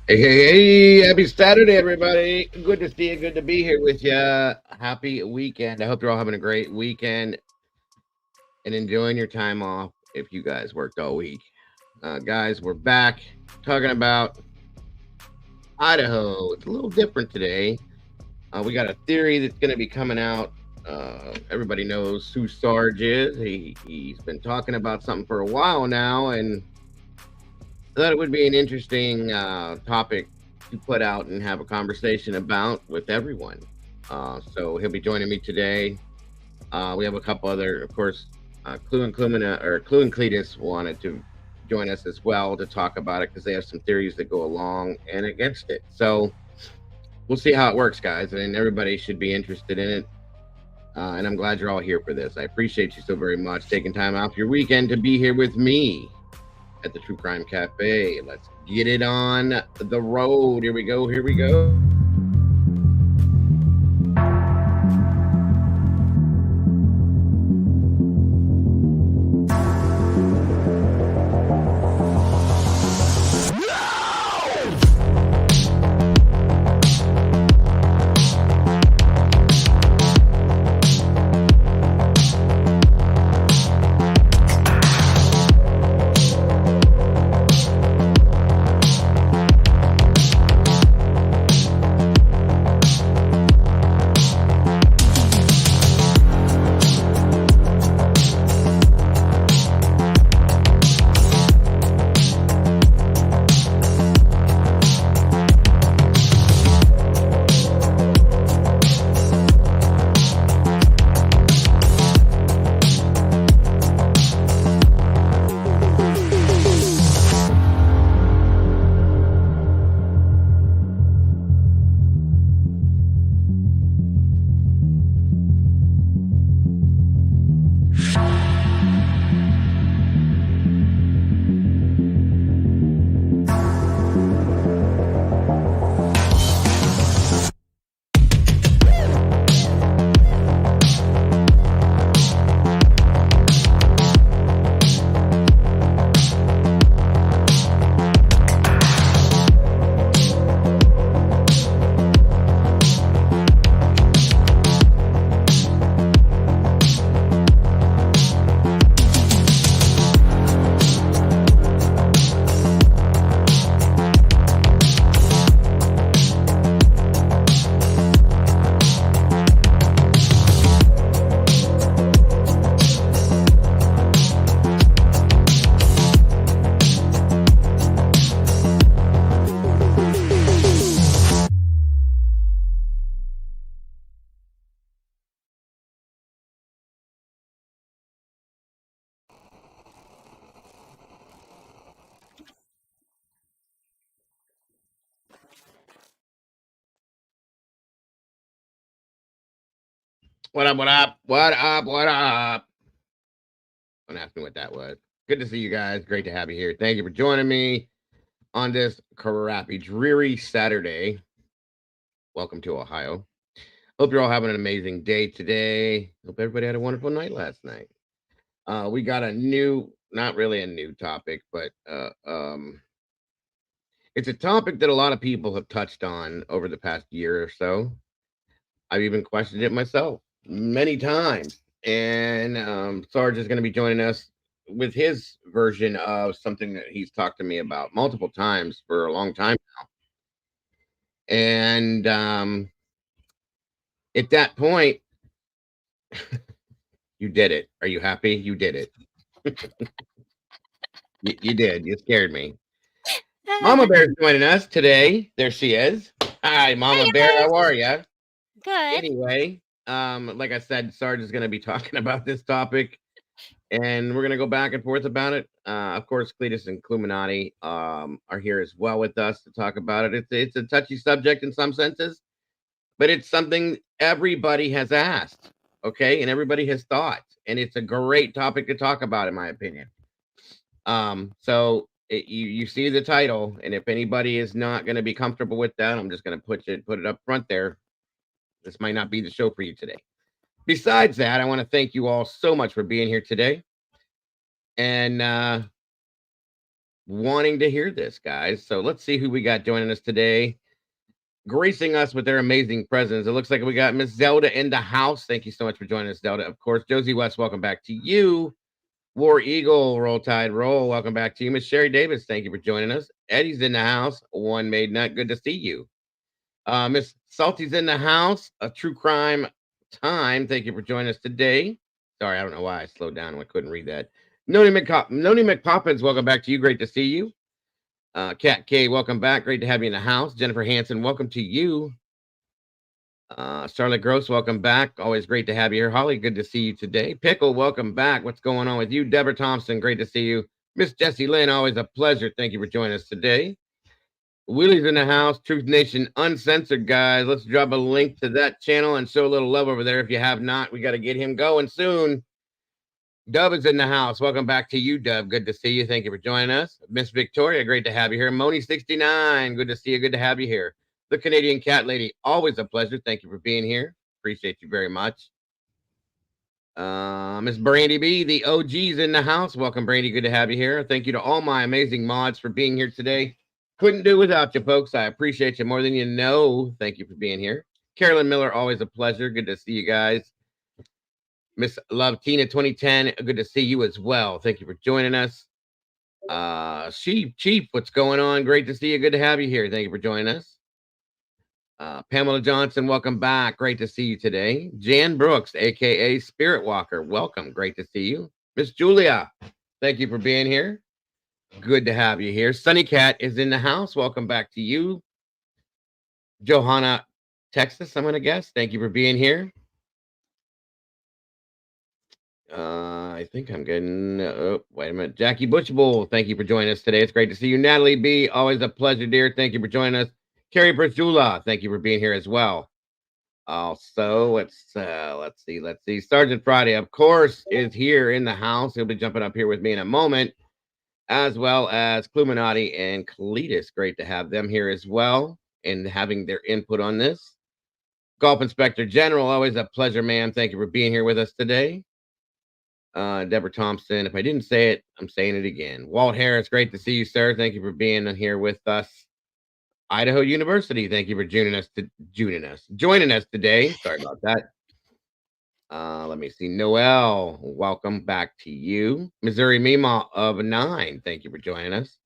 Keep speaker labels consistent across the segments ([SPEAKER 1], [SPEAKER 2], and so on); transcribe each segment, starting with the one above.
[SPEAKER 1] Hey, hey, hey, happy Saturday, everybody. Good to see you. Good to be here with you. Happy weekend. I hope you're all having a great weekend and enjoying your time off if you guys worked all week. Guys, we're back talking about Idaho. It's a little different today. We got a theory that's going to be coming out. Everybody knows who Sarge is. He's been talking about something for a while now, and I thought it would be an interesting topic to put out and have a conversation about with everyone. So he'll be joining me today. We have a couple other, of course, Clue and Cletus wanted to join us as well to talk about it because they have some theories that go along and against it. So we'll see how it works, guys, and everybody should be interested in it. And I'm glad you're all here for this. I appreciate you so very much taking time out your weekend to be here with me at the True Crime Cafe. Let's get it on the road. Here we go. Here we go. What up? What up? What up? What up? Don't ask me what that was. Good to see you guys. Great to have you here. Thank you for joining me on this crappy, dreary Saturday. Welcome to Ohio. Hope you're all having an amazing day today. Hope everybody had a wonderful night last night. We got a new, not really a new topic, but it's a topic that a lot of people have touched on over the past year or so. I've even questioned it myself many times. And Sarge is going to be joining us with his version of something that he's talked to me about multiple times for a long time now. And at that point, you did it. Are you happy? You did it. You did. You scared me. Mama Bear's joining us today. There she is. Hi, Mama
[SPEAKER 2] Hi,
[SPEAKER 1] Bear.
[SPEAKER 2] guys.
[SPEAKER 1] How are you?
[SPEAKER 2] Good.
[SPEAKER 1] Anyway, like I said, Sarge is going to be talking about this topic, and we're going to go back and forth about it. Of course, Cletus and Cluminati are here as well with us to talk about it. It's a touchy subject in some senses, but it's something everybody has asked, okay, and everybody has thought, and it's a great topic to talk about, in my opinion. You see the title, and if anybody is not going to be comfortable with that, I'm just going to put it up front there. This might not be the show for you today. Besides that, I want to thank you all so much for being here today. And wanting to hear this, guys. So let's see who we got joining us today, gracing us with their amazing presence. It looks like we got Miss Zelda in the house. Thank you so much for joining us, Zelda. Of course, Josie West, welcome back to you. War Eagle, Roll Tide Roll, welcome back to you. Miss Sherry Davis, thank you for joining us. Eddie's in the house. One Made Nut, good to see you. Miss Salty's in the house. A true crime time. Thank you for joining us today. Sorry, I don't know why I slowed down and I couldn't read that. Noni McPoppins, welcome back to you. Great to see you. Kat K, welcome back. Great to have you in the house. Jennifer Hanson, welcome to you. Charlotte Gross, welcome back. Always great to have you here. Holly, good to see you today. Pickle, welcome back. What's going on with you? Deborah Thompson, great to see you. Miss Jessie Lynn, always a pleasure. Thank you for joining us today. Willie's in the house. Truth Nation Uncensored, guys. Let's drop a link to that channel and show a little love over there. If you have not, we got to get him going soon. Dub is in the house. Welcome back to you, Dub. Good to see you. Thank you for joining us. Miss Victoria, great to have you here. Moni69, good to see you. Good to have you here. The Canadian Cat Lady, always a pleasure. Thank you for being here. Appreciate you very much. Miss Brandy B, the OG's in the house. Welcome, Brandy. Good to have you here. Thank you to all my amazing mods for being here today. Couldn't do without you, folks. I appreciate you more than you know. Thank you for being here. Carolyn Miller, always a pleasure. Good to see you guys. Miss Love Tina 2010, good to see you as well. Thank you for joining us. Chief, what's going on? Great to see you. Good to have you here. Thank you for joining us. Pamela Johnson, welcome back. Great to see you today. Jan Brooks, aka Spirit Walker, welcome. Great to see you. Miss Julia, thank you for being here. Good to have you here. Sunny Cat is in the house. Welcome back to you. Johanna, Texas, I'm going to guess. Thank you for being here. I think I'm getting. Oh, wait a minute. Jackie Butchbull, thank you for joining us today. It's great to see you. Natalie B, always a pleasure, dear. Thank you for joining us. Carrie Brasula, thank you for being here as well. Also, let's see. Sergeant Friday, of course, is here in the house. He'll be jumping up here with me in a moment, as well as Cluminati and Cletus. Great to have them here as well and having their input on this. Golf Inspector General, always a pleasure, ma'am. Thank you for being here with us today. Deborah Thompson, if I didn't say it, I'm saying it again. Walt Harris, great to see you, sir. Thank you for being here with us. Idaho University, thank you for joining us today. Sorry about that. Let me see. Noel, welcome back to you. Missouri Mima of 9, thank you for joining us.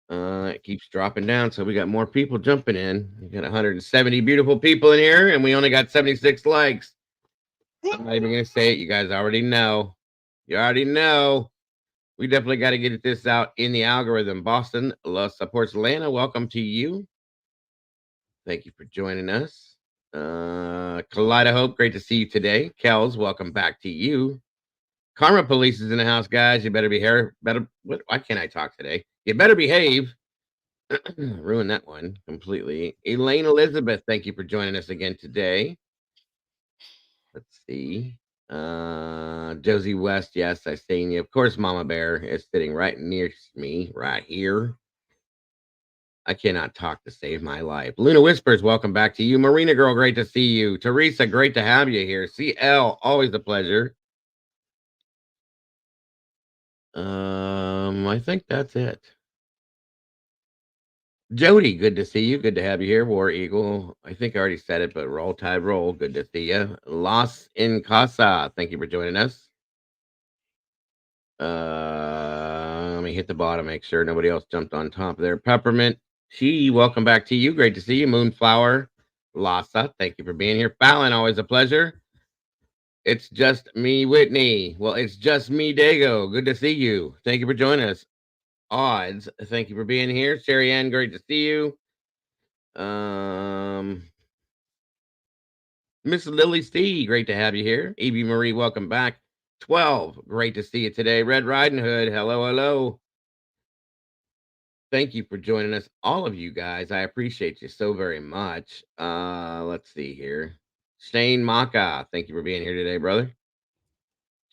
[SPEAKER 1] It keeps dropping down, so we got more people jumping in. We got 170 beautiful people in here, and we only got 76 likes. I'm not even gonna say it. You guys already know. You already know. We definitely got to get this out in the algorithm. Boston supports Atlanta. Welcome to you. Thank you for joining us. Kaleidohope, great to see you today. Kels, welcome back to you. Karma Police is in the house, guys. You better be here. Why can't I talk today? You better behave. Ruin that one completely. Elaine Elizabeth, thank you for joining us again today. Let's see. Josie West, yes, I've seen you. Of course, Mama Bear is sitting right near me, right here. I cannot talk to save my life. Luna Whispers, welcome back to you. Marina Girl, great to see you. Teresa, great to have you here. CL, always a pleasure. I think that's it. Jody, good to see you. Good to have you here. War Eagle, I think I already said it, but Roll Tide Roll, good to see you. Los in Casa, thank you for joining us. Let me hit the bottom, make sure nobody else jumped on top there. Peppermint Tea, welcome back to you. Great to see you. Moonflower Lassa, thank you for being here. Fallon, always a pleasure. It's just me, Whitney. Well, it's just me, Dago. Good to see you. Thank you for joining us. Odds, thank you for being here. Sherry Ann, great to see you. Miss Lily C, great to have you here. Evie Marie, welcome back. 12, great to see you today. Red Riding Hood, hello, hello. Thank you for joining us, all of you guys. I appreciate you so very much. Let's see here. Shane Maka, thank you for being here today, brother.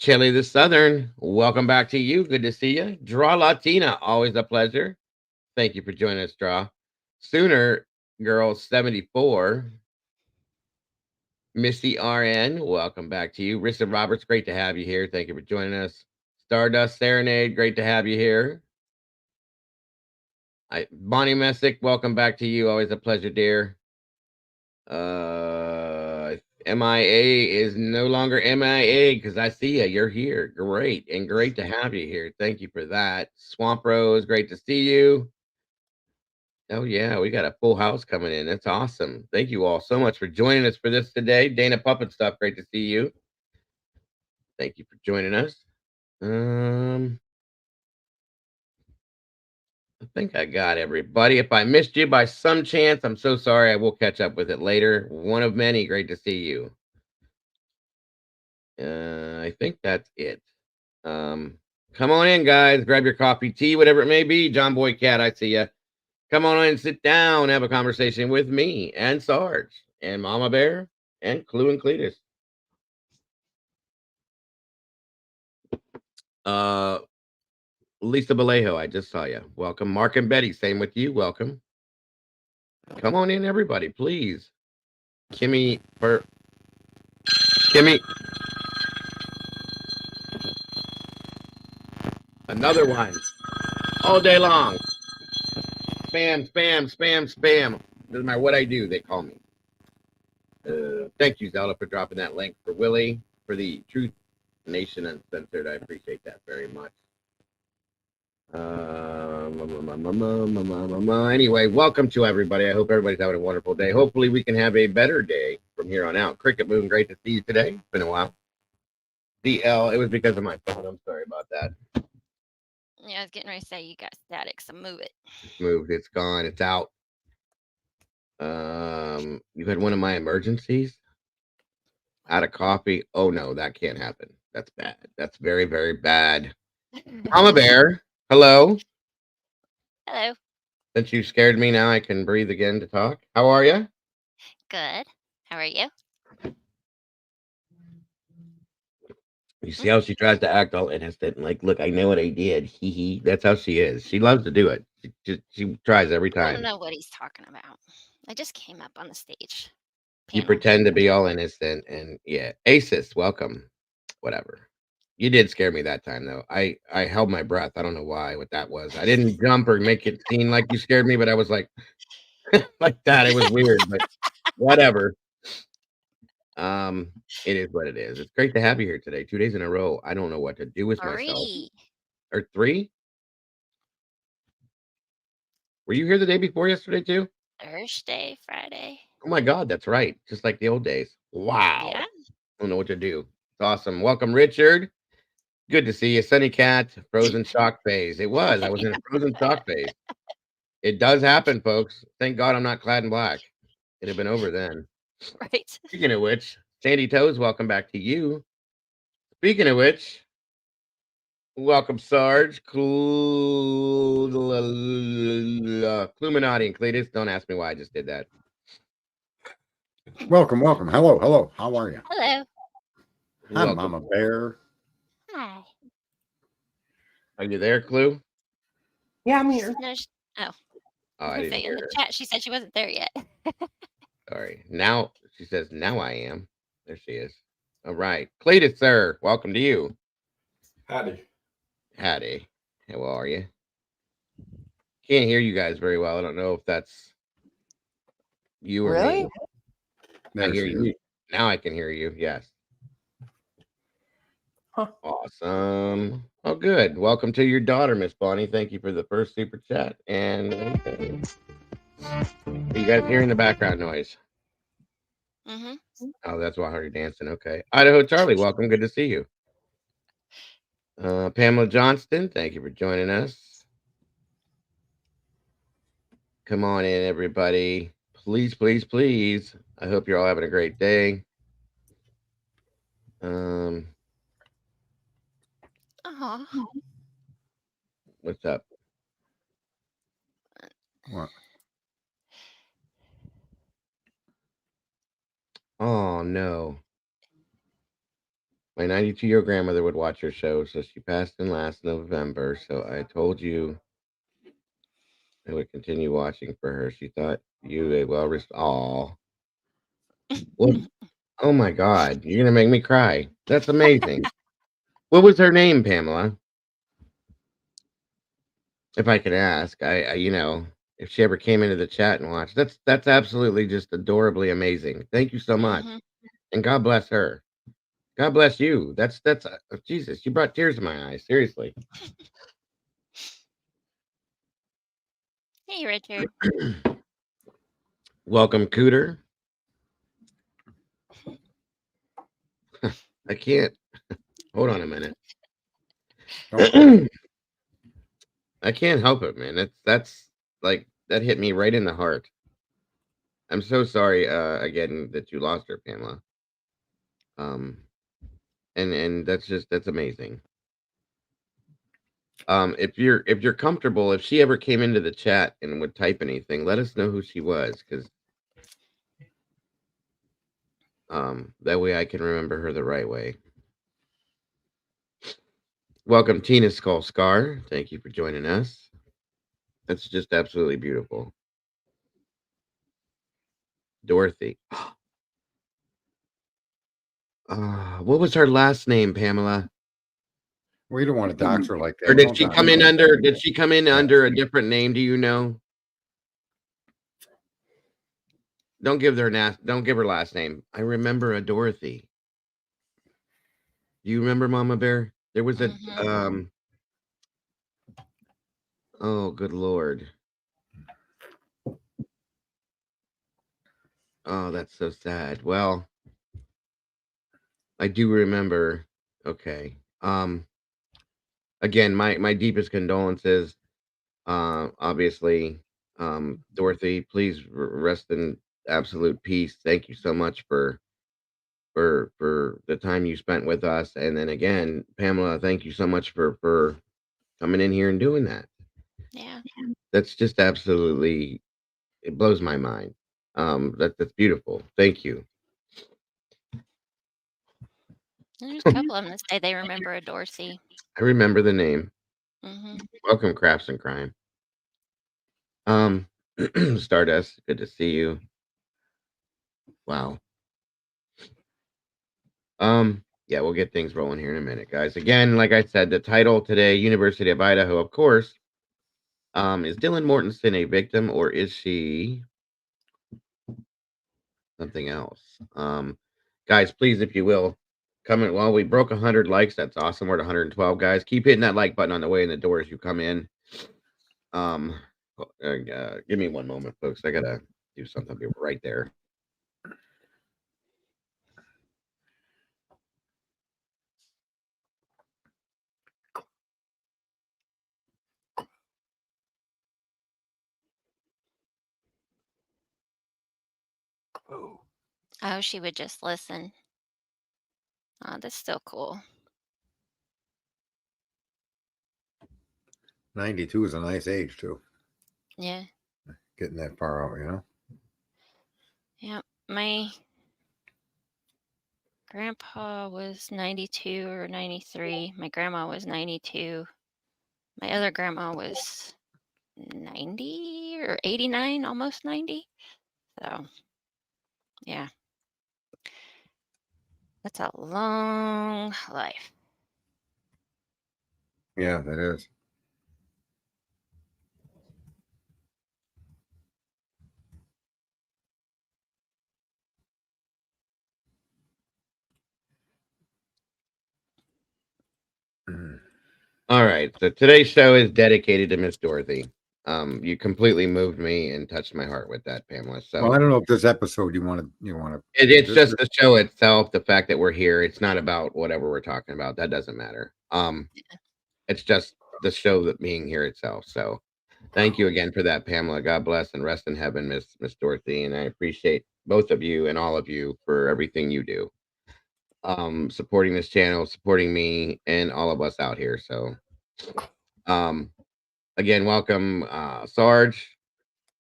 [SPEAKER 1] Chili the Southern, welcome back to you. Good to see you. Draw Latina, always a pleasure. Thank you for joining us, Draw. Sooner Girl 74. Missy RN, welcome back to you. Rissa Roberts, great to have you here. Thank you for joining us. Stardust Serenade, great to have you here. Bonnie Messick, welcome back to you. Always a pleasure, dear. Uh, MIA is no longer MIA because I see you. You're here. Great. And great to have you here. Thank you for that. Swamp Rose, great to see you. Oh, yeah. We got a full house coming in. That's awesome. Thank you all so much for joining us for this today. Dana Puppet Stuff, great to see you. Thank you for joining us. I think I got everybody. If I missed you by some chance, I'm so sorry. I will catch up with it later. One of many. Great to see you. I think that's it. Come on in, guys. Grab your coffee, tea, whatever it may be. John Boy Cat, I see you. Come on in, sit down, have a conversation with me and Sarge and Mama Bear and Clue and Cletus. Lisa Vallejo, I just saw you. Welcome. Mark and Betty, same with you. Welcome. Come on in, everybody, please. Kimmy, another one all day long. Spam, spam, spam, spam. Doesn't matter what I do, they call me. Thank you, Zelda, for dropping that link for Willie for the Truth Nation Uncensored. I appreciate that very much. Anyway, welcome to everybody. I hope everybody's having a wonderful day. Hopefully, we can have a better day from here on out. Cricket Moon, great to see you today. It's been a while. DL, it was because of my phone. I'm sorry about that.
[SPEAKER 2] Yeah, I was getting ready to say you got static, so move it.
[SPEAKER 1] It's moved. It's gone. It's out. You had one of my emergencies. Out of coffee. Oh no, that can't happen. That's bad. That's very, very bad. Mama Bear, hello.
[SPEAKER 2] Hello.
[SPEAKER 1] Since you scared me, now I can breathe again to talk. How are you?
[SPEAKER 2] Good. How are you?
[SPEAKER 1] You see how she tries to act all innocent, like, look, I know what I did. Hee hee. That's how she is. She loves to do it. She tries every
[SPEAKER 2] I don't
[SPEAKER 1] time.
[SPEAKER 2] know what he's talking about. I just came up on the stage.
[SPEAKER 1] You
[SPEAKER 2] Panel.
[SPEAKER 1] pretend to be all innocent, and yeah, Asis, welcome. Whatever. You did scare me that time, though. I held my breath. I don't know why. What that was. I didn't jump or make it seem like you scared me, but I was like that. It was weird, but whatever. Um, it is what it is. It's great to have you here today. 2 days in a row. I don't know what to do with myself.
[SPEAKER 2] 3.
[SPEAKER 1] Or three? Were you here the day before yesterday too?
[SPEAKER 2] Thursday, Friday.
[SPEAKER 1] Oh my God, that's right. Just like the old days. Wow.
[SPEAKER 2] Yeah.
[SPEAKER 1] I don't know what to do. It's awesome. Welcome, Richard. Good to see you. Sunny Cat, frozen shock phase. It was. I was in a frozen shock phase. It does happen, folks. Thank God I'm not clad in black. It'd have been over then.
[SPEAKER 2] Right.
[SPEAKER 1] Speaking of which, Sandy Toes, welcome back to you. Speaking of which, welcome, Sarge. Cluminati and Cletus. Don't ask me why I just did that.
[SPEAKER 3] Welcome, welcome. Hello, hello. How are you?
[SPEAKER 2] Hello.
[SPEAKER 3] Hi,
[SPEAKER 1] Welcome.
[SPEAKER 3] Mama Bear.
[SPEAKER 2] Hi.
[SPEAKER 1] Are you there, Clue?
[SPEAKER 4] Yeah, I'm here.
[SPEAKER 2] No,
[SPEAKER 1] Oh,
[SPEAKER 2] I
[SPEAKER 1] I
[SPEAKER 2] was gonna
[SPEAKER 1] didn't
[SPEAKER 2] say in
[SPEAKER 1] hear
[SPEAKER 2] the
[SPEAKER 1] her.
[SPEAKER 2] chat she said she wasn't there yet.
[SPEAKER 1] Sorry. Now she says, now I am. There she is. All right. Cletus, sir. Welcome to you.
[SPEAKER 5] Howdy.
[SPEAKER 1] Howdy. How are you? Can't hear you guys very well. I don't know if that's you or
[SPEAKER 4] Really?
[SPEAKER 1] me.
[SPEAKER 3] There
[SPEAKER 1] I hear
[SPEAKER 3] she
[SPEAKER 1] you.
[SPEAKER 3] is.
[SPEAKER 1] Now I can hear you. Yes.
[SPEAKER 4] Huh.
[SPEAKER 1] Awesome. Oh, good. Welcome to your daughter, Miss Bonnie. Thank you for the first super chat. And okay. You guys hearing the background noise?
[SPEAKER 2] Mm-hmm.
[SPEAKER 1] Oh, that's why I heard you dancing. Okay. Idaho Charlie, welcome. Good to see you. Pamela Johnston, thank you for joining us. Come on in, everybody. Please, please, please. I hope you're all having a great day.
[SPEAKER 2] Uh-huh.
[SPEAKER 1] What's up?
[SPEAKER 3] What?
[SPEAKER 1] Oh no. My 92-year-old grandmother would watch your show, so she passed in last November. So I told you I would continue watching for her. She thought you a well Aw. What? Oh my God. You're gonna make me cry. That's amazing. What was her name, Pamela? if I can ask, you know, if she ever came into the chat and watched, that's absolutely just adorably amazing. Thank you so much, and God bless her. God bless you. That's Jesus. You brought tears to my eyes. Seriously.
[SPEAKER 2] Hey, Richard.
[SPEAKER 1] Welcome, Cooter. I can't. Hold on a minute. I can't help it, man. That's like that hit me right in the heart. I'm so sorry again that you lost her, Pamela. And that's amazing. If you're comfortable, if she ever came into the chat and would type anything, let us know who she was, because that way I can remember her the right way. Welcome, Tina Skull Scar. Thank you for joining us. That's just absolutely beautiful. Dorothy. What was her last name, Pamela?
[SPEAKER 3] We don't want to dox her like that.
[SPEAKER 1] Or did
[SPEAKER 3] Don't
[SPEAKER 1] she
[SPEAKER 3] dox
[SPEAKER 1] come
[SPEAKER 3] her
[SPEAKER 1] in
[SPEAKER 3] like
[SPEAKER 1] under?
[SPEAKER 3] that.
[SPEAKER 1] Did she come in under a different name? Do you know? Don't give her last name. I remember a Dorothy. Do you remember Mama Bear? There was a oh, good Lord. Oh, that's so sad. Well, I do remember. Okay. Again, my deepest condolences. Obviously, Dorothy, please rest in absolute peace. Thank you so much for the time you spent with us. And then again, Pamela, thank you so much for coming in here and doing that.
[SPEAKER 2] Yeah.
[SPEAKER 1] That's just absolutely, it blows my mind. That's beautiful. Thank you.
[SPEAKER 2] There's a couple of them that say they remember a Dorsey.
[SPEAKER 1] I remember the name. Welcome, Crafts and Crime. Stardust, good to see you. Wow. Yeah, we'll get things rolling here in a minute, guys. Again, like I said, the title today, University of Idaho, of course. Is Dylan Mortensen a victim, or is she something else? Guys, please, if you will, comment. Well, we broke 100 likes. That's awesome. We're at 112, guys. Keep hitting that like button on the way in the door as you come in. Give me one moment, folks. I gotta do something. I'll be right there.
[SPEAKER 2] Oh, she would just listen. Oh, that's still cool.
[SPEAKER 3] 92 is a nice age too.
[SPEAKER 2] Yeah.
[SPEAKER 3] Getting that far out, you know.
[SPEAKER 2] Yeah. My grandpa was 92 or 93. My grandma was 92. My other grandma was 90 or 89, almost 90. So, yeah. That's a long life.
[SPEAKER 3] Yeah, that is.
[SPEAKER 1] All right. So today's show is dedicated to Miss Dorothy. You completely moved me and touched my heart with that, Pamela. So
[SPEAKER 3] well, I don't know if this episode you want to.
[SPEAKER 1] It's just the show itself, the fact that we're here. It's not about whatever we're talking about. That doesn't matter. It's just the show that being here itself. So thank you again for that, Pamela. God bless and rest in heaven, Miss Dorothy. And I appreciate both of you and all of you for everything you do. Supporting this channel, supporting me and all of us out here. So again, welcome Sarge,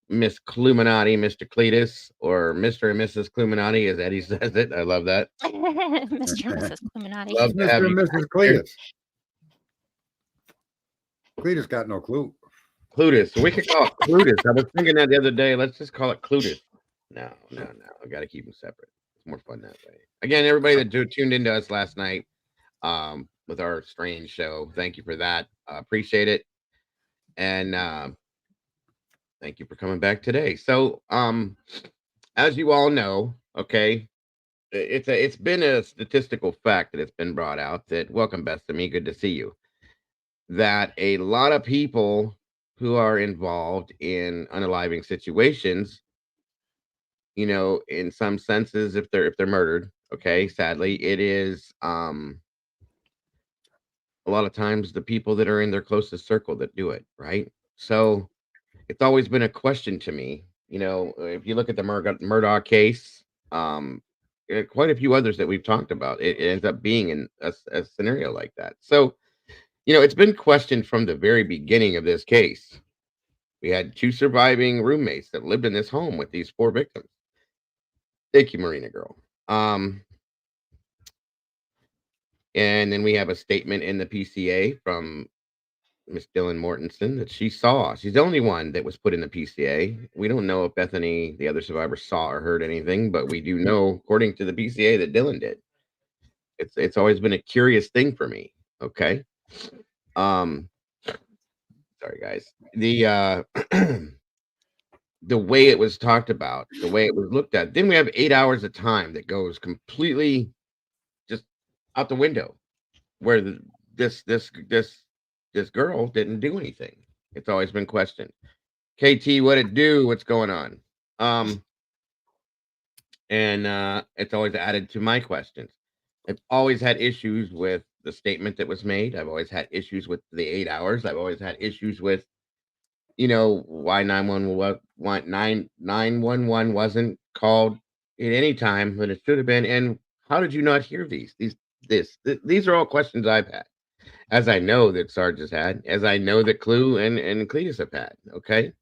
[SPEAKER 1] Miss Cluminati, Mr. Cletus, or Mr. and Mrs. Cluminati, as Eddie says it. I love that.
[SPEAKER 2] Mr. and Mrs. Cluminati.
[SPEAKER 1] Love to have
[SPEAKER 3] Mr.
[SPEAKER 1] you
[SPEAKER 3] and Mrs. Cletus. Cletus got no clue.
[SPEAKER 1] Clutus. So we could call it Clutus. I was thinking that the other day. Let's just call it Clutus. No. I got to keep them separate. It's more fun that way. Again, everybody that tuned into us last night with our strange show, thank you for that. Appreciate it. And thank you for coming back today. So, as you all know, okay, it's been a statistical fact that it's been brought out that welcome Beth to me, good to see you. That a lot of people who are involved in unaliving situations, you know, in some senses, if they're murdered, okay, sadly, it is a lot of times the people that are in their closest circle that do it, right? So it's always been a question to me. You know, if you look at the Murdoch case, quite a few others that we've talked about, it ends up being in a scenario like that. So, you know, it's been questioned from the very beginning of this case. We had two surviving roommates that lived in this home with these four victims. Thank you, Marina girl. And then we have a statement in the PCA from Miss Dylan Mortensen that she saw. She's the only one that was put in the PCA. We don't know if Bethany, the other survivor, saw or heard anything, but we do know, according to the PCA, that Dylan did. It's always been a curious thing for me. Okay. Sorry guys. The the way it was talked about, the way it was looked at. Then we have 8 hours of time that goes completely just out the window, where this girl didn't do anything. It's always been questioned. KT, what it do? What's going on? And it's always added to my questions. I've always had issues with the statement that was made. I've always had issues with the 8 hours. I've always had issues with, you know, why 911 wasn't called at any time when it should have been. And how did you not hear these? These are all questions I've had, as I know that Sarge has had, as I know that Clue and Cletus have had. Okay.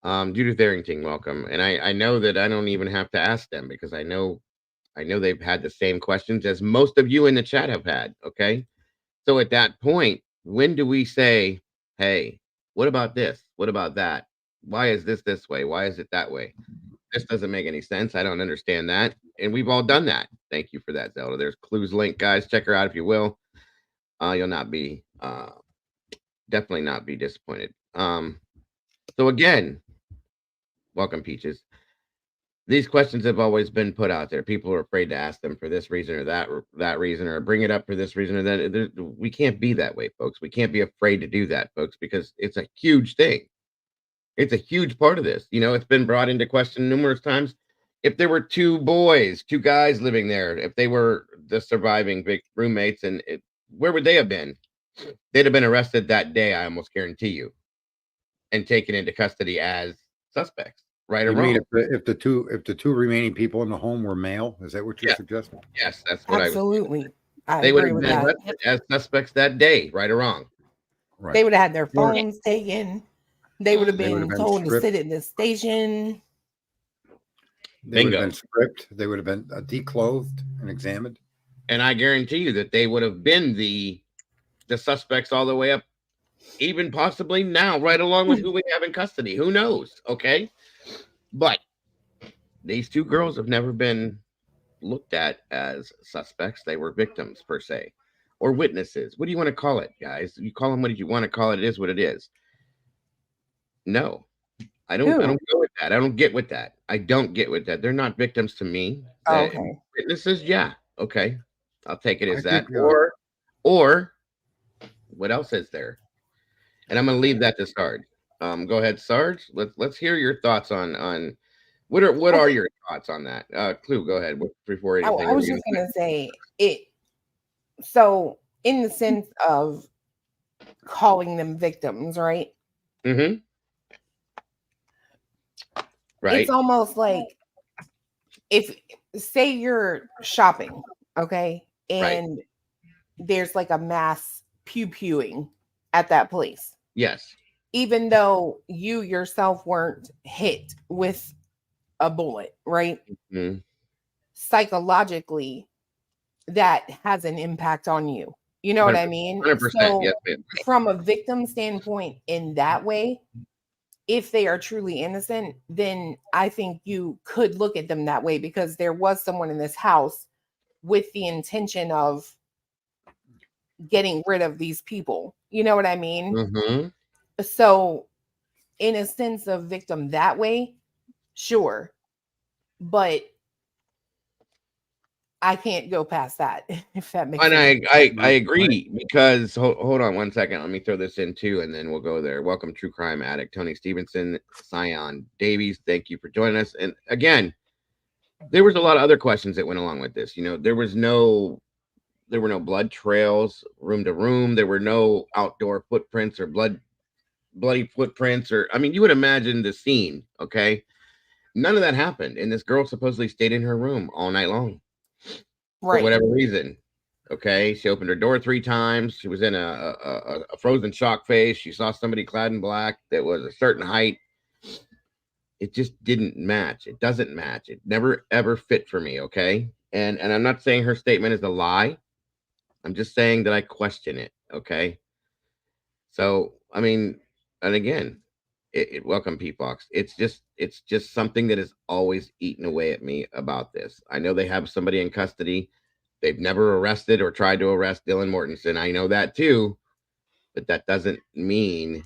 [SPEAKER 1] Judith Arrington, welcome. And I know that I don't even have to ask them because I know they've had the same questions as most of you in the chat have had. Okay. So at that point, when do we say, hey, what about this? What about that? Why is this way? Why is it that way? This doesn't make any sense. I don't understand that. And we've all done that. Thank you for that, Zelda. There's Clue's link, guys. Check her out if you will. You'll not be definitely not be disappointed. So again, welcome, Peaches. These questions have always been put out there. People are afraid to ask them for this reason or that reason, or bring it up for this reason or that. We can't be that way, folks. We can't be afraid to do that, folks, because it's a huge thing. It's a huge part of this. You know, it's been brought into question numerous times. If there were two guys living there, if they were the surviving big roommates, and where would they have been? They'd have been arrested that day, I almost guarantee you, and taken into custody as suspects. Right or
[SPEAKER 3] You
[SPEAKER 1] wrong?
[SPEAKER 3] mean if the two remaining people in the home were male? Is that what you're suggesting?
[SPEAKER 1] Yes, that's what
[SPEAKER 4] Absolutely.
[SPEAKER 1] they would
[SPEAKER 4] agree
[SPEAKER 1] have
[SPEAKER 4] with
[SPEAKER 1] been
[SPEAKER 4] that.
[SPEAKER 1] arrested as suspects that day, right or wrong.
[SPEAKER 3] Right.
[SPEAKER 4] They would have had their
[SPEAKER 3] Or-
[SPEAKER 4] phones taken. They would have
[SPEAKER 3] They would
[SPEAKER 4] been
[SPEAKER 3] have been
[SPEAKER 4] told to
[SPEAKER 3] stripped.
[SPEAKER 4] sit at the station.
[SPEAKER 3] They would have
[SPEAKER 1] Bingo.
[SPEAKER 3] been stripped. They would have been declothed and examined.
[SPEAKER 1] And I guarantee you that they would have been the suspects all the way up, even possibly now, right along with who we have in custody. Who knows? Okay. But these two girls have never been looked at as suspects. They were victims per se, or witnesses. What do you want to call it, guys? You call them what you want to call it. It is what it is. No, I don't go with that. I don't get with that. I don't get with that. They're not victims to me.
[SPEAKER 4] Okay.
[SPEAKER 1] Witnesses, yeah. Okay. I'll take it as
[SPEAKER 3] I
[SPEAKER 1] that.
[SPEAKER 3] think,
[SPEAKER 1] Or what else is there? And I'm gonna leave that to Sarge. Go ahead, Sarge. Let's hear your thoughts on what are your thoughts on that? Clue, go ahead before anything.
[SPEAKER 4] I was just gonna say it. So, in the sense of calling them victims, right?
[SPEAKER 1] Mm-hmm. Right.
[SPEAKER 4] It's almost like if, say, you're shopping, okay, and there's like a mass pew-pewing at that place.
[SPEAKER 1] Yes.
[SPEAKER 4] Even though you yourself weren't hit with a bullet, right?
[SPEAKER 1] Mm-hmm.
[SPEAKER 4] Psychologically, that has an impact on you. You know what I mean?
[SPEAKER 1] 100%.
[SPEAKER 4] So,
[SPEAKER 1] Yes, ma'am.
[SPEAKER 4] from a victim standpoint, in that way, if they are truly innocent, then I think you could look at them that way, because there was someone in this house with the intention of getting rid of these people. You know what I mean?
[SPEAKER 1] Mm-hmm.
[SPEAKER 4] So, in a sense of victim that way, sure. But I can't go past that, if that makes
[SPEAKER 1] And
[SPEAKER 4] sense.
[SPEAKER 1] I agree, because hold on one second. Let me throw this in too, and then we'll go there. Welcome, True Crime Addict, Tony Stevenson, Scion Davies. Thank you for joining us. And again, there was a lot of other questions that went along with this. You know, there were no blood trails room to room. There were no outdoor footprints or bloody footprints, or I mean, you would imagine the scene. Okay, none of that happened, and this girl supposedly stayed in her room all night long for
[SPEAKER 4] Right.
[SPEAKER 1] whatever reason. Okay, she opened her door 3 times. She was in a frozen shock phase. She saw somebody clad in black that was a certain height. It just didn't match. It doesn't match. It never ever fit for me. Okay, and I'm not saying her statement is a lie. I'm just saying that I question it. Okay, so I mean, and again, welcome, Peafox. It's just something that has always eaten away at me about this. I know they have somebody in custody. They've never arrested or tried to arrest Dylan Mortensen. I know that too, but that doesn't mean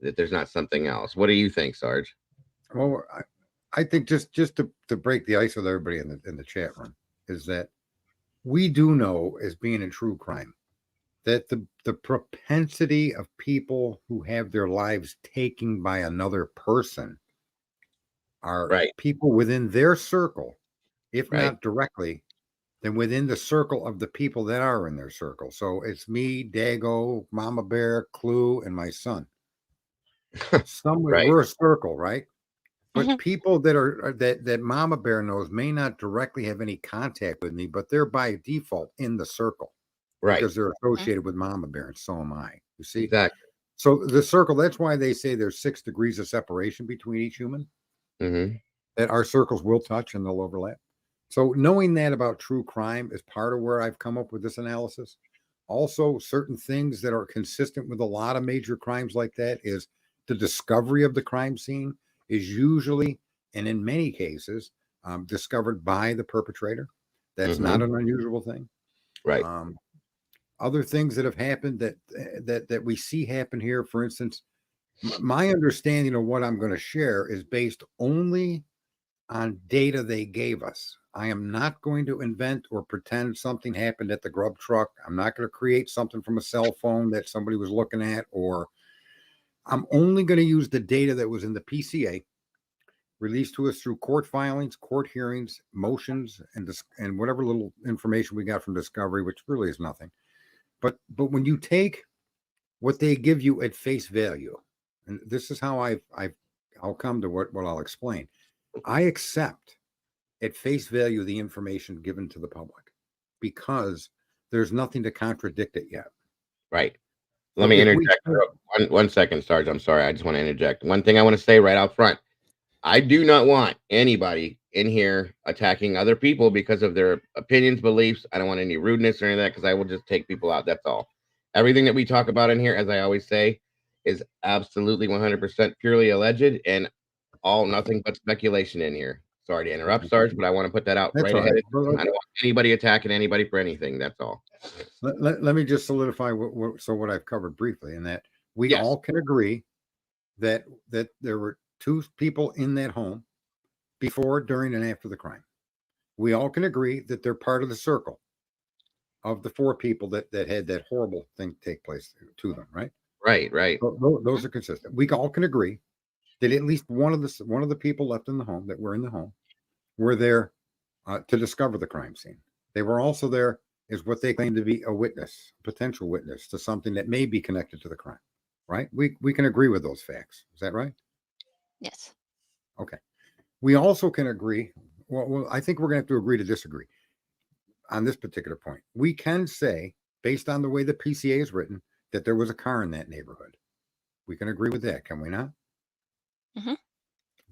[SPEAKER 1] that there's not something else. What do you think, Sarge?
[SPEAKER 3] Well, I think just to break the ice with everybody in the chat room is that we do know, as being in true crime, that the propensity of people who have their lives taken by another person are
[SPEAKER 1] Right,
[SPEAKER 3] people within their circle, if
[SPEAKER 1] right,
[SPEAKER 3] not directly, then within the circle of the people that are in their circle. So it's me, Dago, Mama Bear, Clue, and my son.
[SPEAKER 1] right,
[SPEAKER 3] We're a circle, right? But
[SPEAKER 2] Mhm.
[SPEAKER 3] people that are that Mama Bear knows may not directly have any contact with me, but they're by default in the circle
[SPEAKER 1] right.
[SPEAKER 3] because they're associated with Mama Bear, and so am I. You see?
[SPEAKER 1] Exactly.
[SPEAKER 3] So the circle, that's why they say there's 6 degrees of separation between each human,
[SPEAKER 1] Hmm.
[SPEAKER 3] that our circles will touch and they'll overlap. So knowing that about true crime is part of where I've come up with this analysis. Also, certain things that are consistent with a lot of major crimes like that is the discovery of the crime scene is usually, and in many cases, discovered by the perpetrator. That's
[SPEAKER 1] Hmm.
[SPEAKER 3] not an unusual thing.
[SPEAKER 1] Right.
[SPEAKER 3] Um, Other things that have happened that we see happen here, for instance, my understanding of what I'm going to share is based only on data they gave us. I am not going to invent or pretend something happened at the grub truck. I'm not going to create something from a cell phone that somebody was looking at, or I'm only going to use the data that was in the PCA released to us through court filings, court hearings, motions, and whatever little information we got from discovery, which really is nothing. But when you take what they give you at face value, and this is how I'll come to what I'll explain. I accept at face value the information given to the public because there's nothing to contradict it yet.
[SPEAKER 1] Right. Let
[SPEAKER 3] So
[SPEAKER 1] me
[SPEAKER 3] if we
[SPEAKER 1] interject one second, Sarge. I'm sorry. I just want to interject. One thing I want to say right out front. I do not want anybody in here attacking other people because of their opinions, beliefs. I don't want any rudeness or any of that because I will just take people out. That's all. Everything that we talk about in here, as I always say, is absolutely 100% purely alleged and all nothing but speculation in here. Sorry to interrupt, Sarge, but I want to put that out
[SPEAKER 3] that's
[SPEAKER 1] right
[SPEAKER 3] all
[SPEAKER 1] ahead
[SPEAKER 3] right.
[SPEAKER 1] of time. I don't want anybody attacking anybody for anything. That's all.
[SPEAKER 3] Let me just solidify what I've covered briefly, in that we
[SPEAKER 1] Yes.
[SPEAKER 3] all can agree that there were 2 people in that home before, during, and after the crime. We all can agree that they're part of the circle of the 4 people that had that horrible thing take place to them, right?
[SPEAKER 1] Right, right.
[SPEAKER 3] Those are consistent. We all can agree that at least one of the people left in the home that were in the home were there to discover the crime scene. They were also there as what they claim to be a witness, potential witness to something that may be connected to the crime. Right? We can agree with those facts. Is that right?
[SPEAKER 2] Yes.
[SPEAKER 3] Okay. We also can agree. Well, I think we're going to have to agree to disagree on this particular point. We can say, based on the way the PCA is written, that there was a car in that neighborhood. We can agree with that, can we not?
[SPEAKER 2] Hmm.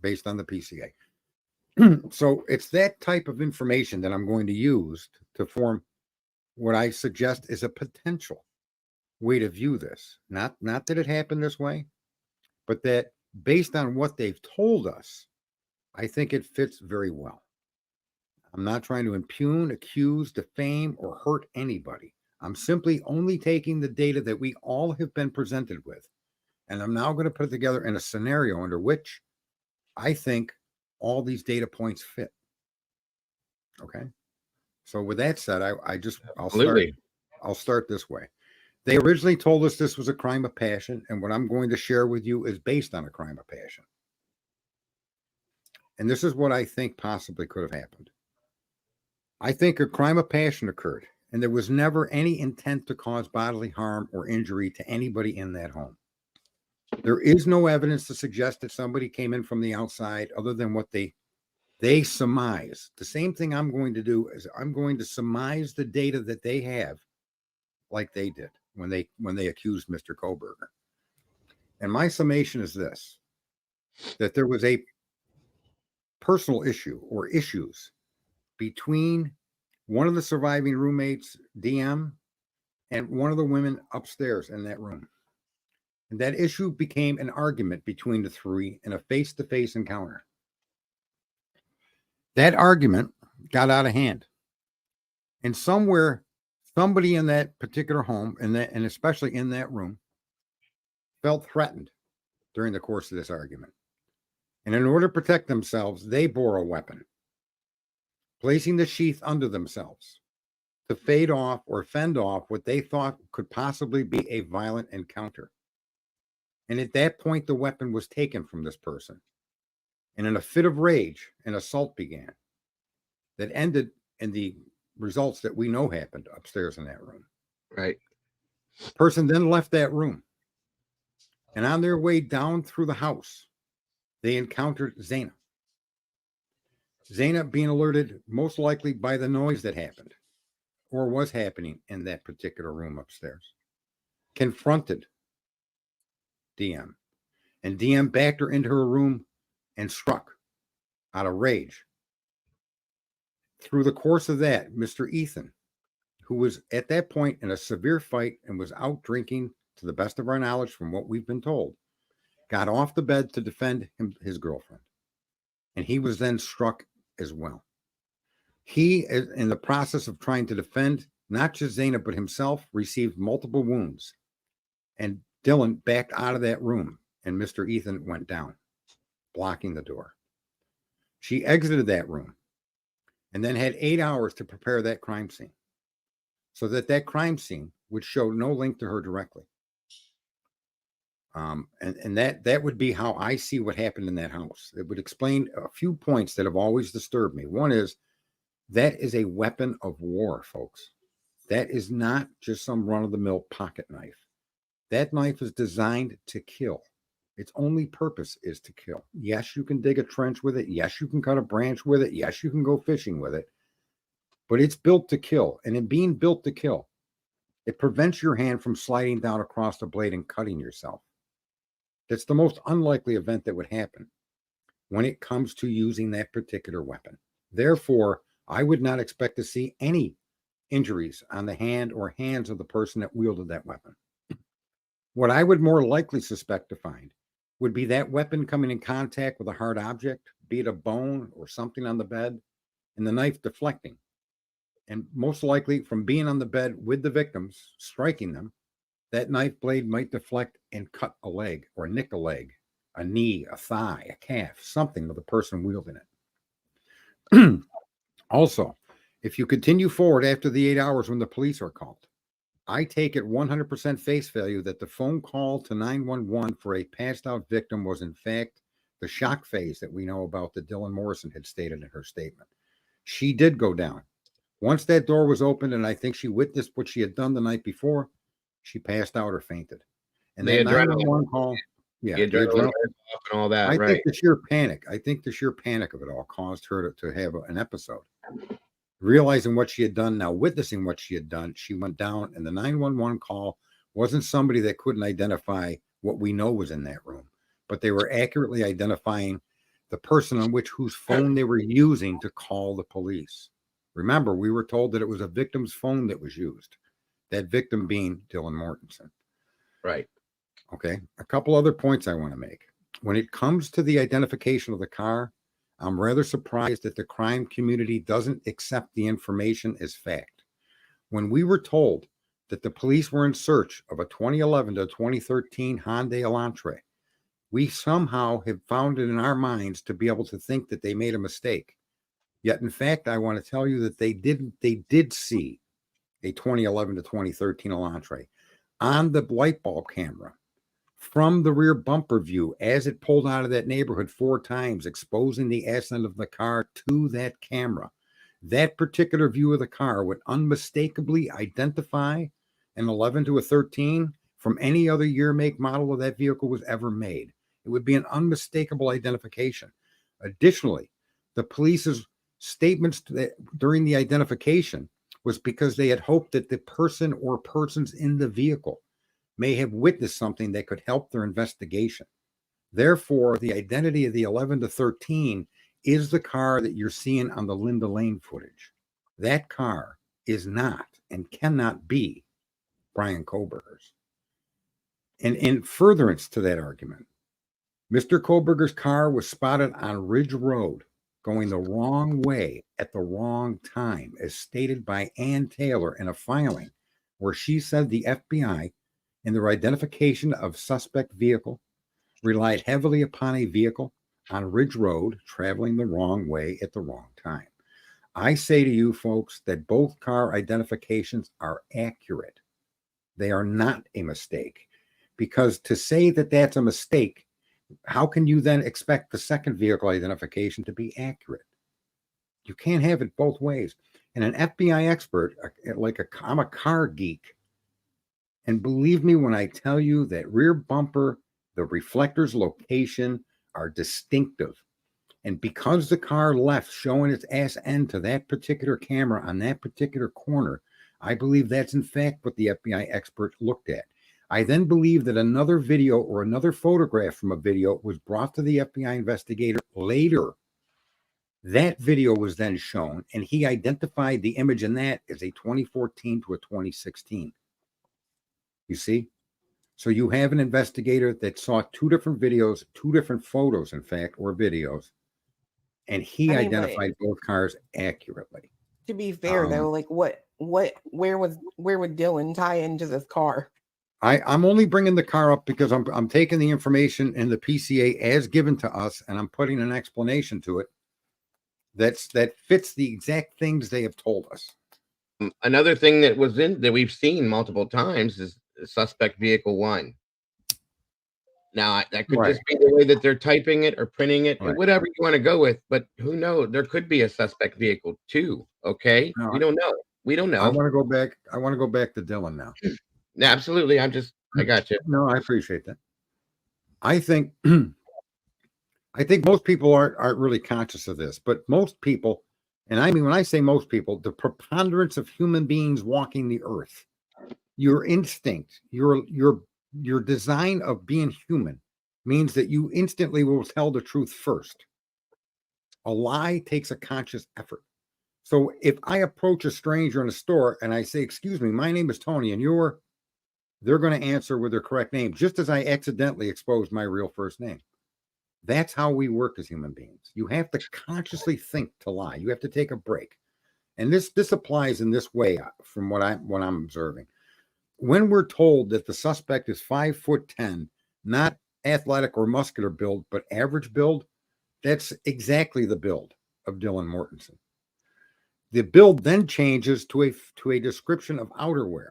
[SPEAKER 3] Based on the PCA. So it's that type of information that I'm going to use to form what I suggest is a potential way to view this. Not that it happened this way, but that based on what they've told us, I think it fits very well. I'm not trying to impugn, accuse, defame, or hurt anybody. I'm simply only taking the data that we all have been presented with And I'm now going to put it together in a scenario under which I think all these data points fit. Okay. So with that said, I'll start this way. They originally told us this was a crime of passion, and what I'm going to share with you is based on a crime of passion. And this is what I think possibly could have happened. I think a crime of passion occurred, and there was never any intent to cause bodily harm or injury to anybody in that home. There is no evidence to suggest that somebody came in from the outside other than what they surmise. The same thing I'm going to do is I'm going to surmise the data that they have, like they did when they accused Mr. Koberger. And my summation is this, that there was a personal issue or issues between one of the surviving roommates, DM, and one of the women upstairs in that room. And that issue became an argument between the three in a face-to-face encounter. That argument got out of hand. And somewhere, somebody in that particular home, and especially in that room, felt threatened during the course of this argument. And in order to protect themselves, they bore a weapon, placing the sheath under themselves to fade off or fend off what they thought could possibly be a violent encounter. And at that point, the weapon was taken from this person. And in a fit of rage, an assault began that ended in the results that we know happened upstairs in that room.
[SPEAKER 1] Right.
[SPEAKER 3] The person then left that room. And on their way down through the house, they encountered Zaina. Zaina, being alerted most likely by the noise that happened or was happening in that particular room upstairs, confronted DM. And DM backed her into her room and struck out of rage. Through the course of that, Mr. Ethan, who was at that point in a severe fight and was out drinking, to the best of our knowledge from what we've been told, got off the bed to defend his girlfriend. And he was then struck as well. He, in the process of trying to defend not just Zaina, but himself, received multiple wounds. And Dylan backed out of that room, and Mr. Ethan went down, blocking the door. She exited that room and then had 8 hours to prepare that crime scene so that crime scene would show no link to her directly. And that would be how I see what happened in that house. It would explain a few points that have always disturbed me. One is that is a weapon of war, folks. That is not just some run-of-the-mill pocket knife. That knife is designed to kill. Its only purpose is to kill. Yes, you can dig a trench with it. Yes, you can cut a branch with it. Yes, you can go fishing with it. But it's built to kill. And in being built to kill, it prevents your hand from sliding down across the blade and cutting yourself. That's the most unlikely event that would happen when it comes to using that particular weapon. Therefore, I would not expect to see any injuries on the hand or hands of the person that wielded that weapon. What I would more likely suspect to find would be that weapon coming in contact with a hard object, be it a bone or something on the bed, and the knife deflecting. And most likely from being on the bed with the victims, striking them, that knife blade might deflect and cut a leg or nick a leg, a knee, a thigh, a calf, something of the person wielding it. Also, if you continue forward after the 8 hours when the police are called, I take it 100% face value that the phone call to 911 for a passed out victim was in fact the shock phase that we know about that Dylan Morrison had stated in her statement. She did go down. Once that door was opened and I think she witnessed what she had done the night before, she passed out or fainted. And
[SPEAKER 1] the
[SPEAKER 3] that
[SPEAKER 1] adrenaline
[SPEAKER 3] 911 call,
[SPEAKER 1] the adrenaline and all that,
[SPEAKER 3] I
[SPEAKER 1] right?
[SPEAKER 3] think the sheer panic of it all caused her to have an episode. Realizing what she had done, now witnessing what she had done, she went down, and the 911 call wasn't somebody that couldn't identify what we know was in that room, but they were accurately identifying the person on whose phone they were using to call the police. Remember, we were told that it was a victim's phone that was used, that victim being Dylan Mortensen.
[SPEAKER 1] Right.
[SPEAKER 3] Okay. A couple other points I want to make. When it comes to the identification of the car, I'm rather surprised that the crime community doesn't accept the information as fact. When we were told that the police were in search of a 2011 to 2013 Hyundai Elantra, we somehow have found it in our minds to be able to think that they made a mistake. Yet, in fact, I want to tell you that they did see a 2011 to 2013 Elantra on the light bulb camera from the rear bumper view as it pulled out of that neighborhood 4 times, exposing the ass end of the car to that camera. That particular view of the car would unmistakably identify an 11 to a 13 from any other year, make, model of that vehicle was ever made. It would be an unmistakable identification. Additionally, the police's statements during the identification was because they had hoped that the person or persons in the vehicle may have witnessed something that could help their investigation. Therefore, the identity of the 11 to 13 is the car that you're seeing on the Linda Lane footage. That car is not and cannot be Brian Koberger's. And in furtherance to that argument, Mr. Koberger's car was spotted on Ridge Road going the wrong way at the wrong time, as stated by Ann Taylor in a filing where she said the FBI, in their identification of suspect vehicle, relied heavily upon a vehicle on Ridge Road traveling the wrong way at the wrong time. I say to you folks that both car identifications are accurate. They are not a mistake, because to say that that's a mistake, how can you then expect the second vehicle identification to be accurate? You can't have it both ways. And an FBI expert, I'm a car geek. And believe me when I tell you that rear bumper, the reflector's location are distinctive. And because the car left showing its ass end to that particular camera on that particular corner, I believe that's in fact what the FBI expert looked at. I then believe that another video or another photograph from a video was brought to the FBI investigator later. That video was then shown, and he identified the image in that as a 2014 to a 2016. You see? So you have an investigator that saw 2 different videos, 2 different photos, in fact, or videos, and he identified both cars accurately.
[SPEAKER 4] To be fair, though, like where would Dylan tie into this car?
[SPEAKER 3] I'm only bringing the car up because I'm taking the information in the PCA as given to us, and I'm putting an explanation to it that fits the exact things they have told us.
[SPEAKER 1] Another thing that we've seen multiple times is suspect vehicle 1. Now that could just be the way that they're typing it or printing it, or whatever you want to go with. But who knows? There could be a suspect vehicle 2. Okay, we don't know. We don't know.
[SPEAKER 3] I want to go back. I want to go back to Dylan now.
[SPEAKER 1] Absolutely. I got you.
[SPEAKER 3] No, I appreciate that. I think most people aren't really conscious of this, but most people, and I mean when I say most people, the preponderance of human beings walking the earth, your instinct, your design of being human means that you instantly will tell the truth first. A lie takes a conscious effort. So if I approach a stranger in a store and I say, "Excuse me, my name is Tony," and they're going to answer with their correct name, just as I accidentally exposed my real first name. That's how we work as human beings. You have to consciously think to lie. You have to take a break. And this applies in this way from what I'm observing. When we're told that the suspect is 5'10", not athletic or muscular build, but average build, that's exactly the build of Dylan Mortensen. The build then changes to a description of outerwear.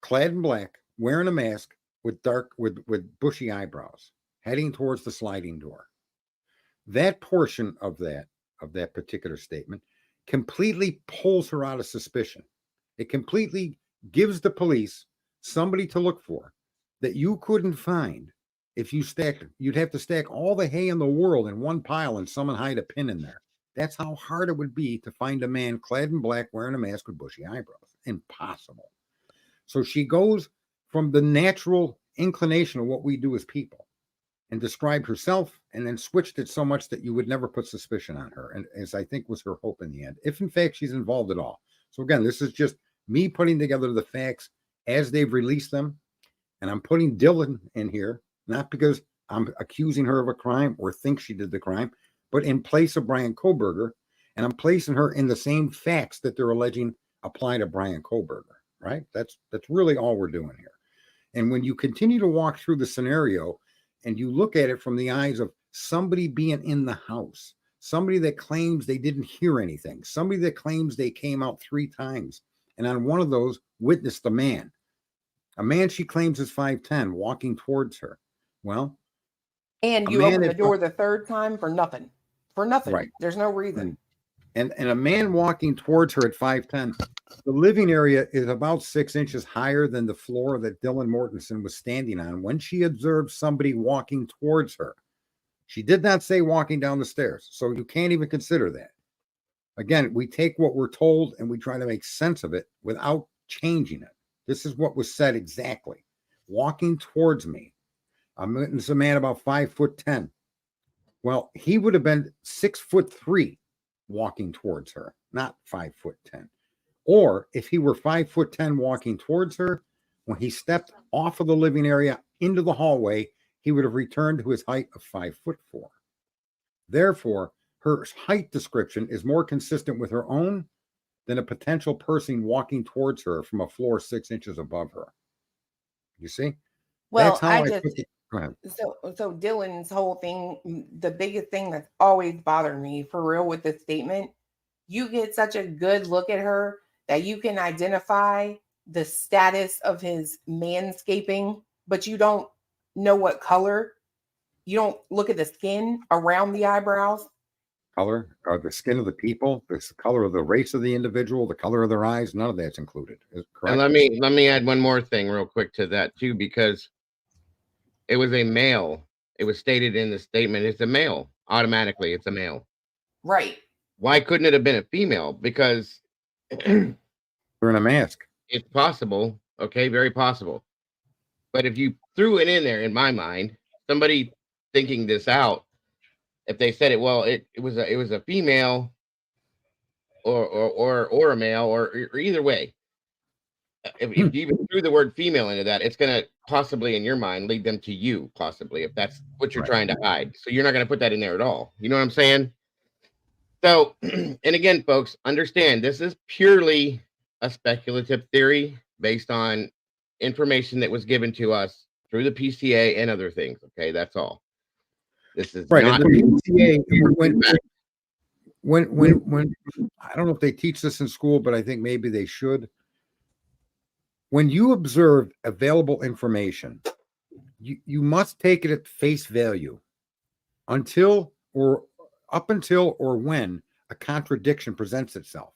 [SPEAKER 3] Clad in black, wearing a mask with bushy eyebrows, heading towards the sliding door. That portion of that particular statement completely pulls her out of suspicion. It completely gives the police somebody to look for that you couldn't find if you'd have to stack all the hay in the world in one pile and someone hide a pin in there. That's how hard it would be to find a man clad in black wearing a mask with bushy eyebrows. Impossible. So she goes from the natural inclination of what we do as people and described herself and then switched it so much that you would never put suspicion on her. And as I think was her hope in the end, if in fact she's involved at all. So again, this is just me putting together the facts as they've released them. And I'm putting Dylan in here, not because I'm accusing her of a crime or think she did the crime, but in place of Brian Koberger. And I'm placing her in the same facts that they're alleging apply to Brian Koberger. right? That's really all we're doing here. And when you continue to walk through the scenario and you look at it from the eyes of somebody being in the house, somebody that claims they didn't hear anything, somebody that claims they came out 3 times, and on one of those witnessed a man she claims is 5'10", walking towards her. Well,
[SPEAKER 4] and you open the door the third time for nothing.
[SPEAKER 3] Right.
[SPEAKER 4] There's no reason.
[SPEAKER 3] And a man walking towards her at 5'10", the living area is about 6 inches higher than the floor that Dylan Mortensen was standing on when she observed somebody walking towards her. She did not say walking down the stairs, so you can't even consider that. Again, we take what we're told and we try to make sense of it without changing it. This is what was said exactly. Walking towards me. This is a man about 5'10". Well, he would have been 6'3" walking towards her, not 5'10". Or if he were 5'10" walking towards her, when he stepped off of the living area into the hallway, he would have returned to his height of 5'4". Therefore, her height description is more consistent with her own than a potential person walking towards her from a floor 6 inches above her. You see?
[SPEAKER 4] Well,
[SPEAKER 3] That's how go ahead.
[SPEAKER 4] So Dylan's whole thing, the biggest thing that's always bothered me for real with this statement, you get such a good look at her that you can identify the status of his manscaping, but you don't know what color. You don't look at the skin around the eyebrows.
[SPEAKER 3] Color or the skin of the people, the color of the race of the individual, the color of their eyes, none of that's included. Correct?
[SPEAKER 1] And let me add one more thing real quick to that too, because it was a male. It was stated in the statement, it's a male. Automatically, it's a male.
[SPEAKER 4] Right.
[SPEAKER 1] Why couldn't it have been a female? Because
[SPEAKER 3] they're in a mask.
[SPEAKER 1] It's possible. Okay, very possible. But if you threw it in there, in my mind, somebody thinking this out, if they said it, well, it was a female or a male or either way. If you even threw the word female into that, it's going to possibly, in your mind, lead them to you, possibly, if that's what you're trying to hide. So you're not going to put that in there at all. You know what I'm saying? So, and again, folks, understand this is purely a speculative theory based on information that was given to us through the PCA and other things. Okay, that's all. This is
[SPEAKER 3] right.
[SPEAKER 1] Not
[SPEAKER 3] the PCA, when I don't know if they teach this in school, but I think maybe they should. When you observe available information, you must take it at face value up until or when a contradiction presents itself.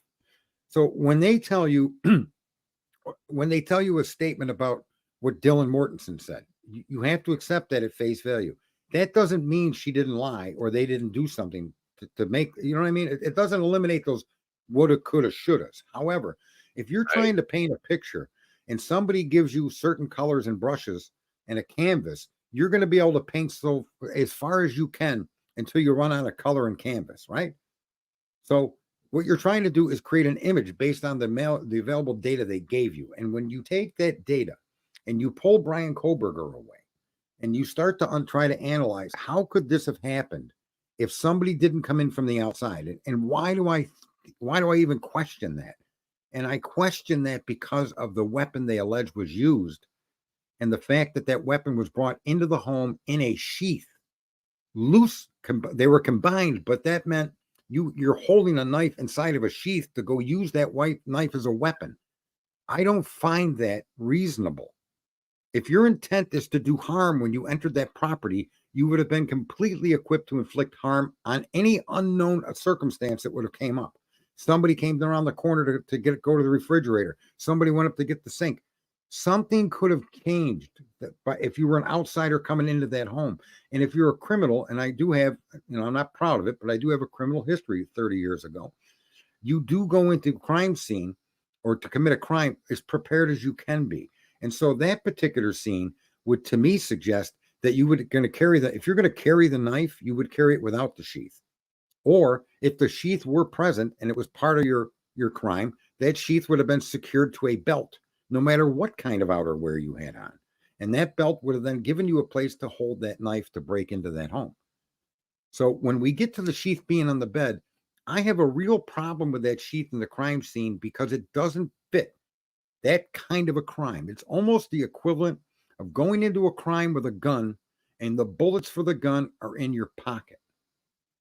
[SPEAKER 3] So when they tell you a statement about what Dylan Mortensen said, you have to accept that at face value. That doesn't mean she didn't lie or they didn't do something to make, you know what I mean? It doesn't eliminate those woulda, coulda, shouldas. However, if you're trying to paint a picture and somebody gives you certain colors and brushes and a canvas, you're going to be able to paint so as far as you can until you run out of color and canvas, right? So what you're trying to do is create an image based on the available data they gave you. And when you take that data and you pull Brian Koberger away and you start to try to analyze how could this have happened if somebody didn't come in from the outside, and why do I even question that? And I question that because of the weapon they allege was used and the fact that that weapon was brought into the home in a sheath, loose. They were combined, but that meant you're holding a knife inside of a sheath to go use that white knife as a weapon. I don't find that reasonable. If your intent is to do harm when you entered that property, you would have been completely equipped to inflict harm on any unknown circumstance that would have came up. Somebody came around the corner to go to the refrigerator. Somebody went up to get the sink. Something could have changed but if you were an outsider coming into that home. And if you're a criminal, and I do have, I'm not proud of it, but I do have a criminal history 30 years ago. You do go into crime scene or to commit a crime as prepared as you can be. And so that particular scene would, to me, suggest that you would going to carry if you're going to carry the knife, you would carry it without the sheath. Or if the sheath were present and it was part of your crime, that sheath would have been secured to a belt, no matter what kind of outerwear you had on. And that belt would have then given you a place to hold that knife to break into that home. So when we get to the sheath being on the bed, I have a real problem with that sheath in the crime scene because it doesn't fit. that kind of a crime. It's almost the equivalent of going into a crime with a gun and the bullets for the gun are in your pocket.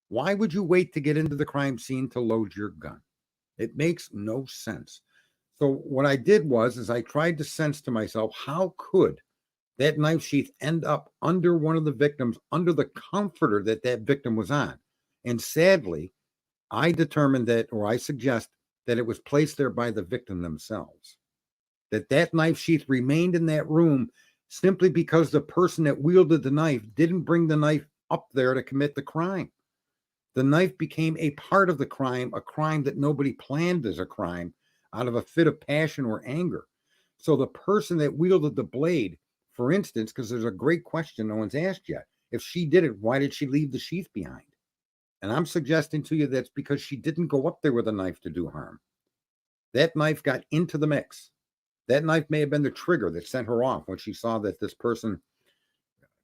[SPEAKER 3] Why would you wait to get into the crime scene to load your gun? It makes no sense. So what I did was I tried to sense to myself, how could that knife sheath end up under one of the victims, under the comforter that victim was on? And sadly, I determined that, or I suggest that it was placed there by the victim themselves. That knife sheath remained in that room simply because the person that wielded the knife didn't bring the knife up there to commit the crime. The knife became a part of the crime, a crime that nobody planned as a crime out of a fit of passion or anger. So the person that wielded the blade, for instance, because there's a great question no one's asked yet, if she did it, why did she leave the sheath behind? And I'm suggesting to you that's because she didn't go up there with a knife to do harm. That knife got into the mix. That knife may have been the trigger that sent her off when she saw that this person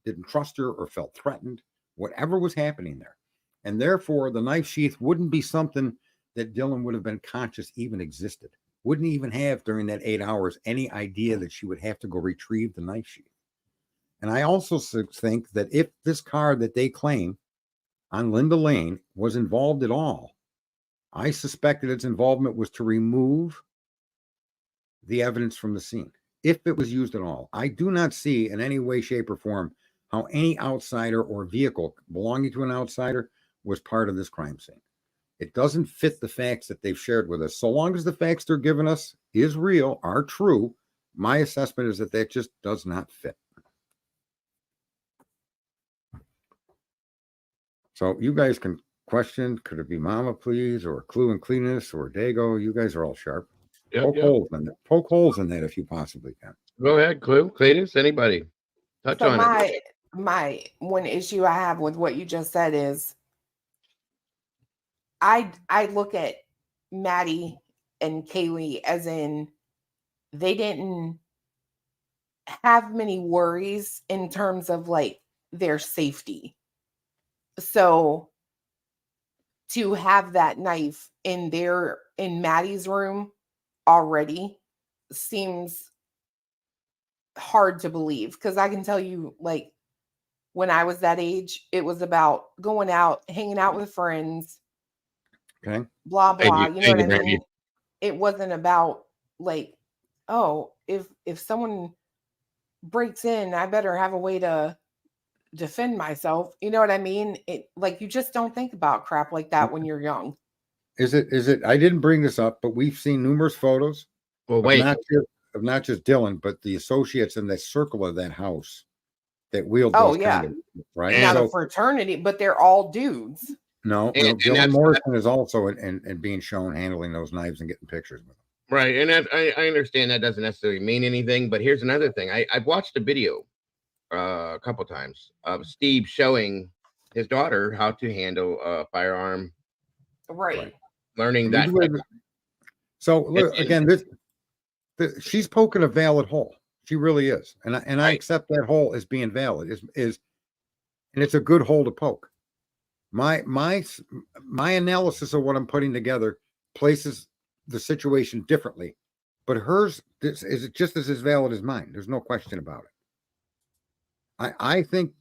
[SPEAKER 3] didn't trust her or felt threatened, whatever was happening there. And therefore, the knife sheath wouldn't be something that Dylan would have been conscious even existed. Wouldn't even have, during that 8 hours, any idea that she would have to go retrieve the knife sheath. And I also think that if this car that they claim on Linda Lane was involved at all, I suspected its involvement was to remove the evidence from the scene, if it was used at all. I do not see in any way, shape, or form how any outsider or vehicle belonging to an outsider was part of this crime scene. It doesn't fit the facts that they've shared with us. So long as the facts they're giving us is real, are true, my assessment is that just does not fit. So you guys can question, could it be Mama, please, or Clue and Cleanest, or Dago? You guys are all sharp. Poke holes in that if you possibly can.
[SPEAKER 1] Go ahead, Clue, Cletus, anybody. Touch on it.
[SPEAKER 4] My one issue I have with what you just said is I look at Maddie and Kaylee as in they didn't have many worries in terms of like their safety. So to have that knife in Maddie's room already seems hard to believe, because I can tell you, like, when I was that age, it was about going out, hanging out with friends,
[SPEAKER 3] okay,
[SPEAKER 4] blah blah. You know what I mean? It wasn't about like, oh, if someone breaks in, I better have a way to defend myself. You know what I mean? It, like, you just don't think about crap like that when you're young.
[SPEAKER 3] Is it? I didn't bring this up, but we've seen numerous photos.
[SPEAKER 1] Well, wait.
[SPEAKER 3] Of not just Dylan, but the associates in the circle of that house that wield
[SPEAKER 4] Oh,
[SPEAKER 3] those
[SPEAKER 4] yeah.
[SPEAKER 3] kind of, right?
[SPEAKER 4] Now
[SPEAKER 3] So,
[SPEAKER 4] the fraternity, but they're all dudes.
[SPEAKER 3] No, Dylan Mortensen is also and being shown handling those knives and getting pictures with them.
[SPEAKER 1] Right, and I understand that doesn't necessarily mean anything, but here's another thing. I've watched a video a couple times of Steve showing his daughter how to handle a firearm.
[SPEAKER 4] Right.
[SPEAKER 1] Learning that.
[SPEAKER 3] So look, again, she's poking a valid hole. She really is, and I accept that hole as being valid. And it's a good hole to poke. My analysis of what I'm putting together places the situation differently, but hers is just as valid as mine. There's no question about it. I think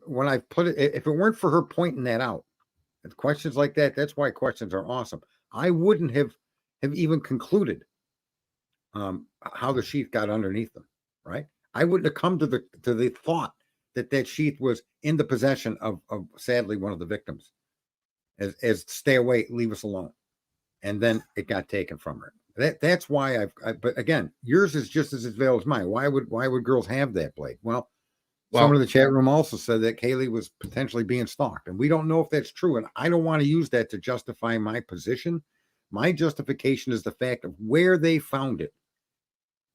[SPEAKER 3] when I put it, if it weren't for her pointing that out, questions like that, that's why questions are awesome. I wouldn't have even concluded how the sheath got underneath them, right? I wouldn't have come to the thought that sheath was in the possession of sadly one of the victims, as stay away, leave us alone, and then it got taken from her. That's why but again, yours is just as valid as mine. Why would girls have that blade? Well, someone in the chat room also said that Kaylee was potentially being stalked, and we don't know if that's true. And I don't want to use that to justify my position. My justification is the fact of where they found it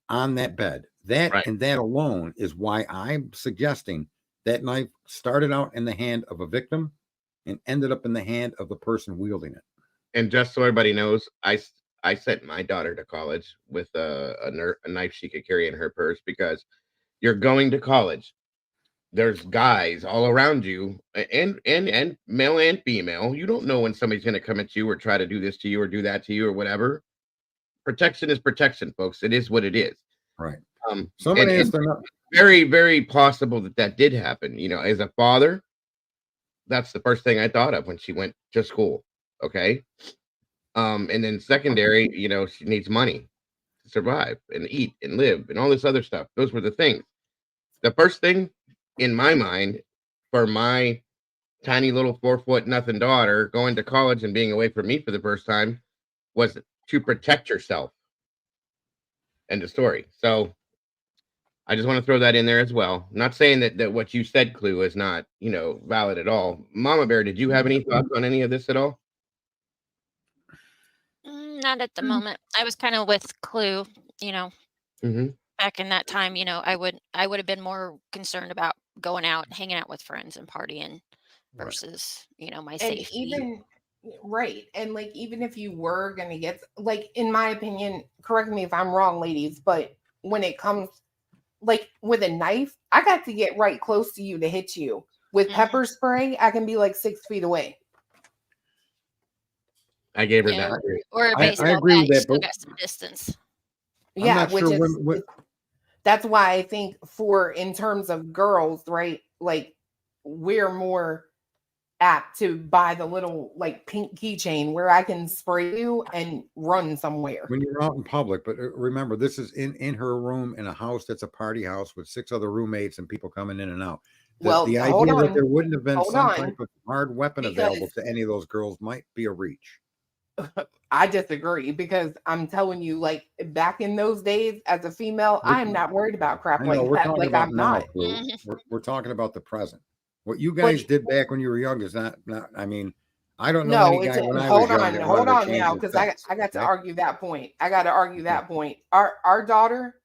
[SPEAKER 3] on that bed. And that alone is why I'm suggesting that knife started out in the hand of a victim and ended up in the hand of the person wielding it.
[SPEAKER 1] And just so everybody knows, I sent my daughter to college with a knife she could carry in her purse, because you're going to college. There's guys all around you, and male and female. You don't know when somebody's going to come at you or try to do this to you or do that to you or whatever. protection is protection, folks. It is what it is.
[SPEAKER 3] Right.
[SPEAKER 1] And
[SPEAKER 3] Somebody asked
[SPEAKER 1] very, very possible that did happen. You know, as a father, that's the first thing I thought of when she went to school. Okay. And then secondary, you know, she needs money to survive and eat and live and all this other stuff. Those were the things. The first thing in my mind for my tiny little 4 foot nothing daughter going to college and being away from me for the first time was to protect yourself. End of story. So I just want to throw that in there as well. Not saying that what you said, Clue, is not, you know, valid at all. Mama Bear, did you have any thoughts on any of this at all?
[SPEAKER 2] Not at the moment. I was kind of with Clue, you know, back in that time, you know, I would have been more concerned about going out, hanging out with friends and partying versus, you know, my
[SPEAKER 4] And
[SPEAKER 2] safety.
[SPEAKER 4] even right. And like, even if you were going to get, like, in my opinion, correct me if I'm wrong, ladies, but when it comes like with a knife, I got to get right close to you to hit you. With pepper spray, I can be like 6 feet away.
[SPEAKER 1] I gave her
[SPEAKER 2] Yeah.
[SPEAKER 1] that.
[SPEAKER 2] Or a
[SPEAKER 3] I
[SPEAKER 2] baseball
[SPEAKER 3] agree
[SPEAKER 2] bat,
[SPEAKER 3] with
[SPEAKER 2] you
[SPEAKER 3] that,
[SPEAKER 2] still
[SPEAKER 3] but
[SPEAKER 2] got some distance.
[SPEAKER 4] Yeah,
[SPEAKER 3] not
[SPEAKER 4] which
[SPEAKER 3] sure
[SPEAKER 4] is that's why I think for in terms of girls, right? Like we're more apt to buy the little like pink keychain where I can spray you and run somewhere.
[SPEAKER 3] when you're out in public. But remember, this is in her room in a house that's a party house with 6 other roommates and people coming in and out. The
[SPEAKER 4] hold
[SPEAKER 3] idea that
[SPEAKER 4] on.
[SPEAKER 3] there wouldn't have been
[SPEAKER 4] Hold
[SPEAKER 3] some
[SPEAKER 4] on.
[SPEAKER 3] type of hard weapon available
[SPEAKER 4] Because
[SPEAKER 3] to any of those girls might be a reach.
[SPEAKER 4] I disagree because I'm telling you, like back in those days, as a female, I am not worried about crap
[SPEAKER 3] I know
[SPEAKER 4] like
[SPEAKER 3] we're
[SPEAKER 4] that.
[SPEAKER 3] talking
[SPEAKER 4] Like
[SPEAKER 3] about
[SPEAKER 4] I'm
[SPEAKER 3] now,
[SPEAKER 4] not.
[SPEAKER 3] Clue. We're talking about the present. What you
[SPEAKER 4] But
[SPEAKER 3] guys did back when you were young is not. I mean, I don't know
[SPEAKER 4] no,
[SPEAKER 3] any
[SPEAKER 4] it's
[SPEAKER 3] guy when I was
[SPEAKER 4] hold
[SPEAKER 3] young
[SPEAKER 4] on,
[SPEAKER 3] that
[SPEAKER 4] hold
[SPEAKER 3] wanted to
[SPEAKER 4] on
[SPEAKER 3] change
[SPEAKER 4] now,
[SPEAKER 3] his
[SPEAKER 4] because
[SPEAKER 3] sex.
[SPEAKER 4] I got to
[SPEAKER 3] Okay?
[SPEAKER 4] argue that point. I got to argue that point. Our daughter,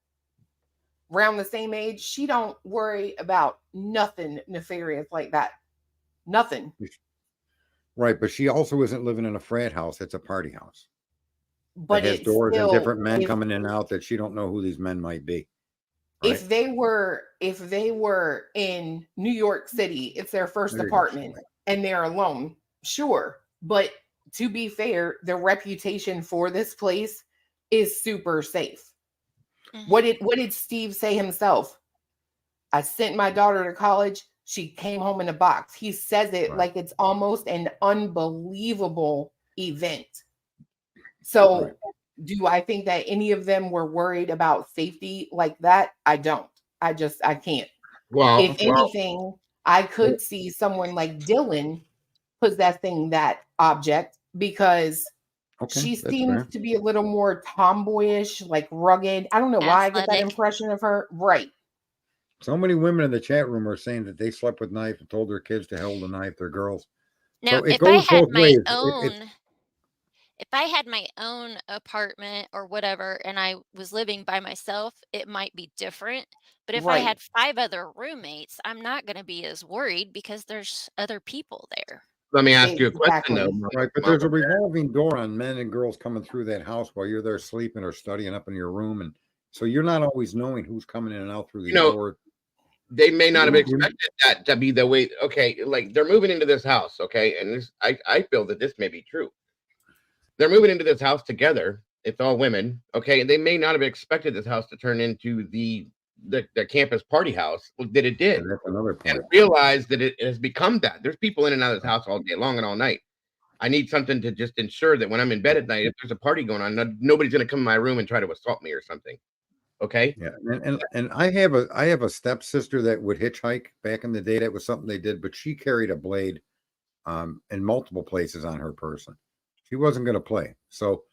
[SPEAKER 4] around the same age, she don't worry about nothing nefarious like that. Nothing.
[SPEAKER 3] Right, but she also isn't living in a frat house. It's a party house that
[SPEAKER 4] But
[SPEAKER 3] has
[SPEAKER 4] it's
[SPEAKER 3] doors and
[SPEAKER 4] still
[SPEAKER 3] different men coming in and out that she don't know who these men might be. Right?
[SPEAKER 4] if they were in New York City, it's their first
[SPEAKER 3] There you go.
[SPEAKER 4] apartment and they're alone. Sure. But to be fair, the reputation for this place is super safe. What did Steve say himself? I sent my daughter to college. She came home in a box. He says it
[SPEAKER 3] Right.
[SPEAKER 4] like it's almost an unbelievable event. So,
[SPEAKER 3] Right.
[SPEAKER 4] do I think that any of them were worried about safety like that? I don't. I can't.
[SPEAKER 1] Well,
[SPEAKER 4] If anything, I could see someone like Dylan possessing that object because she
[SPEAKER 3] that's
[SPEAKER 4] seems
[SPEAKER 3] fair.
[SPEAKER 4] to be a little more tomboyish, like rugged. I don't know why I get that
[SPEAKER 2] Athletic.
[SPEAKER 4] impression of her. Right.
[SPEAKER 3] So many women in the chat room are saying that they slept with knife and told their kids to hold the knife. They're girls.
[SPEAKER 2] Now,
[SPEAKER 3] So it
[SPEAKER 2] if I
[SPEAKER 3] goes
[SPEAKER 2] had
[SPEAKER 3] both
[SPEAKER 2] my
[SPEAKER 3] ways.
[SPEAKER 2] own, if I had my own apartment or whatever, and I was living by myself, it might be different. But if I
[SPEAKER 4] Right.
[SPEAKER 2] had 5 other roommates, I'm not going to be as worried because there's other people there.
[SPEAKER 1] let me ask you a question though.
[SPEAKER 4] Exactly.
[SPEAKER 3] Right, but there's a revolving door on men and girls coming through that house while you're there sleeping or studying up in your room, and so you're not always knowing who's coming in and out through these doors.
[SPEAKER 1] They may not have
[SPEAKER 3] Mhm.
[SPEAKER 1] expected that to be the way. Okay, like they're moving into this house. Okay, and this I feel that this may be true. They're moving into this house together. It's all women. Okay, and they may not have expected this house to turn into the campus party house that it did.
[SPEAKER 3] And that's another point.
[SPEAKER 1] And realize that it has become that. There's people in and out of this house all day long and all night. I need something to just ensure that when I'm in bed at night, if there's a party going on, nobody's going to come in my room and try to assault me or something. Okay.
[SPEAKER 3] Yeah, and I have a stepsister that would hitchhike back in the day. That was something they did, but she carried a blade in multiple places on her person. She wasn't going to play. So,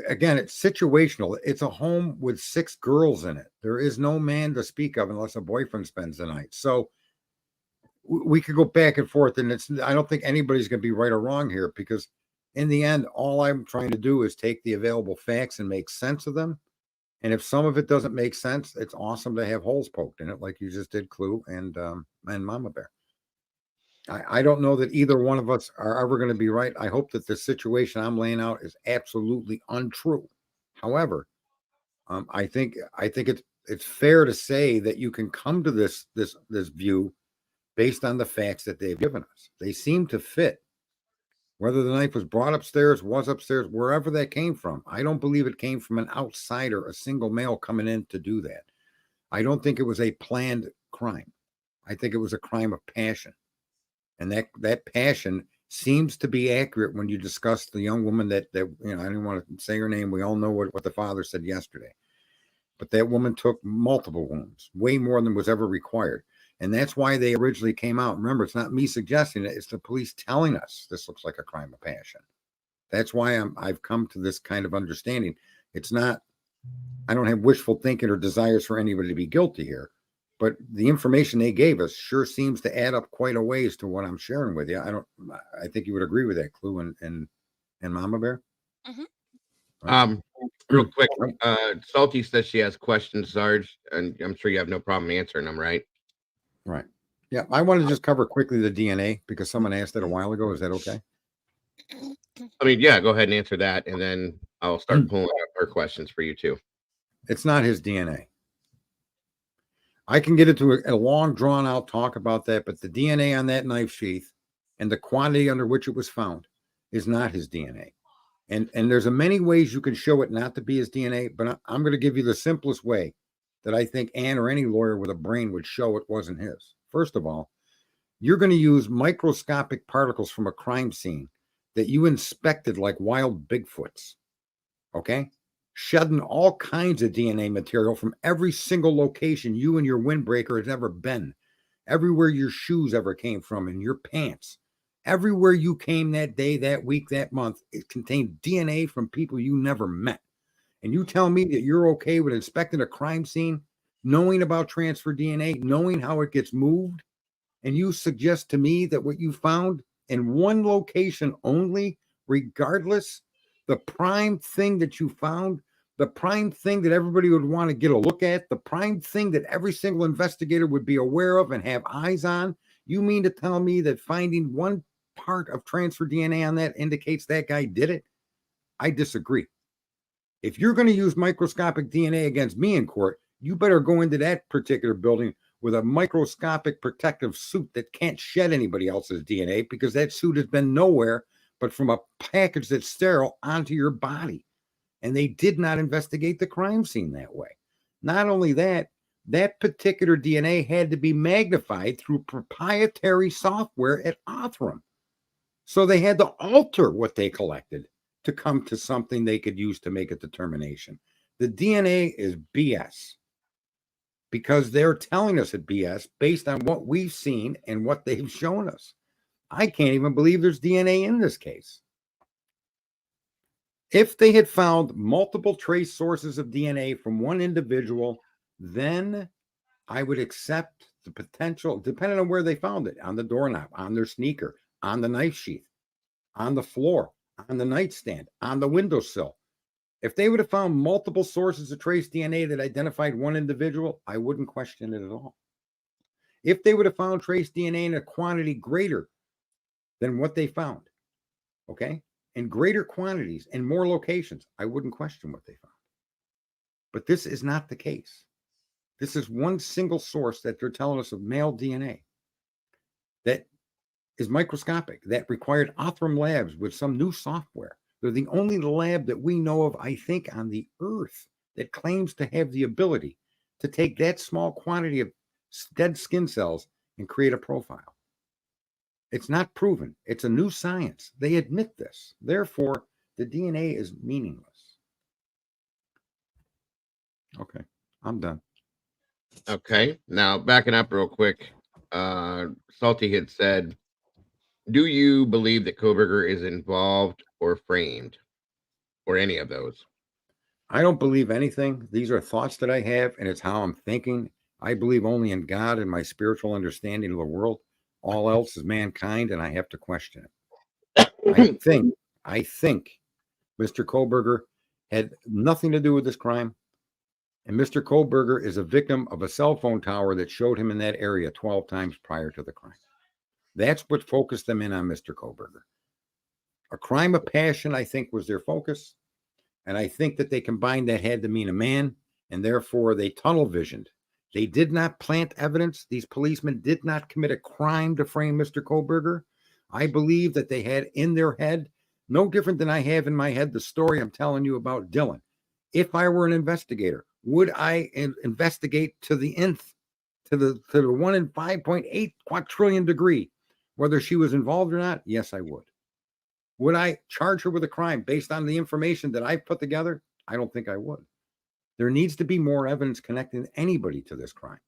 [SPEAKER 3] again, it's situational. It's a home with 6 girls in it. There is no man to speak of unless a boyfriend spends the night. So we could go back and forth, and I don't think anybody's going to be right or wrong here, because in the end, all I'm trying to do is take the available facts and make sense of them. And if some of it doesn't make sense, it's awesome to have holes poked in it, like you just did, Clue and Mama Bear. I don't know that either one of us are ever going to be right. I hope that the situation I'm laying out is absolutely untrue. However, I think it's fair to say that you can come to this view based on the facts that they've given us. They seem to fit Whether the knife was brought upstairs, was upstairs, wherever that came from. I don't believe it came from an outsider, a single male coming in to do that. I don't think it was a planned crime. I think it was a crime of passion. And that passion seems to be accurate when you discuss the young woman that I didn't want to say her name. We all know what the father said yesterday. But that woman took multiple wounds, way more than was ever required. And that's why they originally came out. Remember, it's not me suggesting it. It's the police telling us this looks like a crime of passion. That's why I've come to this kind of understanding. It's not, I don't have wishful thinking or desires for anybody to be guilty here. But the information they gave us sure seems to add up quite a ways to what I'm sharing with you. I think you would agree with that, Clue and Mama Bear.
[SPEAKER 2] Mm-hmm.
[SPEAKER 1] Real quick, Salty says she has questions, Sarge, and I'm sure you have no problem answering them, right?
[SPEAKER 3] Right. Yeah, I want to just cover quickly the DNA because someone asked that a while ago. Is that okay?
[SPEAKER 1] I mean, yeah, go ahead and answer that, and then I'll start pulling up her questions for you too.
[SPEAKER 3] It's not his DNA. I can get into a long, drawn-out talk about that, but the DNA on that knife sheath and the quantity under which it was found is not his DNA. And there's a many ways you can show it not to be his DNA, but I'm going to give you the simplest way that I think Ann or any lawyer with a brain would show it wasn't his. First of all, you're going to use microscopic particles from a crime scene that you inspected like wild Bigfoots, okay? Shedding all kinds of DNA material from every single location you and your windbreaker has ever been, everywhere your shoes ever came from, and your pants. Everywhere you came that day, that week, that month, it contained DNA from people you never met. And you tell me that you're okay with inspecting a crime scene, knowing about transfer DNA, knowing how it gets moved, and you suggest to me that what you found in one location only, regardless, the prime thing that you found, the prime thing that everybody would want to get a look at, the prime thing that every single investigator would be aware of and have eyes on, you mean to tell me that finding one part of transfer DNA on that indicates that guy did it? I disagree. If you're going to use microscopic DNA against me in court, you better go into that particular building with a microscopic protective suit that can't shed anybody else's DNA, because that suit has been nowhere but from a package that's sterile onto your body. And they did not investigate the crime scene that way. Not only that, that particular DNA had to be magnified through proprietary software at Othram. So they had to alter what they collected to come to something they could use to make a determination. The DNA is BS because they're telling us it's BS based on what we've seen and what they've shown us. I can't even believe there's DNA in this case. If they had found multiple trace sources of DNA from one individual, then I would accept the potential, depending on where they found it, on the doorknob, on their sneaker, on the knife sheath, on the floor, on the nightstand, on the windowsill. If they would have found multiple sources of trace DNA that identified one individual, I wouldn't question it at all. If they would have found trace DNA in a quantity greater than what they found, okay, in greater quantities and more locations, I wouldn't question what they found. But this is not the case. This is one single source that they're telling us of male DNA that is microscopic, that required Othram Labs with some new software. They're the only lab that we know of, I think, on the earth that claims to have the ability to take that small quantity of dead skin cells and create a profile. It's not proven. It's a new science. They admit this. Therefore, the DNA is meaningless. Okay, I'm done.
[SPEAKER 1] Okay, now backing up real quick, Salty had said, do you believe that Koberger is involved or framed, or any of those?
[SPEAKER 3] I don't believe anything. These are thoughts that I have, and it's how I'm thinking. I believe only in God and my spiritual understanding of the world. All else is mankind, and I have to question it. I think Mr. Koberger had nothing to do with this crime. And Mr. Koberger is a victim of a cell phone tower that showed him in that area 12 times prior to the crime. That's what focused them in on Mr. Koberger. A crime of passion, I think, was their focus. And I think that they combined that had to mean a man, and therefore they tunnel visioned. They did not plant evidence. These policemen did not commit a crime to frame Mr. Koberger. I believe that they had in their head, no different than I have in my head the story I'm telling you about Dylan. If I were an investigator, would I investigate to the nth, to the 1 in 5.8 quadrillion degree, whether she was involved or not? Yes, I would. Would I charge her with a crime based on the information that I've put together? I don't think I would. There needs to be more evidence connecting anybody to this crime,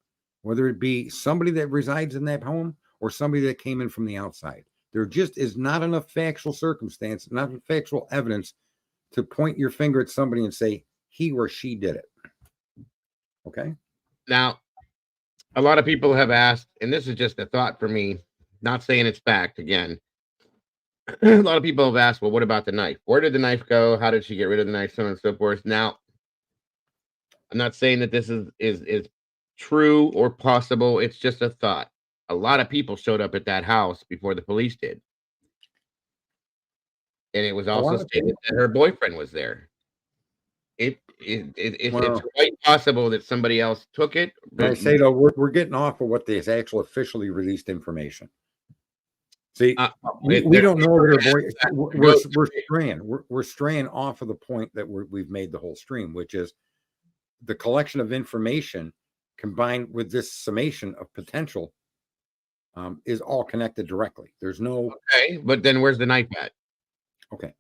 [SPEAKER 3] whether it be somebody that resides in that home or somebody that came in from the outside. There just is not enough factual circumstance, not enough factual evidence to point your finger at somebody and say he or she did it. Okay.
[SPEAKER 1] Now, a lot of people have asked, and this is just a thought for me, not saying it's fact again. A lot of people have asked, well, what about the knife? Where did the knife go? How did she get rid of the knife? So on and so forth. Now, I'm not saying that this is true or possible. It's just a thought. A lot of people showed up at that house before the police did. And it was also stated that her boyfriend was there. It's quite possible that somebody else took it.
[SPEAKER 3] I say though, we're getting off of what is actual officially released information. See, we don't know that her boy. We're straying off of the point that we've made the whole stream, which is the collection of information combined with this summation of potential is all connected directly. There's no
[SPEAKER 1] okay, but then where's the knife at?
[SPEAKER 3] Okay,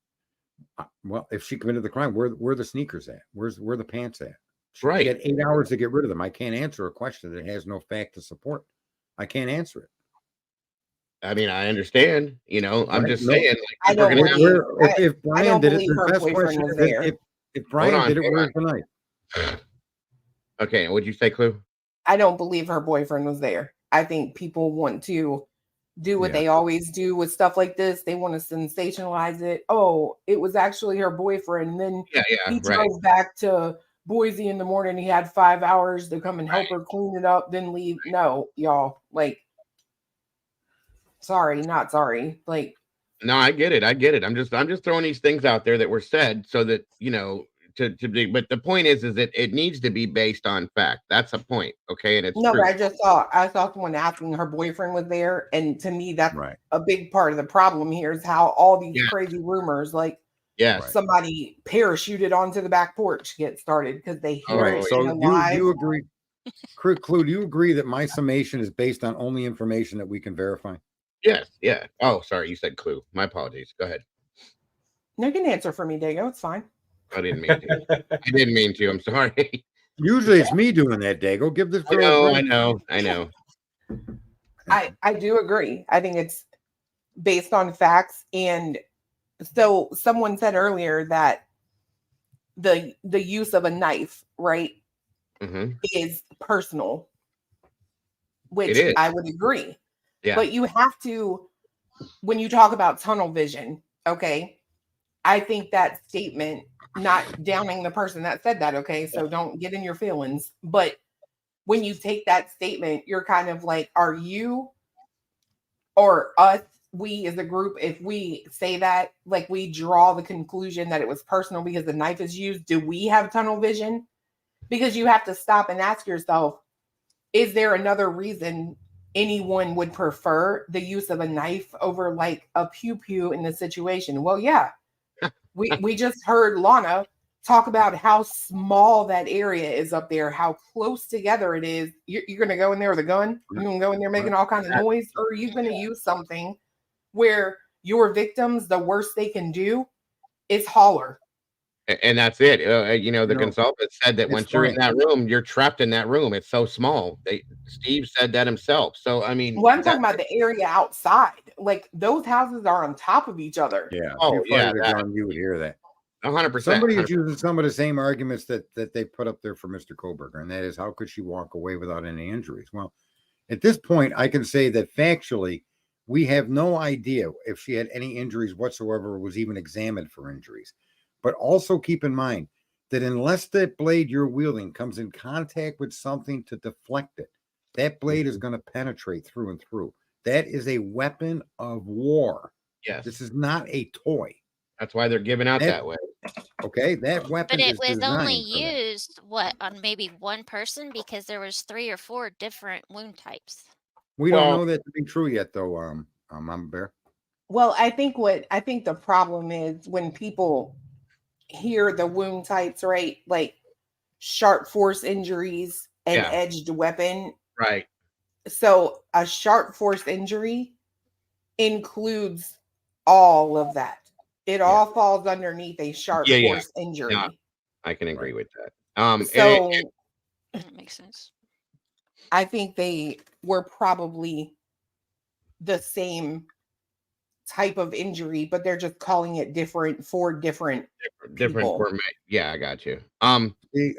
[SPEAKER 3] well, if she committed the crime, where the sneakers at? Where the pants at? She
[SPEAKER 1] Right.
[SPEAKER 3] had 8 hours to get rid of them. I can't answer a question that has no fact to support. I can't answer it.
[SPEAKER 1] I mean, I understand. You know, I'm just saying.
[SPEAKER 4] I don't believe.
[SPEAKER 3] If Brian did it,
[SPEAKER 4] her boyfriend was there.
[SPEAKER 3] If Brian did it, where's the knife?
[SPEAKER 1] Okay, what'd you say, Clue?
[SPEAKER 4] I don't believe her boyfriend was there. I think people want to do what they always do with stuff like this. They want to sensationalize it. Oh, it was actually her boyfriend. And then he drove back to Boise in the morning. He had 5 hours to come and help her clean it up, then leave. No, y'all, like, sorry, not sorry. Like,
[SPEAKER 1] no, I get it. I'm just throwing these things out there that were said so that, you know, to be, but the point is that it needs to be based on fact. That's a point. Okay. And it's
[SPEAKER 4] no, but I saw someone asking her boyfriend was there. And to me, that's a big part of the problem here is how all these crazy rumors, like somebody parachuted onto the back porch get started because they hear it.
[SPEAKER 3] So you agree, Clue, do you agree that my summation is based on only information that we can verify?
[SPEAKER 1] Yes. Yeah. Oh, sorry. You said Clue. My apologies. Go ahead.
[SPEAKER 4] No, you can answer for me, Dago. It's fine.
[SPEAKER 1] I didn't mean to. I didn't mean to. I'm sorry.
[SPEAKER 3] Usually it's me doing that, Dago. Give this
[SPEAKER 1] girl I know.
[SPEAKER 4] I do agree. I think it's based on facts. And so someone said earlier that the use of a knife, right, is personal, which I would agree. Yeah. But you have to, when you talk about tunnel vision, okay, I think that statement, not downing the person that said that, okay, so don't get in your feelings. But when you take that statement, you're kind of like, are you or us, we as a group, if we say that, like we draw the conclusion that it was personal because the knife is used, do we have tunnel vision? Because you have to stop and ask yourself, is there another reason anyone would prefer the use of a knife over like a pew-pew in the situation? Well, yeah. We just heard Lana talk about how small that area is up there, how close together it is. You're going to go in there with a gun? You're going to go in there making all kinds of noise? Or are you going to use something where your victims, the worst they can do is holler?
[SPEAKER 1] And that's it. You know, the consultant said that once you're in that room, you're trapped in that room. It's so small. Steve said that himself. So, I mean.
[SPEAKER 4] Well, I'm talking about the area outside. Like, those houses are on top of each other.
[SPEAKER 3] Yeah. Oh, yeah. You would hear that.
[SPEAKER 1] 100%.
[SPEAKER 3] Somebody is using some of the same arguments that they put up there for Mr. Koberger, and that is, how could she walk away without any injuries? Well, at this point, I can say that factually, we have no idea if she had any injuries whatsoever or was even examined for injuries. But also keep in mind that unless that blade you're wielding comes in contact with something to deflect it, that blade is going to penetrate through and through. That is a weapon of war.
[SPEAKER 1] Yes.
[SPEAKER 3] This is not a toy.
[SPEAKER 1] That's why they're giving out that way.
[SPEAKER 3] Okay, that weapon.
[SPEAKER 2] But it was only used on maybe one person because there was 3 or 4 different wound types.
[SPEAKER 3] We don't know that to be true yet, though. Mama Bear.
[SPEAKER 4] Well, I think the problem is when people hear the wound types, right? Like sharp force injuries and
[SPEAKER 1] Yeah.
[SPEAKER 4] edged weapon.
[SPEAKER 1] Right.
[SPEAKER 4] So a sharp force injury includes all of that. It all falls underneath a sharp
[SPEAKER 1] Yeah, yeah.
[SPEAKER 4] force injury.
[SPEAKER 1] Yeah. I can agree with that.
[SPEAKER 4] So
[SPEAKER 2] That makes sense.
[SPEAKER 4] I think they were probably the same type of injury, but they're just calling it different for different people.
[SPEAKER 1] format. Yeah, I got you.
[SPEAKER 3] See,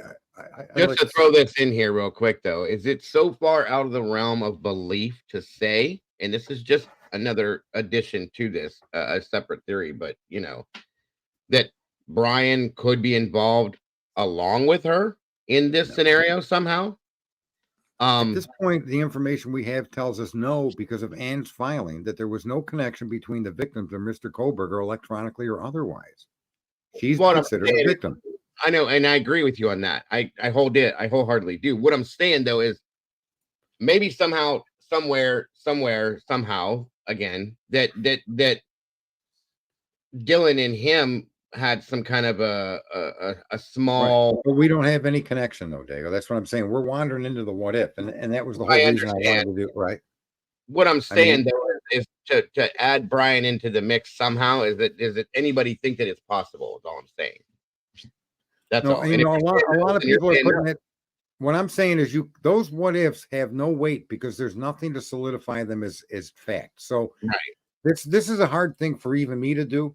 [SPEAKER 1] Just to throw this in here real quick, though, is it so far out of the realm of belief to say, and this is just another addition to this, a separate theory, but you know, that Brian could be involved along with her in this scenario somehow?
[SPEAKER 3] At this point, the information we have tells us no, because of Ann's filing, that there was no connection between the victims and Mr. Kohlberger, electronically or otherwise. She's considered a victim.
[SPEAKER 1] I know, and I agree with you on that. I wholeheartedly do. What I'm saying though is maybe somehow, somewhere, somehow, again, that Dylan and him had some kind of a small.
[SPEAKER 3] Right. But we don't have any connection though, Dago. That's what I'm saying. We're wandering into the what if, and that was the whole reason I wanted to do it. Right.
[SPEAKER 1] What I'm saying though is to add Brian into the mix somehow. Is it anybody think that it's possible? Is all I'm saying. That's all.
[SPEAKER 3] You know, a lot of people are putting it. What I'm saying is, those what ifs have no weight because there's nothing to solidify them as fact. So this is a hard thing for even me to do.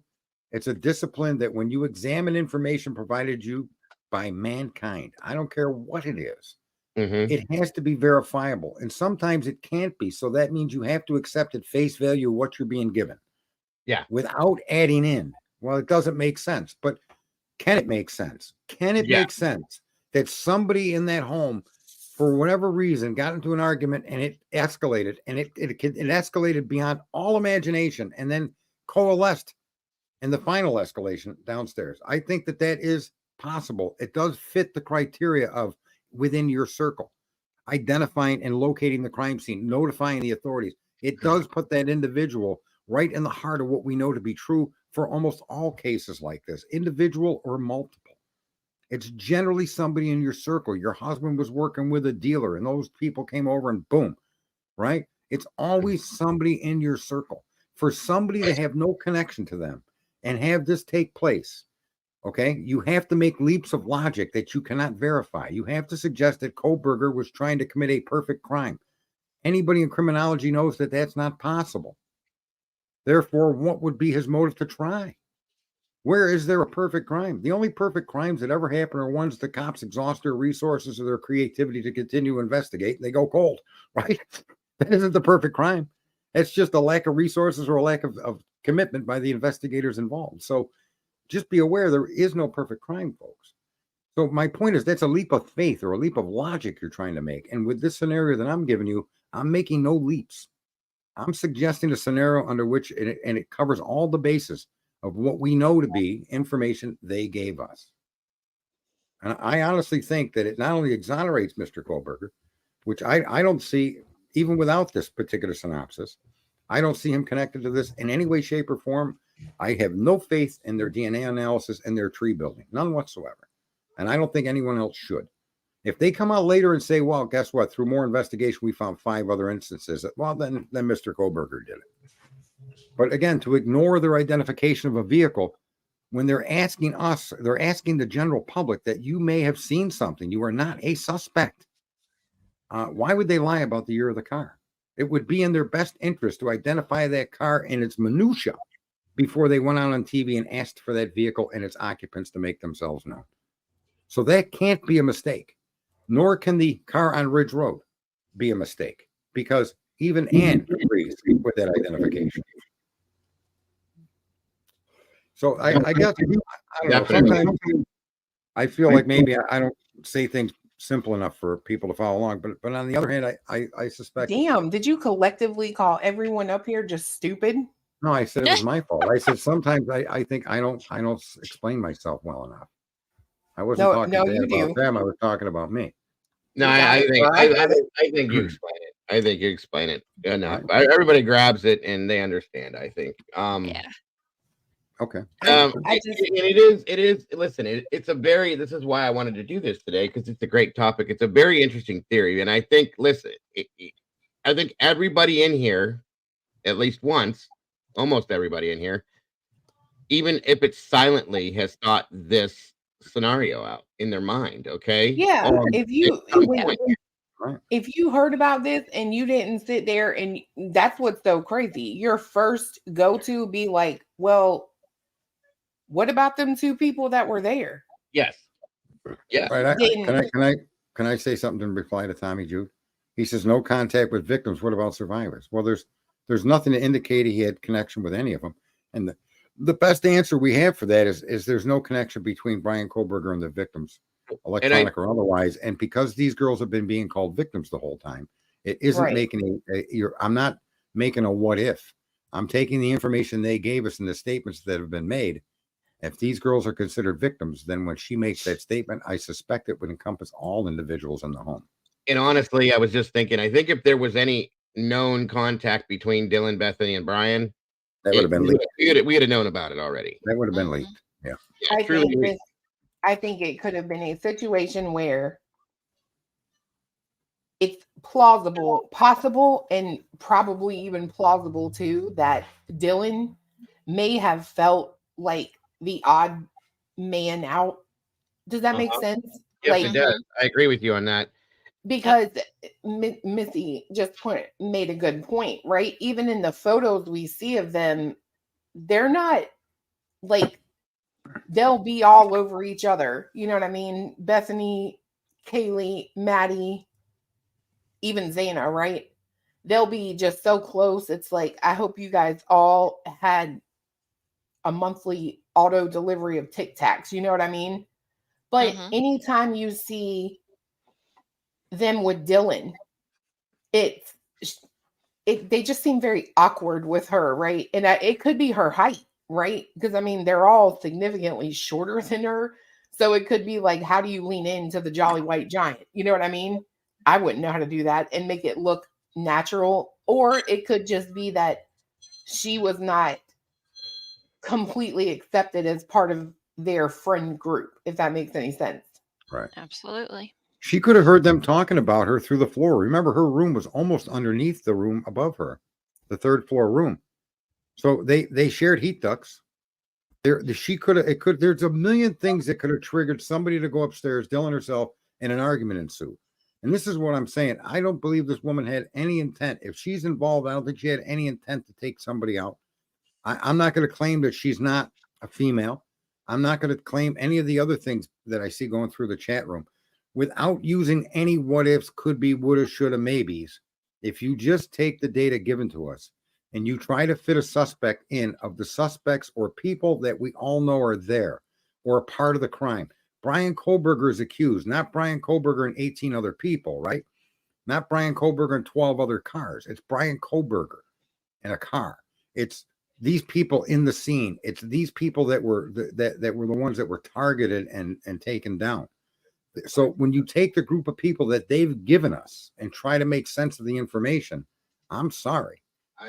[SPEAKER 3] It's a discipline that when you examine information provided you by mankind, I don't care what it is, it has to be verifiable. And sometimes it can't be. So that means you have to accept at face value what you're being given.
[SPEAKER 1] Yeah.
[SPEAKER 3] Without adding in. Well, it doesn't make sense. But can it make sense? Can it make sense that somebody in that home, for whatever reason, got into an argument and it escalated, and it escalated beyond all imagination and then coalesced in the final escalation downstairs? I think that is possible. It does fit the criteria of within your circle, identifying and locating the crime scene, notifying the authorities. It does put that individual right in the heart of what we know to be true for almost all cases like this, individual or multiple. It's generally somebody in your circle. Your husband was working with a dealer and those people came over and boom, right? It's always somebody in your circle. For somebody to have no connection to them and have this take place, okay, you have to make leaps of logic that you cannot verify. You have to suggest that Kohlberger was trying to commit a perfect crime. Anybody in criminology knows that that's not possible. Therefore, what would be his motive to try? Where is there a perfect crime? The only perfect crimes that ever happen are ones the cops exhaust their resources or their creativity to continue to investigate and they go cold, right? That isn't the perfect crime. That's just a lack of resources or a lack of commitment by the investigators involved. So just be aware there is no perfect crime, folks. So my point is that's a leap of faith or a leap of logic you're trying to make. And with this scenario that I'm giving you, I'm making no leaps. I'm suggesting a scenario under which it covers all the bases of what we know to be information they gave us. And I honestly think that it not only exonerates Mr. Kohlberger, which I don't see, even without this particular synopsis, I don't see him connected to this in any way, shape, or form. I have no faith in their DNA analysis and their tree building, none whatsoever. And I don't think anyone else should. If they come out later and say, well, guess what? Through more investigation, we found 5 other instances. Well, then Mr. Kohlberger did it. But again, to ignore their identification of a vehicle, when they're asking us, they're asking the general public that you may have seen something. You are not a suspect. Why would they lie about the year of the car? It would be in their best interest to identify that car and its minutia before they went out on TV and asked for that vehicle and its occupants to make themselves known. So that can't be a mistake, nor can the car on Ridge Road be a mistake, because even Ann agrees with that identification. So I guess I don't know. Sometimes I feel like maybe I don't say things simple enough for people to follow along. But on the other hand, I suspect.
[SPEAKER 4] Damn, did you collectively call everyone up here just stupid?
[SPEAKER 3] No, I said it was my fault. I said sometimes I think I don't explain myself well enough. I wasn't talking about them. I was talking about me.
[SPEAKER 1] No, I think you explain it. I think you explain it enough.
[SPEAKER 3] Right.
[SPEAKER 1] Everybody grabs it and they understand, I think.
[SPEAKER 2] Yeah.
[SPEAKER 3] Okay.
[SPEAKER 1] And
[SPEAKER 4] I just
[SPEAKER 1] it is, listen, it's a very, this is why I wanted to do this today, because it's a great topic. It's a very interesting theory. And I think, listen, I think everybody in here, at least once, almost everybody in here, even if it's silently, has thought this scenario out in their mind. Okay.
[SPEAKER 4] yeah. If
[SPEAKER 1] At
[SPEAKER 4] you
[SPEAKER 1] some
[SPEAKER 4] when
[SPEAKER 1] point.
[SPEAKER 3] Right.
[SPEAKER 4] if you heard about this and you didn't sit there, and that's what's so crazy. Your first go to be like, well, what about them two people that were there?
[SPEAKER 1] Yes. Yeah.
[SPEAKER 3] Right.
[SPEAKER 4] Didn't
[SPEAKER 3] Can I say something in reply to Tommy Jude? He says no contact with victims. What about survivors? Well, there's nothing to indicate he had connection with any of them. And the best answer we have for that is there's no connection between Brian Koberger and the victims, electronic or otherwise. And because these girls have been being called victims the whole time, it isn't
[SPEAKER 4] Right.
[SPEAKER 3] making I'm not making a what if. I'm taking the information they gave us and the statements that have been made. If these girls are considered victims, then when she makes that statement, I suspect it would encompass all individuals in the home.
[SPEAKER 1] And honestly, I was just thinking, I think if there was any known contact between Dylan, Bethany, and Brian,
[SPEAKER 3] That would have been leaked.
[SPEAKER 1] we would have known about it already.
[SPEAKER 3] That would have been
[SPEAKER 2] Mhm.
[SPEAKER 3] leaked. Yeah.
[SPEAKER 1] Yeah, truly.
[SPEAKER 4] I think it could have been a situation where it's plausible, possible, and probably even plausible too, that Dylan may have felt like the odd man out. Does that make
[SPEAKER 1] Uh-huh.
[SPEAKER 4] sense?
[SPEAKER 1] Yes,
[SPEAKER 4] Like,
[SPEAKER 1] it does. I agree with you on that.
[SPEAKER 4] because Missy just made a good point, right? Even in the photos we see of them, they're not like, they'll be all over each other. You know what I mean? Bethany, Kaylee, Maddie, even Zaina, right? They'll be just so close. It's like, I hope you guys all had a monthly auto delivery of Tic Tacs. You know what I mean? But
[SPEAKER 2] Mhm.
[SPEAKER 4] anytime you see them with Dylan, it's they just seem very awkward with her, right? And it could be her height, right? Because I mean, they're all significantly shorter than her. So it could be like, how do you lean into the Jolly White Giant? You know what I mean? I wouldn't know how to do that and make it look natural. Or it could just be that she was not completely accepted as part of their friend group, if that makes any sense.
[SPEAKER 3] Right.
[SPEAKER 2] Absolutely.
[SPEAKER 3] She could have heard them talking about her through the floor. Remember, her room was almost underneath the room above her, the third floor room. So they shared heat ducts. She could have. It could. There's a million things that could have triggered somebody to go upstairs, Dylan herself, and an argument ensue. And this is what I'm saying. I don't believe this woman had any intent. If she's involved, I don't think she had any intent to take somebody out. I'm not going to claim that she's not a female. I'm not going to claim any of the other things that I see going through the chat room without using any what ifs, could be, woulda, shoulda, maybes. If you just take the data given to us and you try to fit a suspect in of the suspects or people that we all know are there or a part of the crime. Brian Koberger is accused, not Brian Koberger and 18 other people, right? Not Brian Koberger and 12 other cars. It's Brian Koberger and a car. It's these people in the scene. It's these people that were that were the ones that were targeted and taken down. So when you take the group of people that they've given us and try to make sense of the information, I'm sorry,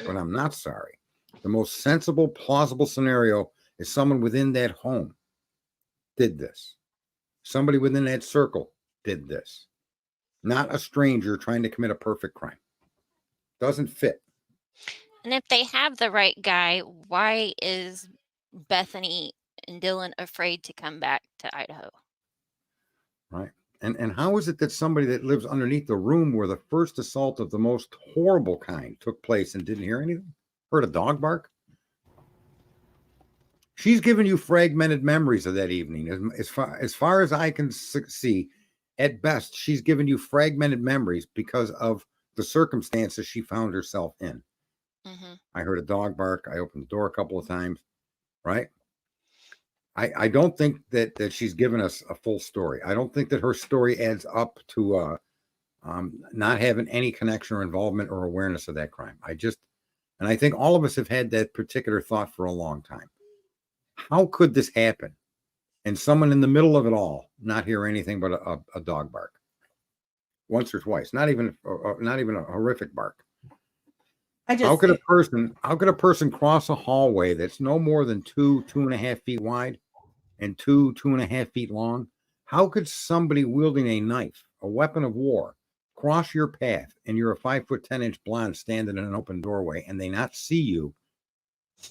[SPEAKER 3] but I'm not sorry. The most sensible, plausible scenario is someone within that home did this. Somebody within that circle did this. Not a stranger trying to commit a perfect crime. Doesn't fit.
[SPEAKER 2] And if they have the right guy, why is Bethany and Dylan afraid to come back to Idaho?
[SPEAKER 3] Right. And how is it that somebody that lives underneath the room where the first assault of the most horrible kind took place and didn't hear anything? Heard a dog bark? She's given you fragmented memories of that evening. As far as I can see, at best, she's given you fragmented memories because of the circumstances she found herself in.
[SPEAKER 2] Mm-hmm.
[SPEAKER 3] I heard a dog bark. I opened the door a couple of times, right? I don't think that she's given us a full story. I don't think that her story adds up to not having any connection or involvement or awareness of that crime. And I think all of us have had that particular thought for a long time. How could this happen? And someone in the middle of it all not hear anything but a dog bark. once or twice. Not even a horrific bark.
[SPEAKER 4] How
[SPEAKER 3] could a person cross a hallway that's no more than 2.5 feet wide and 2.5 feet long? How could somebody wielding a knife, a weapon of war, cross your path and you're a 5'10" blonde standing in an open doorway and they not see you?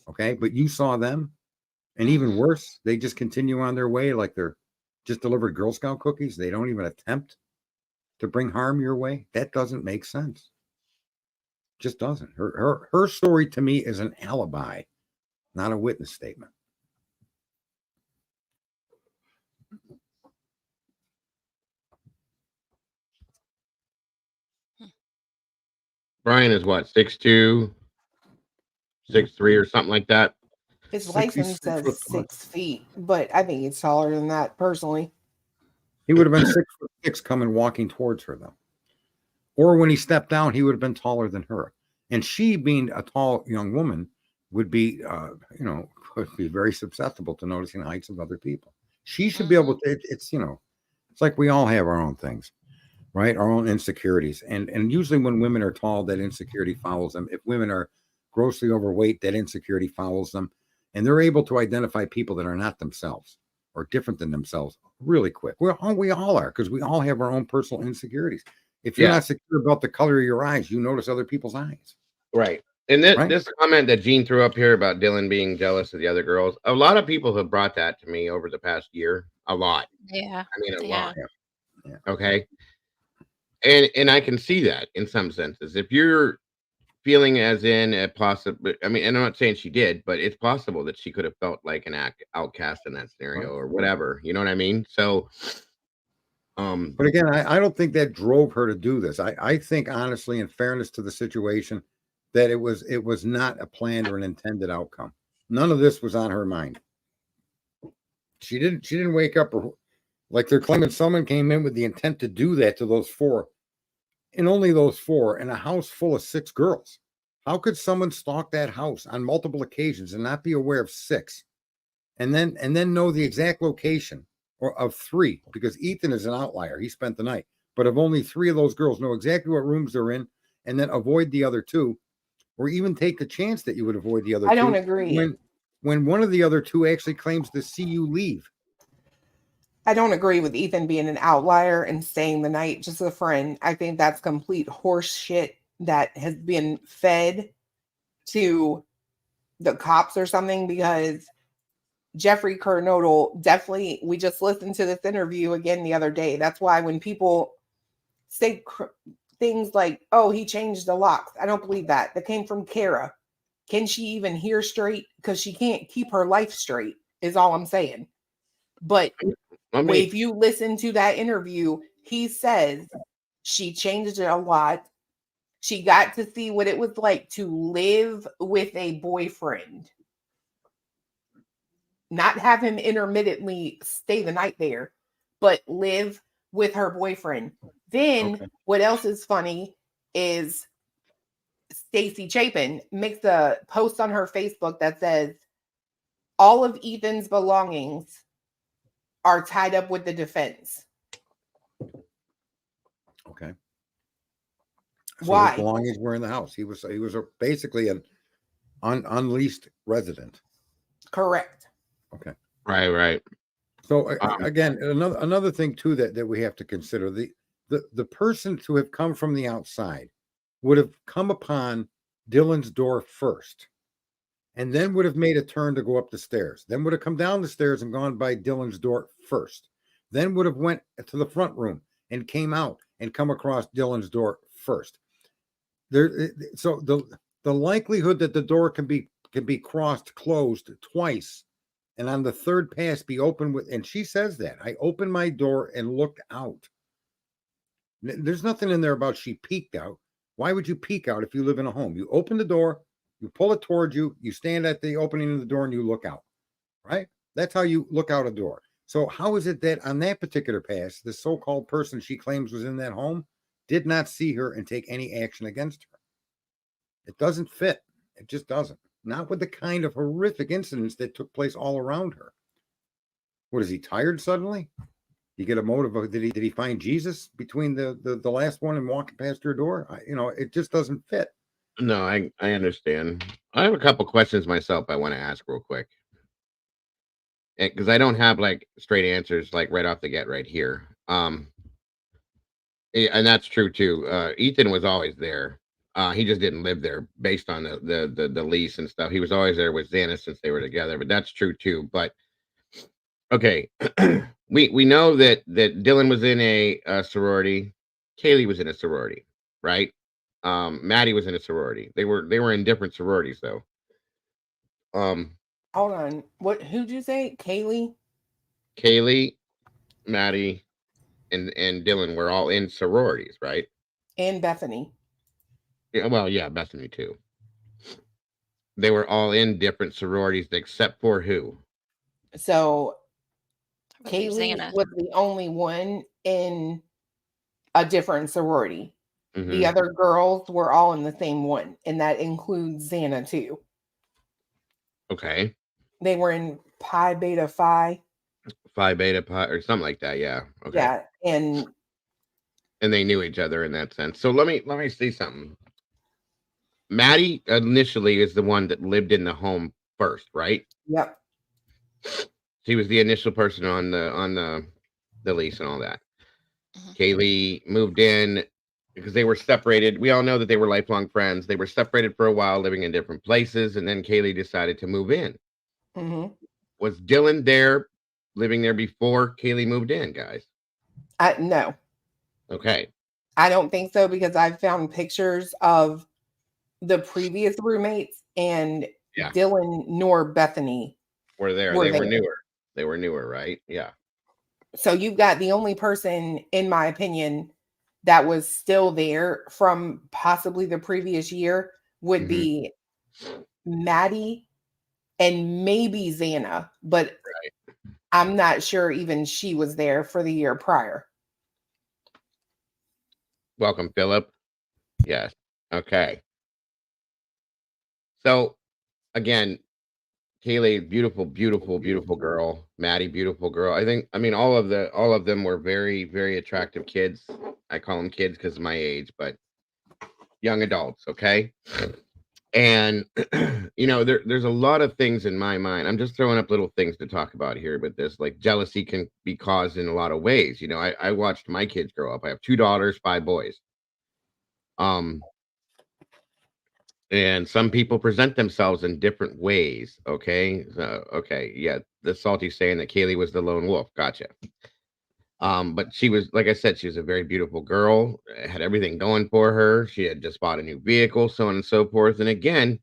[SPEAKER 3] Okay, but you saw them, and even worse, they just continue on their way like they're just delivered Girl Scout cookies. They don't even attempt to bring harm your way. That doesn't make sense. Just doesn't. Her story to me is an alibi, not a witness statement.
[SPEAKER 1] Brian is what, 6'2", 6'3", or something like that.
[SPEAKER 4] His license says 6 feet, but I think he's taller than that personally.
[SPEAKER 3] He would have been 6'6" coming walking towards her though. Or when he stepped down, he would have been taller than her. And she, being a tall young woman, would be, would be very susceptible to noticing the heights of other people. She should be able to. It's like we all have our own things, right? Our own insecurities, and usually when women are tall, that insecurity follows them. If women are grossly overweight, that insecurity follows them, and they're able to identify people that are not themselves or different than themselves really quick. We all are, because we all have our own personal insecurities. If you're not secure about the color of your eyes, you notice other people's eyes.
[SPEAKER 1] Right. And this comment that Gene threw up here about Dylan being jealous of the other girls, a lot of people have brought that to me over the past year. A lot.
[SPEAKER 2] Yeah.
[SPEAKER 1] I mean, a lot.
[SPEAKER 3] Yeah.
[SPEAKER 1] Okay. And I can see that in some senses. If you're feeling as in a possible, I mean, and I'm not saying she did, but it's possible that she could have felt like an outcast in that scenario or whatever. You know what I mean? So,
[SPEAKER 3] but again, I don't think that drove her to do this. I think, honestly, in fairness to the situation, that it was not a planned or an intended outcome. None of this was on her mind. She didn't wake up, or like they're claiming someone came in with the intent to do that to those four, and only those four, in a house full of 6 girls. How could someone stalk that house on multiple occasions and not be aware of 6, and then know the exact location or of 3? Because Ethan is an outlier. He spent the night, but of only 3 of those girls, know exactly what rooms they're in, and then avoid the other 2, or even take the chance that you would avoid the other 2.
[SPEAKER 4] I don't agree.
[SPEAKER 3] When one of the other 2 actually claims to see you leave.
[SPEAKER 4] I don't agree with Ethan being an outlier and staying the night just as a friend. I think that's complete horse shit that has been fed to the cops or something, because Jeffrey Kernodle definitely, we just listened to this interview again the other day. That's why when people say things like, oh, he changed the locks, I don't believe that. That came from Kara. Can she even hear straight? Because she can't keep her life straight, is all I'm saying. But if you listen to that interview, he says she changed it a lot. She got to see what it was like to live with a boyfriend, not have him intermittently stay the night there, but live with her boyfriend. Then what else is funny is Stacy Chapin makes a post on her Facebook that says all of Ethan's belongings are tied up with the defense.
[SPEAKER 3] Okay. So
[SPEAKER 4] why?
[SPEAKER 3] His belongings were in the house. He was basically an unleased resident.
[SPEAKER 4] Correct.
[SPEAKER 3] Okay.
[SPEAKER 1] Right.
[SPEAKER 3] So again, another thing too that we have to consider, the person to have come from the outside would have come upon Dylan's door first, and then would have made a turn to go up the stairs, then would have come down the stairs and gone by Dylan's door first, then would have went to the front room and came out and come across Dylan's door first. So the likelihood that the door can be closed twice, and on the third pass be open with, and she says that, I opened my door and looked out. There's nothing in there about she peeked out. Why would you peek out if you live in a home? You open the door, you pull it towards you, you stand at the opening of the door and you look out, right? That's how you look out a door. So how is it that on that particular pass, the so-called person she claims was in that home did not see her and take any action against her? It doesn't fit. It just doesn't. Not with the kind of horrific incidents that took place all around her. What, is he tired suddenly? You get a motive of did he find Jesus between the last one and walking past her door? It just doesn't fit.
[SPEAKER 1] No, I understand. I have a couple questions myself I want to ask real quick. Because I don't have like straight answers like right off the get right here. And that's true too. Ethan was always there. He just didn't live there based on the lease and stuff. He was always there with Xana since they were together, but that's true too. But okay, we know that Dylan was in a sorority, Kaylee was in a sorority, right? Maddie was in a sorority. They were in different sororities though.
[SPEAKER 4] Hold on. Who'd you say?
[SPEAKER 1] Kaylee, Maddie, and Dylan were all in sororities, right?
[SPEAKER 4] And Bethany.
[SPEAKER 1] Yeah, well, yeah, Bethany too. They were all in different sororities except for who?
[SPEAKER 4] So
[SPEAKER 2] I believe
[SPEAKER 4] Kaylee
[SPEAKER 2] Xana.
[SPEAKER 4] was the only one in a different sorority.
[SPEAKER 1] Mhm.
[SPEAKER 4] The other girls were all in the same one, and that includes Xana too.
[SPEAKER 1] Okay.
[SPEAKER 4] They were in Pi Beta Phi.
[SPEAKER 1] Phi Beta Pi or something like that. Yeah. Okay.
[SPEAKER 4] Yeah, and
[SPEAKER 1] they knew each other in that sense. So let me see something. Maddie initially is the one that lived in the home first, right?
[SPEAKER 4] yep.
[SPEAKER 1] She was the initial person on the lease and all that.
[SPEAKER 2] Mhm.
[SPEAKER 1] Kaylee moved in because they were separated. We all know that they were lifelong friends. They were separated for a while, living in different places, and then Kaylee decided to move in.
[SPEAKER 4] Mm-hmm.
[SPEAKER 1] Was Dylan there, living there before Kaylee moved in, guys?
[SPEAKER 4] No,
[SPEAKER 1] Okay.
[SPEAKER 4] I don't think so because I've found pictures of the previous roommates, and
[SPEAKER 1] Yeah.
[SPEAKER 4] Dylan nor Bethany
[SPEAKER 1] Were there.
[SPEAKER 4] were
[SPEAKER 1] They were
[SPEAKER 4] there.
[SPEAKER 1] newer. They were newer, right? Yeah.
[SPEAKER 4] So you've got the only person, in my opinion, that was still there from possibly the previous year would
[SPEAKER 1] Mhm.
[SPEAKER 4] be Maddie and maybe Xana, but I'm not sure even she was there for the year prior.
[SPEAKER 1] Welcome, Philip. Yes. Okay. So again, Kaylee, beautiful, beautiful, beautiful girl. Maddie, beautiful girl. I mean, all of them were very, very attractive kids. I call them kids because of my age, but young adults, okay? And there's a lot of things in my mind. I'm just throwing up little things to talk about here, but this like jealousy can be caused in a lot of ways. I watched my kids grow up. I have 2 daughters, 5 boys. And some people present themselves in different ways. Okay. So, okay. Yeah. The salty saying that Kaylee was the lone wolf. Gotcha. But she was, like I said, she was a very beautiful girl, had everything going for her. She had just bought a new vehicle, so on and so forth. And again,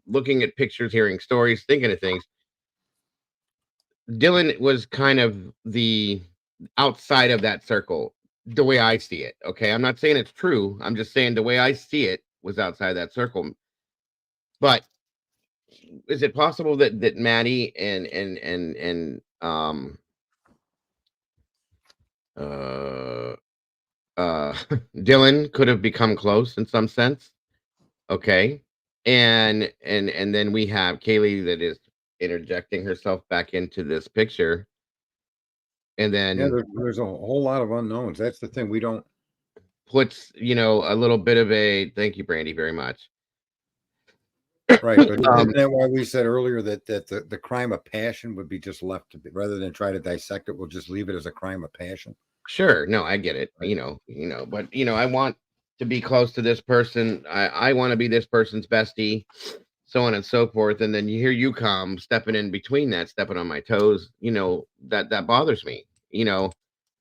[SPEAKER 1] looking at pictures, hearing stories, thinking of things, Dylan was kind of the outside of that circle, the way I see it. Okay. I'm not saying it's true. I'm just saying the way I see it was outside that circle. But is it possible that Maddie and uh Dylan could have become close in some sense? Okay. And then we have Kaylee that is interjecting herself back into this picture. And
[SPEAKER 3] Yeah,
[SPEAKER 1] then
[SPEAKER 3] there's a whole lot of unknowns. That's the thing. We don't.
[SPEAKER 1] puts, a little bit of a thank you, Brandy, very much.
[SPEAKER 3] Right, but isn't that why we said earlier that the crime of passion would be just left to be, rather than try to dissect it, we'll just leave it as a crime of passion.
[SPEAKER 1] Sure, no, I get it.
[SPEAKER 3] Right.
[SPEAKER 1] But I want to be close to this person. I want to be this person's bestie, so on and so forth. And then here you come stepping in between that, stepping on my toes. That bothers me.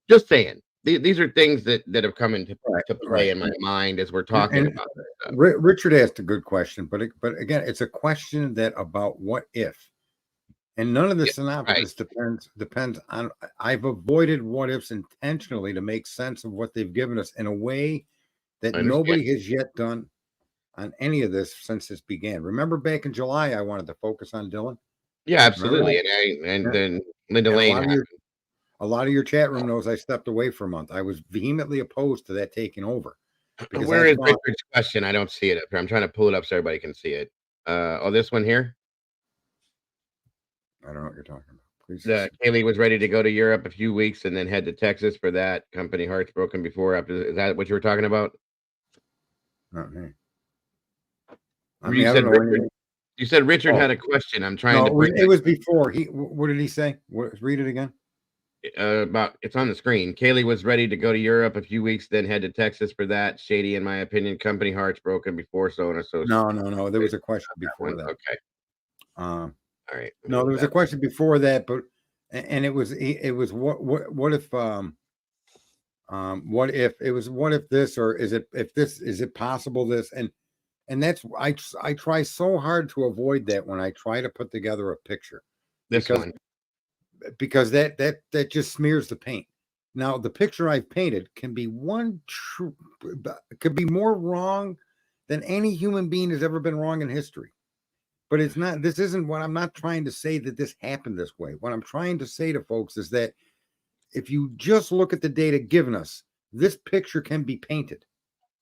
[SPEAKER 1] Just saying. These are things that have come into to play in my mind as we're talking about this stuff.
[SPEAKER 3] Richard asked a good question, but again, it's a question that about what if, and none of the synopsis depends on. I've avoided what ifs intentionally to make sense of what they've given us in a way that
[SPEAKER 1] I understand.
[SPEAKER 3] nobody has yet done on any of this since this began. Remember back in July, I wanted to focus on Dylan.
[SPEAKER 1] Yeah, absolutely. And then Linda Lane happened.
[SPEAKER 3] A lot of your chat room knows I stepped away for a month. I was vehemently opposed to that taking over. Because
[SPEAKER 1] Where is Richard's question? I don't see it up here. I'm trying to pull it up so everybody can see it. This one here.
[SPEAKER 3] I don't know what you're talking about. Please.
[SPEAKER 1] that Kaylee was ready to go to Europe a few weeks and then head to Texas for that. Company hearts broken before. After, is that what you were talking about?
[SPEAKER 3] Not me. I
[SPEAKER 1] You
[SPEAKER 3] mean, I
[SPEAKER 1] said
[SPEAKER 3] don't know
[SPEAKER 1] Richard.
[SPEAKER 3] anything.
[SPEAKER 1] You said Richard
[SPEAKER 3] Oh.
[SPEAKER 1] had a question. I'm trying
[SPEAKER 3] No,
[SPEAKER 1] to bring
[SPEAKER 3] it was before. What did he say? Read it again.
[SPEAKER 1] about, it's on the screen. Kaylee was ready to go to Europe a few weeks, then head to Texas for that. Shady, in my opinion. Company hearts broken before, so on and so.
[SPEAKER 3] No. There was a question before that.
[SPEAKER 1] Okay.
[SPEAKER 3] All
[SPEAKER 1] right.
[SPEAKER 3] No, there was a question before that, but and it was what if what if this, or is it possible this, and that's I try so hard to avoid that when I try to put together a picture.
[SPEAKER 1] This one.
[SPEAKER 3] Because that just smears the paint. Now the picture I've painted can be could be more wrong than any human being has ever been wrong in history. But it's not, this isn't what I'm not trying to say that this happened this way. What I'm trying to say to folks is that if you just look at the data given us, this picture can be painted.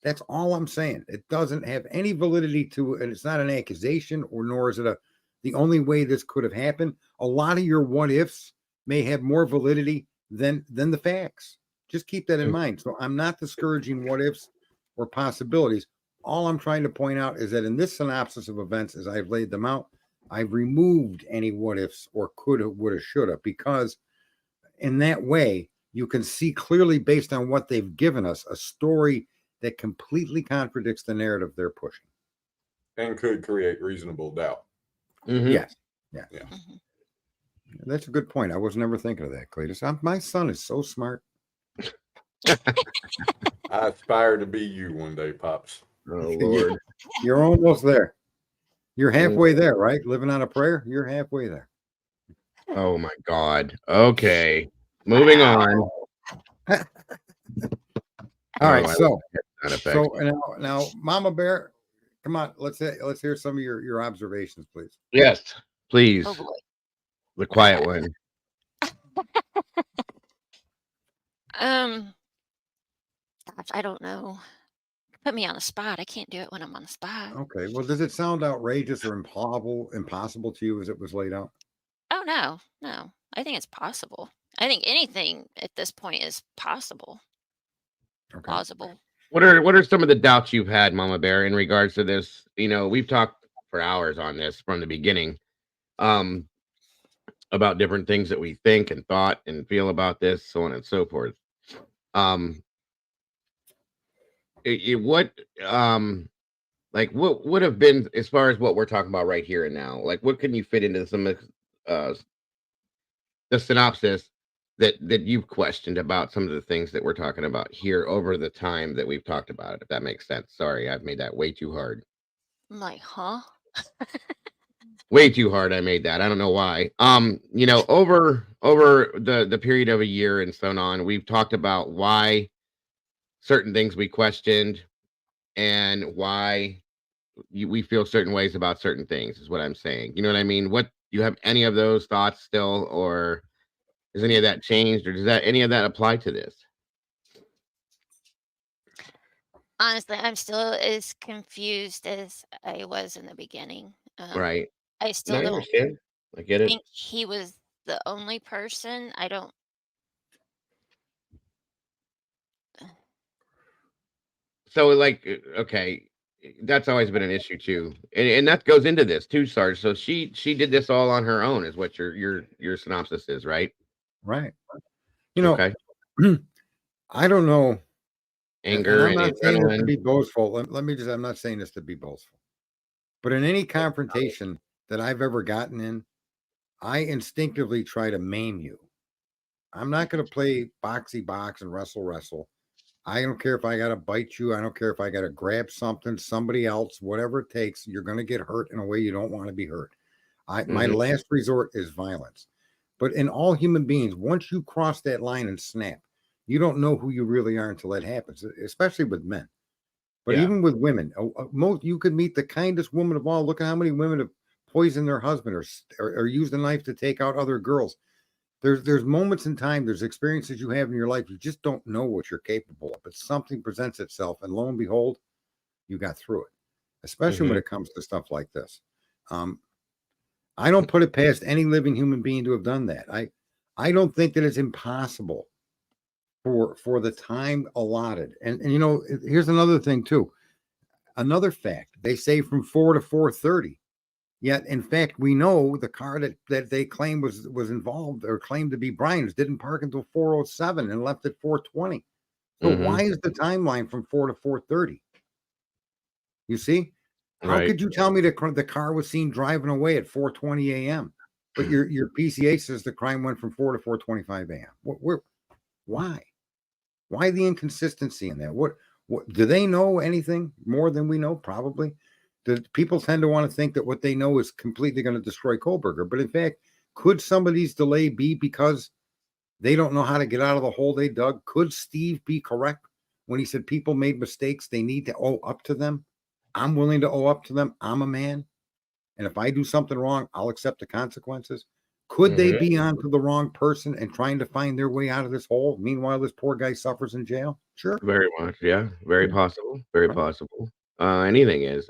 [SPEAKER 3] That's all I'm saying. It doesn't have any validity to it, and it's not an accusation, or nor is it the only way this could have happened. A lot of your what ifs may have more validity than the facts. Just keep that in mind. So I'm not discouraging what ifs or possibilities. All I'm trying to point out is that in this synopsis of events, as I've laid them out, I've removed any what ifs or coulda, woulda, shoulda, because in that way, you can see clearly, based on what they've given us, a story that completely contradicts the narrative they're pushing.
[SPEAKER 5] And could create reasonable doubt.
[SPEAKER 1] Mm-hmm.
[SPEAKER 3] Yes.
[SPEAKER 5] Yeah.
[SPEAKER 2] Mm-hmm.
[SPEAKER 3] That's a good point. I was never thinking of that, Cletus. My son is so smart.
[SPEAKER 5] I aspire to be you one day, Pops.
[SPEAKER 1] Oh, Lord.
[SPEAKER 3] You're almost there. You're halfway there, right? Living on a prayer. You're halfway there.
[SPEAKER 1] Oh, my God. Okay. Moving on.
[SPEAKER 3] All right.
[SPEAKER 1] I
[SPEAKER 3] So
[SPEAKER 1] like that
[SPEAKER 3] now, Mama Bear, come on. Let's hear some of your observations, please.
[SPEAKER 1] Yes, please.
[SPEAKER 2] Oh boy.
[SPEAKER 1] The quiet one.
[SPEAKER 2] Gosh, I don't know. Put me on the spot. I can't do it when I'm on the spot.
[SPEAKER 3] Okay. Well, does it sound outrageous or impossible to you as it was laid out?
[SPEAKER 2] Oh no. I think it's possible. I think anything at this point is possible.
[SPEAKER 3] Okay.
[SPEAKER 2] Plausible.
[SPEAKER 1] What are some of the doubts you've had, Mama Bear, in regards to this? We've talked for hours on this from the beginning, about different things that we think and thought and feel about this, so on and so forth. What would have been, as far as what we're talking about right here and now, like what can you fit into some of the synopsis that you've questioned about some of the things that we're talking about here over the time that we've talked about it, if that makes sense? Sorry, I've made that way too hard.
[SPEAKER 2] I'm like, huh?
[SPEAKER 1] Way too hard. I made that. I don't know why. Over the period of a year and so on, we've talked about why certain things we questioned and why we feel certain ways about certain things, is what I'm saying. You know what I mean? What, you have any of those thoughts still, or has any of that changed, or does any of that apply to this?
[SPEAKER 2] Honestly, I'm still as confused as I was in the beginning.
[SPEAKER 1] Right.
[SPEAKER 2] I still
[SPEAKER 1] I
[SPEAKER 2] don't
[SPEAKER 1] understand. I get it.
[SPEAKER 2] think he was the only person. I don't.
[SPEAKER 1] So, okay, that's always been an issue too, and that goes into this too, Sarge. So she did this all on her own, is what your synopsis is, right?
[SPEAKER 3] Right.
[SPEAKER 1] Okay.
[SPEAKER 3] I don't know.
[SPEAKER 1] Anger
[SPEAKER 3] and I'm
[SPEAKER 1] and
[SPEAKER 3] not saying this to
[SPEAKER 1] adrenaline.
[SPEAKER 3] be boastful. I'm not saying this to be boastful. But in any confrontation that I've ever gotten in, I instinctively try to maim you. I'm not going to play boxy box and wrestle. I don't care if I got to bite you. I don't care if I got to grab somebody else, whatever it takes. You're going to get hurt in a way you don't want to be hurt. My last resort is violence. But in all human beings, once you cross that line and snap, you don't know who you really are until that happens, especially with men. But even with women, you could meet the kindest woman of all. Look at how many women have poisoned their husband or used a knife to take out other girls. There's moments in time, there's experiences you have in your life, you just don't know what you're capable of, but something presents itself, and lo and behold, you got through it, especially when it comes to stuff like this. I don't put it past any living human being to have done that. I don't think that it's impossible for the time allotted. And you know, here's another thing too. Another fact, they say from 4 to 4:30. Yet, in fact, we know the car that they claim was involved or claimed to be Brian's didn't park until 4:07 and left at 4:20. So why is the timeline from 4 to 4:30? You see? How
[SPEAKER 1] Right.
[SPEAKER 3] could you tell me the car was seen driving away at 4:20 a.m., but your PCA says the crime went from 4 to 4:25 a.m.? Why? Why the inconsistency in that? What do they know anything more than we know? Probably. People tend to want to think that what they know is completely going to destroy Kohlberger. But in fact, could some of these delay be because they don't know how to get out of the hole they dug? Could Steve be correct when he said people made mistakes? They need to owe up to them. I'm willing to owe up to them. I'm a man. And if I do something wrong, I'll accept the consequences. Could they be on to the wrong person and trying to find their way out of this hole? Meanwhile, this poor guy suffers in jail. Sure.
[SPEAKER 1] Very much. Yeah. Very possible. Very possible. Anything is.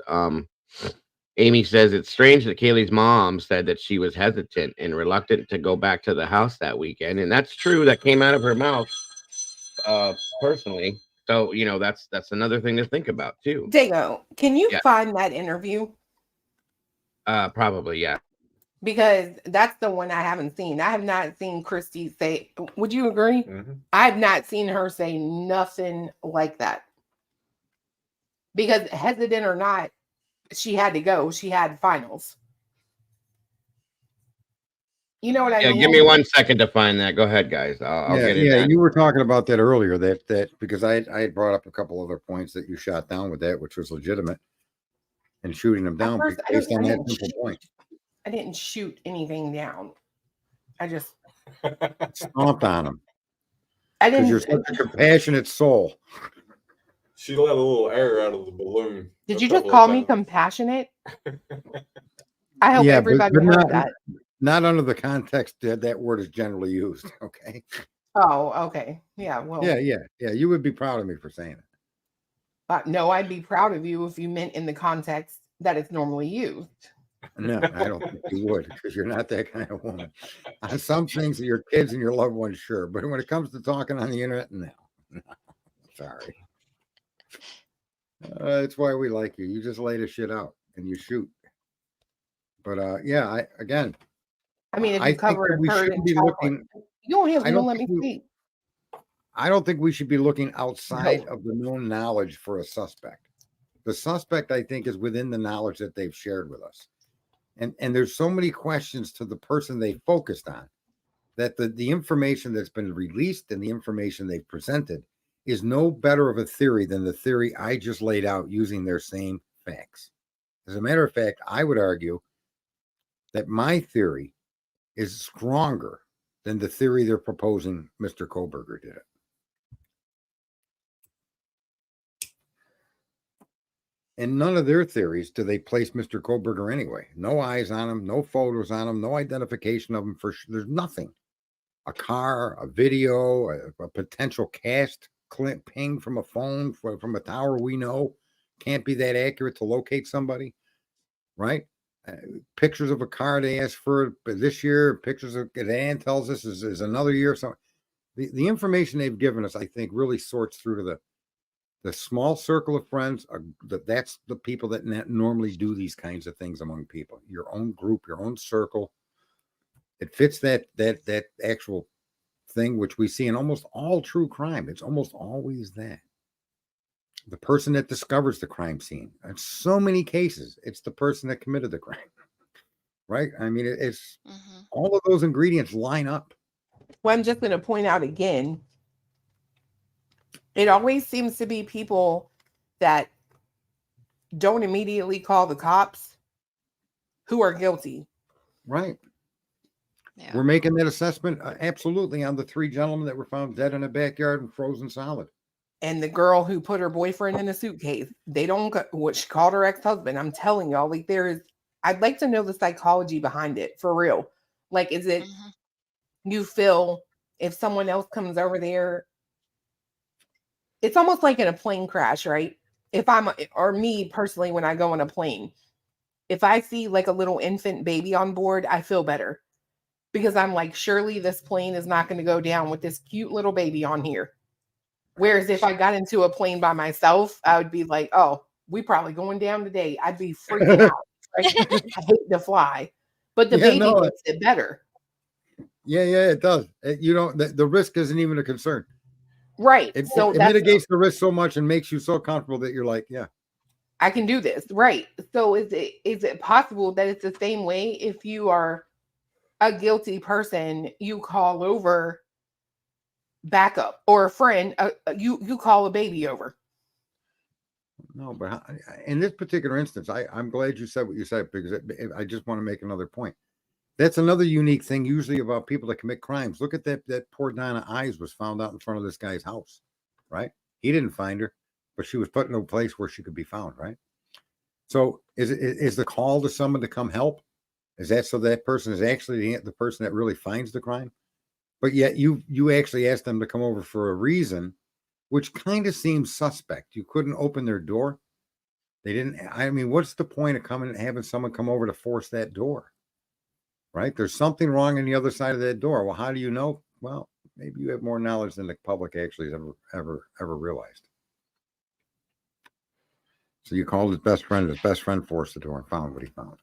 [SPEAKER 1] Amy says it's strange that Kaylee's mom said that she was hesitant and reluctant to go back to the house that weekend. And that's true. That came out of her mouth, personally. So, you know, that's another thing to think about too.
[SPEAKER 4] Dago, can you find that interview?
[SPEAKER 1] Probably, yeah.
[SPEAKER 4] Because that's the one I haven't seen. I have not seen Christy say, would you agree?
[SPEAKER 5] Mm-hmm.
[SPEAKER 4] I've not seen her say nothing like that. Because hesitant or not, she had to go. She had finals. You know what I mean?
[SPEAKER 1] Give me 1 second to find that. Go ahead, guys. I'll get it.
[SPEAKER 3] Yeah, you were talking about that earlier. That because I had brought up a couple other points that you shot down with that, which was legitimate, and shooting them down based on that simple point.
[SPEAKER 4] I didn't shoot anything down. I just
[SPEAKER 3] stomped on them.
[SPEAKER 4] I didn't.
[SPEAKER 3] You're such a compassionate soul.
[SPEAKER 5] She let a little air out of the balloon.
[SPEAKER 4] Did you just call me compassionate? I hope everybody heard that.
[SPEAKER 3] Not under the context that word is generally used. Okay.
[SPEAKER 4] Oh, okay. Yeah. Well.
[SPEAKER 3] Yeah. You would be proud of me for saying it.
[SPEAKER 4] No, I'd be proud of you if you meant in the context that it's normally used.
[SPEAKER 3] No, I don't think you would, because you're not that kind of woman. On some things, your kids and your loved ones, sure, but when it comes to talking on the internet, no. Sorry. That's why we like you. You just lay the shit out and you shoot. But yeah,
[SPEAKER 4] I mean, if you cover it,
[SPEAKER 3] we shouldn't be looking.
[SPEAKER 4] You don't let me speak.
[SPEAKER 3] I don't think we should be looking outside of the known knowledge for a suspect. The suspect, I think, is within the knowledge that they've shared with us. And there's so many questions to the person they focused on that the information that's been released and the information they've presented is no better of a theory than the theory I just laid out using their same facts. As a matter of fact, I would argue that my theory is stronger than the theory they're proposing Mr. Kohlberger did it. In none of their theories do they place Mr. Kohlberger anyway. No eyes on him, no photos on him, no identification of him. There's nothing. A car, a video, a potential cast clip ping from a phone, from a tower we know can't be that accurate to locate somebody, right? Pictures of a car they asked for this year, pictures of that Ann tells us is another year. So the information they've given us, I think, really sorts through to the small circle of friends. That's the people that normally do these kinds of things among people. Your own group, your own circle. It fits that actual thing which we see in almost all true crime. It's almost always that. The person that discovers the crime scene. In so many cases, it's the person that committed the crime. Right? I mean, it's all of those ingredients line up.
[SPEAKER 4] Well, I'm just going to point out again, it always seems to be people that don't immediately call the cops who are guilty.
[SPEAKER 3] Right.
[SPEAKER 2] Yeah.
[SPEAKER 3] We're making that assessment absolutely on the 3 gentlemen that were found dead in a backyard and frozen solid.
[SPEAKER 4] And the girl who put her boyfriend in a suitcase, they don't, what she called her ex-husband. I'm telling y'all, like I'd like to know the psychology behind it for real. Like, is it you feel if someone else comes over there, it's almost like in a plane crash, right? If or me personally, when I go on a plane, if I see like a little infant baby on board, I feel better because I'm like, surely this plane is not going to go down with this cute little baby on here. Whereas if I got into a plane by myself, I would be like, oh, we probably going down today. I'd be freaking out. Right? I hate to fly, but the baby makes it better.
[SPEAKER 3] Yeah, it does. You don't. The risk isn't even a concern.
[SPEAKER 4] Right.
[SPEAKER 3] It
[SPEAKER 4] So
[SPEAKER 3] it mitigates the risk so much and makes you so comfortable that you're like, yeah,
[SPEAKER 4] I can do this. Right. So is it possible that it's the same way if you are a guilty person, you call over backup, or a friend, you call a baby over?
[SPEAKER 3] No, but in this particular instance, I'm glad you said what you said, because I just want to make another point. That's another unique thing usually about people that commit crimes. Look at that poor Donna Eyes was found out in front of this guy's house, right? He didn't find her, but she was put in a place where she could be found, right? So is the call to someone to come help? Is that so that person is actually the person that really finds the crime? But yet you actually asked them to come over for a reason, which kind of seems suspect. You couldn't open their door. They didn't. I mean, what's the point of coming and having someone come over to force that door? Right? There's something wrong on the other side of that door. Well, how do you know? Well, maybe you have more knowledge than the public actually has ever realized. So you called his best friend. His best friend forced the door and found what he found.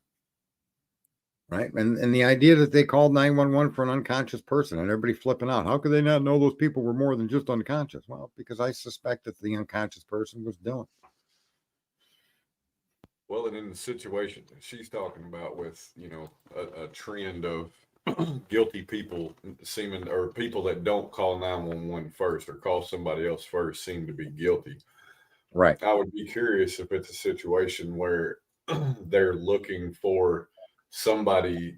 [SPEAKER 3] Right? And the idea that they called 911 for an unconscious person and everybody flipping out. How could they not know those people were more than just unconscious? Well, because I suspect that the unconscious person was Dylan.
[SPEAKER 5] Well, and in the situation that she's talking about with, a trend of guilty people seeming, or people that don't call 911 first or call somebody else first seem to be guilty.
[SPEAKER 3] Right.
[SPEAKER 5] I would be curious if it's a situation where they're looking for somebody's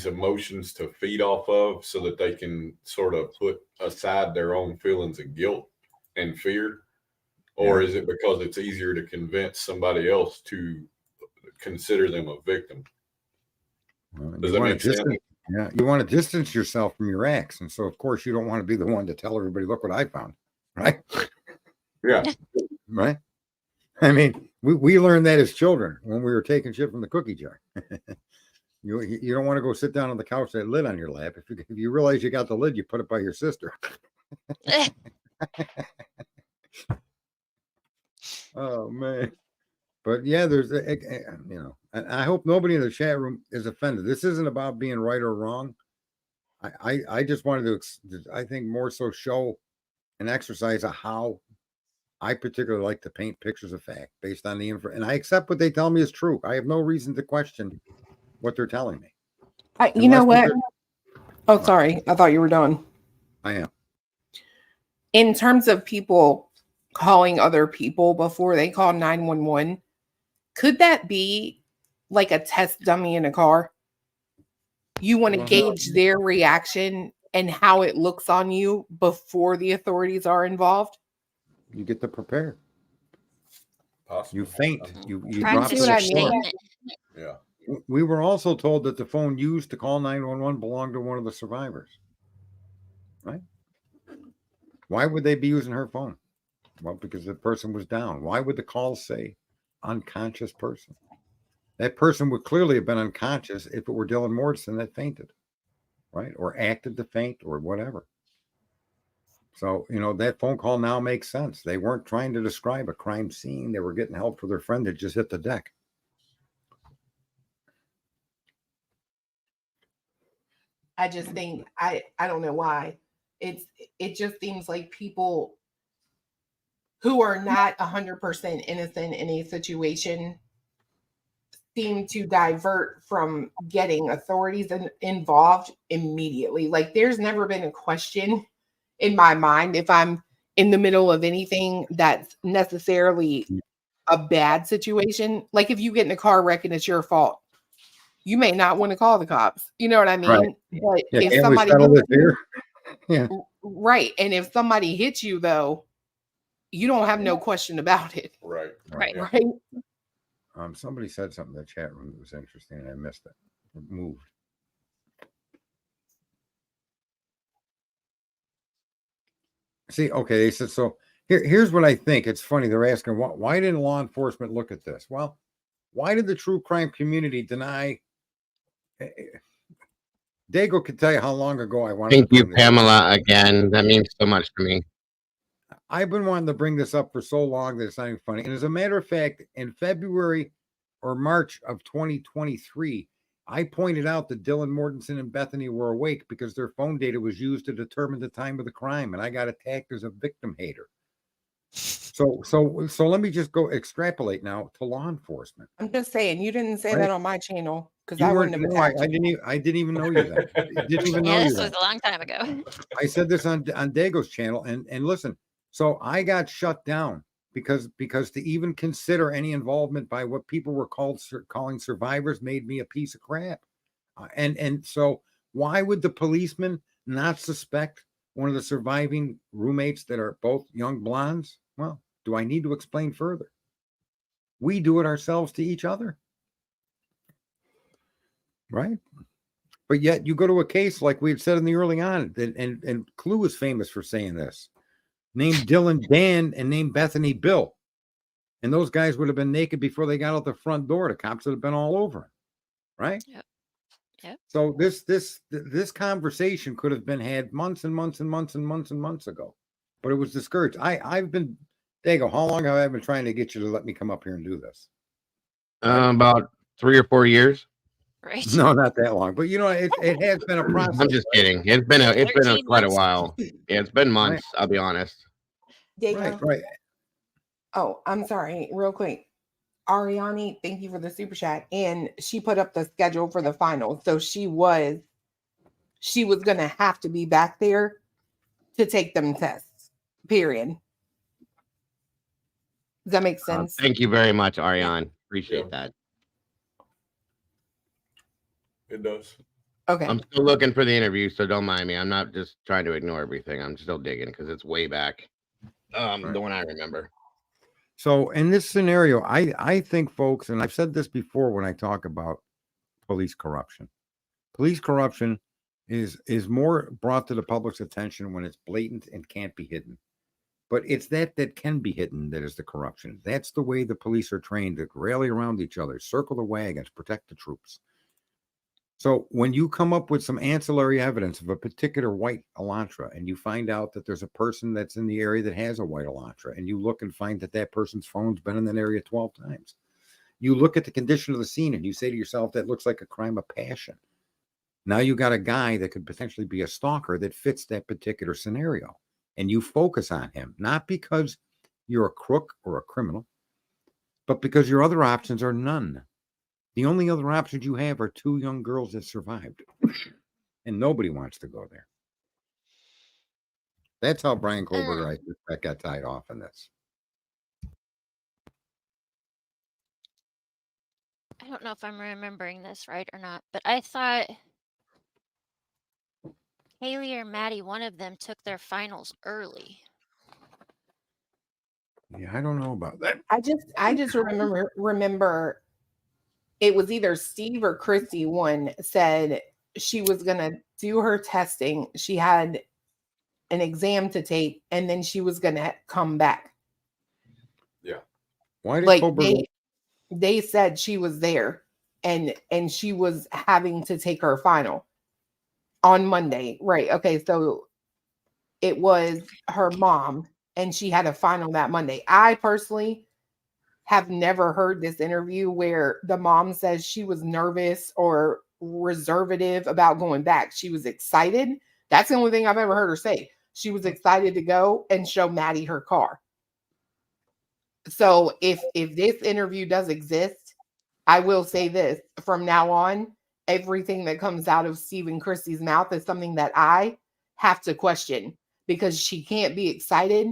[SPEAKER 5] emotions to feed off of so that they can sort of put aside their own feelings of guilt and fear. Or is it because it's easier to convince somebody else to consider them a victim? Does that make sense?
[SPEAKER 3] Yeah, you want to distance yourself from your ex, and so of course you don't want to be the one to tell everybody, "Look what I found," right?
[SPEAKER 5] Yeah,
[SPEAKER 3] right. I mean, we learned that as children when we were taking shit from the cookie jar. You don't want to go sit down on the couch with that lid on your lap. If you realize you got the lid, you put it by your sister. Oh man. But yeah, there's and I hope nobody in the chat room is offended. This isn't about being right or wrong. I just wanted to, I think, more so show an exercise of how I particularly like to paint pictures of fact based on the info, and I accept what they tell me is true. I have no reason to question what they're telling me.
[SPEAKER 4] You know what? Oh, sorry. I thought you were done.
[SPEAKER 3] I am.
[SPEAKER 4] In terms of people calling other people before they call 911, could that be like a test dummy in a car? You want to gauge their reaction and how it looks on you before the authorities are involved?
[SPEAKER 3] You get to prepare.
[SPEAKER 5] Possibly.
[SPEAKER 3] You faint. You
[SPEAKER 2] Practice
[SPEAKER 3] drop
[SPEAKER 2] your
[SPEAKER 3] the phone.
[SPEAKER 2] statement.
[SPEAKER 5] Yeah.
[SPEAKER 3] We were also told that the phone used to call 911 belonged to one of the survivors. Right? Why would they be using her phone? Well, because the person was down. Why would the call say unconscious person? That person would clearly have been unconscious if it were Dylan Mortensen that fainted, right? Or acted to faint or whatever. So, that phone call now makes sense. They weren't trying to describe a crime scene. They were getting help for their friend that just hit the deck.
[SPEAKER 4] I just think, I don't know why. It just seems like people who are not 100% innocent in a situation seem to divert from getting authorities involved immediately. Like, there's never been a question in my mind if I'm in the middle of anything that's necessarily a bad situation. Like, if you get in a car wreck and it's your fault, you may not want to call the cops. You know what I mean?
[SPEAKER 3] Right.
[SPEAKER 4] But
[SPEAKER 3] Yeah,
[SPEAKER 4] if somebody
[SPEAKER 3] yeah.
[SPEAKER 4] Right. And if somebody hits you, though, you don't have no question about it.
[SPEAKER 5] Right.
[SPEAKER 2] Right.
[SPEAKER 5] Yeah.
[SPEAKER 4] Right.
[SPEAKER 3] Somebody said something in the chat room that was interesting, and I missed it. It moved. See, okay, they said so. Here's what I think. It's funny. They're asking why didn't law enforcement look at this? Well, Why did the true crime community deny? Dago could tell you how long ago I wanted
[SPEAKER 1] Thank
[SPEAKER 3] to
[SPEAKER 1] you,
[SPEAKER 3] bring this up.
[SPEAKER 1] Pamela, again. That means so much to me.
[SPEAKER 3] I've been wanting to bring this up for so long that it's not even funny. And as a matter of fact, in February or March of 2023, I pointed out that Dylan Mortensen and Bethany were awake because their phone data was used to determine the time of the crime, and I got attacked as a victim hater. So let me just go extrapolate now to law enforcement.
[SPEAKER 4] I'm just saying, you didn't say
[SPEAKER 3] Right.
[SPEAKER 4] that on my channel because
[SPEAKER 3] You
[SPEAKER 4] I
[SPEAKER 3] weren't.
[SPEAKER 4] wouldn't have
[SPEAKER 3] No, I
[SPEAKER 4] attacked you.
[SPEAKER 3] didn't even know you then. Didn't even know
[SPEAKER 2] Yeah,
[SPEAKER 3] you
[SPEAKER 2] this
[SPEAKER 3] then.
[SPEAKER 2] was a long time ago.
[SPEAKER 3] I said this on Dago's channel, and listen. So I got shut down because to even consider any involvement by what people were calling survivors made me a piece of crap. And so why would the policeman not suspect one of the surviving roommates that are both young blondes? Well, do I need to explain further? We do it ourselves to each other, right? But yet you go to a case like we had said in the early on, and Clue is famous for saying this. Named Dylan Dan and named Bethany Bill. And those guys would have been naked before they got out the front door. The cops would have been all over them, right?
[SPEAKER 2] Yep. Yep.
[SPEAKER 3] So this conversation could have been had months and months and months and months and months ago, but it was discouraged. I've been, Dago, how long have I been trying to get you to let me come up here and do this?
[SPEAKER 1] About 3 or 4 years.
[SPEAKER 2] Right.
[SPEAKER 3] No, not that long, but you know, it has been a process.
[SPEAKER 1] I'm just kidding. It's been
[SPEAKER 2] 13
[SPEAKER 1] quite a
[SPEAKER 2] months.
[SPEAKER 1] while. Yeah, it's been months. I'll be honest.
[SPEAKER 4] Dago.
[SPEAKER 3] Right.
[SPEAKER 4] Oh, I'm sorry, real quick. Ariani, thank you for the super chat. And she put up the schedule for the finals. So she was gonna have to be back there to take them tests. Period. Does that make sense?
[SPEAKER 1] Thank you very much, Ariane. Appreciate that.
[SPEAKER 5] It does.
[SPEAKER 4] Okay.
[SPEAKER 1] I'm still looking for the interview, so don't mind me. I'm not just trying to ignore everything. I'm still digging because it's way back. The one I remember.
[SPEAKER 3] So in this scenario, I think, folks, and I've said this before when I talk about police corruption. Police corruption is more brought to the public's attention when it's blatant and can't be hidden. But it's that can be hidden that is the corruption. That's the way the police are trained to rally around each other, circle the wagons, protect the troops. So when you come up with some ancillary evidence of a particular white Elantra and you find out that there's a person that's in the area that has a white Elantra and you look and find that person's phone's been in that area 12 times, you look at the condition of the scene and you say to yourself, that looks like a crime of passion. Now you got a guy that could potentially be a stalker that fits that particular scenario. And you focus on him, not because you're a crook or a criminal, but because your other options are none. The only other options you have are 2 young girls that survived. And nobody wants to go there. That's how Brian Kohlberger, I suspect, got tied off in this.
[SPEAKER 2] I don't know if I'm remembering this right or not, but I thought Haley or Maddie, one of them took their finals early.
[SPEAKER 3] Yeah, I don't know about that.
[SPEAKER 4] I just remember it was either Steve or Christy one said she was gonna do her testing. She had an exam to take, and then she was gonna come back.
[SPEAKER 5] Yeah.
[SPEAKER 3] Why did
[SPEAKER 4] Like
[SPEAKER 3] Kohlberger?
[SPEAKER 4] they said she was there and she was having to take her final on Monday. Right. Okay. So it was her mom and she had a final that Monday. I personally have never heard this interview where the mom says she was nervous or reservative about going back. She was excited. That's the only thing I've ever heard her say. She was excited to go and show Maddie her car. So if this interview does exist, I will say this from now on, everything that comes out of Stephen Christie's mouth is something that I have to question because she can't be excited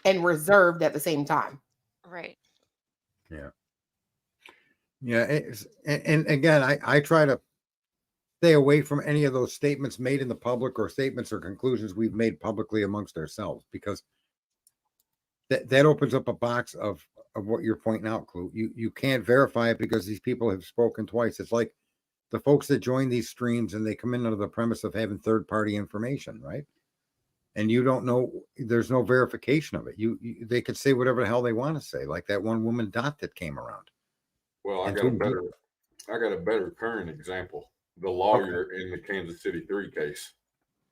[SPEAKER 4] and reserved at the same time.
[SPEAKER 2] Right.
[SPEAKER 3] Yeah. Yeah. And again, I try to stay away from any of those statements made in the public or statements or conclusions we've made publicly amongst ourselves, because that opens up a box of what you're pointing out, Clue. You can't verify it because these people have spoken twice. It's like the folks that join these streams and they come in under the premise of having third-party information, right? And you don't know, there's no verification of it. They could say whatever the hell they want to say, like that one woman Dot that came around.
[SPEAKER 5] Well, I
[SPEAKER 3] And
[SPEAKER 5] got
[SPEAKER 3] to
[SPEAKER 5] a better current example. The lawyer in the Kansas City 3 case.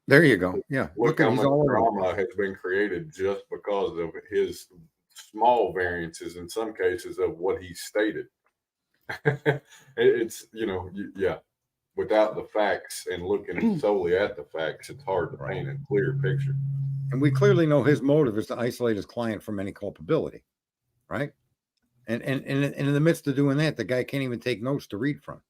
[SPEAKER 3] there you go. Yeah.
[SPEAKER 5] Look
[SPEAKER 3] Look at
[SPEAKER 5] how
[SPEAKER 3] he's
[SPEAKER 5] much
[SPEAKER 3] all over.
[SPEAKER 5] drama has been created just because of his small variances in some cases of what he stated. It's, yeah, without the facts and looking solely at the facts, it's hard to paint a clear picture.
[SPEAKER 3] And we clearly know his motive is to isolate his client from any culpability, right? And in the midst of doing that, the guy can't even take notes to read from,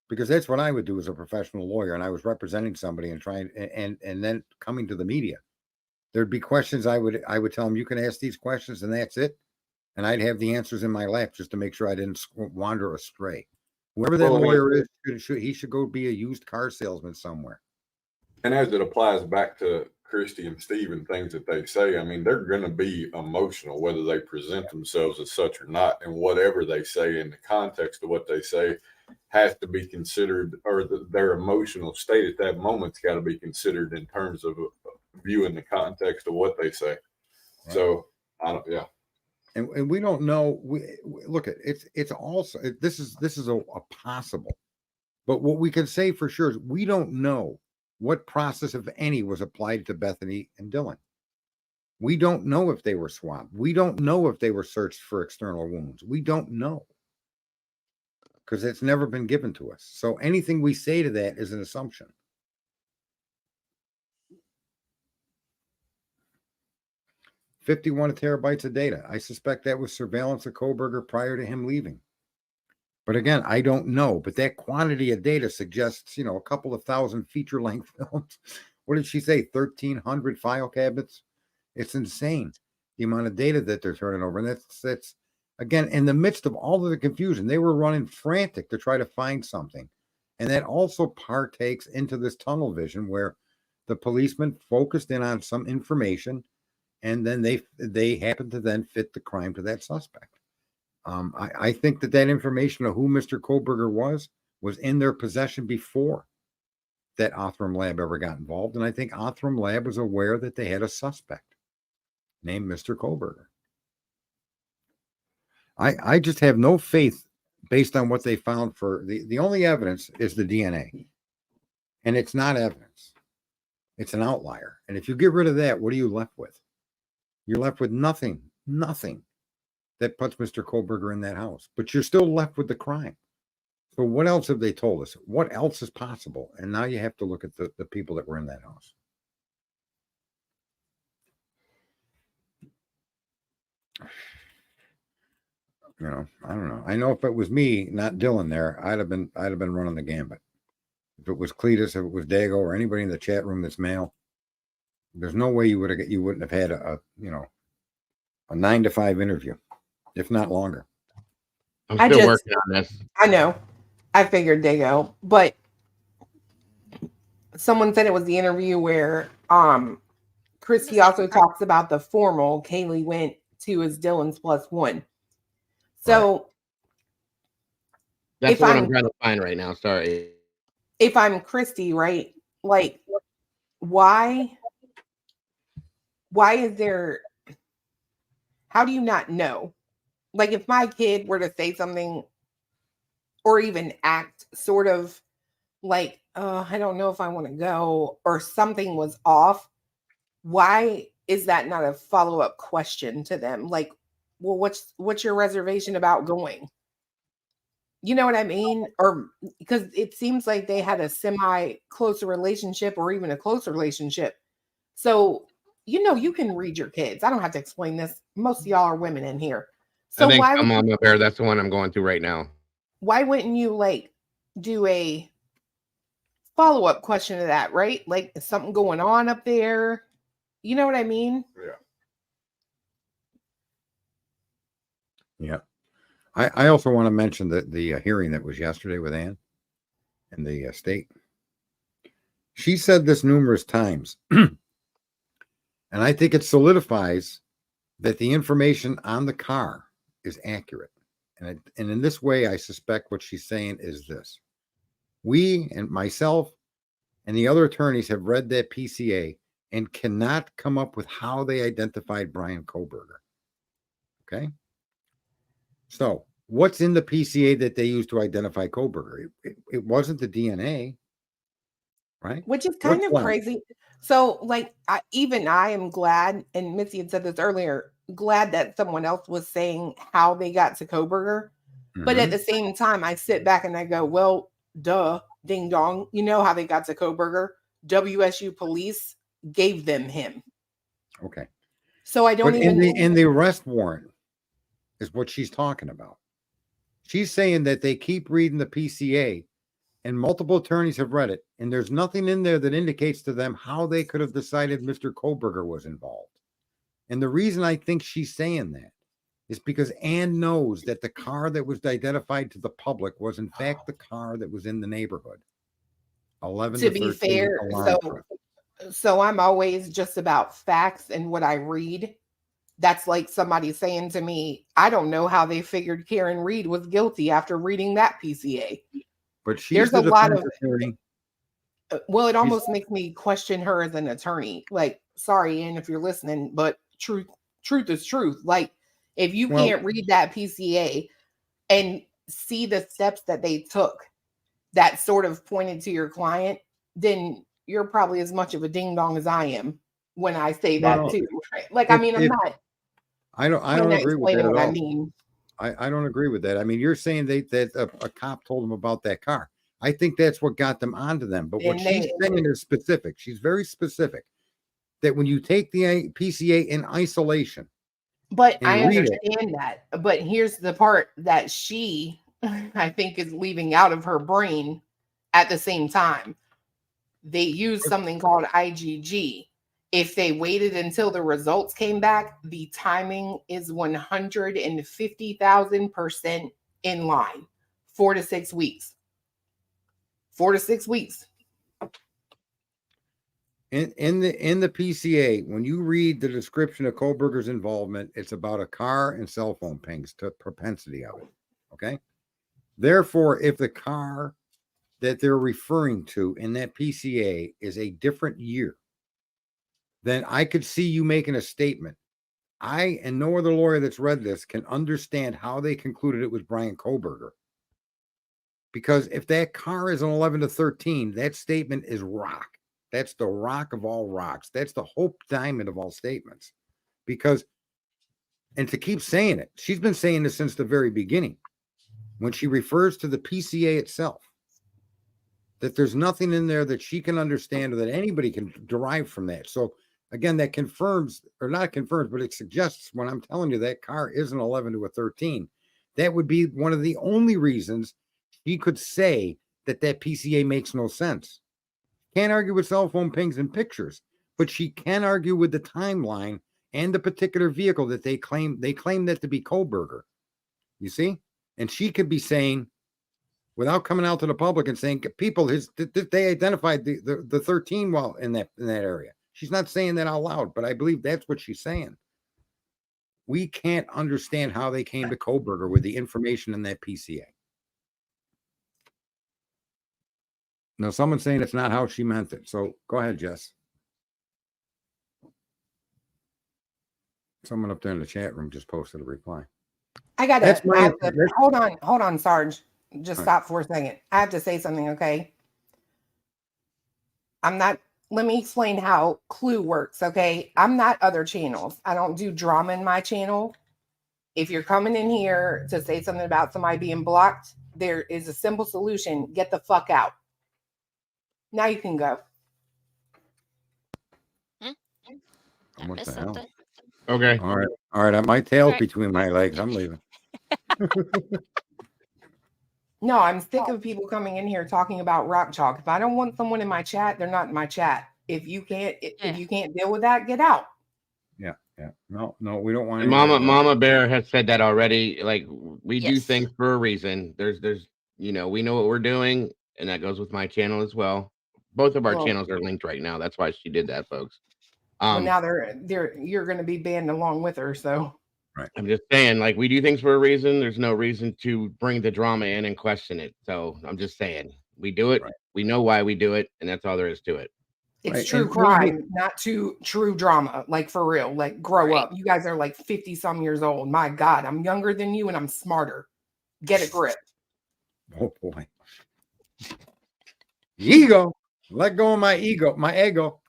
[SPEAKER 3] because that's what I would do as a professional lawyer, and I was representing somebody and trying and then coming to the media. There'd be questions I would tell him, you can ask these questions and that's it, and I'd have the answers in my lap just to make sure I didn't wander astray. Whoever that lawyer is, he should go be a used car salesman somewhere.
[SPEAKER 5] And as it applies back to Christy and Steve and things that they say, I mean, they're going to be emotional, whether they present themselves as such or not. And whatever they say in the context of what they say has to be considered, or their emotional state at that moment's got to be considered in terms of viewing the context of what they say. Right. So, yeah.
[SPEAKER 3] And we don't know. We look at it's also this is a possible, but what we can say for sure is we don't know what process, if any, was applied to Bethany and Dylan. We don't know if they were swabbed. We don't know if they were searched for external wounds. We don't know, because it's never been given to us. So anything we say to that is an assumption. $51 terabytes of data. I suspect that was surveillance of Kohberger prior to him leaving. But again, I don't know. But that quantity of data suggests, a couple of thousand feature-length films. What did she say? 1,300 file cabinets? It's insane, the amount of data that they're turning over. And that's again, in the midst of all of the confusion, they were running frantic to try to find something. And that also partakes into this tunnel vision where the policeman focused in on some information, and then they happen to then fit the crime to that suspect. I think that information of who Mr. Kohberger was in their possession before that Othram Lab ever got involved. And I think Othram Lab was aware that they had a suspect named Mr. Kohberger. I just have no faith based on what they found. For the only evidence is the DNA. And it's not evidence. It's an outlier. And if you get rid of that, what are you left with? You're left with nothing that puts Mr. Kohberger in that house, but you're still left with the crime. So what else have they told us? What else is possible? And now you have to look at the people that were in that house. I don't know. I know if it was me, not Dylan there, I'd have been running the gambit. If it was Cletus, if it was Dago, or anybody in the chat room that's male, there's no way you wouldn't have had a 9 to 5 interview, if not longer.
[SPEAKER 1] I'm still working on this.
[SPEAKER 4] I know. I figured Dago, but someone said it was the interview where Christy also talks about the formal Kaylee went to as Dylan's +1. So
[SPEAKER 1] that's what I'm trying to find right now. Sorry.
[SPEAKER 4] If I'm Christy, right? Like, why is there, how do you not know? Like, if my kid were to say something or even act sort of like, I don't know if I want to go, or something was off, why is that not a follow-up question to them? Like, well, what's your reservation about going? You know what I mean? Or because it seems like they had a semi-close relationship or even a close relationship. So, you can read your kids. I don't have to explain this. Most of y'all are women in here. So
[SPEAKER 1] I think I'm on the bear. That's the one I'm going through right now.
[SPEAKER 4] Why wouldn't you do a follow-up question to that, right? Like, is something going on up there? You know what I mean?
[SPEAKER 3] Yeah. I also want to mention that the hearing that was yesterday with Ann in the state. She said this numerous times, and I think it solidifies that the information on the car is accurate. And in this way, I suspect what she's saying is this. We and myself and the other attorneys have read that PCA and cannot come up with how they identified Brian Kohberger. Okay? So what's in the PCA that they used to identify Koberger? It wasn't the DNA, right?
[SPEAKER 4] Which is kind of crazy. So, like, I am glad, and Missy had said this earlier, glad that someone else was saying how they got to Koberger. But at the same time, I sit back and I go, well, duh, ding dong. You know how they got to Koberger? WSU police gave them him.
[SPEAKER 3] Okay.
[SPEAKER 4] So I don't even.
[SPEAKER 3] In the arrest warrant is what she's talking about. She's saying that they keep reading the PCA, and multiple attorneys have read it, and there's nothing in there that indicates to them how they could have decided Mr. Koberger was involved. And the reason I think she's saying that is because Ann knows that the car that was identified to the public was in fact the car that was in the neighborhood. 11
[SPEAKER 4] to be fair, so I'm always just about facts and what I read. That's like somebody saying to me, I don't know how they figured Karen Reed was guilty after reading that PCA.
[SPEAKER 3] But she's a lot of attorney.
[SPEAKER 4] Well, it almost makes me question her as an attorney. Like, sorry, Ann, if you're listening, but truth is truth. Like, if you can't read that PCA and see the steps that they took that sort of pointed to your client, then you're probably as much of a ding dong as I am when I say that too. Right? Like, I mean, I don't agree with that at all. I mean,
[SPEAKER 3] I don't agree with that. I mean, you're saying that a cop told them about that car. I think that's what got them onto them. But what she's saying is specific. She's very specific that when you take the PCA in isolation.
[SPEAKER 4] But I understand that. But here's the part that she, I think, is leaving out of her brain at the same time. They use something called IgG. If they waited until the results came back, the timing is 150,000% in line. 4 to 6 weeks. 4 to 6 weeks.
[SPEAKER 3] In the PCA, when you read the description of Koberger's involvement, it's about a car and cell phone pings to propensity of it. Okay. Therefore, if the car that they're referring to in that PCA is a different year, then I could see you making a statement. I and no other lawyer that's read this can understand how they concluded it was Brian Koberger. Because if that car is an 11 to 13, that statement is rock. That's the rock of all rocks. That's the Hope Diamond of all statements. Because, and to keep saying it, she's been saying this since the very beginning. When she refers to the PCA itself, that there's nothing in there that she can understand or that anybody can derive from that. So again, that confirms, or not confirms, but it suggests when I'm telling you that car is an 11 to a 13, that would be one of the only reasons she could say that PCA makes no sense. Can't argue with cell phone pings and pictures, but she can argue with the timeline and the particular vehicle that they claim that to be Koberger. You see? And she could be saying, without coming out to the public and saying, people, they identified the 13 while in that area. She's not saying that out loud, but I believe that's what she's saying. We can't understand how they came to Koberger with the information in that PCA. Now, someone's saying it's not how she meant it. So go ahead, Jess. Someone up there in the chat room just posted a reply.
[SPEAKER 4] I got to hold on, Sarge. Just stop for a second. I have to say something, okay? Let me explain how Clue works, okay? I'm not other channels. I don't do drama in my channel. If you're coming in here to say something about somebody being blocked, there is a simple solution. Get the fuck out. Now you can go.
[SPEAKER 3] What the hell?
[SPEAKER 1] Okay.
[SPEAKER 3] All right. I have my tail between my legs. I'm leaving.
[SPEAKER 4] No, I'm sick of people coming in here talking about rock chalk. If I don't want someone in my chat, they're not in my chat. If you can't deal with that, get out.
[SPEAKER 3] Yeah. No, we don't want.
[SPEAKER 1] Mama Bear has said that already. Like, we do things for a reason. There's we know what we're doing, and that goes with my channel as well. Both of our channels are linked right now. That's why she did that, folks.
[SPEAKER 4] Well, now you're going to be banned along with her. So
[SPEAKER 3] right.
[SPEAKER 1] I'm just saying, like, we do things for a reason. There's no reason to bring the drama in and question it. So I'm just saying, we do it. Right. We know why we do it, and that's all there is to it.
[SPEAKER 4] It's true crime, not true drama. Like, for real. Like, grow up. You guys are like 50 some years old. My God, I'm younger than you, and I'm smarter. Get a grip.
[SPEAKER 3] Oh boy. Ego. Let go of my ego, my ego.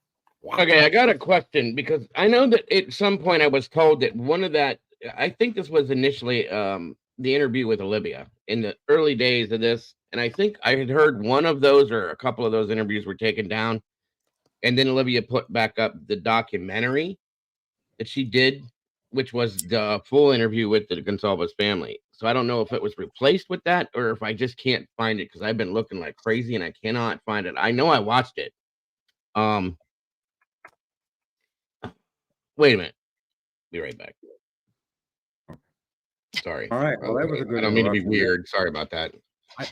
[SPEAKER 3] Wow.
[SPEAKER 1] Okay, I got a question because I know that at some point I was told that one of that, I think this was initially the interview with Olivia in the early days of this, and I think I had heard one of those or a couple of those interviews were taken down, and then Olivia put back up the documentary that she did, which was the full interview with the Gonsalves family. So I don't know if it was replaced with that or if I just can't find it because I've been looking like crazy and I cannot find it. I know I watched it. Wait a minute. Be right back. Sorry.
[SPEAKER 3] All right. Well, that was a good.
[SPEAKER 1] I don't mean to be
[SPEAKER 3] interruption.
[SPEAKER 1] weird. Sorry about that.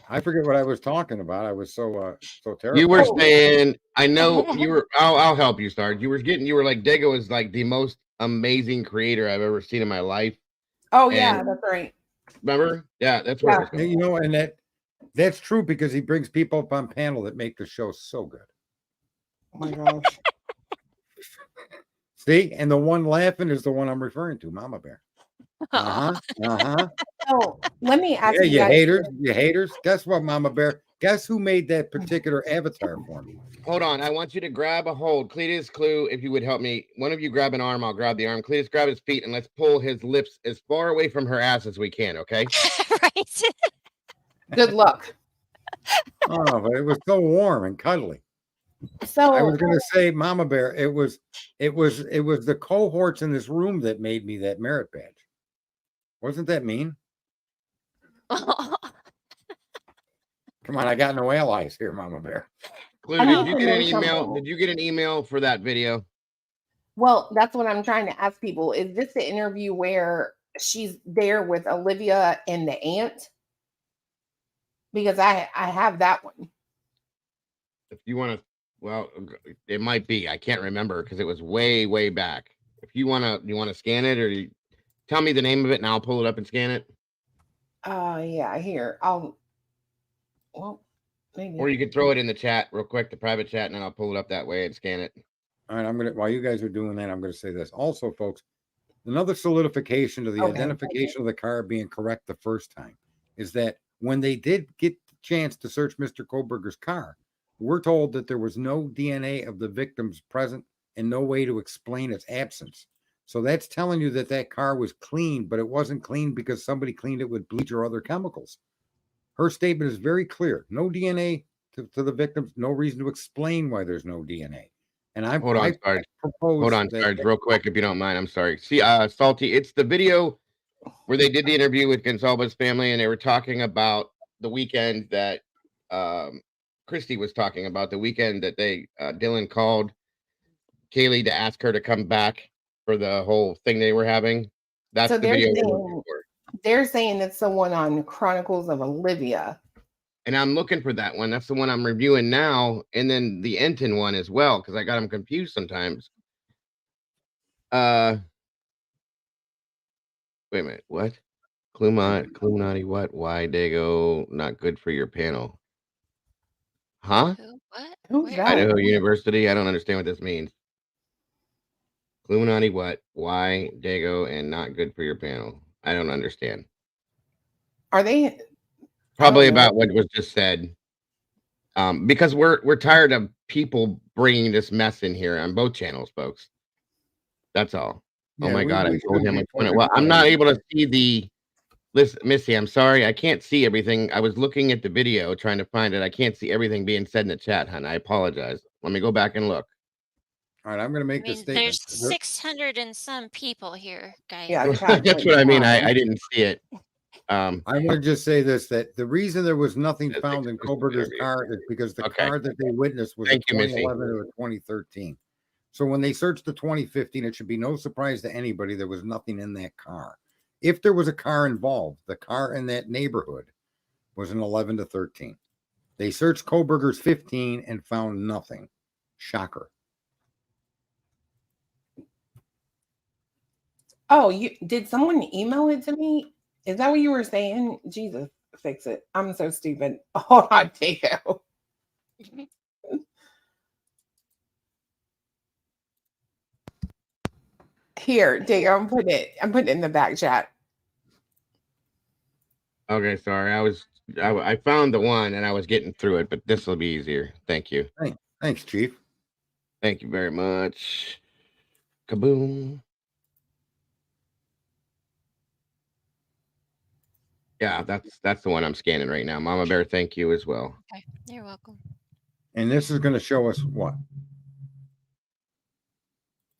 [SPEAKER 3] I forget what I was talking about. I was so terrible.
[SPEAKER 1] You were saying, I know you were. I'll help you, Sarge. You were like Dago is like the most amazing creator I've ever seen in my life.
[SPEAKER 4] Oh yeah, that's right.
[SPEAKER 1] Remember? Yeah, that's where it was going.
[SPEAKER 3] You know, and that's true because he brings people up on panel that make the show so good.
[SPEAKER 4] Oh my gosh.
[SPEAKER 3] See, and the one laughing is the one I'm referring to, Mama Bear.
[SPEAKER 4] So let me ask
[SPEAKER 3] Yeah,
[SPEAKER 4] you
[SPEAKER 3] you
[SPEAKER 4] guys.
[SPEAKER 3] haters. Guess what, Mama Bear? Guess who made that particular avatar for me?
[SPEAKER 1] Hold on. I want you to grab a hold. Cletus, Clue, if you would help me. One of you grab an arm. I'll grab the arm. Cletus, grab his feet, and let's pull his lips as far away from her ass as we can, okay?
[SPEAKER 2] Right.
[SPEAKER 4] Good luck.
[SPEAKER 3] Oh, but it was so warm and cuddly.
[SPEAKER 4] So
[SPEAKER 3] I was going to say, Mama Bear, it was the cohorts in this room that made me that merit badge. Wasn't that mean? Come on, I got no allies here, Mama Bear.
[SPEAKER 1] Clue,
[SPEAKER 4] I
[SPEAKER 1] did
[SPEAKER 4] need
[SPEAKER 1] you
[SPEAKER 4] to
[SPEAKER 1] get
[SPEAKER 4] know
[SPEAKER 1] an email?
[SPEAKER 4] something.
[SPEAKER 1] Did you get an email for that video?
[SPEAKER 4] Well, that's what I'm trying to ask people. Is this the interview where she's there with Olivia and the aunt? Because I have that one.
[SPEAKER 1] If you want to, well, it might be. I can't remember because it was way, way back. If you want to scan it or tell me the name of it and I'll pull it up and scan it.
[SPEAKER 4] Yeah, here. Well, maybe.
[SPEAKER 1] Or you could throw it in the chat real quick, the private chat, and then I'll pull it up that way and scan it.
[SPEAKER 3] All right, while you guys are doing that, I'm gonna say this. Also, folks, another solidification to the identification of the car being correct the first time is that when they did get the chance to search Mr. Koberger's car, we're told that there was no DNA of the victims present and no way to explain its absence. So that's telling you that that car was clean, but it wasn't clean because somebody cleaned it with bleach or other chemicals. Her statement is very clear. No DNA to the victims, no reason to explain why there's no DNA. And
[SPEAKER 1] Hold on, Sarge. Hold on, Sarge, real quick, if you don't mind. I'm sorry. See, Salty, it's the video where they did the interview with Gonsalves family, and they were talking about the weekend that Christy was talking about, the weekend that they Dylan called Kaylee to ask her to come back for the whole thing they were having. That's
[SPEAKER 4] So
[SPEAKER 1] the video.
[SPEAKER 4] They're saying it's the one on Chronicles of Olivia.
[SPEAKER 1] And I'm looking for that one. That's the one I'm reviewing now. And then the Enton one as well, because I got them confused sometimes. Wait a minute. What? Cluminati, what? Why, Dago? Not good for your panel. Huh?
[SPEAKER 2] What?
[SPEAKER 4] Who's that?
[SPEAKER 1] Idaho University? I don't understand what this means. Cluminati, what? Why, Dago, and not good for your panel? I don't understand.
[SPEAKER 4] Are they
[SPEAKER 1] Probably about what was just said. Because we're tired of people bringing this mess in here on both channels, folks. That's all.
[SPEAKER 3] Yeah,
[SPEAKER 1] oh my God! I told him.
[SPEAKER 3] Well,
[SPEAKER 1] I'm not able to see the. Listen, Missy, I'm sorry. I can't see everything. I was looking at the video trying to find it. I can't see everything being said in the chat, hon. I apologize. Let me go back and look.
[SPEAKER 3] All right, I'm going to make this statement.
[SPEAKER 2] There's 600 and some people here, guys.
[SPEAKER 4] Yeah,
[SPEAKER 1] that's what I mean. I didn't see it.
[SPEAKER 3] I'm going to just say this, that the reason there was nothing found in Koberger's car is because the car that they witnessed was a 2011 or a 2013. So when they searched the 2015, it should be no surprise to anybody there was nothing in that car. If there was a car involved, the car in that neighborhood was an 11 to 13. They searched Koberger's 15 and found nothing. Shocker.
[SPEAKER 4] Oh, did someone email it to me? Is that what you were saying? Jesus, fix it. I'm so stupid. Hold on, Dago. Here, Dago, I'm putting it in the back chat.
[SPEAKER 1] Okay, sorry. I found the one and I was getting through it, but this will be easier. Thank you.
[SPEAKER 3] Thanks, Chief.
[SPEAKER 1] Thank you very much. Kaboom. Yeah, that's the one I'm scanning right now. Mama Bear, thank you as well.
[SPEAKER 2] Okay, you're welcome.
[SPEAKER 3] And this is going to show us what?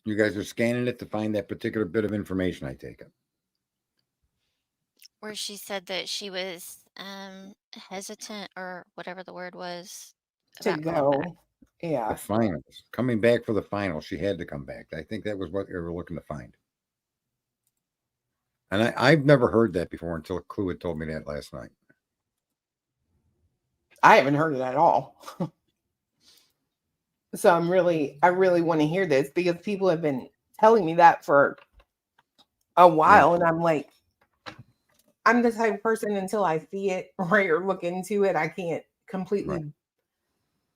[SPEAKER 3] You guys are scanning it to find that particular bit of information, I take it.
[SPEAKER 2] Where she said that she was hesitant or whatever the word was
[SPEAKER 4] To
[SPEAKER 2] about coming back.
[SPEAKER 4] go. Yeah.
[SPEAKER 3] The finals. Coming back for the final. She had to come back. I think that was what they were looking to find. And I've never heard that before until Clue had told me that last night.
[SPEAKER 4] I haven't heard it at all. So I really want to hear this because people have been telling me that for a while. And I'm like, I'm the type of person until I see it, right, or look into it, I can't completely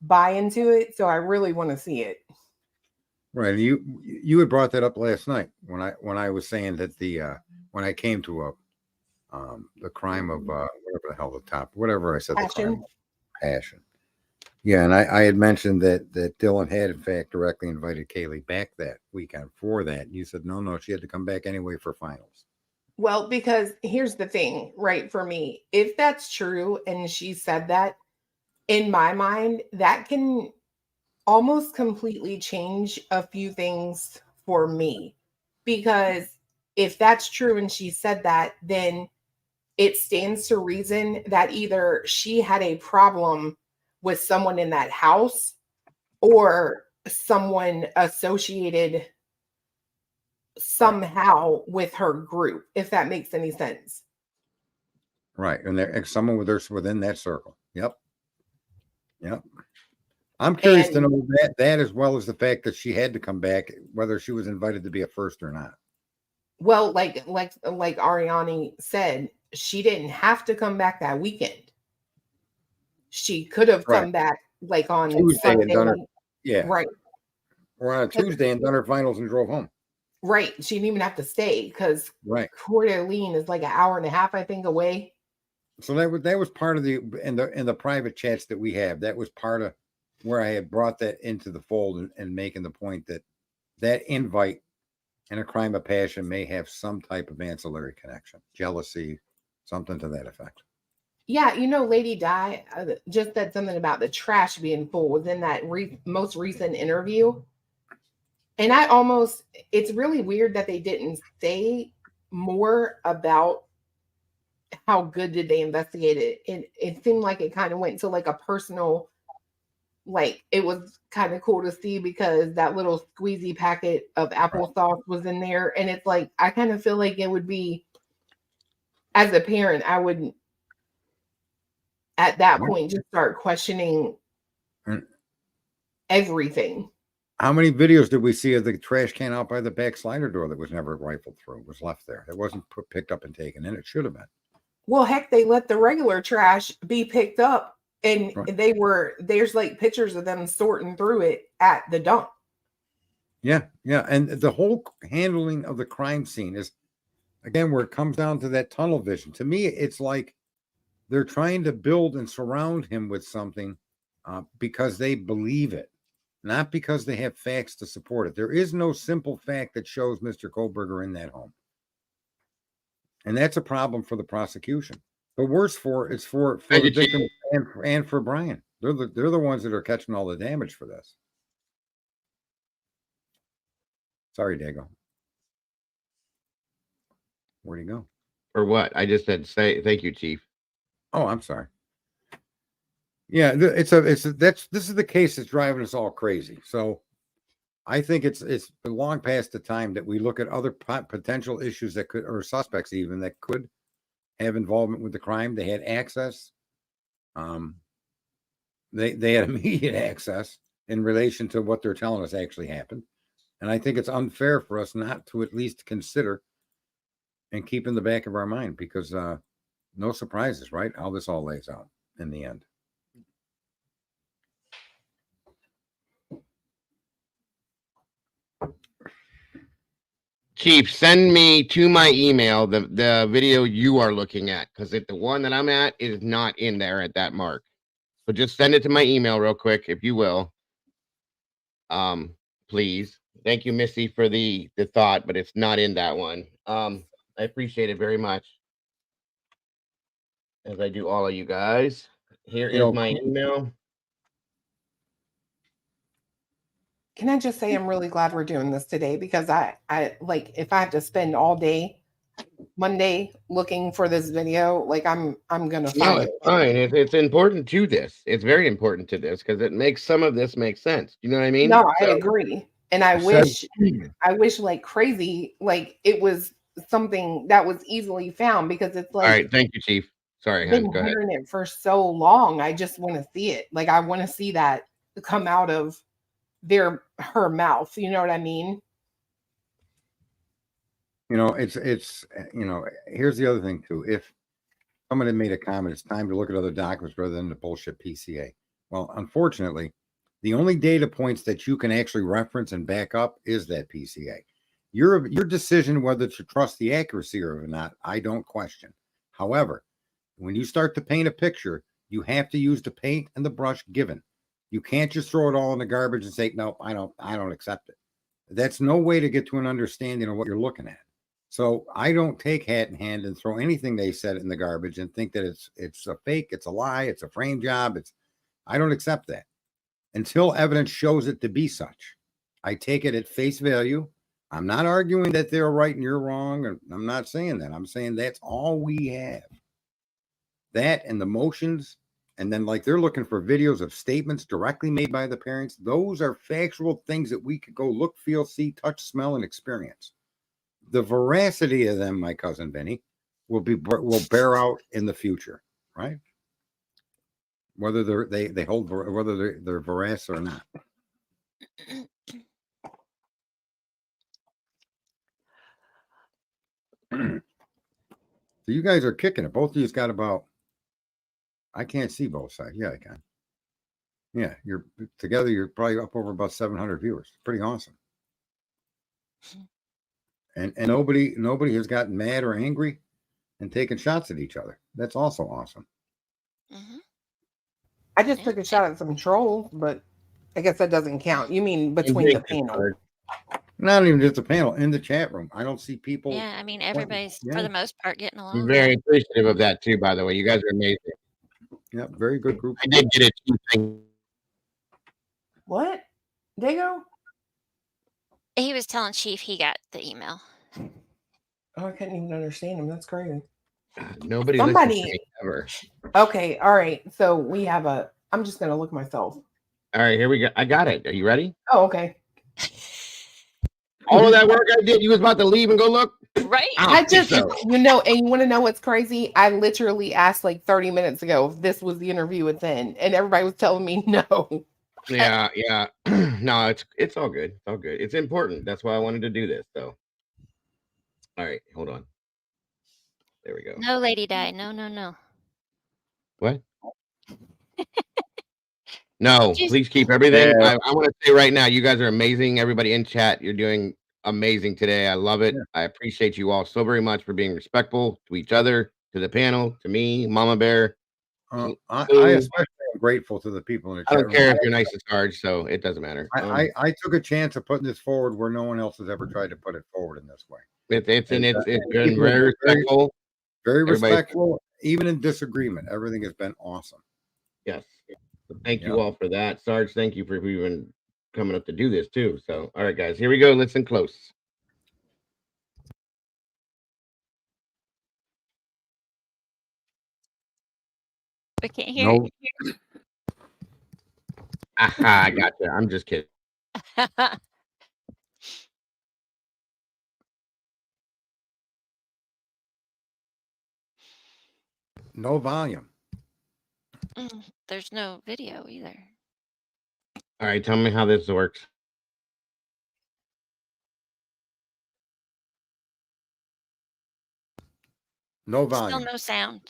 [SPEAKER 4] buy into it. So I really want to see it.
[SPEAKER 3] Right. You had brought that up last night when I was saying that when I came to the crime of whatever the hell whatever I said the crime of passion. Yeah, and I had mentioned that Dylan had in fact directly invited Kaylee back that weekend for that. You said no, she had to come back anyway for finals.
[SPEAKER 4] Well, because here's the thing, right? For me, if that's true and she said that, in my mind, that can almost completely change a few things for me. Because if that's true and she said that, then it stands to reason that either she had a problem with someone in that house or someone associated somehow with her group, if that makes any sense.
[SPEAKER 3] Right. And someone within that circle. Yep. I'm curious to know that as well as the fact that she had to come back, whether she was invited to be a first or not.
[SPEAKER 4] Well, like Ariani said, she didn't have to come back that weekend. She could have come back like on
[SPEAKER 3] Tuesday
[SPEAKER 4] Sunday.
[SPEAKER 3] and done her,
[SPEAKER 4] Right.
[SPEAKER 3] Or on a Tuesday and done her finals and drove home.
[SPEAKER 4] Right. She didn't even have to stay because Coeur d'Alene is like an hour and a half, I think, away.
[SPEAKER 3] So that was part of in the private chats that we have. That was part of where I had brought that into the fold and making the point that invite and a crime of passion may have some type of ancillary connection, jealousy, something to that effect.
[SPEAKER 4] Yeah, Lady Di just said something about the trash being full within that most recent interview. And it's really weird that they didn't say more about how good did they investigate it. It seemed like it kind of went to like a personal, like it was kind of cool to see because that little squeezy packet of applesauce was in there. And it's like, I kind of feel like it would be, as a parent, I would at that point just start questioning everything.
[SPEAKER 3] How many videos did we see of the trash can out by the back slider door that was never rifled through? It was left there. It wasn't picked up and taken in. It should have been.
[SPEAKER 4] Well, heck, they let the regular trash be picked up and there's like pictures of them sorting through it at the dump.
[SPEAKER 3] Yeah. And the whole handling of the crime scene is, again, where it comes down to that tunnel vision. To me, it's like they're trying to build and surround him with something because they believe it, not because they have facts to support it. There is no simple fact that shows Mr. Kohlberger in that home. And that's a problem for the prosecution. But worse it's for the victim and for Brian. They're the ones that are catching all the damage for this. Sorry, Dago. Where'd he go?
[SPEAKER 1] For what? I just said thank you, Chief.
[SPEAKER 3] Oh, I'm sorry. Yeah, this is the case that's driving us all crazy. So I think it's long past the time that we look at other potential issues that could, or suspects even, that could have involvement with the crime. They had access. They had immediate access in relation to what they're telling us actually happened. And I think it's unfair for us not to at least consider and keep in the back of our mind, because no surprises, right? How this all lays out in the end.
[SPEAKER 1] Chief, send me to my email the video you are looking at, because the one that I'm at is not in there at that mark. So just send it to my email real quick, if you will. Please. Thank you, Missy, for the thought, but it's not in that one. I appreciate it very much, as I do all of you guys. Here is my email.
[SPEAKER 4] Can I just say I'm really glad we're doing this today, because I like, if I have to spend all day Monday looking for this video, like I'm gonna find it.
[SPEAKER 1] Fine. It's important to this. It's very important to this, because it makes some of this make sense. You know what I mean?
[SPEAKER 4] No, I agree. And I wish like crazy, like it was something that was easily found, because it's like,
[SPEAKER 1] all right, thank you, Chief. Sorry,
[SPEAKER 4] I've been
[SPEAKER 1] go ahead.
[SPEAKER 4] hearing it for so long. I just want to see it. Like, I want to see that come out of her mouth. You know what I mean?
[SPEAKER 3] You know, it's here's the other thing too. If someone had made a comment, it's time to look at other documents rather than the bullshit PCA. Well, unfortunately, the only data points that you can actually reference and back up is that PCA. Your decision whether to trust the accuracy or not, I don't question. However, when you start to paint a picture, you have to use the paint and the brush given. You can't just throw it all in the garbage and say, no, I don't accept it. That's no way to get to an understanding of what you're looking at. So I don't take hat in hand and throw anything they said in the garbage and think that it's a fake, it's a lie, it's a frame job. I don't accept that until evidence shows it to be such. I take it at face value. I'm not arguing that they're right and you're wrong. And I'm not saying that. I'm saying that's all we have. That and the motions. And then, like, they're looking for videos of statements directly made by the parents. Those are factual things that we could go look, feel, see, touch, smell, and experience. The veracity of them, my cousin Benny, will bear out in the future, right? Whether they hold, whether they're veracity or not. So you guys are kicking it. Both of you's got about, I can't see both sides. Yeah, I can. Yeah, you're together. You're probably up over about 700 viewers. Pretty awesome. And nobody has gotten mad or angry and taken shots at each other. That's also awesome.
[SPEAKER 2] Mm-hmm.
[SPEAKER 4] I just took a shot at some trolls, but I guess that doesn't count. You mean between the panel?
[SPEAKER 3] Not even just the panel, in the chat room. I don't see people.
[SPEAKER 2] Yeah, I mean, everybody's for the most part getting along.
[SPEAKER 1] I'm very appreciative of that too, by the way. You guys are amazing.
[SPEAKER 3] Yeah, very good group.
[SPEAKER 1] I did get it.
[SPEAKER 4] What? Dago?
[SPEAKER 2] He was telling Chief he got the email.
[SPEAKER 4] Oh, I couldn't even understand him. That's crazy.
[SPEAKER 1] Nobody listens to me ever.
[SPEAKER 4] Okay, all right. So we have I'm just gonna look myself.
[SPEAKER 1] All right, here we go. I got it. Are you ready?
[SPEAKER 4] Oh, okay.
[SPEAKER 1] All of that work I did, you was about to leave and go look?
[SPEAKER 2] Right.
[SPEAKER 4] I just, and you want to know what's crazy? I literally asked like 30 minutes ago if this was the interview at then, and everybody was telling me no.
[SPEAKER 1] Yeah. No, it's all good. It's all good. It's important. That's why I wanted to do this. So, all right, hold on. There we go.
[SPEAKER 2] No, Lady Di. No.
[SPEAKER 1] What? No, please keep everything. I want to say right now, you guys are amazing. Everybody in chat, you're doing amazing today. I love it. I appreciate you all so very much for being respectful to each other, to the panel, to me, Mama Bear.
[SPEAKER 3] I especially am grateful to the people in the chat
[SPEAKER 1] I don't care
[SPEAKER 3] room.
[SPEAKER 1] if you're nice as Sarge, so it doesn't matter.
[SPEAKER 3] I took a chance of putting this forward where no one else has ever tried to put it forward in this way.
[SPEAKER 1] It's been very respectful.
[SPEAKER 3] Very respectful, even in disagreement. Everything has been awesome.
[SPEAKER 1] Yes. Thank you all for that. Sarge, thank you for even coming up to do this too. So, all right, guys, here we go. Listen close.
[SPEAKER 2] We can't hear you.
[SPEAKER 1] Aha, I got you. I'm just kidding.
[SPEAKER 3] No volume.
[SPEAKER 2] There's no video either.
[SPEAKER 1] All right, tell me how this works.
[SPEAKER 3] No volume.
[SPEAKER 2] Still no sound.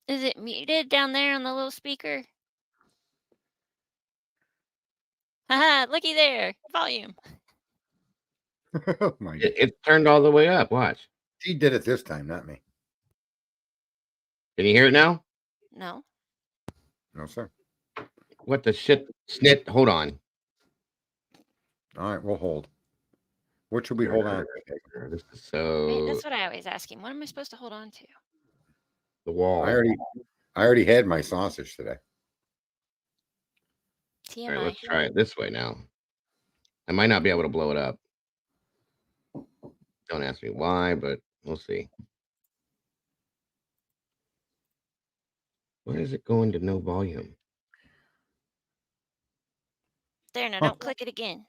[SPEAKER 2] Is it muted down there on the little speaker? Haha, looky there. Volume.
[SPEAKER 3] Oh my God.
[SPEAKER 1] It turned all the way up. Watch.
[SPEAKER 3] She did it this time, not me.
[SPEAKER 1] Can you hear it now?
[SPEAKER 2] No.
[SPEAKER 3] No, sir.
[SPEAKER 1] What the shit? Snit. Hold on.
[SPEAKER 3] All right, we'll hold. What should we hold on to?
[SPEAKER 1] This is
[SPEAKER 2] Right?
[SPEAKER 1] so
[SPEAKER 2] That's what I always ask him. What am I supposed to hold on to?
[SPEAKER 1] the wall.
[SPEAKER 3] I already had my sausage today.
[SPEAKER 2] TMI.
[SPEAKER 1] All right, let's try it this way now. I might not be able to blow it up. Don't ask me why, but we'll see. Why is it going to no volume?
[SPEAKER 2] There, now don't click it again.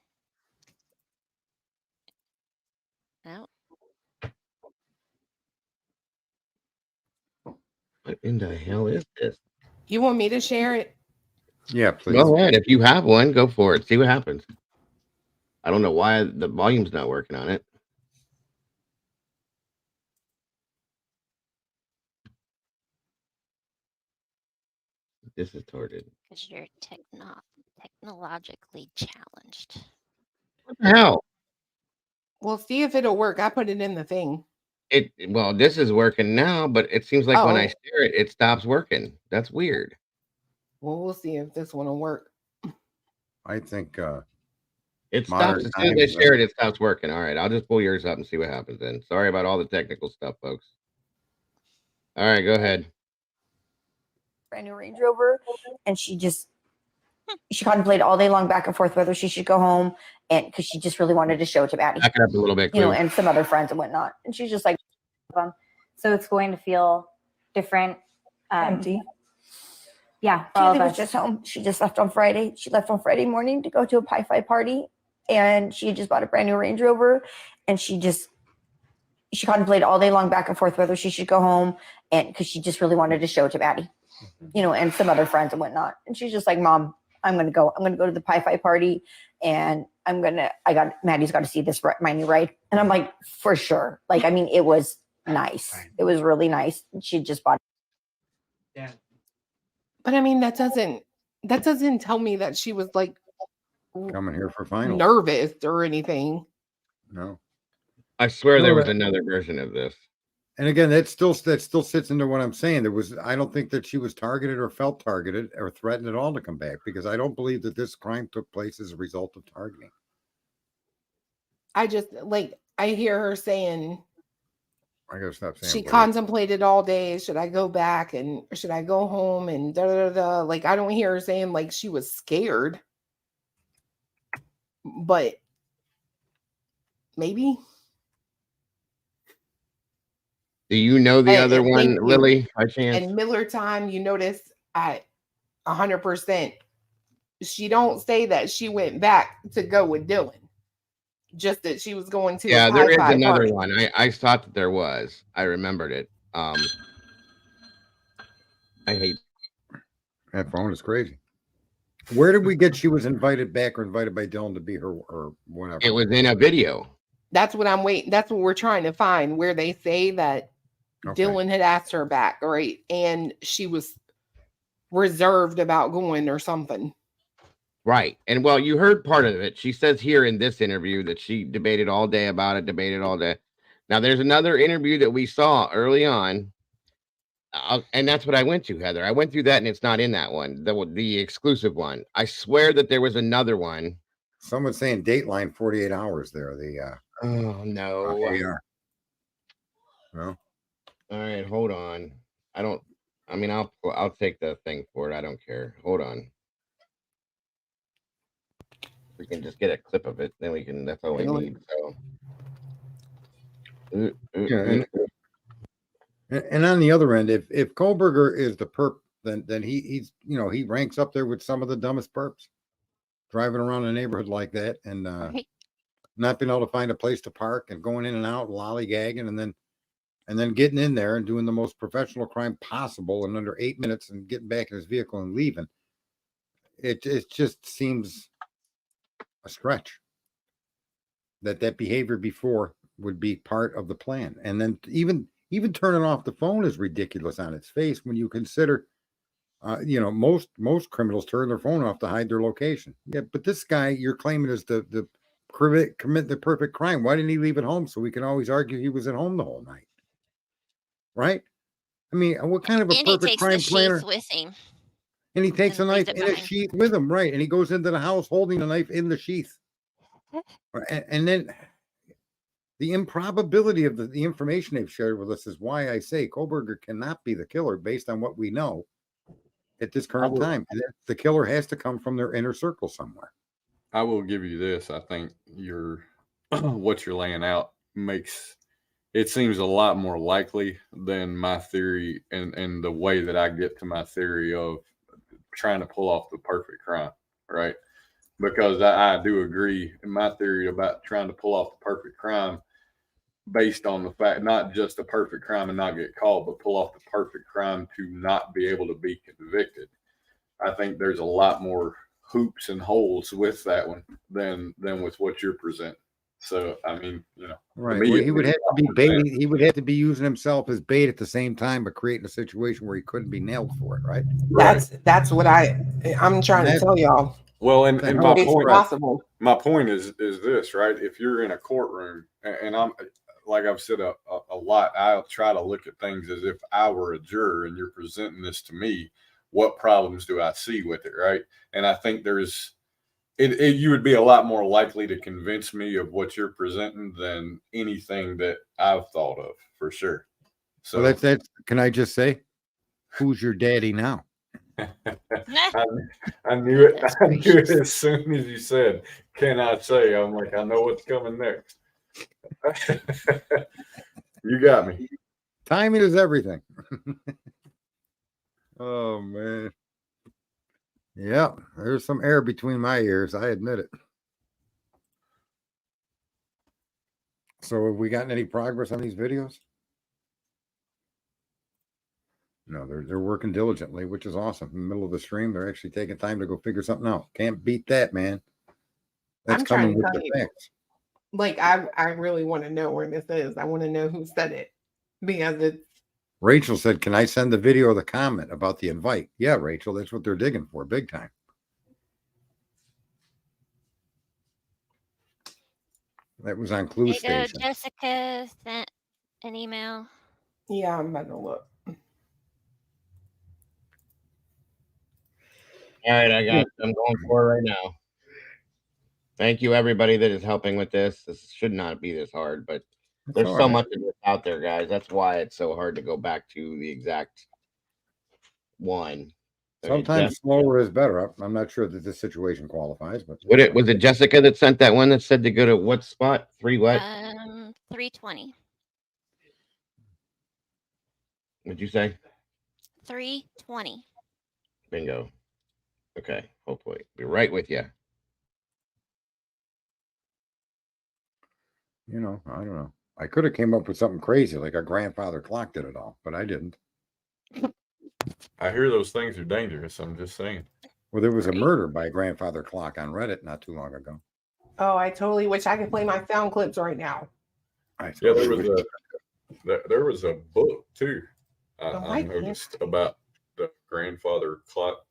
[SPEAKER 2] No.
[SPEAKER 1] What in the hell is this?
[SPEAKER 4] You want me to share it?
[SPEAKER 3] Yeah, please.
[SPEAKER 1] Go ahead. If you have one, go for it. See what happens. I don't know why the volume's not working on it. This is torted.
[SPEAKER 2] Because you're technologically challenged.
[SPEAKER 1] What the hell?
[SPEAKER 4] We'll see if it'll work. I put it in the thing.
[SPEAKER 1] Well, this is working now, but it seems like when I
[SPEAKER 4] Oh.
[SPEAKER 1] share it, it stops working. That's weird.
[SPEAKER 4] Well, we'll see if this one will work.
[SPEAKER 3] I think
[SPEAKER 1] It
[SPEAKER 3] Modern
[SPEAKER 1] stops as soon as I
[SPEAKER 3] times,
[SPEAKER 1] share it. It stops working. All right, I'll just pull yours up and see what happens then. Sorry about all the technical stuff, folks. All right, go ahead.
[SPEAKER 6] Brand new Range Rover, and she contemplated all day long back and forth whether she should go home, and because she just really wanted to show it to Maddie,
[SPEAKER 1] Back it up a little bit,
[SPEAKER 6] you know,
[SPEAKER 1] please.
[SPEAKER 6] and some other friends and whatnot. And she's just like,
[SPEAKER 7] so it's going to feel different.
[SPEAKER 6] empty.
[SPEAKER 7] Yeah, for
[SPEAKER 6] She
[SPEAKER 7] all of
[SPEAKER 6] was
[SPEAKER 7] us.
[SPEAKER 6] just home. She just left on Friday. She left on Friday morning to go to a Pi Phi party, and she just bought a brand new Range Rover, and she contemplated all day long back and forth whether she should go home, and because she just really wanted to show it to Maddie, you know, and some other friends and whatnot. And she's just like, Mom, I'm gonna go to the Pi Phi party, and Maddie's got to see my new ride. And I'm like, for sure. Like, I mean, it was nice. It was really nice. She just bought it.
[SPEAKER 4] But I mean, that doesn't tell me that she was like
[SPEAKER 3] coming here for finals.
[SPEAKER 4] nervous or anything.
[SPEAKER 3] No.
[SPEAKER 1] I swear there
[SPEAKER 3] No,
[SPEAKER 1] was another version of this.
[SPEAKER 3] And again, that still sits into what I'm saying. I don't think that she was targeted or felt targeted or threatened at all to come back, because I don't believe that this crime took place as a result of targeting.
[SPEAKER 4] I just I hear her saying
[SPEAKER 3] I gotta stop saying
[SPEAKER 4] she
[SPEAKER 3] believe.
[SPEAKER 4] contemplated all day. Should I go back and should I go home and da da da? Like, I don't hear her saying like she was scared, but maybe.
[SPEAKER 1] Do you know the other
[SPEAKER 4] And
[SPEAKER 1] one,
[SPEAKER 4] thank you.
[SPEAKER 1] Lily, by chance?
[SPEAKER 4] And Miller time, you notice at 100%, she don't say that she went back to go with Dylan. Just that she was going to
[SPEAKER 1] Yeah,
[SPEAKER 4] a
[SPEAKER 1] there is
[SPEAKER 4] Pi-Fi
[SPEAKER 1] another
[SPEAKER 4] party.
[SPEAKER 1] one. I thought that there was. I remembered it. I hate
[SPEAKER 3] That phone is crazy. Where did we get she was invited back or invited by Dylan to be her or whatever?
[SPEAKER 1] it. Was in a video.
[SPEAKER 4] That's what I'm waiting. That's what we're trying to find, where they say that
[SPEAKER 3] Okay.
[SPEAKER 4] Dylan had asked her back, right? And she was reserved about going or something.
[SPEAKER 1] Right. And well, you heard part of it. She says here in this interview that she debated all day about it, debated all day. Now, there's another interview that we saw early on. And that's what I went to, Heather. I went through that, and it's not in that one, the exclusive one. I swear that there was another one.
[SPEAKER 3] Someone's saying Dateline 48 hours there.
[SPEAKER 1] Oh, no.
[SPEAKER 3] AR. No.
[SPEAKER 1] All right, hold on. I'll take the thing for it. I don't care. Hold on. We can just get a clip of it. Then that's all we need. So.
[SPEAKER 3] Yeah, and on the other end, if Kohlberger is the perp, then he's he ranks up there with some of the dumbest perps, driving around a neighborhood like that and not being able to find a place to park and going in and out, lollygagging, and then getting in there and doing the most professional crime possible in under 8 minutes and getting back in his vehicle and leaving. It just seems a stretch that behavior before would be part of the plan, and then even turning off the phone is ridiculous on its face when you consider, most criminals turn their phone off to hide their location. Yeah, but this guy you're claiming is the commit the perfect crime. Why didn't he leave at home so we can always argue he was at home the whole night? Right? I mean, what kind of a
[SPEAKER 2] And he
[SPEAKER 3] perfect
[SPEAKER 2] takes the
[SPEAKER 3] crime planner?
[SPEAKER 2] sheath with him.
[SPEAKER 3] And he takes a
[SPEAKER 2] and leaves
[SPEAKER 3] knife
[SPEAKER 2] it
[SPEAKER 3] in a
[SPEAKER 2] behind.
[SPEAKER 3] sheath with him, right? And he goes into the house holding the knife in the sheath. And then the improbability of the information they've shared with us is why I say Koberger cannot be the killer based on what we know at this current time. And the killer has to come from their inner circle somewhere.
[SPEAKER 5] I will give you this. I think what you're laying out it seems a lot more likely than my theory and the way that I get to my theory of trying to pull off the perfect crime, right? Because I do agree in my theory about trying to pull off the perfect crime based on the fact, not just a perfect crime and not get caught, but pull off the perfect crime to not be able to be convicted. I think there's a lot more hoops and holes with that one than with what you're presenting. So, I mean,
[SPEAKER 3] right. Well, he would have to be bait. He would have to be using himself as bait at the same time, but creating a situation where he couldn't be nailed for it, right?
[SPEAKER 4] That's what I'm trying to tell y'all.
[SPEAKER 5] Well, and my
[SPEAKER 4] it's
[SPEAKER 5] point,
[SPEAKER 4] possible.
[SPEAKER 5] My point is this, right? If you're in a courtroom, and I'm like I've said a lot, I'll try to look at things as if I were a juror and you're presenting this to me. What problems do I see with it, right? And I think you would be a lot more likely to convince me of what you're presenting than anything that I've thought of, for sure. So
[SPEAKER 3] well, that's can I just say, who's your daddy now?
[SPEAKER 5] I knew it. I knew it as soon as you said, "Can I say?" I'm like, I know what's coming next. You got me.
[SPEAKER 3] Timing is everything. Oh man. Yeah, there's some air between my ears. I admit it. So have we gotten any progress on these videos? No, they're working diligently, which is awesome. In the middle of the stream, they're actually taking time to go figure something out. Can't beat that, man. That's coming with the facts.
[SPEAKER 4] Like I really want to know where this is. I want to know who said it because it's.
[SPEAKER 3] Rachel said, "Can I send the video or the comment about the invite?" Yeah, Rachel, that's what they're digging for, big time. That was on Clue Station.
[SPEAKER 2] Jessica sent an email.
[SPEAKER 4] Yeah, I'm about to look.
[SPEAKER 1] All right, I'm going for it right now. Thank you, everybody that is helping with this. This should not be this hard, but there's so much of this out there, guys. That's why it's so hard to go back to the exact one.
[SPEAKER 3] Sometimes slower is better. I'm not sure that this situation qualifies, but
[SPEAKER 1] was it Jessica that sent that one that said to go to what spot?
[SPEAKER 2] 320.
[SPEAKER 1] What'd you say?
[SPEAKER 2] 320.
[SPEAKER 1] Bingo. Okay, hopefully be right with you.
[SPEAKER 3] I don't know. I could have came up with something crazy like our grandfather clock did it all, but I didn't.
[SPEAKER 5] I hear those things are dangerous. I'm just saying.
[SPEAKER 3] Well, there was a murder by grandfather clock on Reddit not too long ago.
[SPEAKER 4] Oh, I totally wish I could play my sound clips right now.
[SPEAKER 5] Yeah, there was a book too. I noticed about the grandfather clock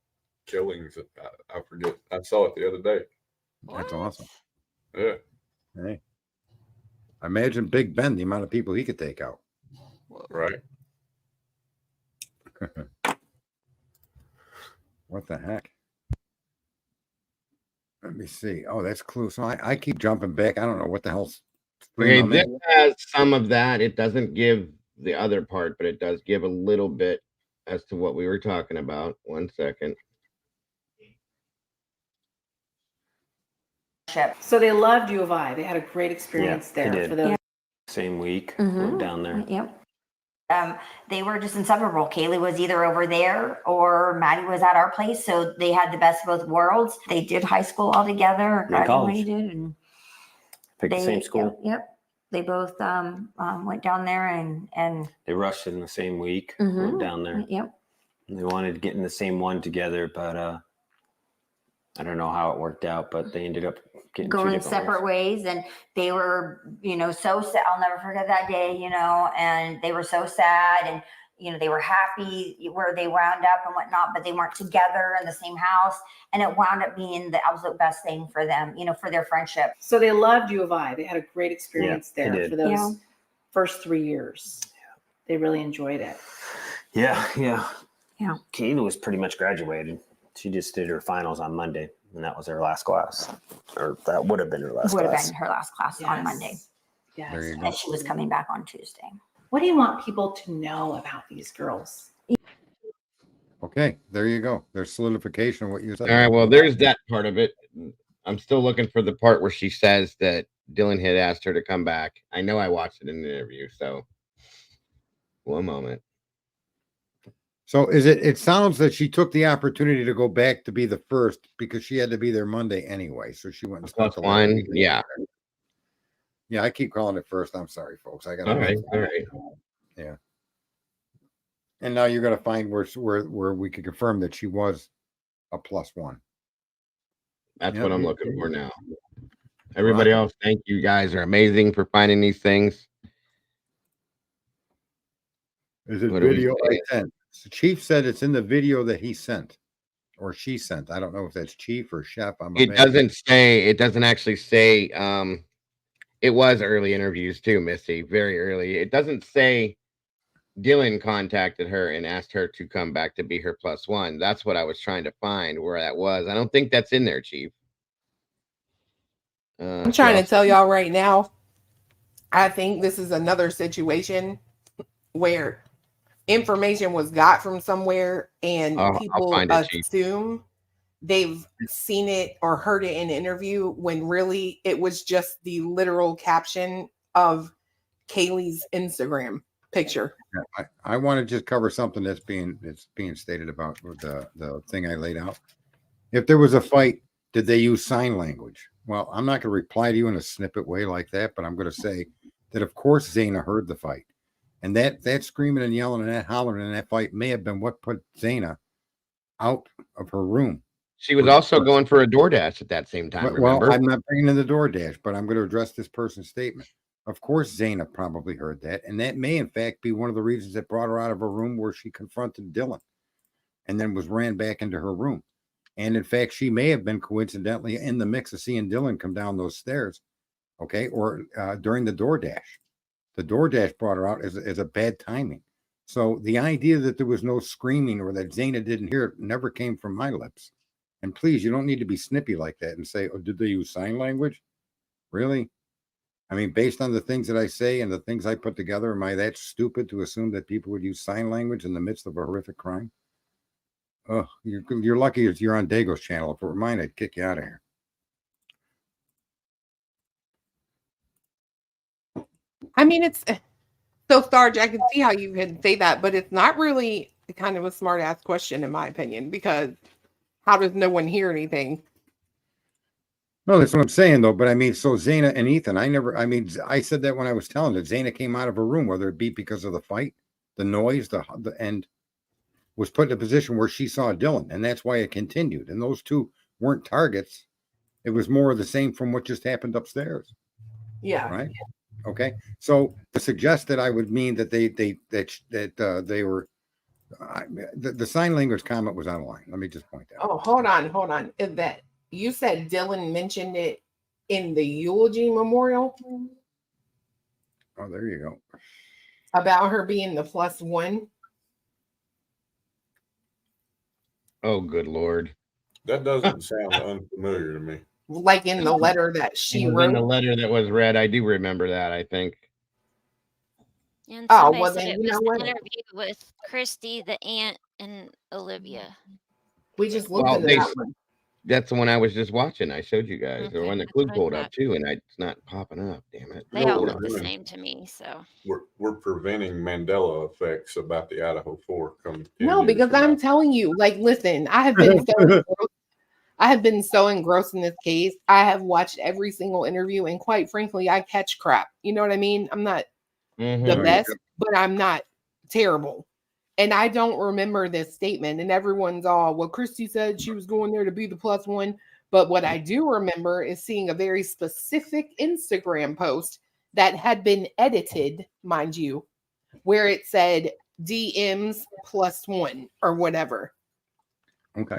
[SPEAKER 5] killings. I forget. I saw it the other day.
[SPEAKER 3] That's awesome.
[SPEAKER 5] Yeah.
[SPEAKER 3] Hey, imagine Big Ben, the amount of people he could take out.
[SPEAKER 5] Right.
[SPEAKER 3] What the heck? Let me see. Oh, that's Clue. So I keep jumping back. I don't know what the hell's.
[SPEAKER 1] Okay, this has some of that. It doesn't give the other part, but it does give a little bit as to what we were talking about. 1 second.
[SPEAKER 8] So they loved U of I. They had a great experience there.
[SPEAKER 9] They did.
[SPEAKER 8] For those.
[SPEAKER 9] Same week, went down there.
[SPEAKER 6] Yep. They were just inseparable. Kaylee was either over there or Maddie was at our place. So they had the best of both worlds. They did high school all together, graduated, and
[SPEAKER 9] picked the same school.
[SPEAKER 6] Yep. They both went down there and
[SPEAKER 9] they rushed in the same week, went down there.
[SPEAKER 6] Yep.
[SPEAKER 9] And they wanted to get in the same one together, but I don't know how it worked out, but they ended up
[SPEAKER 6] going separate ways. And they were, so sad. I'll never forget that day, and they were so sad. And you know, they were happy where they wound up and whatnot, but they weren't together in the same house. And it wound up being the absolute best thing for them, you know, for their friendship.
[SPEAKER 8] So they loved U of I. They had a great experience
[SPEAKER 9] they
[SPEAKER 8] there
[SPEAKER 9] did.
[SPEAKER 8] for those
[SPEAKER 6] Yeah.
[SPEAKER 8] first 3 years. They really enjoyed it.
[SPEAKER 9] Yeah.
[SPEAKER 6] Yeah.
[SPEAKER 9] Kayla was pretty much graduated. She just did her finals on Monday, and that was her last class. Or that would have been her last
[SPEAKER 6] Would have
[SPEAKER 9] class.
[SPEAKER 6] been her last class on Monday.
[SPEAKER 8] Yes.
[SPEAKER 3] There you go.
[SPEAKER 6] And she was coming back on Tuesday.
[SPEAKER 8] What do you want people to know about these girls?
[SPEAKER 3] Okay, there you go. There's solidification of what you said.
[SPEAKER 1] All right, well, there's that part of it. I'm still looking for the part where she says that Dylan had asked her to come back. I know I watched it in the interview, so one moment.
[SPEAKER 3] So it sounds that she took the opportunity to go back to be the first because she had to be there Monday anyway. So she went and spent
[SPEAKER 1] Plus
[SPEAKER 3] the last
[SPEAKER 1] one,
[SPEAKER 3] week.
[SPEAKER 1] yeah.
[SPEAKER 3] Yeah, I keep calling it first. I'm sorry, folks. I got
[SPEAKER 1] All right.
[SPEAKER 3] Yeah. And now you're gonna find where we can confirm that she was a +1.
[SPEAKER 1] That's
[SPEAKER 3] Yep.
[SPEAKER 1] what I'm looking for now. Everybody else, thank you guys are amazing for finding these things.
[SPEAKER 3] Is it
[SPEAKER 1] What do we
[SPEAKER 3] video I
[SPEAKER 1] say?
[SPEAKER 3] sent? So Chief said it's in the video that he sent or she sent. I don't know if that's Chief or Chef.
[SPEAKER 1] It doesn't say, it doesn't actually say, it was early interviews too, Missy, very early. It doesn't say Dylan contacted her and asked her to come back to be her +1. That's what I was trying to find where that was. I don't think that's in there, Chief.
[SPEAKER 4] I'm trying to tell y'all right now, I think this is another situation where information was got from somewhere and people assume they've seen it or heard it in an interview when really it was just the literal caption of Kaylee's Instagram picture.
[SPEAKER 3] Yeah, I want to just cover something that's being stated about the thing I laid out. If there was a fight, did they use sign language? Well, I'm not going to reply to you in a snippet way like that, but I'm going to say that of course Zaina heard the fight. And that screaming and yelling and that hollering in that fight may have been what put Zaina out of her room.
[SPEAKER 1] She was also going for a DoorDash at that same time.
[SPEAKER 3] Well,
[SPEAKER 1] remember?
[SPEAKER 3] I'm not bringing in the DoorDash, but I'm going to address this person's statement. Of course, Zaina probably heard that. And that may, in fact, be one of the reasons that brought her out of her room where she confronted Dylan and then was ran back into her room. And in fact, she may have been coincidentally in the mix of seeing Dylan come down those stairs, okay, or during the DoorDash. The DoorDash brought her out as a bad timing. So the idea that there was no screaming or that Zaina didn't hear it never came from my lips. And please, you don't need to be snippy like that and say, oh, did they use sign language? Really? I mean, based on the things that I say and the things I put together, am I that stupid to assume that people would use sign language in the midst of a horrific crime? Oh, you're lucky if you're on Dago's channel. If it were mine, I'd kick you out of here.
[SPEAKER 4] I mean, it's so Sarge, I can see how you can say that, but it's not really kind of a smart ass question, in my opinion, because how does no one hear anything?
[SPEAKER 3] No, that's what I'm saying, though. But I mean, so Zaina and Ethan, I said that when I was telling it. Zaina came out of her room, whether it be because of the fight, the noise, and was put in a position where she saw Dylan, and that's why it continued. And those two weren't targets. It was more of the same from what just happened upstairs.
[SPEAKER 4] Yeah.
[SPEAKER 3] Right. Okay. So to suggest that I would mean that they were the sign language comment was out of line. Let me just point that out.
[SPEAKER 4] Oh, hold on. Is that you said Dylan mentioned it in the eulogy memorial?
[SPEAKER 3] Oh, there you go.
[SPEAKER 4] About her being the +1.
[SPEAKER 1] Oh, good Lord.
[SPEAKER 5] That doesn't sound unfamiliar to me.
[SPEAKER 4] Like in the letter that she wrote.
[SPEAKER 1] In the letter that was read, I do remember that, I think.
[SPEAKER 2] And
[SPEAKER 4] Oh,
[SPEAKER 2] somebody
[SPEAKER 4] well,
[SPEAKER 2] said
[SPEAKER 4] then,
[SPEAKER 2] it
[SPEAKER 4] you
[SPEAKER 2] was
[SPEAKER 4] know
[SPEAKER 2] an
[SPEAKER 4] what?
[SPEAKER 2] interview with Christy, the aunt, and Olivia.
[SPEAKER 4] We just looked into that one.
[SPEAKER 1] That's the one I was just watching. I showed you guys, or
[SPEAKER 2] Okay,
[SPEAKER 1] when the
[SPEAKER 2] that's
[SPEAKER 1] clue
[SPEAKER 2] what I
[SPEAKER 1] pulled up
[SPEAKER 2] thought.
[SPEAKER 1] too, and it's not popping up. Damn it!
[SPEAKER 2] They
[SPEAKER 5] No,
[SPEAKER 2] all
[SPEAKER 5] we're
[SPEAKER 2] look the
[SPEAKER 5] doing-
[SPEAKER 2] same to me, so.
[SPEAKER 5] We're preventing Mandela effects about the Idaho 4 coming. 10
[SPEAKER 4] No,
[SPEAKER 5] years
[SPEAKER 4] because
[SPEAKER 5] from
[SPEAKER 4] I'm
[SPEAKER 5] now.
[SPEAKER 4] telling you, like, listen, I have been so engrossed in this case. I have watched every single interview, and quite frankly, I catch crap. You know what I mean? I'm not the best, but I'm not terrible. And I don't remember this statement. And everyone's all, well, Christy said she was going there to be the +1. But what I do remember is seeing a very specific Instagram post that had been edited, mind you, where it said, DMs +1 or whatever.
[SPEAKER 3] Okay.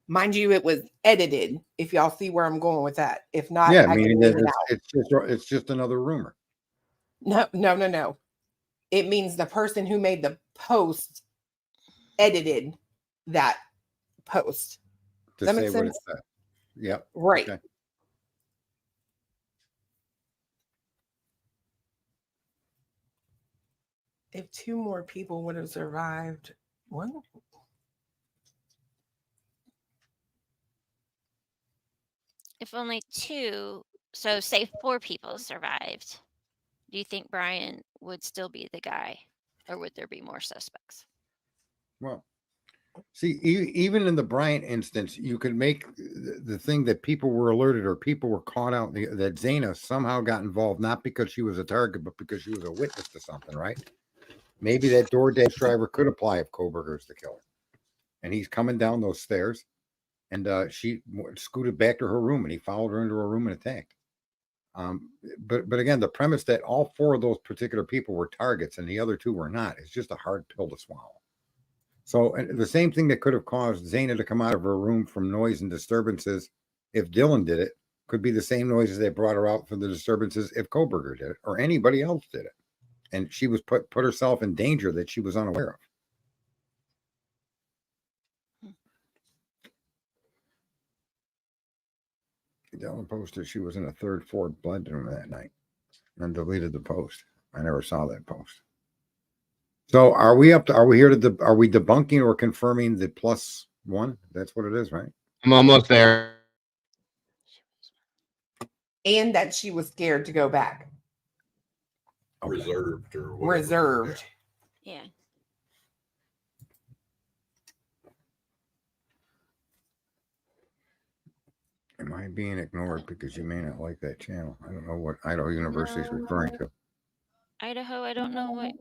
[SPEAKER 4] Mind you, it was edited. If y'all see where I'm going with that. If not,
[SPEAKER 3] Yeah,
[SPEAKER 4] I can
[SPEAKER 3] meaning
[SPEAKER 4] leave
[SPEAKER 3] that
[SPEAKER 4] it out.
[SPEAKER 3] it's just another rumor.
[SPEAKER 4] No. It means the person who made the post edited that post.
[SPEAKER 3] To
[SPEAKER 4] Does that
[SPEAKER 3] say
[SPEAKER 4] make
[SPEAKER 3] what it
[SPEAKER 4] sense?
[SPEAKER 3] said. Yep.
[SPEAKER 4] Right.
[SPEAKER 3] Okay.
[SPEAKER 4] If 2 more people would have survived, what?
[SPEAKER 2] If only 2, so say 4 people survived, do you think Brian would still be the guy, or would there be more suspects?
[SPEAKER 3] Well, see, even in the Bryant instance, you could make the thing that people were alerted or people were caught out that Zana somehow got involved, not because she was a target, but because she was a witness to something, right? Maybe that DoorDash driver could apply if Koberger's the killer. And he's coming down those stairs, and she scooted back to her room, and he followed her into her room and attacked. But again, the premise that all 4 of those particular people were targets and the other 2 were not is just a hard pill to swallow. So the same thing that could have caused Zana to come out of her room from noise and disturbances, if Dylan did it, could be the same noises that brought her out from the disturbances if Koberger did it or anybody else did it. And she was put herself in danger that she was unaware of. Dylan posted she was in a 3rd floor bedroom that night and deleted the post. I never saw that post. So are we here to are we debunking or confirming the +1? That's what it is, right?
[SPEAKER 1] I'm almost there.
[SPEAKER 4] And that she was scared to go back.
[SPEAKER 3] Okay.
[SPEAKER 5] Reserved or whatever.
[SPEAKER 4] Reserved.
[SPEAKER 2] Yeah.
[SPEAKER 3] Am I being ignored because you may not like that channel? I don't know what Idaho University is referring to.
[SPEAKER 2] Idaho, I don't know what.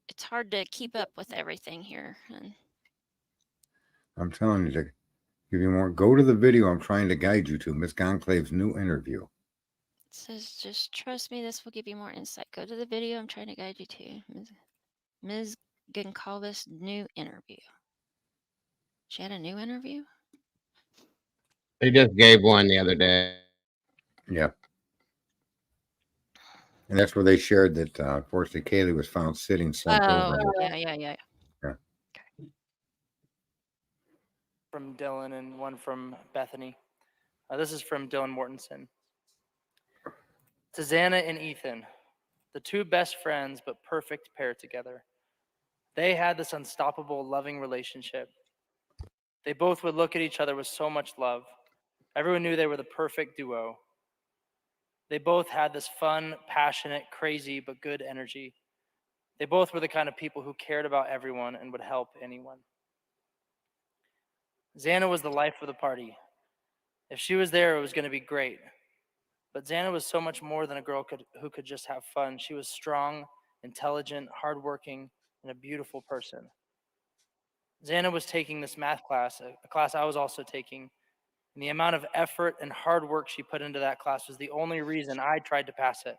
[SPEAKER 2] It's hard to keep up with everything here. And
[SPEAKER 3] I'm telling you to give you more. Go to the video I'm trying to guide you to, Miss Conclave's new interview.
[SPEAKER 2] it says, just trust me, this will give you more insight. Go to the video I'm trying to guide you to. Ms. Goncalves' new interview. She had a new interview?
[SPEAKER 1] They just gave one the other day.
[SPEAKER 3] Yeah. And that's where they shared that, unfortunately, Kaylee was found sitting slumped over.
[SPEAKER 2] Yeah.
[SPEAKER 10] From Dylan and one from Bethany. This is from Dylan Mortensen. To Xana and Ethan, the 2 best friends but perfect pair together. They had this unstoppable, loving relationship. They both would look at each other with so much love. Everyone knew they were the perfect duo. They both had this fun, passionate, crazy, but good energy. They both were the kind of people who cared about everyone and would help anyone. Xana was the life of the party. If she was there, it was going to be great. But Xana was so much more than a girl who could just have fun. She was strong, intelligent, hardworking, and a beautiful person. Xana was taking this math class, a class I was also taking, and the amount of effort and hard work she put into that class was the only reason I tried to pass it.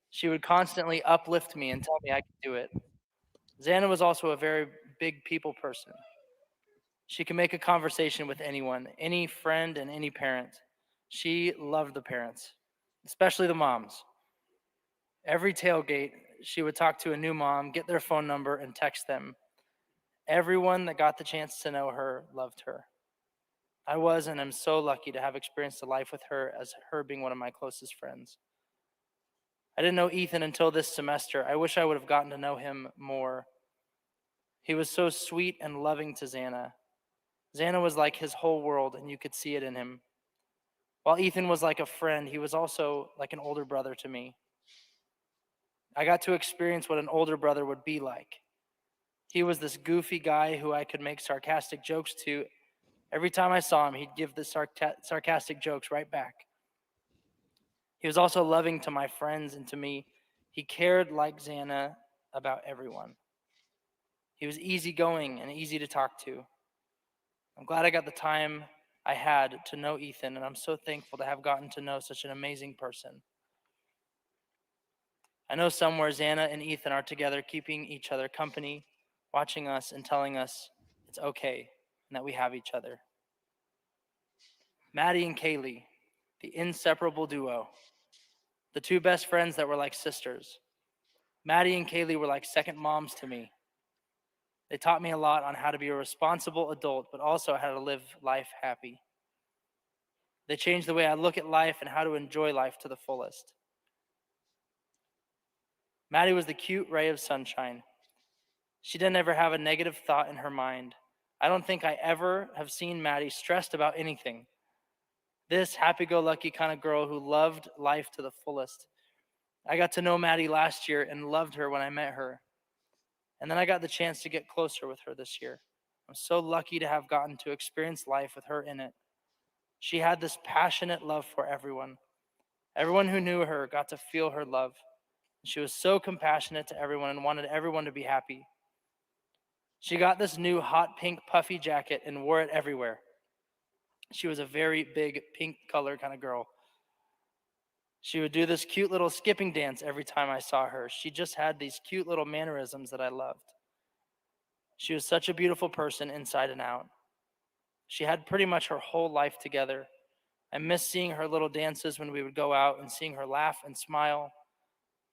[SPEAKER 10] She would constantly uplift me and tell me I could do it. Xana was also a very big people person. She could make a conversation with anyone, any friend and any parent. She loved the parents, especially the moms. Every tailgate, she would talk to a new mom, get their phone number, and text them. Everyone that got the chance to know her loved her. I was and am so lucky to have experienced a life with her as her being one of my closest friends. I didn't know Ethan until this semester. I wish I would have gotten to know him more. He was so sweet and loving to Xana. Xana was like his whole world, and you could see it in him. While Ethan was like a friend, he was also like an older brother to me. I got to experience what an older brother would be like. He was this goofy guy who I could make sarcastic jokes to. Every time I saw him, he'd give the sarcastic jokes right back. He was also loving to my friends and to me. He cared like Xana about everyone. He was easygoing and easy to talk to. I'm glad I got the time I had to know Ethan, and I'm so thankful to have gotten to know such an amazing person. I know somewhere Xana and Ethan are together, keeping each other company, watching us and telling us it's okay and that we have each other. Maddie and Kaylee, the inseparable duo, the two best friends that were like sisters. Maddie and Kaylee were like second moms to me. They taught me a lot on how to be a responsible adult, but also how to live life happy. They changed the way I look at life and how to enjoy life to the fullest. Maddie was the cute ray of sunshine. She didn't ever have a negative thought in her mind. I don't think I ever have seen Maddie stressed about anything. This happy-go-lucky kind of girl who loved life to the fullest. I got to know Maddie last year and loved her when I met her. And then I got the chance to get closer with her this year. I'm so lucky to have gotten to experience life with her in it. She had this passionate love for everyone. Everyone who knew her got to feel her love. She was so compassionate to everyone and wanted everyone to be happy. She got this new hot pink puffy jacket and wore it everywhere. She was a very big pink color kind of girl. She would do this cute little skipping dance every time I saw her. She just had these cute little mannerisms that I loved. She was such a beautiful person inside and out. She had pretty much her whole life together. I missed seeing her little dances when we would go out and seeing her laugh and smile.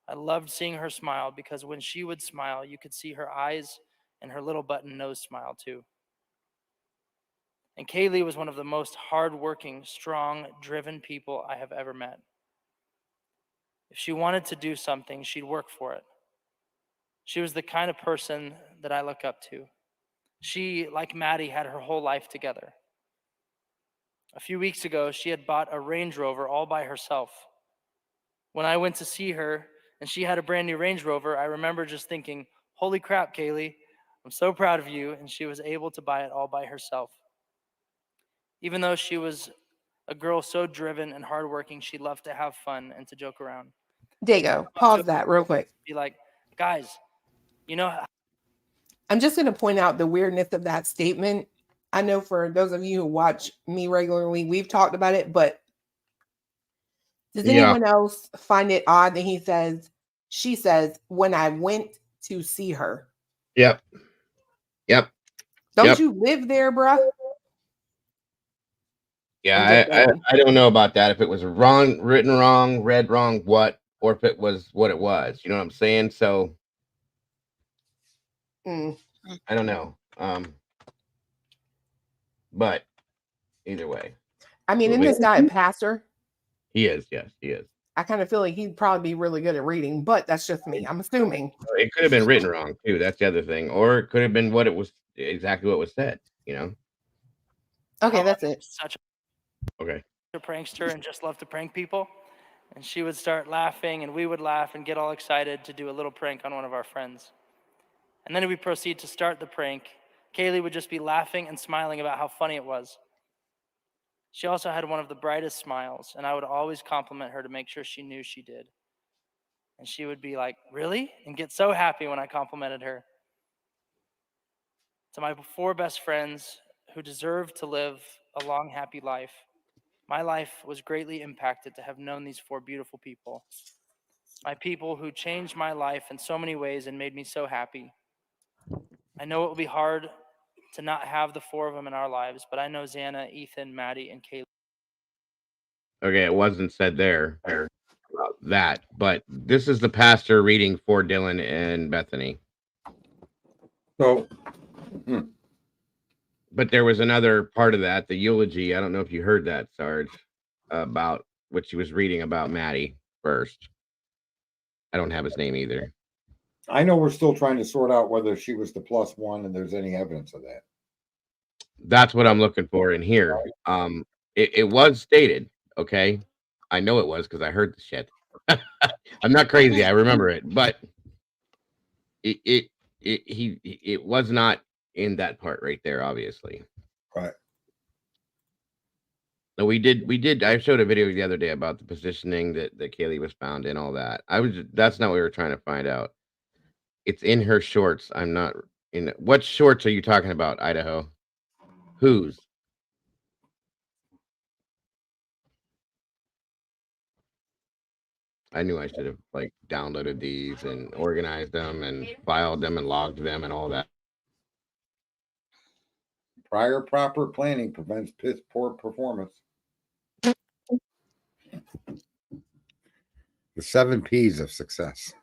[SPEAKER 10] I loved seeing her smile because when she would smile, you could see her eyes and her little button nose smile too. And Kaylee was one of the most hardworking, strong, driven people I have ever met. If she wanted to do something, she'd work for it. She was the kind of person that I look up to. She, like Maddie, had her whole life together. A few weeks ago, she had bought a Range Rover all by herself. When I went to see her and she had a brand new Range Rover, I remember just thinking, holy crap, Kaylee, I'm so proud of you. And she was able to buy it all by herself. Even though she was a girl so driven and hardworking, she loved to have fun and to joke around.
[SPEAKER 4] Dago, pause that real quick.
[SPEAKER 10] Be like, guys, you know,
[SPEAKER 4] I'm just going to point out the weirdness of that statement. I know for those of you who watch me regularly, we've talked about it, but does anyone else find it odd that she says, when I went to see her?
[SPEAKER 1] Yep.
[SPEAKER 4] Don't you live there, bruh?
[SPEAKER 1] Yeah, I don't know about that. If it was wrong, written wrong, read wrong, what, or if it was what it was. You know what I'm saying? So I don't know. But either way.
[SPEAKER 4] I mean, isn't this guy a pastor?
[SPEAKER 1] He is, yes, he is.
[SPEAKER 4] I kind of feel like he'd probably be really good at reading, but that's just me. I'm assuming.
[SPEAKER 1] It could have been written wrong too. That's the other thing. Or it could have been what it was, exactly what was said, you know?
[SPEAKER 4] Okay, that's it.
[SPEAKER 10] Such
[SPEAKER 1] Okay.
[SPEAKER 10] a prankster and just loved to prank people. And she would start laughing and we would laugh and get all excited to do a little prank on one of our friends. And then we proceed to start the prank. Kaylee would just be laughing and smiling about how funny it was. She also had one of the brightest smiles, and I would always compliment her to make sure she knew she did. And she would be like, really? And get so happy when I complimented her. To my 4 best friends who deserve to live a long, happy life, my life was greatly impacted to have known these 4 beautiful people. My people who changed my life in so many ways and made me so happy. I know it will be hard to not have the 4 of them in our lives, but I know Xana, Ethan, Maddie, and Kaylee.
[SPEAKER 1] Okay, it wasn't said there about that, but this is the pastor reading for Dylan and Bethany.
[SPEAKER 3] So,
[SPEAKER 1] but there was another part of that, the eulogy. I don't know if you heard that, Sarge, about what she was reading about Maddie first. I don't have his name either.
[SPEAKER 3] I know we're still trying to sort out whether she was the +1 and there's any evidence of that.
[SPEAKER 1] That's what I'm looking for in here. It was stated, okay? I know it was because I heard the shit. I'm not crazy. I remember it, but it was not in that part right there, obviously.
[SPEAKER 3] Right.
[SPEAKER 1] No, we did. I showed a video the other day about the positioning that Kaylee was found in, all that. That's not what we were trying to find out. It's in her shorts. I'm not in. What shorts are you talking about, Idaho? Whose? I knew I should have like downloaded these and organized them and filed them and logged them and all that.
[SPEAKER 3] Prior proper planning prevents poor performance. The 7 P's of success.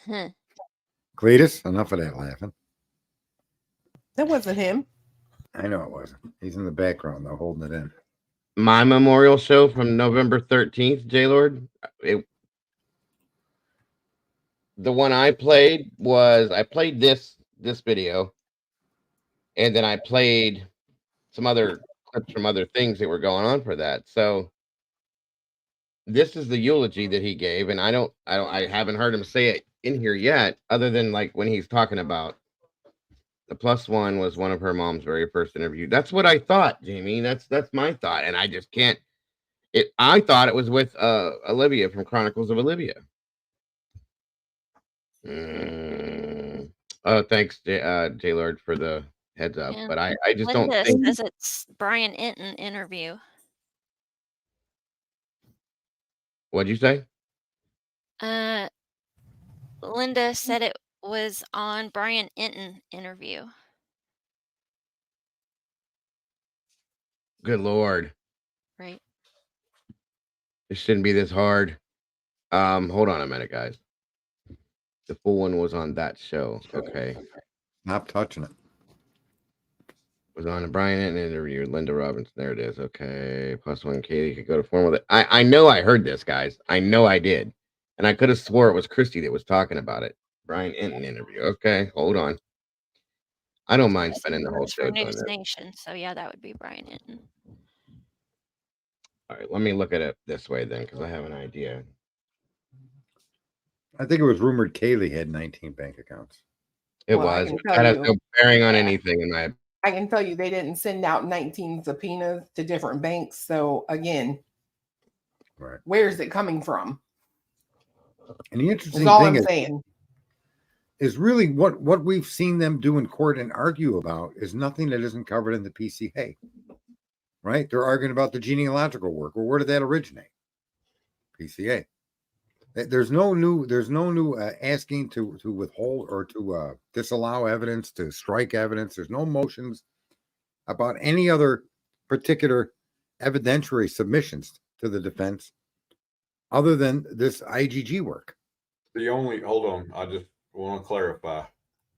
[SPEAKER 2] Huh.
[SPEAKER 3] Cletus, enough of that laughing.
[SPEAKER 4] That wasn't him.
[SPEAKER 3] I know it wasn't. He's in the background though, holding it in.
[SPEAKER 1] My memorial show from November 13th, J-Lord. The one I played was I played this video, and then I played some other clips from other things that were going on for that. So this is the eulogy that he gave, and I haven't heard him say it in here yet, other than like when he's talking about the +1 was one of her mom's very first interview. That's what I thought, Jamie. That's my thought, and I just can't. I thought it was with Olivia from Chronicles of Olivia. Oh, thanks, J-Lord, for the heads up.
[SPEAKER 2] And
[SPEAKER 1] But I just don't
[SPEAKER 2] Linda
[SPEAKER 1] think.
[SPEAKER 2] says it's Brian Enton interview.
[SPEAKER 1] What'd you say?
[SPEAKER 2] Linda said it was on Brian Enton interview.
[SPEAKER 1] Good Lord.
[SPEAKER 2] Right.
[SPEAKER 1] It shouldn't be this hard. Hold on a minute, guys. The full one was on that show. Okay.
[SPEAKER 3] Not touching it.
[SPEAKER 1] Was on a Brian Enton interview. Linda Robinson. There it is. Okay. +1 Katie could go to formal. I know I heard this, guys. I know I did. And I could have swore it was Christy that was talking about it. Brian Enton interview. Okay. Hold on. I don't mind spending the whole show doing
[SPEAKER 2] News
[SPEAKER 1] this.
[SPEAKER 2] Nation. So yeah, that would be Brian Enton.
[SPEAKER 1] All right. Let me look at it this way then, because I have an idea.
[SPEAKER 3] I think it was rumored Kaylee had 19 bank accounts.
[SPEAKER 1] It
[SPEAKER 4] Well, I
[SPEAKER 1] was.
[SPEAKER 4] can
[SPEAKER 1] That
[SPEAKER 4] tell
[SPEAKER 1] has
[SPEAKER 4] you-
[SPEAKER 1] no bearing on anything in my.
[SPEAKER 4] I can tell you they didn't send out 19 subpoenas to different banks. So again,
[SPEAKER 3] Right.
[SPEAKER 4] where is it coming from?
[SPEAKER 3] And the interesting
[SPEAKER 4] That's all
[SPEAKER 3] thing
[SPEAKER 4] I'm saying.
[SPEAKER 3] is really what we've seen them do in court and argue about is nothing that isn't covered in the PCA. Right? They're arguing about the genealogical work. Well, where did that originate? PCA. There's no new asking to withhold or to disallow evidence, to strike evidence. There's no motions about any other particular evidentiary submissions to the defense other than this IGG work.
[SPEAKER 5] Hold on, I just want to clarify.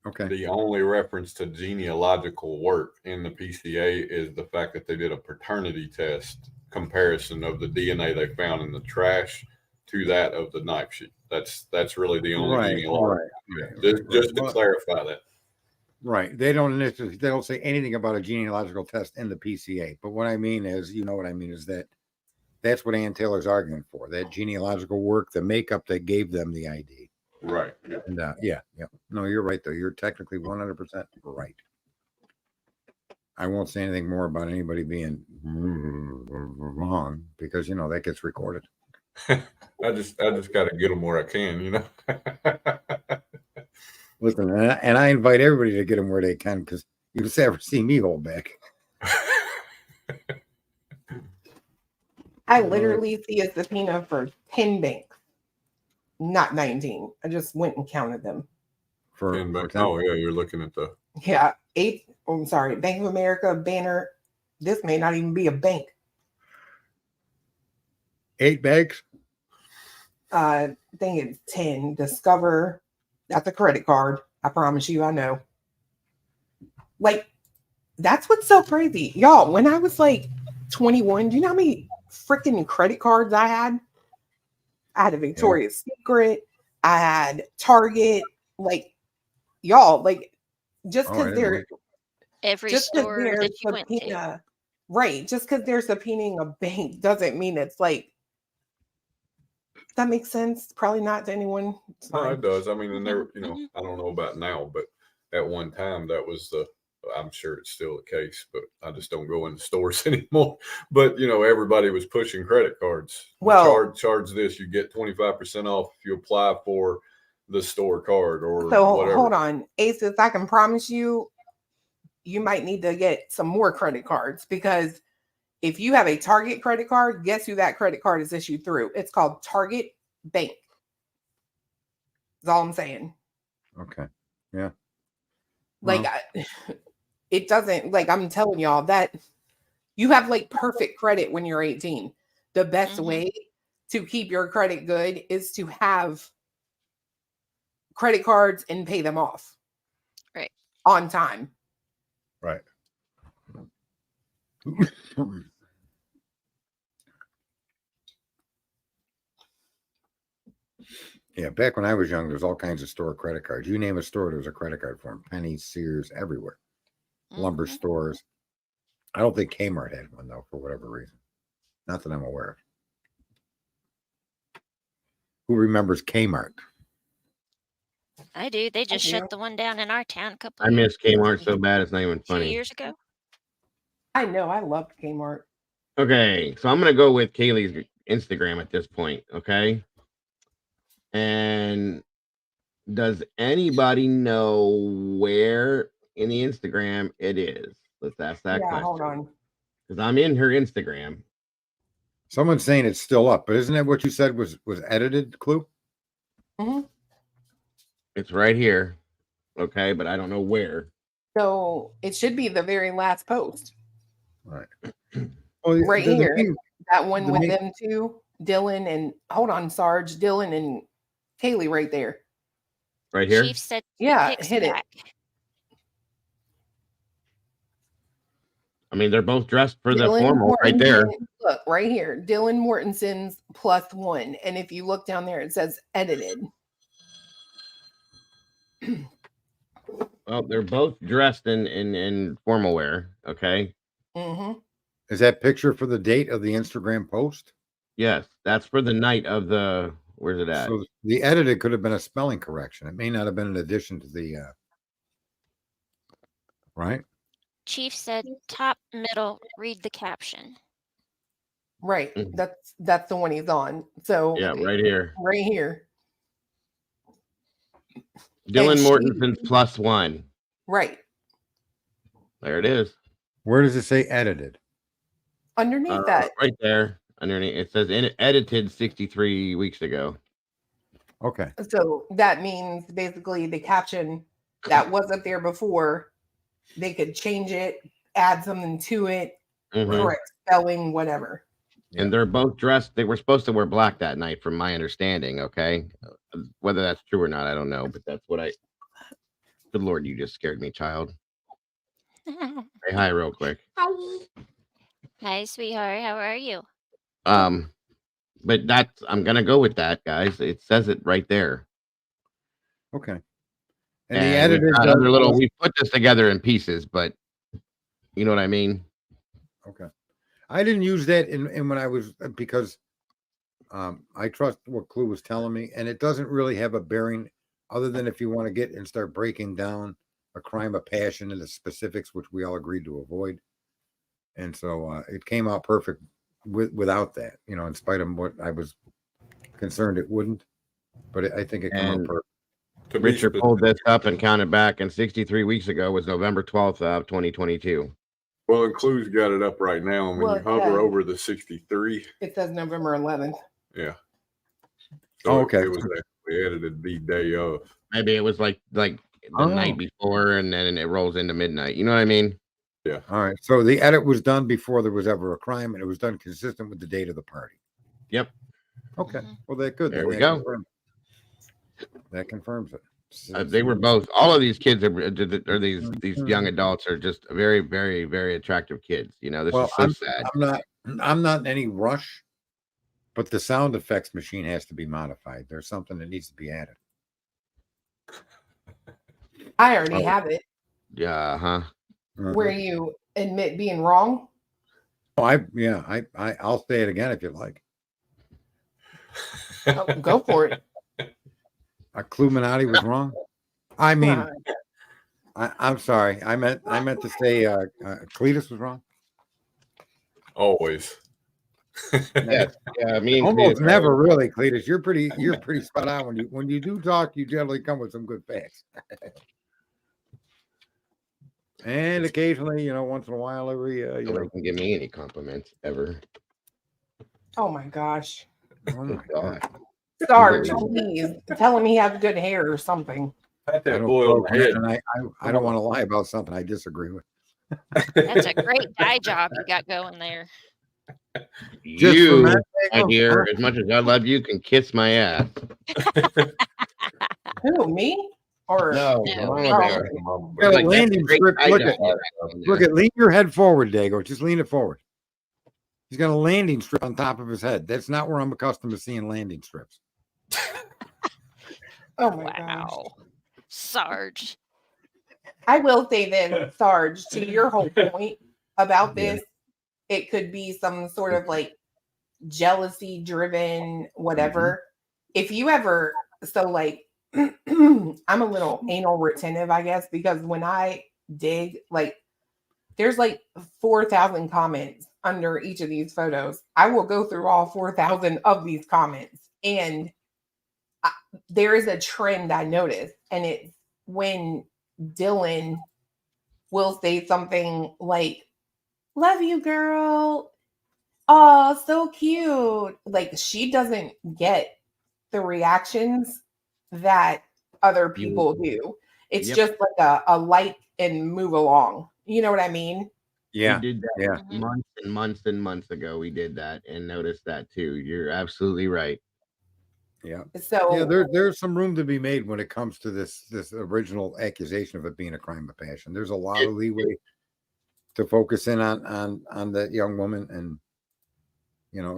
[SPEAKER 3] Okay.
[SPEAKER 5] The only reference to genealogical work in the PCA is the fact that they did a paternity test comparison of the DNA they found in the trash to that of the knife sheet. That's really the only genealogical. Just to clarify that.
[SPEAKER 3] Right. They don't say anything about a genealogical test in the PCA. But what I mean is, you know what I mean, is that's what Ann Taylor's arguing for. That genealogical work, the makeup that gave them the ID.
[SPEAKER 5] Right.
[SPEAKER 3] And yeah. No, you're right though. You're technically 100% right. I won't say anything more about anybody being wrong because that gets recorded.
[SPEAKER 5] I just got to get them where I can,
[SPEAKER 3] Listen, and I invite everybody to get them where they can because you just never see me hold back.
[SPEAKER 4] I literally see a subpoena for 10 banks, not 19. I just went and counted them.
[SPEAKER 3] For
[SPEAKER 5] oh yeah, you're looking at the
[SPEAKER 4] 8. I'm sorry, Bank of America, Banner. This may not even be a bank.
[SPEAKER 3] 8 banks.
[SPEAKER 4] I think it's 10. Discover. That's a credit card. I promise you, I know. Like, that's what's so crazy, y'all. When I was like 21, do you know how many freaking credit cards I had? I had a Victoria's Secret. I had Target. Like, y'all, like, just because they're
[SPEAKER 2] every store that you went to,
[SPEAKER 4] right? Just because they're subpoenaing a bank doesn't mean it's like. That makes sense. Probably not to anyone.
[SPEAKER 5] No, it does. I mean, and there, I don't know about now, but at one time that was I'm sure it's still the case, but I just don't go into stores anymore. But everybody was pushing credit cards.
[SPEAKER 4] Well,
[SPEAKER 5] charge this, you get 25% off if you apply for the store card or
[SPEAKER 4] so
[SPEAKER 5] whatever.
[SPEAKER 4] Hold on, Aces. I can promise you, you might need to get some more credit cards because If you have a Target credit card, guess who that credit card is issued through? It's called Target Bank. That's all I'm saying.
[SPEAKER 3] Okay. Yeah.
[SPEAKER 4] Like, it doesn't, like, I'm telling y'all that you have like perfect credit when you're 18. The best way to keep your credit good is to have credit cards and pay them off.
[SPEAKER 2] Right.
[SPEAKER 4] On time.
[SPEAKER 3] Right. Yeah, back when I was young, there's all kinds of store credit cards. You name a store, there was a credit card for them. Penny's, Sears, everywhere. Lumber stores. I don't think Kmart had one, though, for whatever reason. Not that I'm aware of. Who remembers Kmart?
[SPEAKER 2] I do. They just shut the one down in our town a couple
[SPEAKER 1] I miss Kmart so bad it's not even
[SPEAKER 2] 2
[SPEAKER 1] funny.
[SPEAKER 2] years ago.
[SPEAKER 4] I know. I loved Kmart.
[SPEAKER 1] Okay, so I'm gonna go with Kaylee's Instagram at this point. Okay, and does anybody know where in the Instagram it is? Let's ask that question.
[SPEAKER 4] Hold on.
[SPEAKER 1] Because I'm in her Instagram.
[SPEAKER 3] Someone's saying it's still up, but isn't that what you said was edited, Clue?
[SPEAKER 1] It's right here. Okay, but I don't know where.
[SPEAKER 4] So it should be the very last post.
[SPEAKER 3] Right. Well,
[SPEAKER 4] right here. That one with them two, Dylan and hold on, Sarge, Dylan and Kaylee right there.
[SPEAKER 1] Right here?
[SPEAKER 2] Chief said,
[SPEAKER 4] yeah, hit it.
[SPEAKER 1] I mean, they're both dressed for
[SPEAKER 4] Dylan
[SPEAKER 1] the formal right
[SPEAKER 4] Mortensen,
[SPEAKER 1] there.
[SPEAKER 4] Look, right here. Dylan Mortensen's +1. And if you look down there, it says edited.
[SPEAKER 1] Well, they're both dressed in formal wear. Okay.
[SPEAKER 3] Is that picture for the date of the Instagram post?
[SPEAKER 1] Yes, that's for the night of the. Where's it at?
[SPEAKER 3] So the edited could have been a spelling correction. It may not have been an addition to the. Right.
[SPEAKER 2] Chief said, top middle, read the caption.
[SPEAKER 4] Right. That's the one he's on. So
[SPEAKER 1] yeah, right here.
[SPEAKER 4] Right here.
[SPEAKER 1] Dylan Mortensen's +1.
[SPEAKER 4] Right.
[SPEAKER 1] There it is.
[SPEAKER 3] Where does it say edited?
[SPEAKER 4] Underneath that.
[SPEAKER 1] Right there. Underneath. It says edited 63 weeks ago.
[SPEAKER 3] Okay.
[SPEAKER 4] So that means basically the caption that was up there before, they could change it, add something to it, correct spelling, whatever.
[SPEAKER 1] And they're both dressed. They were supposed to wear black that night, from my understanding. Okay. Whether that's true or not, I don't know. But that's what I. Good Lord, you just scared me, child. Say hi real quick.
[SPEAKER 2] Hi, sweetheart. How are you?
[SPEAKER 1] But that's, I'm gonna go with that, guys. It says it right there.
[SPEAKER 3] Okay.
[SPEAKER 1] And the edited other little. We put this together in pieces, but you know what I mean.
[SPEAKER 3] Okay. I didn't use that in when I was because I trust what Clue was telling me, and it doesn't really have a bearing other than if you want to get and start breaking down a crime of passion into specifics, which we all agreed to avoid. And so it came out perfect without that, you know, in spite of what I was concerned it wouldn't. But I think it came out perfect.
[SPEAKER 1] Richard pulled this up and counted back, and 63 weeks ago was November 12th of 2022.
[SPEAKER 5] Well, and Clue's got it up right now. And when you hover over the 63,
[SPEAKER 4] it says November 11th.
[SPEAKER 5] Yeah. So
[SPEAKER 3] okay.
[SPEAKER 5] It was actually edited the day of.
[SPEAKER 1] Maybe it was like the night before, and then it rolls into midnight. You know what I mean?
[SPEAKER 5] Yeah.
[SPEAKER 3] All right. So the edit was done before there was ever a crime, and it was done consistent with the date of the party.
[SPEAKER 1] Yep.
[SPEAKER 3] Okay. Well, that's good.
[SPEAKER 1] There we go.
[SPEAKER 3] That confirms it.
[SPEAKER 1] They were both. All of these kids are these young adults are just very, very, very attractive kids. You know, this is so sad.
[SPEAKER 3] I'm not in any rush, but the sound effects machine has to be modified. There's something that needs to be added.
[SPEAKER 4] I already have it.
[SPEAKER 1] Yeah.
[SPEAKER 4] Where you admit being wrong.
[SPEAKER 3] Oh, I'll say it again if you like.
[SPEAKER 4] Oh, go for it.
[SPEAKER 3] Cluminati was wrong. I mean, I'm sorry. I meant to say Cletus was wrong.
[SPEAKER 5] Always.
[SPEAKER 1] Yes. Yeah. I mean,
[SPEAKER 3] almost never really, Cletus. You're pretty spot on when you do talk. You generally come with some good facts. And occasionally, once in a while,
[SPEAKER 1] Nobody can give me any compliments ever.
[SPEAKER 4] Oh my gosh.
[SPEAKER 3] Oh my God.
[SPEAKER 4] Sarge,
[SPEAKER 1] Unbelievable.
[SPEAKER 4] please tell him he has good hair or something.
[SPEAKER 5] Pat
[SPEAKER 3] I
[SPEAKER 5] that
[SPEAKER 3] don't
[SPEAKER 5] boy on
[SPEAKER 3] poke,
[SPEAKER 5] the head.
[SPEAKER 3] man, and I don't want to lie about something I disagree with.
[SPEAKER 2] That's a great dye job you got going there.
[SPEAKER 3] Just for
[SPEAKER 1] You,
[SPEAKER 3] Matt,
[SPEAKER 1] my
[SPEAKER 3] Dago?
[SPEAKER 1] dear,
[SPEAKER 3] Huh?
[SPEAKER 1] as much as I love you, can kiss my ass.
[SPEAKER 4] Who, me? Or
[SPEAKER 1] No,
[SPEAKER 2] No,
[SPEAKER 1] Mama
[SPEAKER 2] me.
[SPEAKER 1] Bear.
[SPEAKER 5] Mama
[SPEAKER 3] Got
[SPEAKER 5] Bear.
[SPEAKER 3] a
[SPEAKER 1] Like, that's a
[SPEAKER 3] landing
[SPEAKER 1] great
[SPEAKER 3] strip.
[SPEAKER 1] eye
[SPEAKER 3] Look
[SPEAKER 1] job
[SPEAKER 3] at,
[SPEAKER 1] you got going
[SPEAKER 3] look
[SPEAKER 1] there.
[SPEAKER 3] at, lean your head forward, Dago. Just lean it forward. He's got a landing strip on top of his head. That's not where I'm accustomed to seeing landing strips.
[SPEAKER 4] oh my gosh.
[SPEAKER 2] Wow. Sarge.
[SPEAKER 4] I will say this, Sarge, to your whole point about
[SPEAKER 3] Yeah.
[SPEAKER 4] this, it could be some sort of like jealousy driven, whatever. If you ever, so like, I'm a little anal retentive, I guess, because when I dig, like, there's like 4,000 comments under each of these photos. I will go through all 4,000 of these comments. And there is a trend I noticed, and it's when Dylan will say something like, "Love you, girl. Oh, so cute." Like, she doesn't get the reactions that other people do. It's
[SPEAKER 1] Yep.
[SPEAKER 4] just like a like and move along. You know what I mean?
[SPEAKER 3] Yeah.
[SPEAKER 1] We did that
[SPEAKER 3] Yeah.
[SPEAKER 1] months and months and months ago. We did that and noticed that too. You're absolutely right.
[SPEAKER 3] Yeah.
[SPEAKER 4] So
[SPEAKER 3] Yeah, there's some room to be made when it comes to this original accusation of it being a crime of passion. There's a lot of leeway to focus in on that young woman, and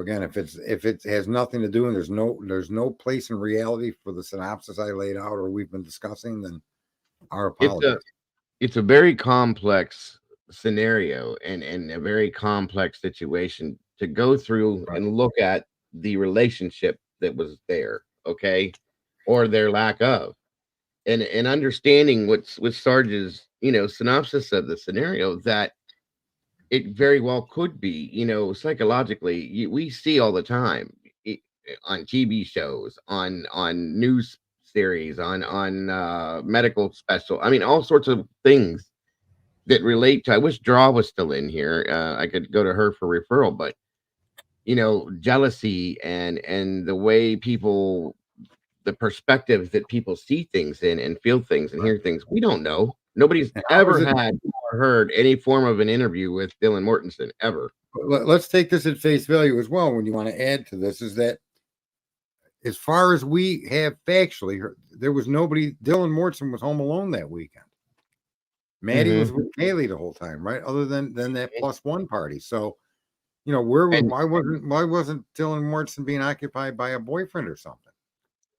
[SPEAKER 3] again, if it has nothing to do and there's no place in reality for the synopsis I laid out or we've been discussing, then our apologies.
[SPEAKER 1] It's a very complex scenario and a very complex situation to go through and look at the relationship that was there, okay, or their lack of, and understanding what's with Sarge's synopsis of the scenario, that it very well could be, psychologically, we see all the time on TV shows, on news series, on medical special. I mean, all sorts of things that relate to. I wish Draw was still in here. I could go to her for referral, but jealousy and the way people, the perspective that people see things in and feel things and hear things, we don't know. Nobody's
[SPEAKER 3] And how
[SPEAKER 1] ever
[SPEAKER 3] is it-
[SPEAKER 1] had or heard any form of an interview with Dylan Mortensen ever.
[SPEAKER 3] Let's take this at face value as well. When you want to add to this, is that as far as we have factually, there was nobody. Dylan Mortensen was home alone that weekend. Maddie was with Kaylee the whole time, right? Other than that +1 party. So, why wasn't Dylan Mortensen being occupied by a boyfriend or something?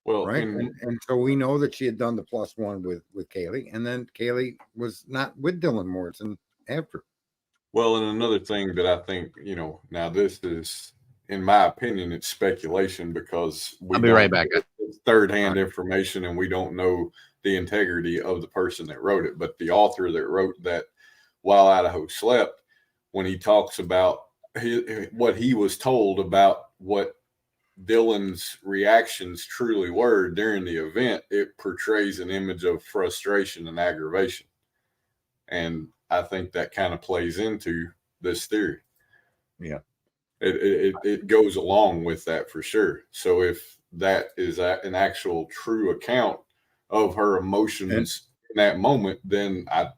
[SPEAKER 5] Well,
[SPEAKER 3] right. And so we know that she had done the +1 with Kaylee, and then Kaylee was not with Dylan Mortensen after.
[SPEAKER 5] Well, and another thing that I think, now this is, in my opinion, it's speculation because
[SPEAKER 1] I'll be right back.
[SPEAKER 5] It's third-hand information, and we don't know the integrity of the person that wrote it. But the author that wrote that While Idaho Slept, when he talks about what he was told about what Dylan's reactions truly were during the event, it portrays an image of frustration and aggravation. And I think that kind of plays into this theory.
[SPEAKER 3] Yeah.
[SPEAKER 5] It goes along with that for sure. So if that is an actual true account of her emotions in that moment, then I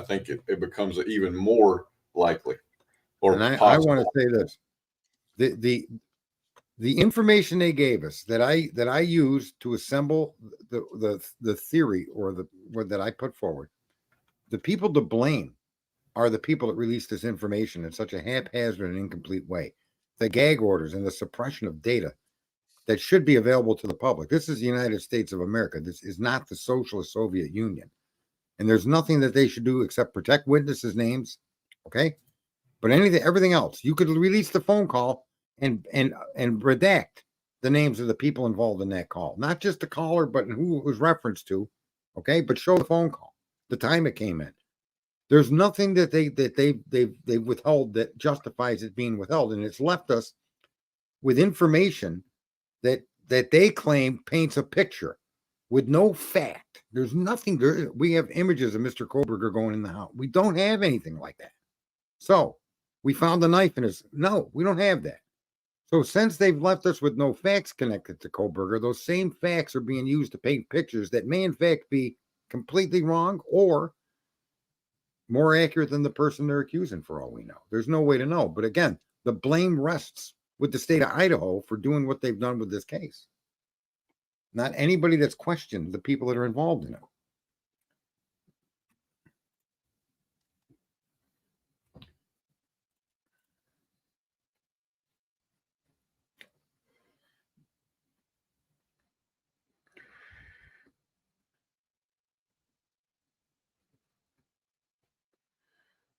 [SPEAKER 5] think it becomes even more likely.
[SPEAKER 3] And I want to say this: the information they gave us that I used to assemble the theory or that I put forward, the people to blame are the people that released this information in such a haphazard and incomplete way. The gag orders and the suppression of data that should be available to the public. This is the United States of America. This is not the Socialist Soviet Union. And there's nothing that they should do except protect witnesses' names. Okay. But everything else, you could release the phone call and redact the names of the people involved in that call. Not just the caller, but who it was referenced to. Okay. But show the phone call, the time it came in. There's nothing that they withheld that justifies it being withheld, and it's left us with information that they claim paints a picture with no fact. There's nothing there. We have images of Mr. Koberger going in the house. We don't have anything like that. So we found a knife in his. No, we don't have that. So since they've left us with no facts connected to Koberger, those same facts are being used to paint pictures that may in fact be completely wrong or more accurate than the person they're accusing, for all we know. There's no way to know. But again, the blame rests with the state of Idaho for doing what they've done with this case. Not anybody that's questioned the people that are involved in it.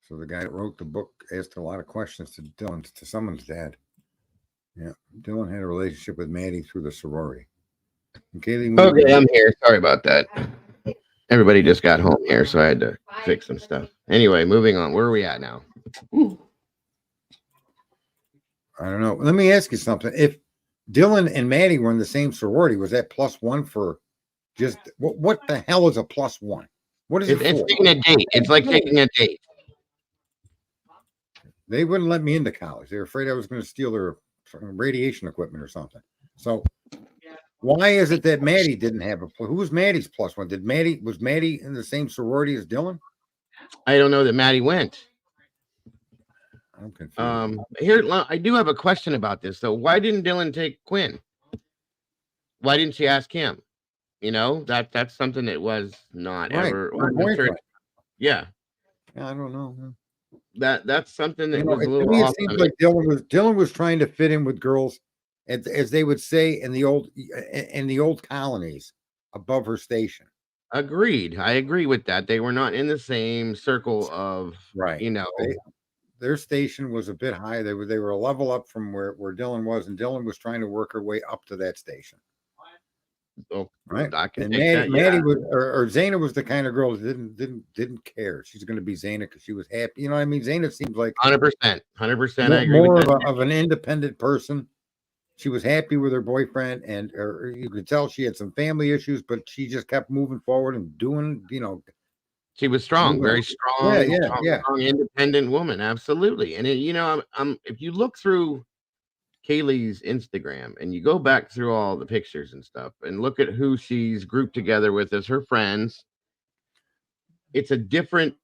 [SPEAKER 3] So the guy that wrote the book asked a lot of questions to Dylan, to someone's dad. Yeah, Dylan had a relationship with Maddie through the sorority.
[SPEAKER 1] Okay, I'm here. Sorry about that. Everybody just got home here, so I had to fix some stuff. Anyway, moving on. Where are we at now?
[SPEAKER 3] I don't know. Let me ask you something. If Dylan and Maddie were in the same sorority, was that +1 for just what the hell is a +1? What is it for?
[SPEAKER 1] It's taking a date. It's like taking a date.
[SPEAKER 3] They wouldn't let me into college. They were afraid I was going to steal their radiation equipment or something. So why is it that Maddie didn't have who was Maddie's +1? Was Maddie in the same sorority as Dylan?
[SPEAKER 1] I don't know that Maddie went.
[SPEAKER 3] I'm confused.
[SPEAKER 1] Here, I do have a question about this though. Why didn't Dylan take Quinn? Why didn't she ask him? You know, that's something that was not
[SPEAKER 3] Right.
[SPEAKER 1] ever.
[SPEAKER 3] Yeah, I don't know.
[SPEAKER 1] That's something that was a
[SPEAKER 3] to
[SPEAKER 1] little
[SPEAKER 3] me,
[SPEAKER 1] off.
[SPEAKER 3] it seems like Dylan was trying to fit in with girls, as they would say in the old colonies, above her station.
[SPEAKER 1] Agreed. I agree with that. They were not in the same circle of you know.
[SPEAKER 3] Their station was a bit higher. They were a level up from where Dylan was, and Dylan was trying to work her way up to that station.
[SPEAKER 1] Oh,
[SPEAKER 3] right.
[SPEAKER 1] I can
[SPEAKER 3] And
[SPEAKER 1] take that,
[SPEAKER 3] Maddie was, or Zaina was the kind of girl that didn't care. She's going to be Zaina because she was happy. You know what I mean? Zaina seems like
[SPEAKER 1] 100%. I agree
[SPEAKER 3] more
[SPEAKER 1] with that.
[SPEAKER 3] of an independent person. She was happy with her boyfriend, and you could tell she had some family issues, but she just kept moving forward and doing,
[SPEAKER 1] She was strong, very strong, strong, independent woman. Absolutely. And I'm if you look through Kaylee's Instagram and you go back through all the pictures and stuff and look at who she's grouped together with as her friends, it's a different.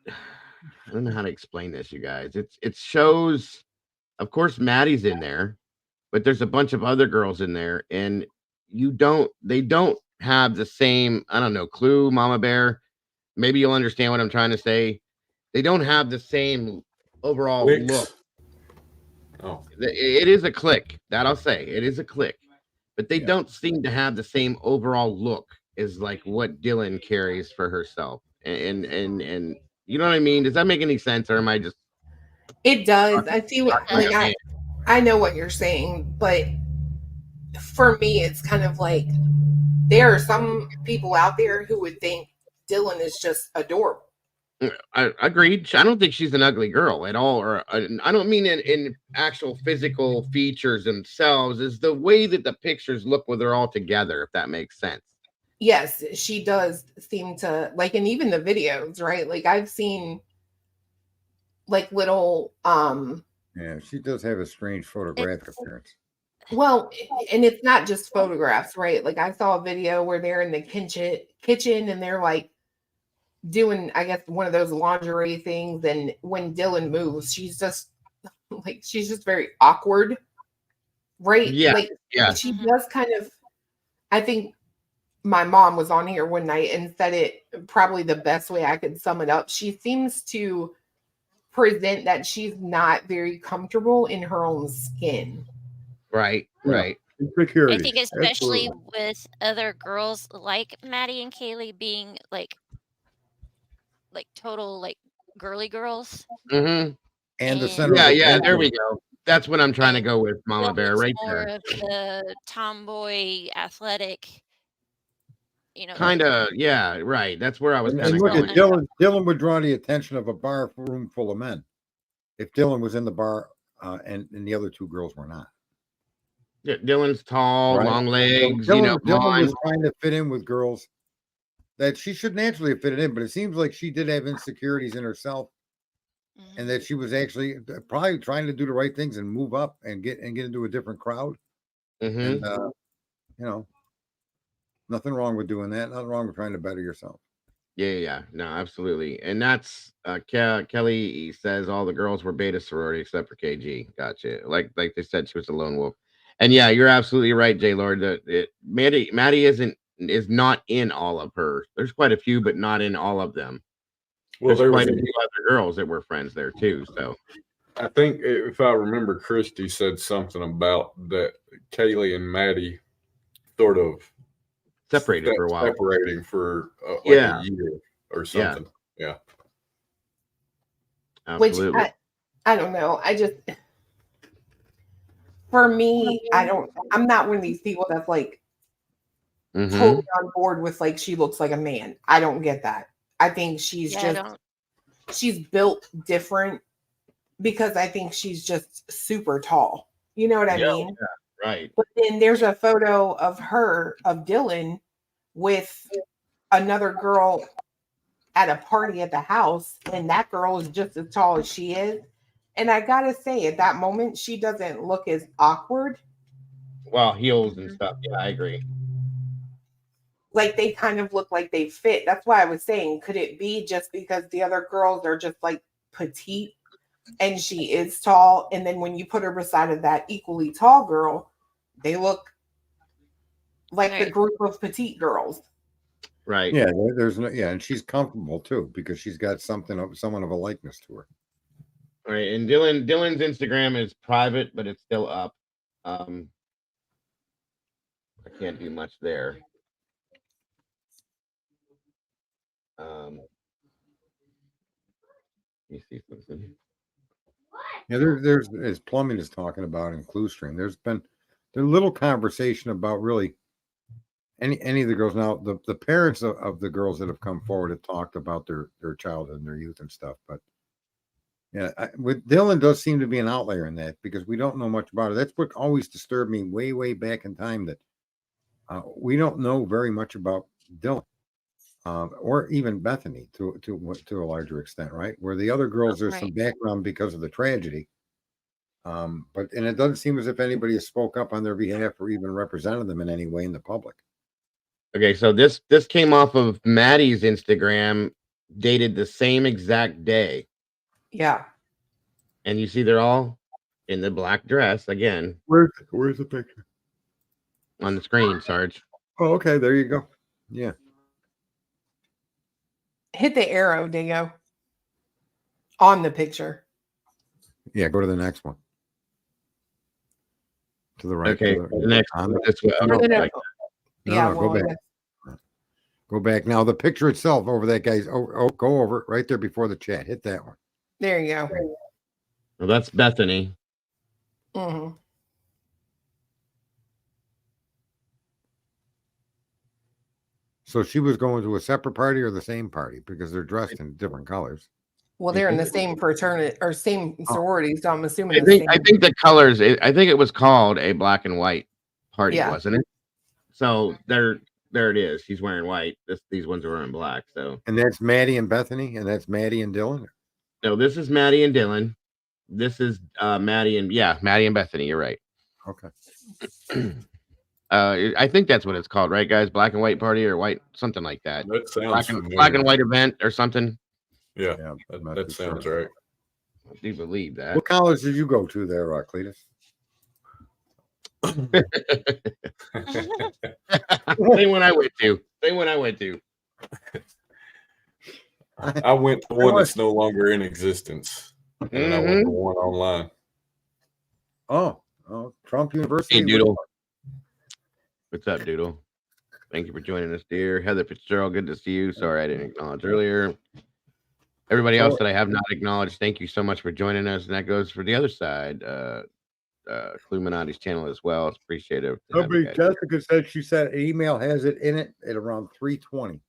[SPEAKER 1] I don't know how to explain this, you guys. It shows, of course, Maddie's in there, but there's a bunch of other girls in there, and they don't have the same, I don't know, clue, Mama Bear. Maybe you'll understand what I'm trying to say. They don't have the same overall look.
[SPEAKER 5] Oh,
[SPEAKER 1] it is a clique. That I'll say. It is a clique. But they don't seem to have the same overall look as like what Dylan carries for herself. And you know what I mean? Does that make any sense, or am I just?
[SPEAKER 4] It does. I see what I know what you're saying, but for me, it's kind of like there are some people out there who would think Dylan is just adorable.
[SPEAKER 1] I agreed. I don't think she's an ugly girl at all, or I don't mean in actual physical features themselves. Is the way that the pictures look with her all together, if that makes sense.
[SPEAKER 4] Yes, she does seem to like, and even the videos, right? Like I've seen like little
[SPEAKER 3] yeah, she does have a strange photographic appearance.
[SPEAKER 4] Well, and it's not just photographs, right? Like I saw a video where they're in the kitchen and they're like doing, I guess, one of those lingerie things, and when Dylan moves, she's just very awkward, right? Like she does kind of, I think my mom was on here one night and said it probably the best way I could sum it up. She seems to present that she's not very comfortable in her own skin.
[SPEAKER 1] Right.
[SPEAKER 2] I think especially with other girls like Maddie and Kaylee being like total like girly girls.
[SPEAKER 1] Mm-hmm.
[SPEAKER 3] And the center.
[SPEAKER 1] Yeah, there we go. That's what I'm trying to go with, Mama Bear, right
[SPEAKER 2] more
[SPEAKER 1] there.
[SPEAKER 2] Of the tomboy athletic,
[SPEAKER 1] kind of, yeah, right. That's where I was kind of
[SPEAKER 3] going.
[SPEAKER 1] Dylan
[SPEAKER 3] would draw the attention of a bar room full of men if Dylan was in the bar and the other two girls were not.
[SPEAKER 1] Dylan's tall,
[SPEAKER 3] Right.
[SPEAKER 1] long legs,
[SPEAKER 3] Dylan was
[SPEAKER 1] blonde.
[SPEAKER 3] trying to fit in with girls that she should naturally have fitted in, but it seems like she did have insecurities in herself, and that she was actually probably trying to do the right things and move up and get into a different crowd.
[SPEAKER 1] Mm-hmm.
[SPEAKER 3] And nothing wrong with doing that. Nothing wrong with trying to better yourself.
[SPEAKER 1] Yeah. No, absolutely. And that's Kelly says all the girls were beta sorority except for KG. Gotcha. Like they said, she was a lone wolf. And yeah, you're absolutely right, J Lord. That Maddie is not in all of her. There's quite a few, but not in all of them.
[SPEAKER 5] Well,
[SPEAKER 1] There's quite a few other girls that were friends there too. So
[SPEAKER 5] I think if I remember, Christy said something about that Kaylee and Maddie sort of
[SPEAKER 1] separated for a while.
[SPEAKER 5] Separating for a year or something. Yeah.
[SPEAKER 1] Absolutely.
[SPEAKER 4] Which I don't know. For me, I'm not one of these people that's like totally on board with like she looks like a man. I don't get that. I think she's she's built different because I think she's just super tall. You know what I mean?
[SPEAKER 1] Yeah, right.
[SPEAKER 4] But then there's a photo of Dylan with another girl at a party at the house, and that girl is just as tall as she is. And I gotta say, at that moment, she doesn't look as awkward.
[SPEAKER 1] Well, heels and stuff. Yeah, I agree.
[SPEAKER 4] Like they kind of look like they fit. That's why I was saying, could it be just because the other girls are just like petite and she is tall? And then when you put her beside of that equally tall girl, they look like the group of petite girls.
[SPEAKER 1] Right.
[SPEAKER 3] Yeah, and she's comfortable too because she's got somewhat of a likeness to her.
[SPEAKER 1] All right, and Dylan's Instagram is private, but it's still up. I can't do much there. Let me see something.
[SPEAKER 3] Yeah, there's as Plumbing is talking about in ClueStream. There's little conversation about really any of the girls. Now the parents of the girls that have come forward have talked about their childhood and their youth and stuff, but yeah, with Dylan does seem to be an outlier in that because we don't know much about it. That's what always disturbed me way back in time, that we don't know very much about Dylan or even Bethany to a larger extent, right? Where the other girls, there's some background because of the tragedy, but it doesn't seem as if anybody has spoke up on their behalf or even represented them in any way in the public.
[SPEAKER 1] Okay, so this came off of Maddie's Instagram, dated the same exact day.
[SPEAKER 4] Yeah.
[SPEAKER 1] And you see they're all in the black dress again.
[SPEAKER 3] Where's the picture?
[SPEAKER 1] On the screen, Sarge.
[SPEAKER 3] Oh, okay, there you go. Yeah.
[SPEAKER 4] Hit the arrow, Dingo. On the picture.
[SPEAKER 3] Yeah, go to the next one. To the right.
[SPEAKER 1] Okay, the next one. This way.
[SPEAKER 3] No, go back. Go back. Now the picture itself over that guy's go over it right there before the chat. Hit that one.
[SPEAKER 4] There you go.
[SPEAKER 1] Well, that's Bethany.
[SPEAKER 4] Mm-hmm.
[SPEAKER 3] So she was going to a separate party or the same party because they're dressed in different colors.
[SPEAKER 4] Well, they're in the same fraternity or same sorority, so I'm assuming.
[SPEAKER 1] I think the colors. I think it was called a black and white party, wasn't it? So there it is. She's wearing white. These ones are wearing black. So.
[SPEAKER 3] And that's Maddie and Bethany, and that's Maddie and Dylan.
[SPEAKER 1] No, this is Maddie and Dylan. This is Maddie and Bethany. You're right.
[SPEAKER 3] Okay.
[SPEAKER 1] I think that's what it's called, right, guys? Black and white party or white, something like that.
[SPEAKER 5] That sounds
[SPEAKER 1] black and white event or something.
[SPEAKER 5] Yeah, that sounds right.
[SPEAKER 1] I do believe that.
[SPEAKER 3] What college did you go to there, Cletus?
[SPEAKER 1] Same one I went to.
[SPEAKER 5] I went to one that's no longer in existence, and I went to one online.
[SPEAKER 3] Oh, Trump University.
[SPEAKER 1] Hey, Doodle. What's up, Doodle? Thank you for joining us, dear. Heather Fitzgerald, good to see you. Sorry I didn't acknowledge earlier. Everybody else that I have not acknowledged, thank you so much for joining us. And that goes for the other side, Cluminati's channel as well. It's appreciative.
[SPEAKER 3] Jessica said she said email has it in it at around 3:20.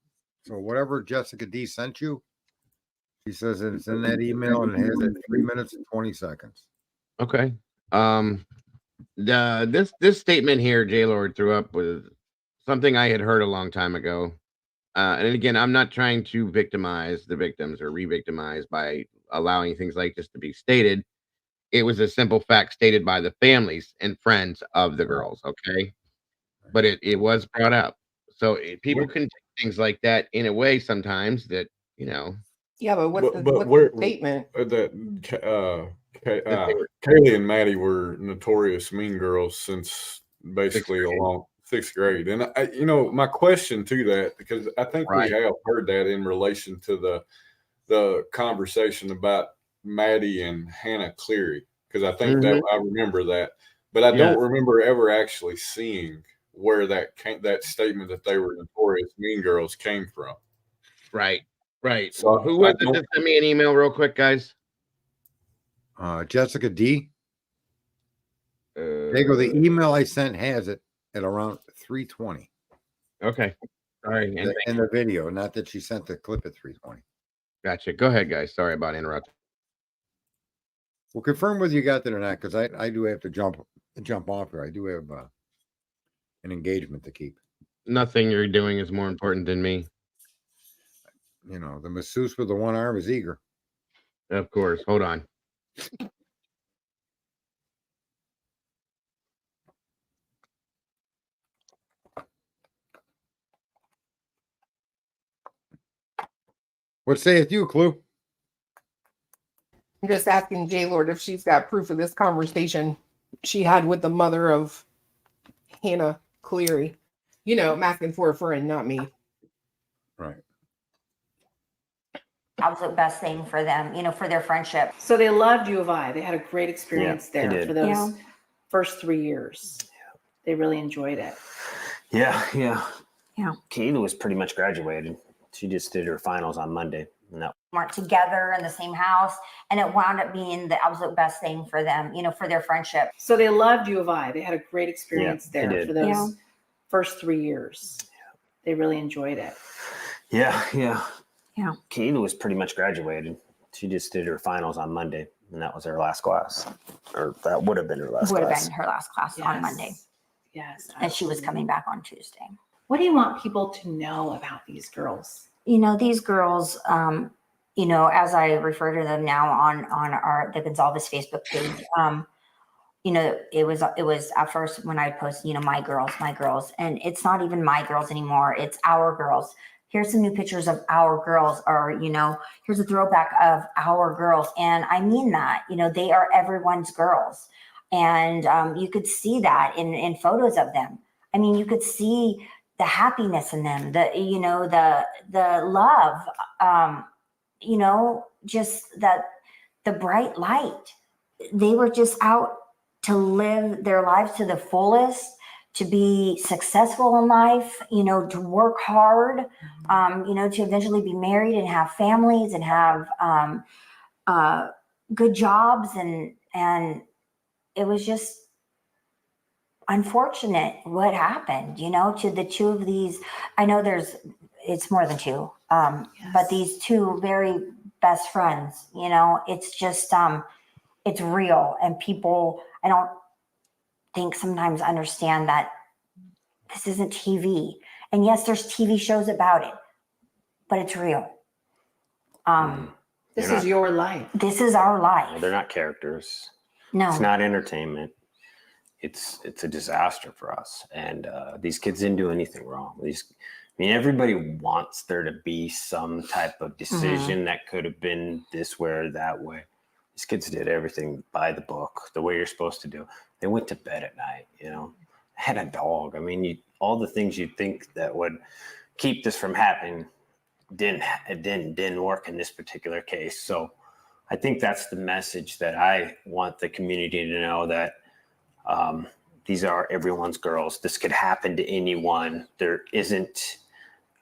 [SPEAKER 3] So whatever Jessica D sent you, she says it's in that email and it has it 3 minutes and 20 seconds.
[SPEAKER 1] Okay. This statement here, J Lord threw up was something I had heard a long time ago. And again, I'm not trying to victimize the victims or re-victimize by allowing things like this to be stated. It was a simple fact stated by the families and friends of the girls. Okay, but it was brought up. So people can take things like that in a way sometimes that you know
[SPEAKER 4] Yeah, but what's
[SPEAKER 5] But
[SPEAKER 4] the statement?
[SPEAKER 5] that
[SPEAKER 1] that they were
[SPEAKER 5] Kaylee and Maddie were notorious mean girls since
[SPEAKER 1] sixth
[SPEAKER 5] basically
[SPEAKER 1] grade,
[SPEAKER 5] along sixth grade. And my question to that, because I think we
[SPEAKER 1] right?
[SPEAKER 5] have heard that in relation to the conversation about Maddie and Hannah Cleary, because I think that
[SPEAKER 1] Hmm.
[SPEAKER 5] I remember that, but I
[SPEAKER 1] Yeah,
[SPEAKER 5] don't remember ever actually seeing where that statement that they were notorious mean girls came from.
[SPEAKER 1] right, right.
[SPEAKER 5] So
[SPEAKER 1] Who
[SPEAKER 5] I
[SPEAKER 1] was it
[SPEAKER 5] don't.
[SPEAKER 1] that sent me an email real quick, guys?
[SPEAKER 3] Jessica D. Diego, the
[SPEAKER 1] Uh,
[SPEAKER 3] email I sent has it at around 3:20.
[SPEAKER 1] okay, sorry, and thank
[SPEAKER 3] In
[SPEAKER 1] you.
[SPEAKER 3] the video, not that she sent the clip at 3:20.
[SPEAKER 1] Gotcha. Go ahead, guys. Sorry about interrupting.
[SPEAKER 3] Well, confirm whether you got that or not, because I do have to jump off here. I do have an engagement to keep.
[SPEAKER 1] Nothing you're doing is more important than me.
[SPEAKER 3] The masseuse with the one arm is eager.
[SPEAKER 1] Of course. Hold on.
[SPEAKER 3] What sayeth you, Clue?
[SPEAKER 4] I'm just asking J Lord if she's got proof of this conversation she had with the mother of Hannah Cleary. I'm asking for a friend, not me.
[SPEAKER 3] Right.
[SPEAKER 6] Absolute best thing for them, for their friendship.
[SPEAKER 8] So they loved U of I. They had a great experience
[SPEAKER 9] they
[SPEAKER 8] there
[SPEAKER 9] did.
[SPEAKER 8] for those
[SPEAKER 6] Yeah.
[SPEAKER 8] first 3 years. They really enjoyed it.
[SPEAKER 9] Yeah.
[SPEAKER 6] Yeah.
[SPEAKER 9] Kayla was pretty much graduated. She just did her finals on Monday. And that
[SPEAKER 6] Weren't together in the same house, and it wound up being the absolute best thing for them, for their friendship.
[SPEAKER 8] So they loved U of I. They had a great experience
[SPEAKER 9] they
[SPEAKER 8] there
[SPEAKER 9] did.
[SPEAKER 8] for those
[SPEAKER 6] Yeah.
[SPEAKER 8] first 3 years. They really enjoyed it.
[SPEAKER 9] Yeah.
[SPEAKER 6] Yeah.
[SPEAKER 9] Kayla was pretty much graduated. She just did her finals on Monday, and that was her last class, or that would have been her last
[SPEAKER 6] Would have
[SPEAKER 9] class.
[SPEAKER 6] been her last class on Monday,
[SPEAKER 8] Yes.
[SPEAKER 6] and she was coming back on Tuesday.
[SPEAKER 8] What do you want people to know about these girls?
[SPEAKER 6] These girls, as I refer to them now on the Gonzalez Facebook page, it was at first when I post, my girls, and it's not even my girls anymore. It's our girls. Here's some new pictures of our girls, or, here's a throwback of our girls. And I mean that, they are everyone's girls. And you could see that in photos of them. I mean, you could see the happiness in them, the love, just that the bright light. They were just out to live their lives to the fullest, to be successful in life, to work hard, to eventually be married and have families and have good jobs. And it was just unfortunate what happened, to the two of these. I know it's more than two, but these two very best friends, it's just, it's real. And people, I don't think sometimes understand that this isn't TV. And yes, there's TV shows about it, but it's real.
[SPEAKER 8] This is your life.
[SPEAKER 6] This is our life.
[SPEAKER 9] They're not characters.
[SPEAKER 6] No.
[SPEAKER 9] It's not entertainment. It's a disaster for us. And these kids didn't do anything wrong. Everybody wants there to be some type of decision that could have been this way or that way. These kids did everything by the book, the way you're supposed to do. They went to bed at night, had a dog. All the things you'd think that would keep this from happening didn't work in this particular case. So I think that's the message that I want the community to know, that these are everyone's girls. This could happen to anyone.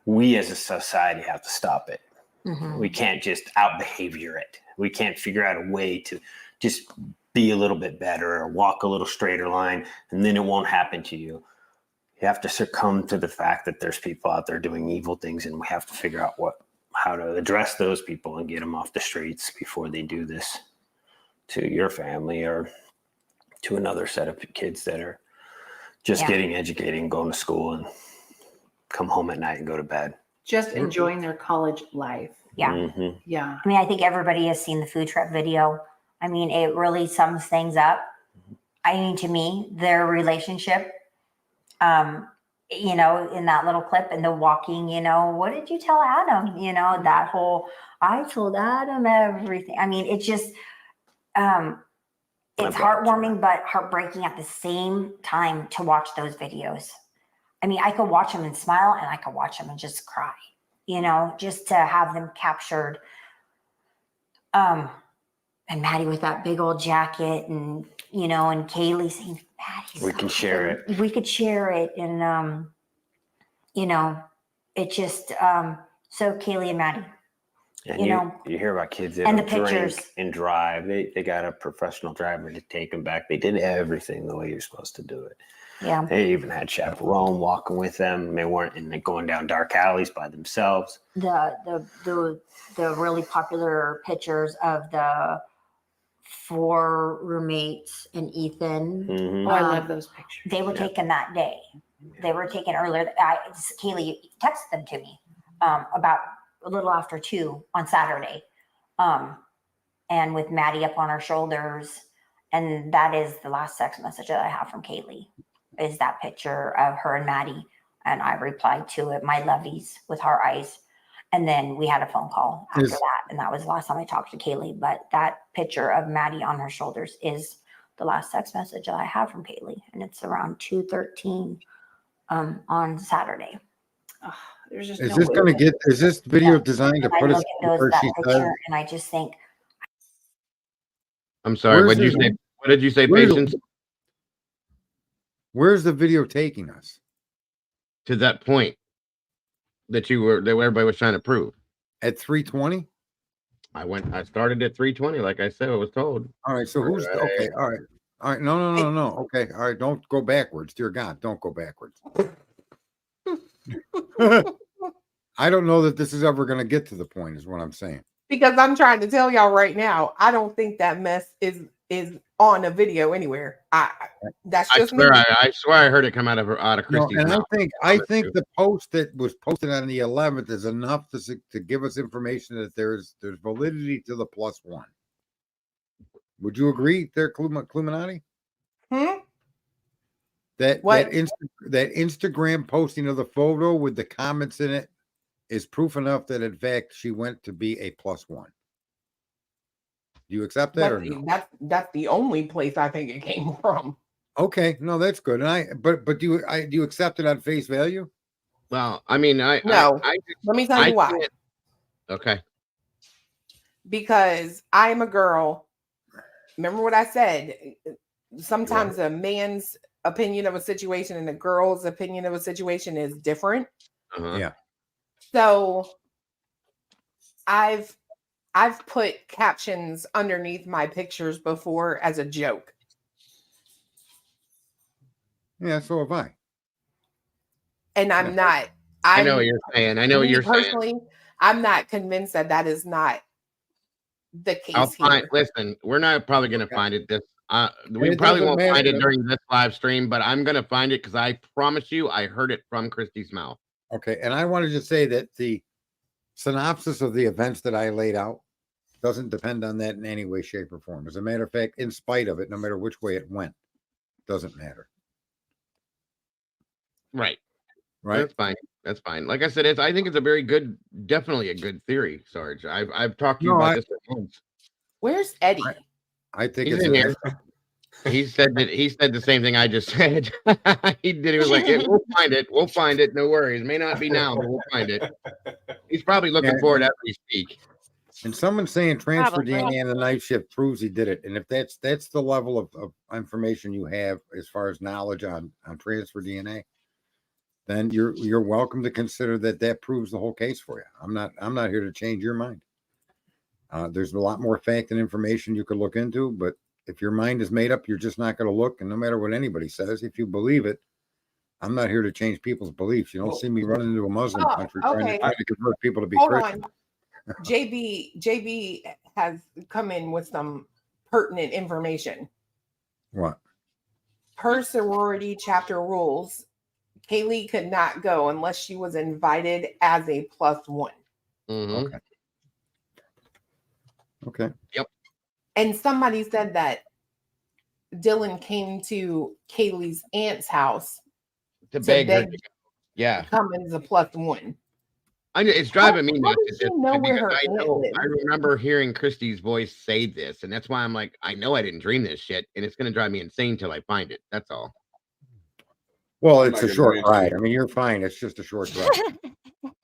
[SPEAKER 9] We as a society have to stop it. We can't just out behavior it. We can't figure out a way to just be a little bit better or walk a little straighter line, and then it won't happen to you. You have to succumb to the fact that there's people out there doing evil things, and we have to figure out how to address those people and get them off the streets before they do this to your family or to another set of kids that are just getting educated and going to school and come home at night and go to bed.
[SPEAKER 8] Just enjoying their college life.
[SPEAKER 7] Yeah.
[SPEAKER 9] Mm-hmm.
[SPEAKER 8] Yeah.
[SPEAKER 7] I mean, I think everybody has seen the food truck video. I mean, it really sums things up. I mean, to me, their relationship, you know, in that little clip and the walking, you know, what did you tell Adam? You know, that whole, I told Adam everything. I mean, it's just, it's heartwarming, but heartbreaking at the same time to watch those videos. I mean, I could watch them and smile, and I could watch them and just cry, you know, just to have them captured. And Maddie with that big old jacket, and, you know, and Kaylee saying, Maddie,
[SPEAKER 9] We can share it.
[SPEAKER 7] We could share it. And, you know, it just, so Kaylee and Maddie.
[SPEAKER 9] And
[SPEAKER 7] you know,
[SPEAKER 9] you hear about kids that
[SPEAKER 7] and the
[SPEAKER 9] drink
[SPEAKER 7] pictures.
[SPEAKER 9] and drive. They got a professional driver to take them back. They did everything the way you're supposed to do it.
[SPEAKER 7] Yeah.
[SPEAKER 9] They even had chaperone walking with them. They weren't going down dark alleys by themselves.
[SPEAKER 7] The really popular pictures of the 4 roommates and Ethan.
[SPEAKER 9] Mm-hmm.
[SPEAKER 8] Oh, I love those pictures.
[SPEAKER 7] They were taken that day. They were taken earlier. Kaylee texted them to me about a little after 2 on Saturday. And with Maddie up on her shoulders. And that is the last text message that I have from Kaylee, is that picture of her and Maddie. And I replied to it, my lovies, with heart eyes. And then we had a phone call after that. And that was the last time I talked to Kaylee. But that picture of Maddie on her shoulders is the last text message that I have from Kaylee. And it's around 2:13 on Saturday.
[SPEAKER 8] Oh, there's just
[SPEAKER 3] Is this video designed to
[SPEAKER 7] And I
[SPEAKER 3] put us
[SPEAKER 7] look at those,
[SPEAKER 3] where
[SPEAKER 7] that
[SPEAKER 3] she
[SPEAKER 7] picture,
[SPEAKER 3] says?
[SPEAKER 7] and I just think,
[SPEAKER 1] I'm sorry. What did you say? What did you say, Patience?
[SPEAKER 3] Where's the video taking us?
[SPEAKER 1] To that point that everybody was trying to prove.
[SPEAKER 3] At 3:20?
[SPEAKER 1] I started at 3:20, like I said, I was told.
[SPEAKER 3] All right. So who's okay? All right. All right. No. Okay. All right. Don't go backwards. Dear God, don't go backwards. I don't know that this is ever going to get to the point, is what I'm saying.
[SPEAKER 4] Because I'm trying to tell y'all right now, I don't think that mess is on a video anywhere. That's just me.
[SPEAKER 1] I swear I heard it come out of Christy's
[SPEAKER 3] and
[SPEAKER 1] mouth.
[SPEAKER 3] I think the post that was posted on the 11th is enough to give us information that there's validity to the +1. Would you agree there, Cluminati? That Instagram posting of the photo with the comments in it is proof enough that in fact she went to be a +1. Do you accept that or no?
[SPEAKER 4] That's the only place I think it came from.
[SPEAKER 3] Okay, no, that's good. And but do you accept it on face value?
[SPEAKER 1] Well, I mean,
[SPEAKER 4] let me tell you why.
[SPEAKER 1] Okay.
[SPEAKER 4] Because I'm a girl. Remember what I said? Sometimes a man's opinion of a situation and a girl's opinion of a situation is different.
[SPEAKER 3] Yeah.
[SPEAKER 4] So I've put captions underneath my pictures before as a joke.
[SPEAKER 3] Yeah, so have I.
[SPEAKER 4] And I'm not.
[SPEAKER 1] I know what you're saying. I know what you're
[SPEAKER 4] personally, I'm not convinced that is not the case here.
[SPEAKER 1] Listen, we're not probably going to find it this. We probably won't find it during this live stream, but I'm going to find it because I promise you, I heard it from Christy's mouth.
[SPEAKER 3] Okay, and I wanted to say that the synopsis of the events that I laid out doesn't depend on that in any way, shape, or form. As a matter of fact, in spite of it, no matter which way it went, doesn't matter.
[SPEAKER 1] Right.
[SPEAKER 3] Right.
[SPEAKER 1] That's fine. That's fine. Like I said, I think it's a very good, definitely a good theory, Sarge. I've talked to you about this once.
[SPEAKER 4] Where's Eddie?
[SPEAKER 3] I think
[SPEAKER 1] He's
[SPEAKER 3] it's
[SPEAKER 1] in here. He said the same thing I just said. He was like, we'll find it. We'll find it. No worries. May not be now, but we'll find it. He's probably looking for it as we speak.
[SPEAKER 3] And someone's saying transfer DNA on the night shift proves he did it. And if that's the level of information you have as far as knowledge on transfer DNA, then you're welcome to consider that proves the whole case for you. I'm not here to change your mind. There's a lot more fact and information you could look into, but if your mind is made up, you're just not going to look. And no matter what anybody says, if you believe it, I'm not here to change people's beliefs. You don't see me running into a Muslim country trying to convert people to be Christian.
[SPEAKER 4] JB has come in with some pertinent information.
[SPEAKER 3] What?
[SPEAKER 4] per sorority chapter rules, Kaylee could not go unless she was invited as a +1.
[SPEAKER 1] Mhm.
[SPEAKER 3] Okay.
[SPEAKER 1] Yep.
[SPEAKER 4] And somebody said that Dylan came to Kaylee's aunt's house
[SPEAKER 1] To
[SPEAKER 4] to
[SPEAKER 1] beg her
[SPEAKER 4] beg
[SPEAKER 1] to go. Yeah.
[SPEAKER 4] to come as a +1.
[SPEAKER 1] It's driving me
[SPEAKER 4] How
[SPEAKER 1] nuts
[SPEAKER 4] does
[SPEAKER 1] at this
[SPEAKER 4] she know
[SPEAKER 1] point
[SPEAKER 4] where
[SPEAKER 1] because
[SPEAKER 4] her
[SPEAKER 1] I
[SPEAKER 4] aunt
[SPEAKER 1] know
[SPEAKER 4] lives?
[SPEAKER 1] I remember hearing Christy's voice say this, and that's why I'm like, I know I didn't dream this shit, and it's gonna drive me insane till I find it. That's all.
[SPEAKER 3] Well,
[SPEAKER 5] I'm
[SPEAKER 3] it's
[SPEAKER 5] not
[SPEAKER 3] a
[SPEAKER 5] gonna
[SPEAKER 3] short
[SPEAKER 5] mention-
[SPEAKER 3] ride. I mean, you're fine. It's just a short drive.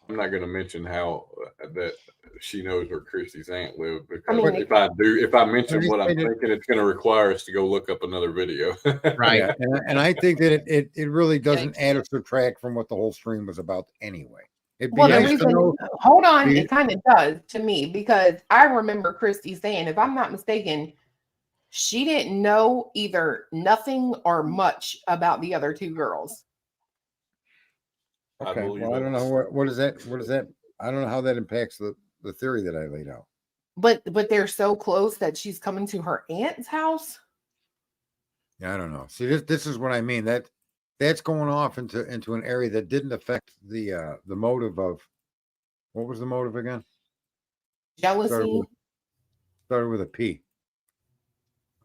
[SPEAKER 5] I'm not going to mention how that she knows where Christy's aunt lived because
[SPEAKER 4] I mean,
[SPEAKER 5] if I mention
[SPEAKER 3] just
[SPEAKER 5] what I'm
[SPEAKER 3] made it-
[SPEAKER 5] thinking, it's going to require us to go look up another video.
[SPEAKER 1] Right.
[SPEAKER 3] Yeah, and I think that it really doesn't
[SPEAKER 2] Yikes.
[SPEAKER 3] add or subtract from what the whole stream was about anyway. It'd be
[SPEAKER 4] well, the
[SPEAKER 3] nice to
[SPEAKER 4] reason,
[SPEAKER 3] know.
[SPEAKER 4] hold on,
[SPEAKER 3] be-
[SPEAKER 4] it kind of does to me because I remember Christy saying, if I'm not mistaken, she didn't know either nothing or much about the other two girls.
[SPEAKER 5] I
[SPEAKER 3] Okay,
[SPEAKER 5] believe
[SPEAKER 3] well, I don't
[SPEAKER 5] that.
[SPEAKER 3] know what is that. What is that? I don't know how that impacts the theory that I laid out.
[SPEAKER 4] But they're so close that she's coming to her aunt's house.
[SPEAKER 3] Yeah, I don't know. See, this is what I mean. That's going off into an area that didn't affect the motive of what was the motive again?
[SPEAKER 4] Jealousy.
[SPEAKER 3] Started with a P.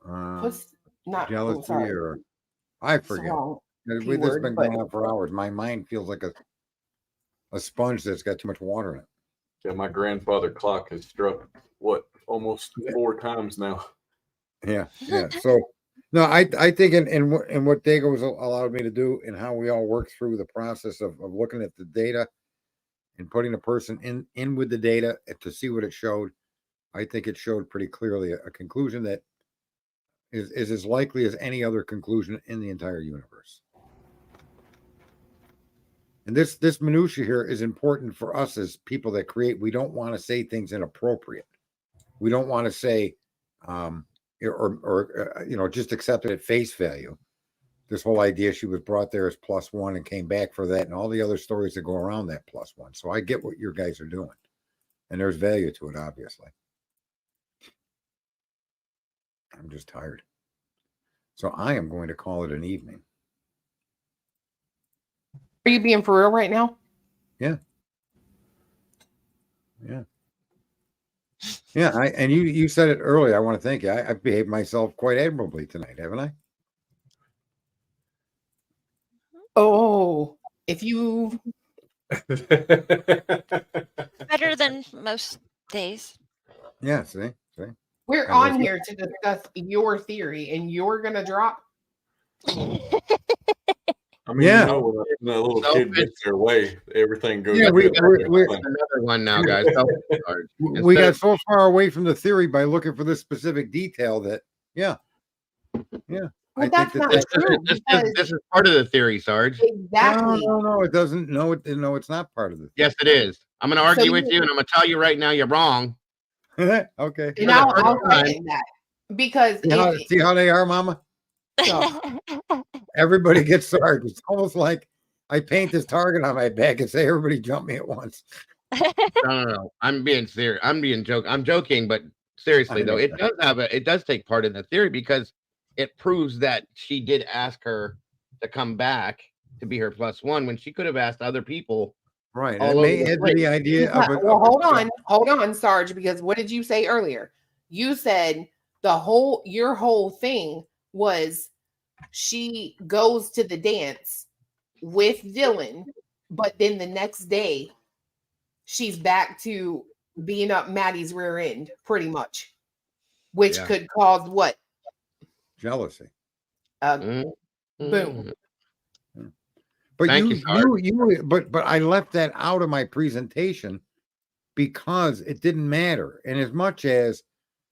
[SPEAKER 4] Not
[SPEAKER 3] Jealousy
[SPEAKER 4] sorry.
[SPEAKER 3] or I
[SPEAKER 4] It's
[SPEAKER 3] forget.
[SPEAKER 4] wrong.
[SPEAKER 3] This
[SPEAKER 4] P
[SPEAKER 3] has
[SPEAKER 4] word,
[SPEAKER 3] been
[SPEAKER 4] but-
[SPEAKER 3] going on for hours. My mind feels like a sponge that's got too much water in it.
[SPEAKER 5] Yeah, my grandfather clock has struck almost 4 times now.
[SPEAKER 3] Yeah. So no, I think in what Dago has allowed me to do and how we all work through the process of looking at the data and putting a person in with the data to see what it showed, I think it showed pretty clearly a conclusion that is as likely as any other conclusion in the entire universe. And this minutia here is important for us as people that create. We don't want to say things inappropriate. We don't want to say, or just accept it at face value. This whole idea she was brought there as +1 and came back for that, and all the other stories that go around that +1. So I get what your guys are doing, and there's value to it, obviously. I'm just tired. So I am going to call it an evening.
[SPEAKER 4] Are you being for real right now?
[SPEAKER 3] Yeah. And you said it earlier. I want to thank you. I behaved myself quite admirably tonight, haven't I?
[SPEAKER 4] Oh, if you
[SPEAKER 2] Better than most days.
[SPEAKER 3] Yeah. See.
[SPEAKER 4] we're
[SPEAKER 3] I love
[SPEAKER 4] on
[SPEAKER 3] you.
[SPEAKER 4] here to discuss your theory, and you're gonna drop.
[SPEAKER 5] I mean,
[SPEAKER 3] Yeah.
[SPEAKER 5] when a little kid gets their way, everything goes.
[SPEAKER 3] Yeah,
[SPEAKER 5] good.
[SPEAKER 3] we're
[SPEAKER 1] Another one now, guys. Self-charge.
[SPEAKER 3] we got so far away from the theory by looking for this specific detail that
[SPEAKER 4] Well,
[SPEAKER 3] I
[SPEAKER 4] that's
[SPEAKER 3] think
[SPEAKER 4] not
[SPEAKER 3] that
[SPEAKER 4] true.
[SPEAKER 1] This is part of the theory, Sarge.
[SPEAKER 4] Exactly.
[SPEAKER 3] no, it doesn't. No, it's not part of the
[SPEAKER 1] Yes, it is. I'm going to argue with
[SPEAKER 4] you-
[SPEAKER 1] you, and I'm going to tell you right now you're wrong.
[SPEAKER 3] theory. Okay.
[SPEAKER 4] And I'll second that because
[SPEAKER 3] See how they are, Mama? Everybody gets Sarge. It's almost like I paint this target on my back and say, "Everybody jump me at once."
[SPEAKER 1] No. I'm being serious. I'm joking, but seriously though, it does take part in the theory because it proves that she did ask her to come back to be her +1 when she could have asked other people.
[SPEAKER 3] Right.
[SPEAKER 1] all
[SPEAKER 3] It
[SPEAKER 1] over
[SPEAKER 3] may
[SPEAKER 1] the
[SPEAKER 3] add to
[SPEAKER 1] place.
[SPEAKER 3] the idea of it.
[SPEAKER 4] well, hold on, Sarge, because what did you say earlier? You said your whole thing was she goes to the dance with Dylan, but then the next day she's back to being up Maddie's rear end, pretty much, which
[SPEAKER 1] Yeah.
[SPEAKER 4] could cause what?
[SPEAKER 3] Jealousy.
[SPEAKER 4] Boom.
[SPEAKER 3] But
[SPEAKER 1] Thank you, Sarge.
[SPEAKER 3] but I left that out of my presentation because it didn't matter. And as much as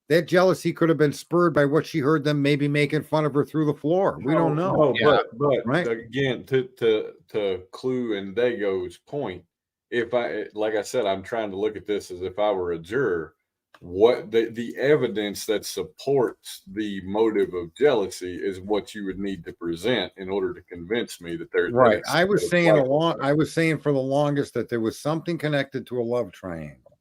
[SPEAKER 3] that jealousy could have been spurred by what she heard them maybe making fun of her through the floor. We don't know.
[SPEAKER 5] No,
[SPEAKER 1] Yeah.
[SPEAKER 5] but
[SPEAKER 3] Right.
[SPEAKER 5] again, to Clue and Dago's point, like I said, I'm trying to look at this as if I were a juror. What the evidence that supports the motive of jealousy is what you would need to present in order to convince me that there's
[SPEAKER 3] Right. I was saying for the longest that there was something connected to a love triangle.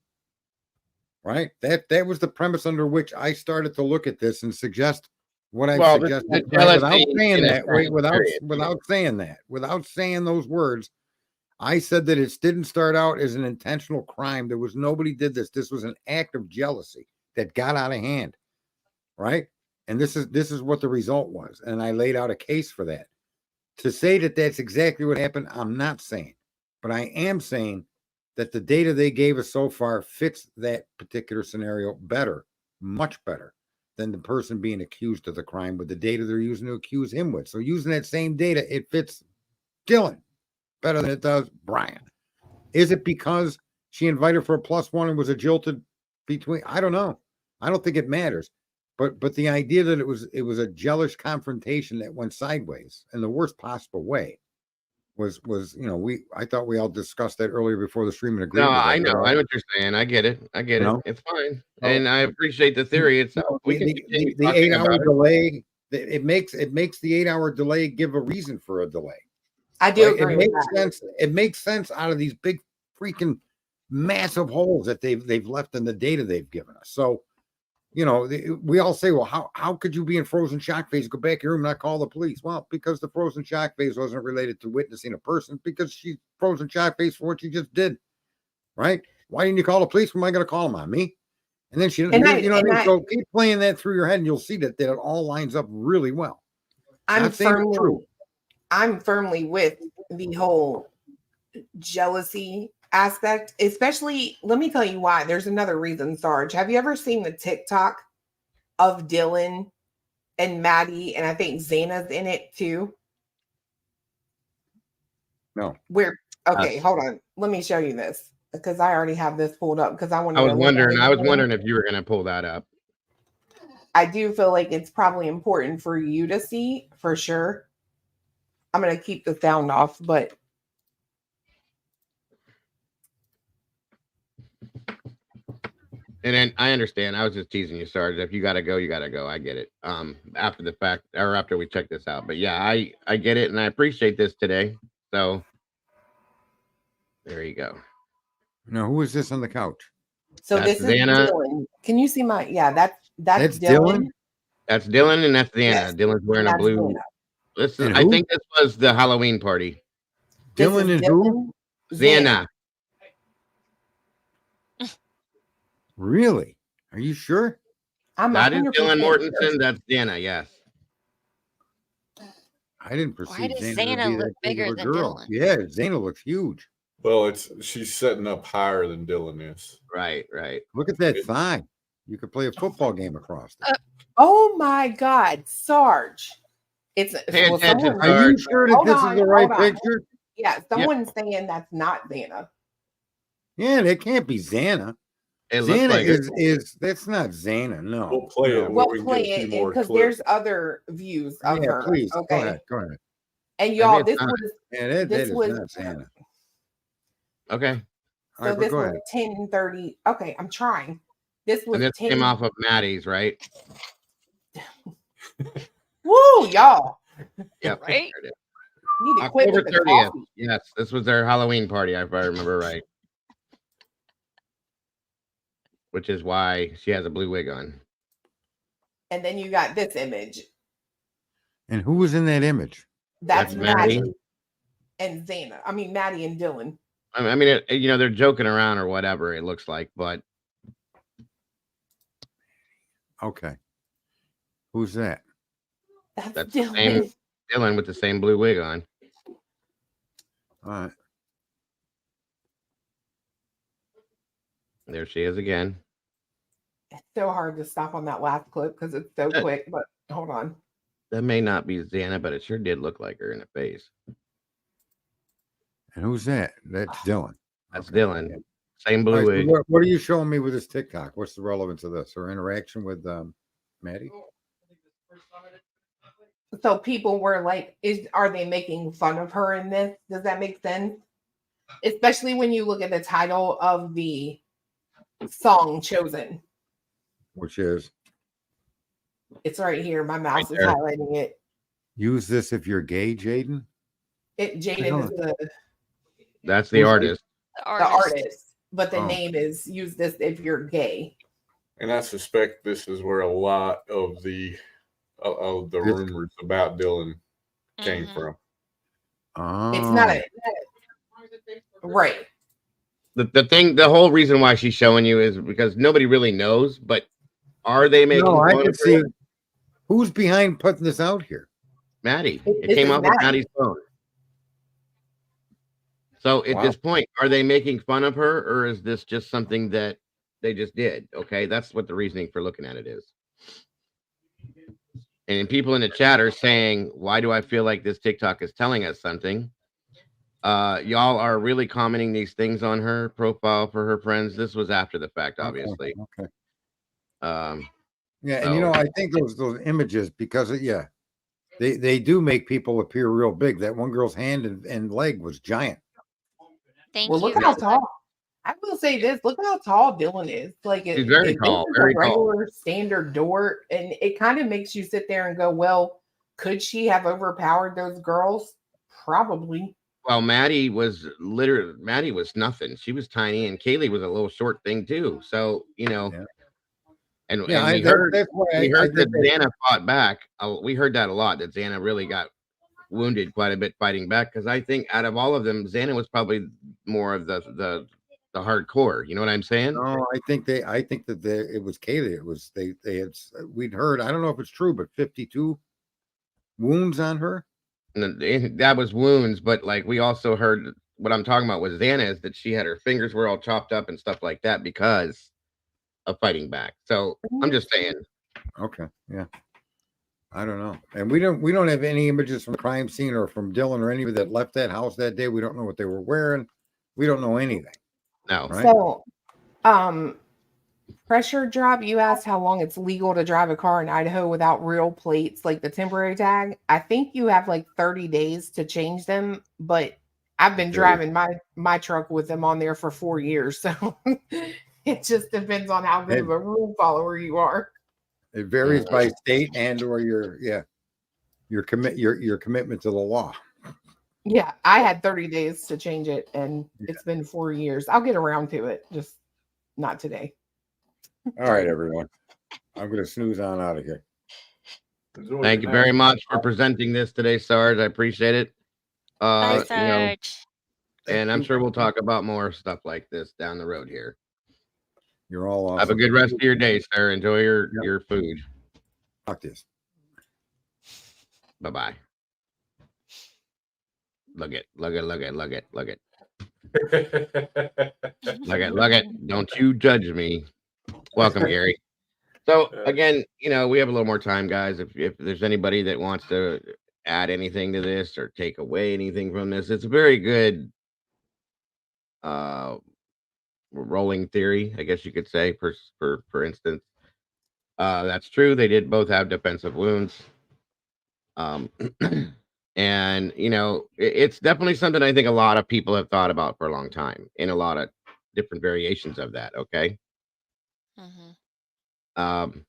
[SPEAKER 3] Right. That was the premise under which I started to look at this and suggest What I've
[SPEAKER 1] Well,
[SPEAKER 3] suggested,
[SPEAKER 1] the
[SPEAKER 3] right, without
[SPEAKER 1] jealousy
[SPEAKER 3] saying
[SPEAKER 1] in a
[SPEAKER 3] that, wait,
[SPEAKER 1] strong period.
[SPEAKER 3] without saying those words, I said that it didn't start out as an intentional crime. There was nobody did this. This was an act of jealousy that got out of hand, right? And this is what the result was. And I laid out a case for that. To say that that's exactly what happened, I'm not saying, but I am saying that the data they gave us so far fits that particular scenario better, much better than the person being accused of the crime with the data they're using to accuse him with. So using that same data, it fits Dylan better than it does Brian. Is it because she invited for a +1 and was a jilted between? I don't know. I don't think it matters. But the idea that it was a jealous confrontation that went sideways in the worst possible way was I thought we all discussed that earlier before the stream and agreed.
[SPEAKER 1] No,
[SPEAKER 3] with that.
[SPEAKER 1] I know what you're saying. I get it. It's fine, and I appreciate the theory itself. We can continue
[SPEAKER 3] the
[SPEAKER 1] talking
[SPEAKER 3] 8-hour
[SPEAKER 1] about it.
[SPEAKER 3] delay. It makes the 8-hour delay give a reason for a delay.
[SPEAKER 4] I do
[SPEAKER 3] Right?
[SPEAKER 4] agree
[SPEAKER 3] It
[SPEAKER 4] with
[SPEAKER 3] makes
[SPEAKER 4] that.
[SPEAKER 3] sense. It makes sense out of these big freaking massive holes that they've left in the data they've given us. So, we all say, well, how could you be in frozen shock phase, go back to your room, and not call the police? Well, because the frozen shock phase wasn't related to witnessing a person, because she's frozen shock phase for what she just did, right? Why didn't you call the police? What am I going to call them on me? And then she didn't. So keep playing that through your head, and you'll see that it all lines up really well.
[SPEAKER 4] I'm firmly with the whole jealousy aspect, especially, let me tell you why. There's another reason, Sarge. Have you ever seen the TikTok of Dylan and Maddie, and I think Xana's in it too?
[SPEAKER 3] No.
[SPEAKER 4] Hold on. Let me show you this, because I already have this pulled up, because I want to.
[SPEAKER 1] I was wondering if you were going to pull that up.
[SPEAKER 4] I do feel like it's probably important for you to see, for sure. I'm going to keep the sound off, but
[SPEAKER 1] And then I understand. I was just teasing you, Sarge. If you gotta go, you gotta go. I get it. After the fact, or after we check this out. But yeah, I get it, and I appreciate this today. So there you go.
[SPEAKER 3] Now, who is this on the couch?
[SPEAKER 4] So
[SPEAKER 1] That's
[SPEAKER 4] this is
[SPEAKER 1] Xana.
[SPEAKER 4] Dylan. Can you see my? Yeah, that's
[SPEAKER 3] Dylan.
[SPEAKER 1] That's Dylan, and that's Xana.
[SPEAKER 4] Yes,
[SPEAKER 1] Dylan's wearing a blue.
[SPEAKER 4] Xana.
[SPEAKER 1] Listen, I think this was the Halloween party.
[SPEAKER 3] Dylan and who?
[SPEAKER 1] Xana.
[SPEAKER 3] Really? Are you sure?
[SPEAKER 1] That is Dylan Mortensen. Sure. That's Xana. Yes.
[SPEAKER 3] I didn't perceive
[SPEAKER 2] Why does
[SPEAKER 3] Xana
[SPEAKER 2] Xana
[SPEAKER 3] to be
[SPEAKER 2] look
[SPEAKER 3] that big of
[SPEAKER 2] bigger
[SPEAKER 3] a
[SPEAKER 2] than
[SPEAKER 3] girl.
[SPEAKER 2] Dylan?
[SPEAKER 3] Yeah, Xana looks huge.
[SPEAKER 5] Well, she's setting up higher than Dylan is.
[SPEAKER 1] Right.
[SPEAKER 3] Look at that thigh. You could play a football game across it.
[SPEAKER 4] Oh my God, Sarge! Are
[SPEAKER 3] you sure that this is the right picture?
[SPEAKER 4] Yeah, someone's saying that's not Xana.
[SPEAKER 3] Yeah, that can't be Xana.
[SPEAKER 1] It
[SPEAKER 3] Xana
[SPEAKER 1] like
[SPEAKER 3] is that's not Xana. No.
[SPEAKER 5] We'll play it.
[SPEAKER 4] We'll play it because there's other views of her.
[SPEAKER 3] Please.
[SPEAKER 4] Okay.
[SPEAKER 3] Go ahead.
[SPEAKER 4] And y'all,
[SPEAKER 3] that is not Xana.
[SPEAKER 1] Okay.
[SPEAKER 4] So this was 10:30. Okay, I'm trying. This was.
[SPEAKER 1] And this came off of Maddie's, right?
[SPEAKER 4] Woo, y'all.
[SPEAKER 1] Yep.
[SPEAKER 2] Right.
[SPEAKER 4] You need to quit
[SPEAKER 1] October
[SPEAKER 4] with the
[SPEAKER 1] 30th.
[SPEAKER 4] coffee.
[SPEAKER 1] Yes, this was their Halloween party, if I remember right. Which is why she has a blue wig on.
[SPEAKER 4] And then you got this image.
[SPEAKER 3] And who was in that image?
[SPEAKER 4] That's Maddie and Xana. I mean, Maddie and Dylan.
[SPEAKER 1] I mean, they're joking around or whatever it looks like, but.
[SPEAKER 3] Okay. Who's that?
[SPEAKER 4] That's
[SPEAKER 1] Dylan. Same Dylan with the same blue wig on.
[SPEAKER 3] All right.
[SPEAKER 1] There she is again.
[SPEAKER 4] It's so hard to stop on that last clip because it's so quick, but hold on.
[SPEAKER 1] That may not be Xana, but it sure did look like her in the face.
[SPEAKER 3] And who's that? That's Dylan.
[SPEAKER 1] That's Dylan. Same blue wig.
[SPEAKER 3] So what are you showing me with this TikTok? What's the relevance of this? Her interaction with Maddie?
[SPEAKER 4] So people were like, are they making fun of her in this? Does that make sense? Especially when you look at the title of the song chosen.
[SPEAKER 3] Which is?
[SPEAKER 4] It's right here. My mouse is highlighting it.
[SPEAKER 3] Use this if you're gay, Jaden?
[SPEAKER 4] Jaden is
[SPEAKER 1] that's the artist.
[SPEAKER 4] The artist. But the name is use this if you're gay.
[SPEAKER 5] And I suspect this is where a lot of the the rumors about Dylan came
[SPEAKER 2] Mhm.
[SPEAKER 5] from.
[SPEAKER 3] Oh,
[SPEAKER 4] It's not a right.
[SPEAKER 1] The whole reason why she's showing you is because nobody really knows, but are they making
[SPEAKER 3] no, I
[SPEAKER 1] fun
[SPEAKER 3] can
[SPEAKER 1] of her?
[SPEAKER 3] see who's behind putting this out here.
[SPEAKER 1] Maddie. It
[SPEAKER 4] This
[SPEAKER 1] came
[SPEAKER 4] is
[SPEAKER 1] off of
[SPEAKER 4] Maddie.
[SPEAKER 1] Maddie's phone. So at
[SPEAKER 3] Wow.
[SPEAKER 1] this point, are they making fun of her, or is this just something that they just did? Okay, that's what the reasoning for looking at it is. And people in the chat are saying, why do I feel like this TikTok is telling us something? Y'all are really commenting these things on her profile for her friends. This was after the fact, obviously.
[SPEAKER 3] Okay.
[SPEAKER 1] So,
[SPEAKER 3] Yeah, and I think those images, because they do make people appear real big. That one girl's hand and leg was giant.
[SPEAKER 2] Thank
[SPEAKER 4] Well,
[SPEAKER 2] you.
[SPEAKER 4] look how tall. I will say this. Look how tall Dylan is. Like
[SPEAKER 1] She's very tall,
[SPEAKER 4] this is
[SPEAKER 1] very
[SPEAKER 4] a regular standard door, and it kind of makes you sit there and go, "Well, could she have overpowered those girls? Probably."
[SPEAKER 1] well, Maddie was nothing. She was tiny, and Kaylee was a little short thing too. So,
[SPEAKER 3] Yeah.
[SPEAKER 1] and
[SPEAKER 3] Yeah,
[SPEAKER 1] we heard
[SPEAKER 3] that's why
[SPEAKER 1] we
[SPEAKER 3] I
[SPEAKER 1] heard that
[SPEAKER 3] think
[SPEAKER 1] Xana fought back. We heard that a lot, that Xana really got wounded quite a bit fighting back, because I think out of all of them, Xana was probably more of the hardcore. You know what I'm saying?
[SPEAKER 3] no, I think that it was Kaylee. It was they had we'd heard. I don't know if it's true, but 52 wounds on her.
[SPEAKER 1] And that was wounds, but like we also heard, what I'm talking about with Xana is that she had her fingers were all chopped up and stuff like that because of fighting back. So I'm just saying.
[SPEAKER 3] Okay, yeah. I don't know, and we don't have any images from the crime scene or from Dylan or anybody that left that house that day. We don't know what they were wearing. We don't know anything.
[SPEAKER 1] No.
[SPEAKER 3] Right?
[SPEAKER 4] So, pressure drop. You asked how long it's legal to drive a car in Idaho without real plates, like the temporary tag. I think you have like 30 days to change them, but I've been driving my truck with them on there for 4 years, so it just depends on how good of a rule follower you are.
[SPEAKER 3] It varies by state and or your commitment to the law.
[SPEAKER 4] Yeah, I had 30 days to change it, and it's been 4 years. I'll get around to it, just not today.
[SPEAKER 3] All right, everyone. I'm going to snooze on out of here.
[SPEAKER 1] Thank you very much for presenting this today, Sarge. I appreciate it.
[SPEAKER 2] Bye, Sarge.
[SPEAKER 1] And I'm sure we'll talk about more stuff like this down the road here.
[SPEAKER 3] You're all awesome.
[SPEAKER 1] Have a good rest of your day, sir. Enjoy your food.
[SPEAKER 3] Talk this.
[SPEAKER 1] Bye-bye. Look it. Look it. Don't you judge me. Welcome, Gary. So again, we have a little more time, guys. If there's anybody that wants to add anything to this or take away anything from this, it's a very good rolling theory, I guess you could say, for instance. That's true. They did both have defensive wounds. And it's definitely something I think a lot of people have thought about for a long time, in a lot of different variations of that. Okay. I'm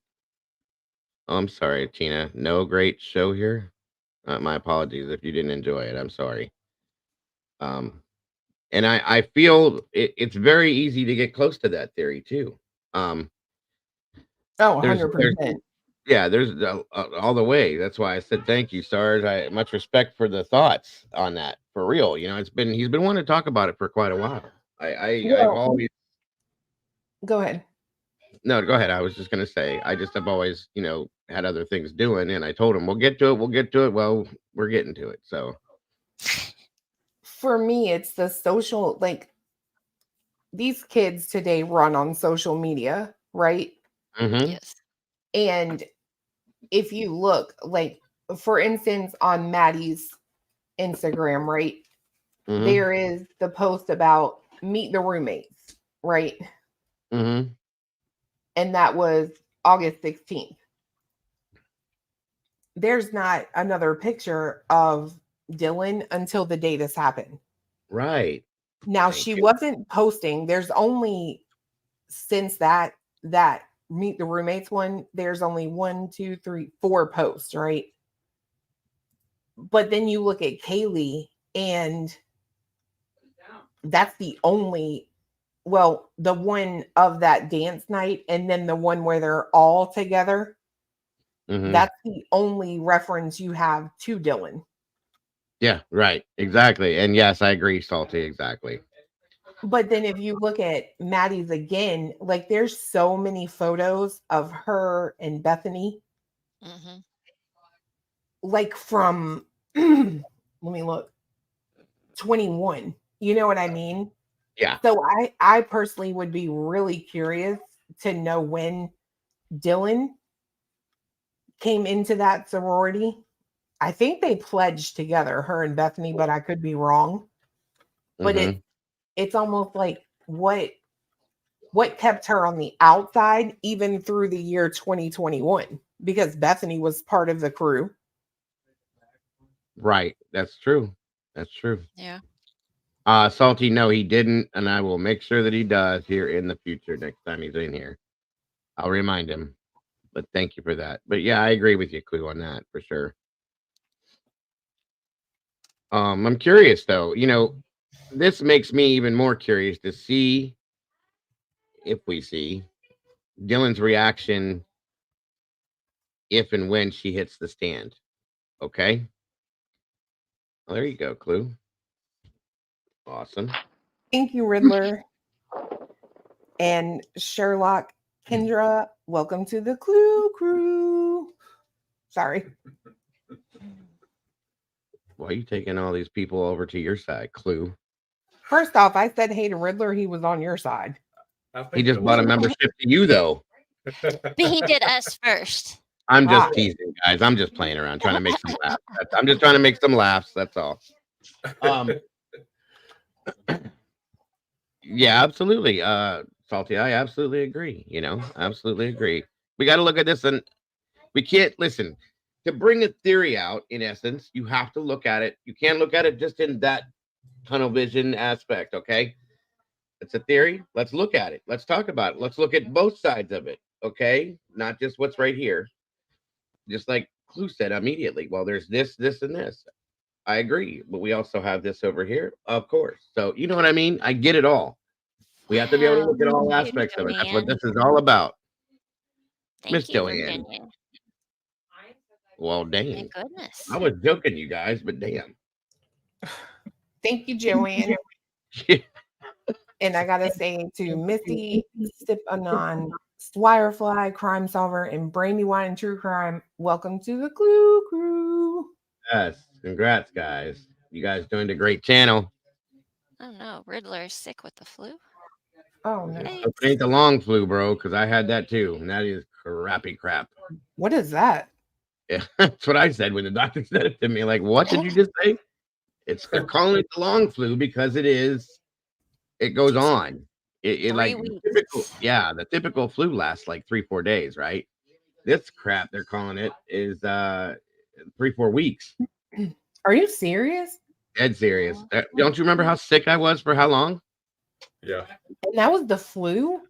[SPEAKER 1] sorry, Tina. No great show here. My apologies if you didn't enjoy it. I'm sorry. And I feel it's very easy to get close to that theory too.
[SPEAKER 4] Oh, 100%.
[SPEAKER 1] Yeah, there's all the way. That's why I said thank you, Sarge. I much respect for the thoughts on that. For real, he's been wanting to talk about it for quite a while. I've always.
[SPEAKER 4] Go ahead.
[SPEAKER 1] No, go ahead. I was just gonna say I just have always had other things doing, and I told him we'll get to it. Well, we're getting to it. So
[SPEAKER 4] for me, it's the social, like these kids today run on social media, right?
[SPEAKER 2] Yes.
[SPEAKER 4] And if you look, like, for instance, on Maddie's Instagram, right? There is the post about meet the roommates, right? And that was August 16th. There's not another picture of Dylan until the day this happened.
[SPEAKER 1] Right.
[SPEAKER 4] Now, she wasn't posting. There's only, since that meet the roommates one, there's only 1, 2, 3, 4 posts, right? But then you look at Kaylee, and that's the only, well, the one of that dance night, and then the one where they're all together.
[SPEAKER 1] Mhm.
[SPEAKER 4] That's the only reference you have to Dylan.
[SPEAKER 1] Yeah, right. Exactly. And yes, I agree, Salty. Exactly.
[SPEAKER 4] But then if you look at Maddie's again, like there's so many photos of her and Bethany,
[SPEAKER 2] Mm-hmm.
[SPEAKER 4] like from let me look, 21. You know what I mean?
[SPEAKER 1] Yeah.
[SPEAKER 4] So I personally would be really curious to know when Dylan came into that sorority. I think they pledged together, her and Bethany, but I could be wrong. But
[SPEAKER 1] Mhm.
[SPEAKER 4] it's almost like what kept her on the outside even through the year 2021, because Bethany was part of the crew.
[SPEAKER 1] Right. That's true. That's true.
[SPEAKER 2] Yeah.
[SPEAKER 1] Salty, no, he didn't, and I will make sure that he does here in the future next time he's in here. I'll remind him. But thank you for that. But yeah, I agree with you, Clue, on that for sure. I'm curious though. This makes me even more curious to see if we see Dylan's reaction if and when she hits the stand. Okay. Well, there you go, Clue. Awesome.
[SPEAKER 4] Thank you, Riddler. And Sherlock Kendra, welcome to the Clue Crew. Sorry.
[SPEAKER 1] Why are you taking all these people over to your side, Clue?
[SPEAKER 4] First off, I said hey to Riddler. He was on your side.
[SPEAKER 1] He just bought a membership to you, though.
[SPEAKER 2] But he did us first.
[SPEAKER 1] I'm just
[SPEAKER 4] Ah.
[SPEAKER 1] teasing, guys. I'm just playing around, trying to make some laughs. I'm just trying to make some laughs. That's all. Yeah, absolutely. Salty, I absolutely agree. Absolutely agree. We got to look at this, and we can't listen to bring a theory out. In essence, you have to look at it. You can't look at it just in that tunnel vision aspect. Okay, it's a theory. Let's look at it. Let's talk about it. Let's look at both sides of it. Okay, not just what's right here. Just like Clue said immediately. Well, there's this, this, and this. I agree, but we also have this over here, of course. So you know what I mean? I get it all. We have to be able to look at all
[SPEAKER 2] Thank you,
[SPEAKER 1] aspects of it. That's what
[SPEAKER 2] Joanne.
[SPEAKER 1] this is all about. Miss
[SPEAKER 2] Thank you,
[SPEAKER 1] Joanne.
[SPEAKER 2] Virginia.
[SPEAKER 1] Well,
[SPEAKER 2] My
[SPEAKER 1] dang.
[SPEAKER 2] goodness.
[SPEAKER 1] I was joking, you guys, but damn.
[SPEAKER 4] Thank you, Joanne. And I gotta say to Missy, Sip Anon, Swirefly, Crime Solver, and Brandywine and True Crime, welcome to the Clue Crew.
[SPEAKER 1] Yes. Congrats, guys. You guys joined a great channel.
[SPEAKER 2] Oh no, Riddler is sick with the flu.
[SPEAKER 4] Oh no.
[SPEAKER 2] Yikes.
[SPEAKER 1] Hope it ain't the long flu, bro, because I had that too. And that is crappy crap.
[SPEAKER 4] What is that?
[SPEAKER 1] Yeah, that's what I said when the doctor said it to me. Like, what did you just say? They're calling it the long flu because it goes on. It
[SPEAKER 2] 3
[SPEAKER 1] like
[SPEAKER 2] weeks.
[SPEAKER 1] the typical flu lasts like 3-4 days, right? This crap they're calling it is 3-4 weeks.
[SPEAKER 4] Are you serious?
[SPEAKER 1] Dead serious. Don't you remember how sick I was for how long?
[SPEAKER 5] Yeah.
[SPEAKER 4] And that was the flu?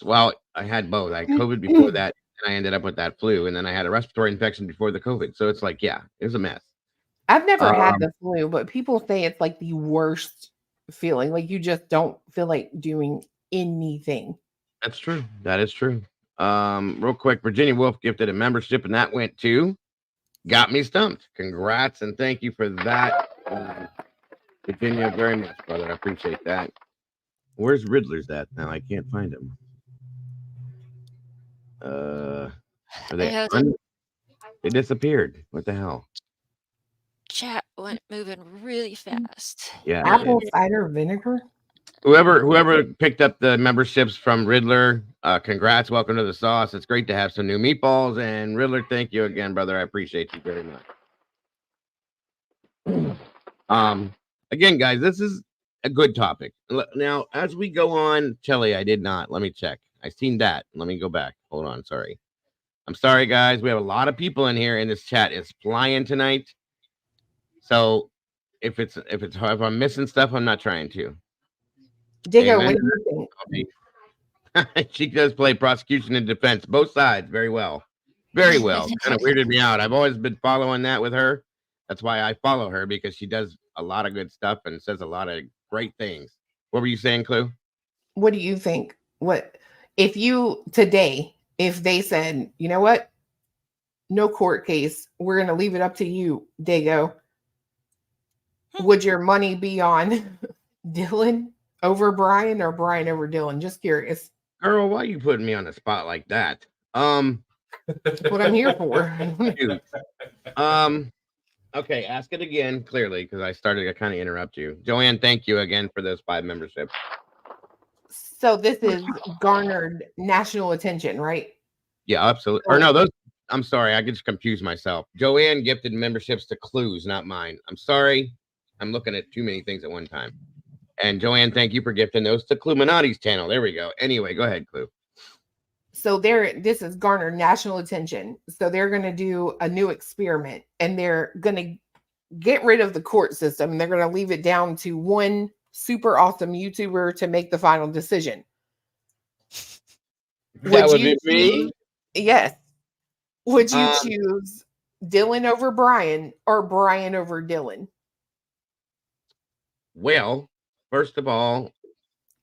[SPEAKER 1] Well, I had both. I had COVID before that, and I ended up with that flu, and then I had a respiratory infection before the COVID. So it's like, yeah, it was a mess.
[SPEAKER 4] I've never had the flu, but people say it's like the worst feeling. Like you just don't feel like doing anything.
[SPEAKER 1] That's true. That is true. Real quick, Virginia Wolf gifted a membership, and that went to Got Me Stumped. Congrats and thank you for that, Virginia, very much, brother. I appreciate that. Where's Riddler's at now? I can't find him. Are they? They disappeared. What the hell?
[SPEAKER 2] Chat went moving really fast.
[SPEAKER 1] Yeah.
[SPEAKER 4] Apple cider vinegar?
[SPEAKER 1] Whoever picked up the memberships from Riddler, congrats. Welcome to the sauce. It's great to have some new meatballs. And Riddler, thank you again, brother. I appreciate you very much. Again, guys, this is a good topic. Now, as we go on, Kelly, I did not. Let me check. I seen that. Let me go back. Hold on. Sorry. I'm sorry, guys. We have a lot of people in here, and this chat is flying tonight. So if I'm missing stuff, I'm not trying to.
[SPEAKER 4] Digger, what do you
[SPEAKER 1] think? She does play prosecution and defense, both sides, very well. Very well. Kind of weirded me out. I've always been following that with her. That's why I follow her, because she does a lot of good stuff and says a lot of great things. What were you saying, Clue?
[SPEAKER 4] What do you think? What if they said, you know what? no court case. We're going to leave it up to you, Dago. Would your money be on Dylan over Brian or Brian over Dylan? Just curious.
[SPEAKER 1] Girl, why are you putting me on the spot like that?
[SPEAKER 4] That's what I'm here for.
[SPEAKER 1] Shoot. Okay, ask it again clearly because I started to kind of interrupt you. Joanne, thank you again for those 5 memberships.
[SPEAKER 4] So this is garnered national attention, right?
[SPEAKER 1] Yeah, absolutely. Or no, those. I'm sorry, I just confused myself. Joanne gifted memberships to Clues, not mine. I'm sorry, I'm looking at too many things at one time. And Joanne, thank you for gifting those to Cluminati's channel. There we go. Anyway, go ahead, Clue.
[SPEAKER 4] So this has garnered national attention. So they're going to do a new experiment, and they're going to get rid of the court system. And they're going to leave it down to one super awesome YouTuber to make the final decision.
[SPEAKER 1] That would be me?
[SPEAKER 4] Yes. Would you choose Dylan over Brian or Brian over Dylan?
[SPEAKER 1] Well, first of all,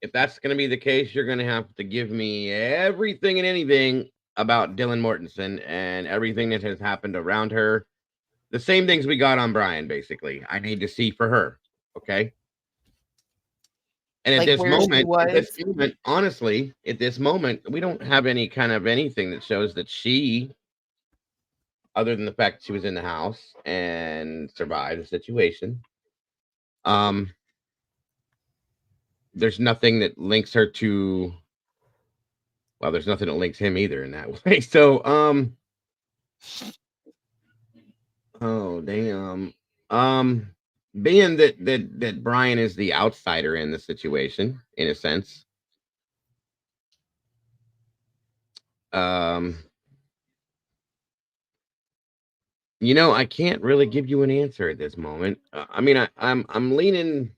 [SPEAKER 1] if that's going to be the case, you're going to have to give me everything and anything about Dylan Mortensen and everything that has happened around her. The same things we got on Brian, basically. I need to see for her. Okay. And at this moment, honestly, at this moment, we don't have any kind of anything that shows that she, other than the fact that she was in the house and survived the situation, there's nothing that links her to, well, there's nothing that links him either in that way. So, oh, damn. Being that Brian is the outsider in the situation, in a sense, you know, I can't really give you an answer at this moment. I mean, I'm leaning.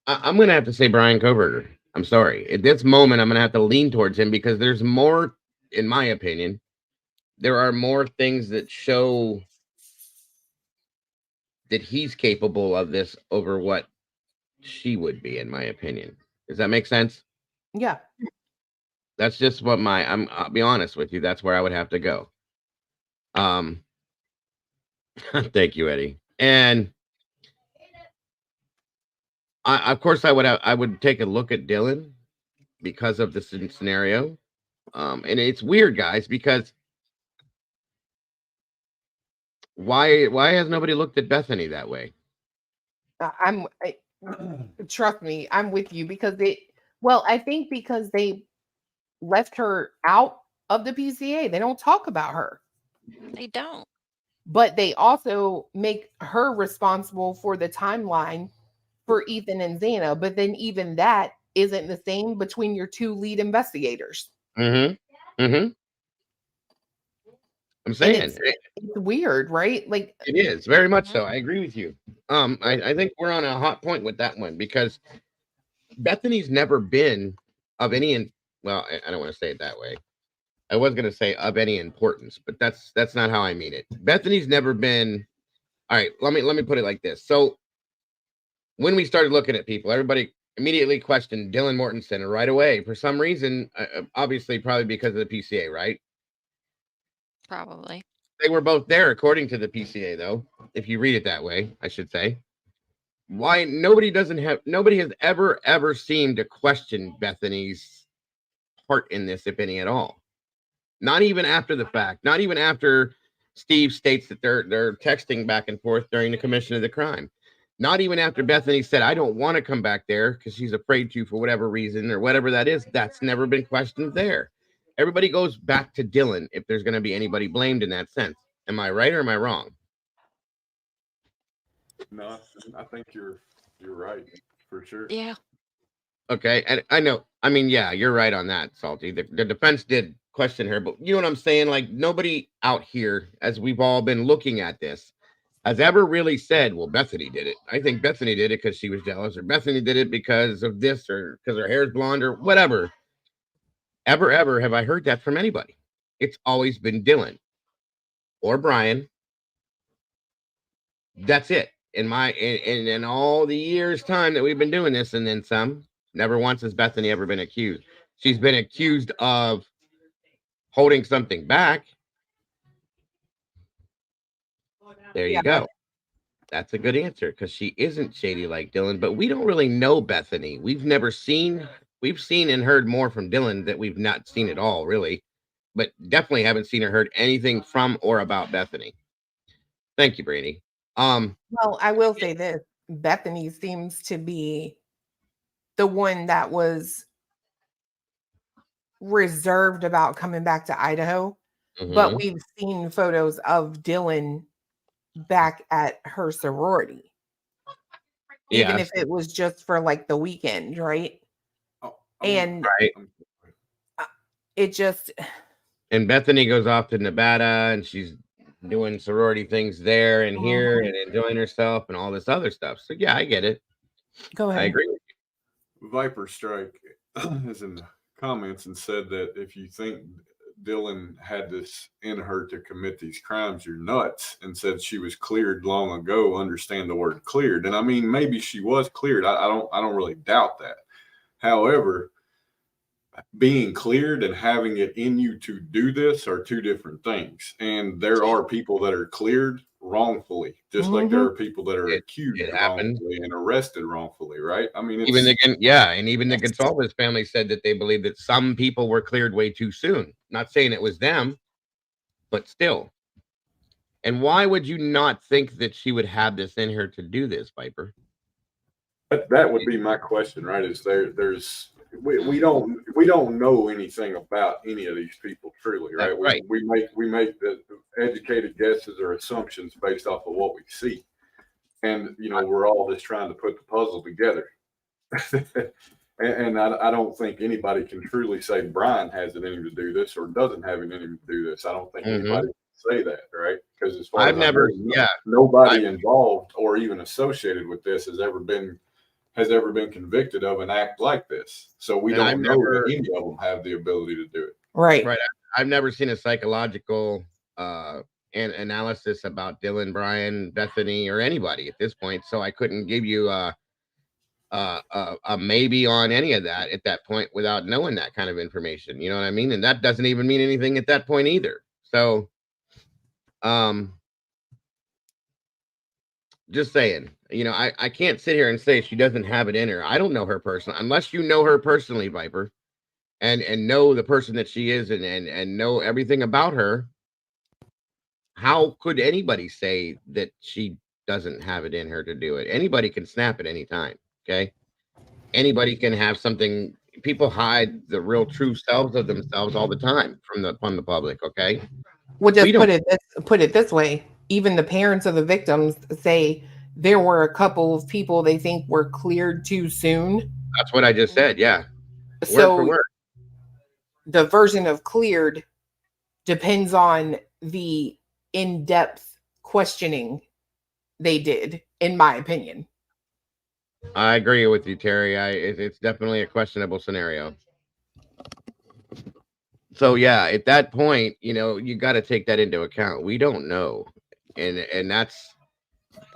[SPEAKER 1] I'm gonna have to say Brian Koberger. I'm sorry. At this moment, I'm gonna have to lean towards him because there's more, in my opinion, there are more things that show that he's capable of this over what she would be, in my opinion. Does that make sense?
[SPEAKER 4] Yeah.
[SPEAKER 1] That's just what I'll be honest with you. That's where I would have to go. Thank you, Eddie. And of course I would take a look at Dylan because of this scenario. And it's weird, guys, because why has nobody looked at Bethany that way?
[SPEAKER 4] Trust me, I'm with you because I think because they left her out of the PCA. They don't talk about her.
[SPEAKER 2] They don't.
[SPEAKER 4] But they also make her responsible for the timeline for Ethan and Xana. But then even that isn't the same between your 2 lead investigators.
[SPEAKER 1] Mm-hmm. Mm-hmm. I'm saying
[SPEAKER 4] it's weird, right? Like
[SPEAKER 1] it is very much so. I agree with you. I think we're on a hot point with that one because Bethany's never been of any, well, I don't want to say it that way. I was going to say of any importance, but that's not how I mean it. Bethany's never been. All right, let me put it like this. So when we started looking at people, everybody immediately questioned Dylan Mortensen right away for some reason. Obviously, probably because of the PCA, right?
[SPEAKER 2] Probably.
[SPEAKER 1] They were both there, according to the PCA, though. If you read it that way, I should say. Why nobody has ever seemed to question Bethany's part in this, if any at all. Not even after the fact. Not even after Steve states that they're texting back and forth during the commission of the crime. Not even after Bethany said, I don't want to come back there because she's afraid to for whatever reason or whatever that is. That's never been questioned there. Everybody goes back to Dylan if there's going to be anybody blamed in that sense. Am I right or am I wrong?
[SPEAKER 5] No, I think you're right for sure.
[SPEAKER 2] Yeah.
[SPEAKER 1] Okay, and I know. I mean, yeah, you're right on that, Salty. The defense did question her, but you know what I'm saying? Like nobody out here, as we've all been looking at this, has ever really said, well, Bethany did it. I think Bethany did it because she was jealous, or Bethany did it because of this, or because her hair's blonde, or whatever. Ever have I heard that from anybody? It's always been Dylan or Brian. That's it. In all the years' time that we've been doing this, and then some, never once has Bethany ever been accused. She's been accused of holding something back, there you go. That's a good answer because she isn't shady like Dylan, but we don't really know Bethany. We've seen and heard more from Dylan that we've not seen at all, really, but definitely haven't seen or heard anything from or about Bethany. Thank you, Brady.
[SPEAKER 4] Well, I will say this: Bethany seems to be the one that was reserved about coming back to Idaho, but
[SPEAKER 1] mhm.
[SPEAKER 4] we've seen photos of Dylan back at her sorority, even
[SPEAKER 1] Yeah,
[SPEAKER 4] if it was just for like the weekend, right? And
[SPEAKER 1] right.
[SPEAKER 4] it just,
[SPEAKER 1] And Bethany goes off to Nevada and she's doing sorority things there and here and enjoying herself and all this other stuff. So yeah, I get it.
[SPEAKER 4] go
[SPEAKER 1] I
[SPEAKER 4] ahead.
[SPEAKER 1] agree with you.
[SPEAKER 5] Viper Strike is in the comments and said that if you think Dylan had this in her to commit these crimes, you're nuts, and said she was cleared long ago. Understand the word cleared. And I mean, maybe she was cleared. I don't really doubt that. However, being cleared and having it in you to do this are two different things. And there are people that are cleared wrongfully, just like there are people that are accused
[SPEAKER 1] It happened.
[SPEAKER 5] wrongfully and arrested wrongfully, right? I mean,
[SPEAKER 1] Even the Gonsalves family said that they believe that some people were cleared way too soon. Not saying it was them, but still. And why would you not think that she would have this in her to do this, Viper?
[SPEAKER 5] that would be my question, right? Is we don't know anything about any of these people truly, right?
[SPEAKER 1] That's right.
[SPEAKER 5] We make the educated guesses or assumptions based off of what we see, and we're all just trying to put the puzzle together. and I don't think anybody can truly say Brian has it in him to do this or doesn't have it in him to do this. I don't think anybody can say that, right? Because as far as I know, nobody involved or even associated with this has ever been convicted of an act like this. So we don't know that any of them have the ability to do it.
[SPEAKER 4] Right.
[SPEAKER 1] I've never seen a psychological analysis about Dylan, Brian, Bethany, or anybody at this point. So I couldn't give you a maybe on any of that at that point without knowing that kind of information. You know what I mean? And that doesn't even mean anything at that point either. So, just saying, I can't sit here and say she doesn't have it in her. I don't know her personally, unless you know her personally, Viper, and know the person that she is and know everything about her. How could anybody say that she doesn't have it in her to do it? Anybody can snap at any time. Okay. Anybody can have something. People hide the real true selves of themselves all the time from the public. Okay.
[SPEAKER 4] We'll just put it this way. Even the parents of the victims say there were a couple of people they think were cleared too soon.
[SPEAKER 1] That's what I just said. Yeah.
[SPEAKER 4] So
[SPEAKER 1] word for word.
[SPEAKER 4] The version of cleared depends on the in-depth questioning they did, in my opinion.
[SPEAKER 1] I agree with you, Terry. It's definitely a questionable scenario. So yeah, at that point, you got to take that into account. We don't know, and that's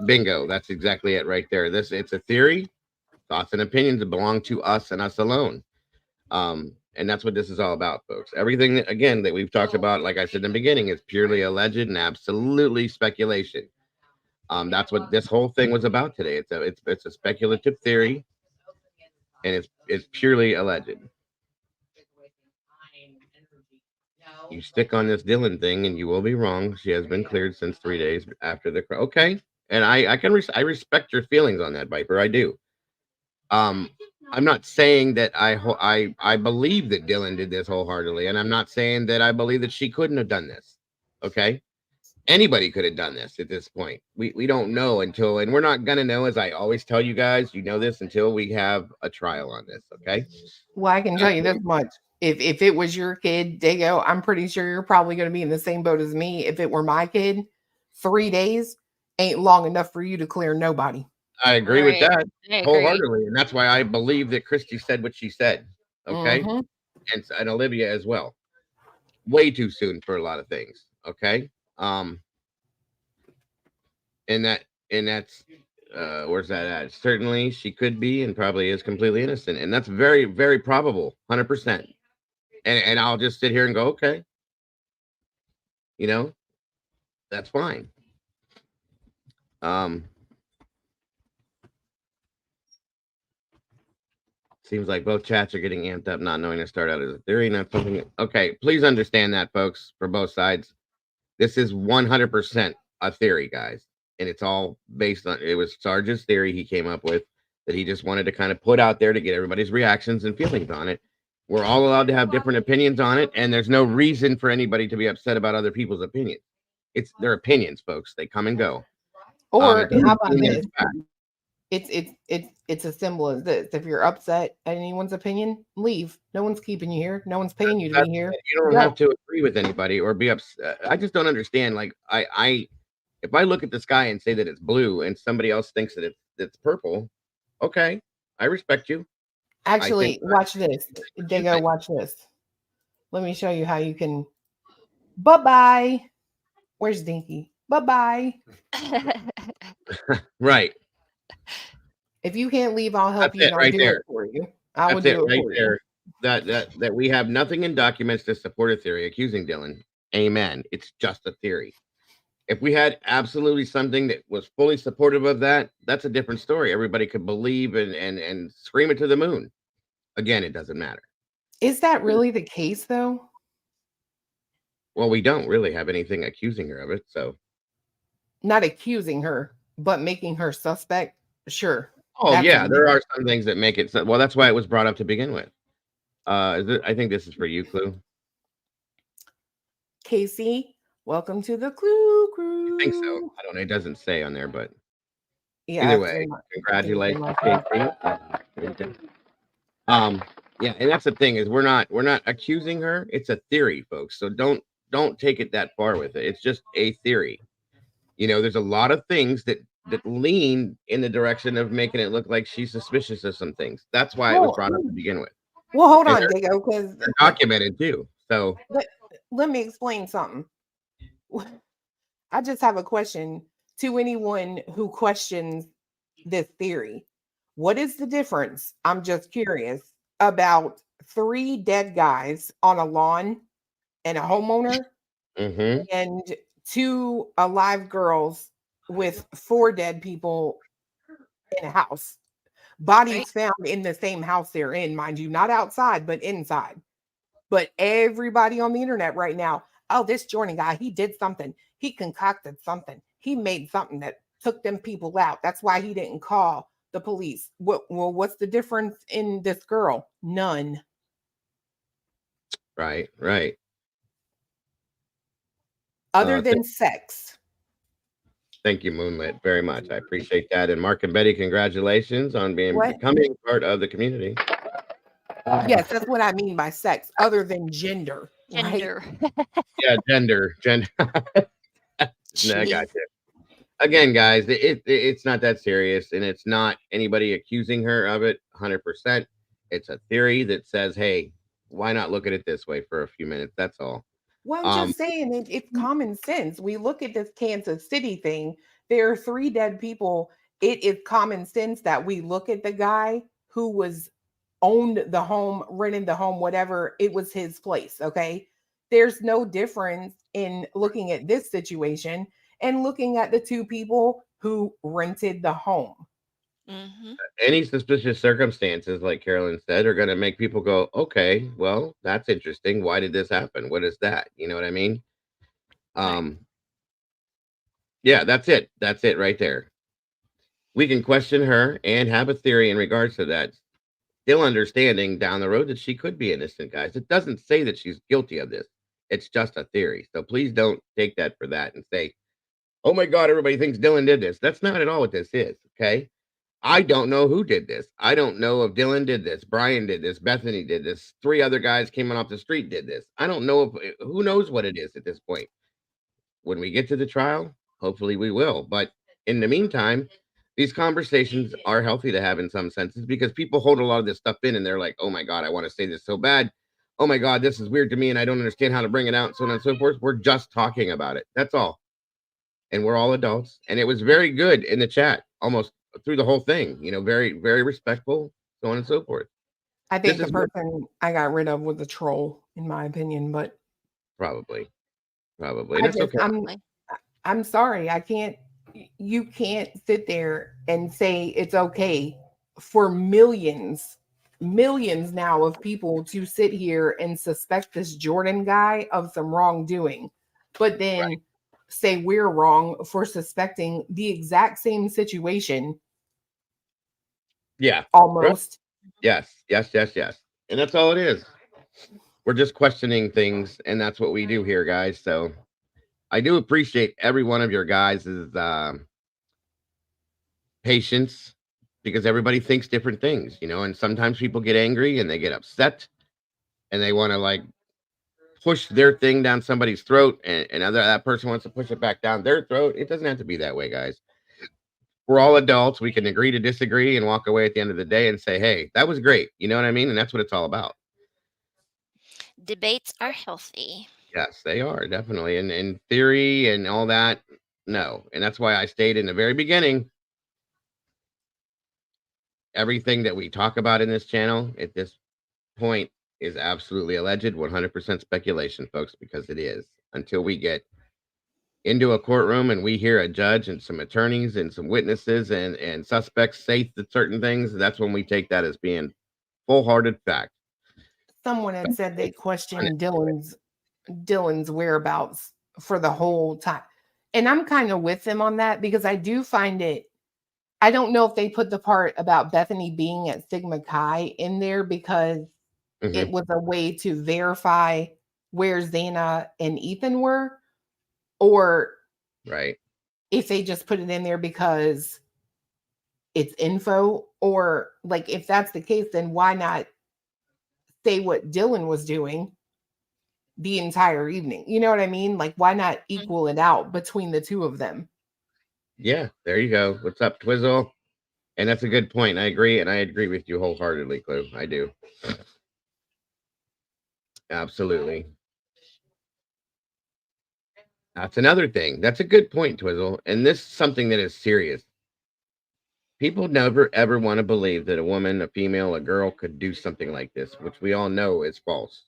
[SPEAKER 1] bingo. That's exactly it right there. It's a theory, thoughts and opinions that belong to us and us alone. And that's what this is all about, folks. Everything again that we've talked about, like I said in the beginning, is purely alleged and absolutely speculation. That's what this whole thing was about today. It's a speculative theory, and it's purely alleged. You stick on this Dylan thing, and you will be wrong. She has been cleared since 3 days after the okay, and I respect your feelings on that, Viper. I do. I'm not saying that I believe that Dylan did this wholeheartedly, and I'm not saying that I believe that she couldn't have done this. Okay, anybody could have done this at this point. We don't know until, and we're not gonna know, as I always tell you guys, this until we have a trial on this. Okay.
[SPEAKER 4] Well, I can tell you this much. If it was your kid, Dago, I'm pretty sure you're probably going to be in the same boat as me. If it were my kid, 3 days ain't long enough for you to clear nobody.
[SPEAKER 1] I agree with that wholeheartedly, and that's why I believe that Christy said what she said. Okay, and Olivia as well. Way too soon for a lot of things. Okay, and that's where's that at? Certainly, she could be and probably is completely innocent, and that's very, very probable, 100%. And I'll just sit here and go, okay, You know, that's fine. Seems like both chats are getting amped up, not knowing to start out as a theory, not something. Okay, please understand that, folks, for both sides. This is 100% a theory, guys, and it's all based on. It was Sarge's theory he came up with that he just wanted to kind of put out there to get everybody's reactions and feelings on it. We're all allowed to have different opinions on it, and there's no reason for anybody to be upset about other people's opinions. It's their opinions, folks. They come and go.
[SPEAKER 4] Or
[SPEAKER 1] It doesn't
[SPEAKER 4] how about
[SPEAKER 1] mean that
[SPEAKER 4] this?
[SPEAKER 1] it's fact.
[SPEAKER 4] It's as simple as this. If you're upset at anyone's opinion, leave. No one's keeping you here. No one's paying you to
[SPEAKER 1] That's
[SPEAKER 4] be here.
[SPEAKER 1] it. You don't have to agree with anybody or be upset. I just don't understand. Like if I look at the sky and say that it's blue and somebody else thinks that it's purple, okay, I respect you.
[SPEAKER 4] Actually, watch this.
[SPEAKER 1] you
[SPEAKER 4] Dago,
[SPEAKER 1] think.
[SPEAKER 4] watch this. Let me show you how you can. Bye-bye. Where's Dinky? Bye-bye.
[SPEAKER 1] Right.
[SPEAKER 4] If you can't leave, I'll help
[SPEAKER 1] That's
[SPEAKER 4] you
[SPEAKER 1] it
[SPEAKER 4] and I'll
[SPEAKER 1] right
[SPEAKER 4] do
[SPEAKER 1] there.
[SPEAKER 4] it for you. I will
[SPEAKER 1] That's it
[SPEAKER 4] do it
[SPEAKER 1] right
[SPEAKER 4] for
[SPEAKER 1] there.
[SPEAKER 4] you.
[SPEAKER 1] That we have nothing in documents to support a theory accusing Dylan. Amen. It's just a theory. If we had absolutely something that was fully supportive of that, that's a different story. Everybody could believe and scream it to the moon. Again, it doesn't matter.
[SPEAKER 4] Is that really the case, though?
[SPEAKER 1] Well, we don't really have anything accusing her of it, so.
[SPEAKER 4] Not accusing her, but making her suspect. Sure.
[SPEAKER 1] Oh
[SPEAKER 4] That's
[SPEAKER 1] yeah,
[SPEAKER 4] a
[SPEAKER 1] there are some things that make it. Well, that's why it was brought up to begin with. I think this is for you, Clue.
[SPEAKER 4] Casey, welcome to the Clue Crew.
[SPEAKER 1] I think so. I don't know. It doesn't say on there, but
[SPEAKER 4] Yeah.
[SPEAKER 1] either way, congratulations, Casey. Yeah, and that's the thing is we're not accusing her. It's a theory, folks. So don't take it that far with it. It's just a theory. You know, there's a lot of things that lean in the direction of making it look like she's suspicious of some things. That's why it was brought up to begin with.
[SPEAKER 4] Well, hold
[SPEAKER 1] And
[SPEAKER 4] on, Dago, because
[SPEAKER 1] they're documented too. So
[SPEAKER 4] let me explain something. I just have a question to anyone who questions this theory. What is the difference? I'm just curious about 3 dead guys on a lawn and a homeowner and 2 alive girls with 4 dead people in a house. Bodies found in the same house they're in, mind you, not outside, but inside. But everybody on the internet right now, oh, this Jordan guy, he did something. He concocted something. He made something that took them people out. That's why he didn't call the police. What's the difference in this girl? None.
[SPEAKER 1] Right.
[SPEAKER 4] Other than sex.
[SPEAKER 1] Thank you, Moonlit, very much. I appreciate that. And Mark and Betty, congratulations on becoming part of the community.
[SPEAKER 4] Yes, that's what I mean by sex, other than gender.
[SPEAKER 2] Gender.
[SPEAKER 4] Right?
[SPEAKER 1] Yeah, gender. I got you. Again, guys, it's not that serious, and it's not anybody accusing her of it 100%. It's a theory that says, hey, why not look at it this way for a few minutes? That's all.
[SPEAKER 4] Well, I'm just saying it's common sense. We look at this Kansas City thing. There are 3 dead people. It is common sense that we look at the guy who owned the home, rented the home, whatever. It was his place. Okay. There's no difference in looking at this situation and looking at the 2 people who rented the home.
[SPEAKER 1] Any suspicious circumstances, like Carolyn said, are going to make people go, okay, well, that's interesting. Why did this happen? What is that? You know what I mean? Yeah, that's it. That's it right there. We can question her and have a theory in regards to that. Still understanding down the road that she could be innocent, guys. It doesn't say that she's guilty of this. It's just a theory. So please don't take that for that and say, oh my God, everybody thinks Dylan did this. That's not at all what this is. Okay. I don't know who did this. I don't know if Dylan did this, Brian did this, Bethany did this, 3 other guys came off the street did this. I don't know if who knows what it is at this point. When we get to the trial, hopefully we will. But in the meantime, these conversations are healthy to have in some senses because people hold a lot of this stuff in and they're like, oh my God, I want to say this so bad. Oh my God, this is weird to me and I don't understand how to bring it out, so on and so forth. We're just talking about it. That's all. And we're all adults. And it was very good in the chat, almost through the whole thing, you know, very, very respectful, so on and so forth.
[SPEAKER 4] I think the person I got rid of was a troll, in my opinion, but
[SPEAKER 1] probably. probably. And it's okay.
[SPEAKER 4] I'm sorry. You can't sit there and say it's okay for millions now of people to sit here and suspect this Jordan guy of some wrongdoing, but then say we're wrong for suspecting the exact same situation.
[SPEAKER 1] Yeah.
[SPEAKER 4] Almost.
[SPEAKER 1] Yes. And that's all it is. We're just questioning things, and that's what we do here, guys. So I do appreciate every one of your guys' patience, because everybody thinks different things, and sometimes people get angry and they get upset and they want to like push their thing down somebody's throat, and that person wants to push it back down their throat. It doesn't have to be that way, guys. We're all adults. We can agree to disagree and walk away at the end of the day and say, hey, that was great. You know what I mean? And that's what it's all about.
[SPEAKER 2] Debates are healthy.
[SPEAKER 1] Yes, they are, definitely. And in theory and all that, no. And that's why I stated in the very beginning, everything that we talk about in this channel at this point is absolutely alleged, 100% speculation, folks, because it is. Until we get into a courtroom and we hear a judge and some attorneys and some witnesses and suspects say certain things, that's when we take that as being full-hearted fact.
[SPEAKER 4] Someone had said they questioned Dylan's whereabouts for the whole time. And I'm kind of with them on that, because I do find it, I don't know if they put the part about Bethany being at Sigma Chi in there because it was a way to verify where Xana and Ethan were, or if they just put it in there because it's info, or like if that's the case, then why not say what Dylan was doing the entire evening? You know what I mean? Like, why not equal it out between the two of them?
[SPEAKER 1] Yeah, there you go. What's up, Twizzle? And that's a good point. I agree, and I agree with you wholeheartedly, Clue. I do. Absolutely. That's another thing. That's a good point, Twizzle. And this is something that is serious. People never, ever want to believe that a woman, a female, a girl could do something like this, which we all know is false.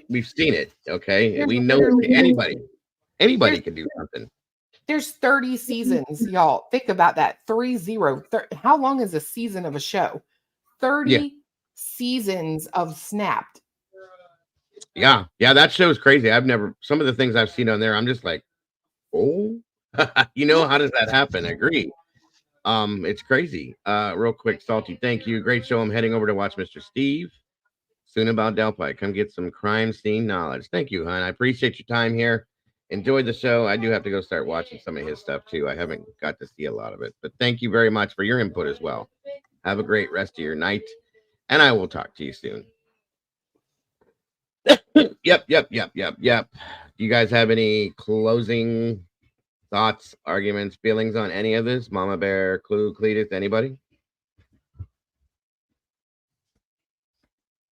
[SPEAKER 1] We've seen it, okay? We know anybody can do something.
[SPEAKER 4] There's 30 seasons, y'all. Think about that. 30. How long is a season of a show? 30 seasons of Snapped.
[SPEAKER 1] Yeah, that show is crazy. Some of the things I've seen on there, I'm just like, oh, how does that happen? I agree. It's crazy. Real quick, Salty, thank you. Great show. I'm heading over to watch Mr. Steve soon about Delphi. Come get some crime scene knowledge. Thank you, hon. I appreciate your time here. Enjoyed the show. I do have to go start watching some of his stuff too. I haven't got to see a lot of it, but thank you very much for your input as well. Have a great rest of your night, and I will talk to you soon. Yep. Do you guys have any closing thoughts, arguments, feelings on any of this? Mama Bear, Clue, Cletus, anybody?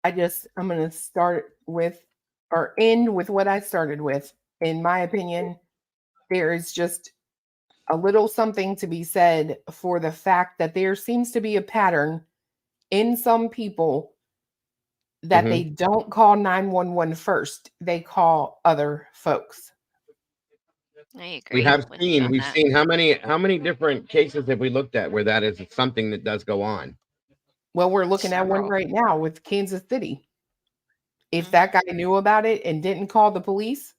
[SPEAKER 4] I'm going to start with or end with what I started with. In my opinion, there is just a little something to be said for the fact that there seems to be a pattern in some people that they don't call 911 first. They call other folks.
[SPEAKER 2] I agree.
[SPEAKER 1] We've seen how many different cases have we looked at where that is something that does go on?
[SPEAKER 4] Well, we're looking at one right now with Kansas City. If that guy knew about it and didn't call the police,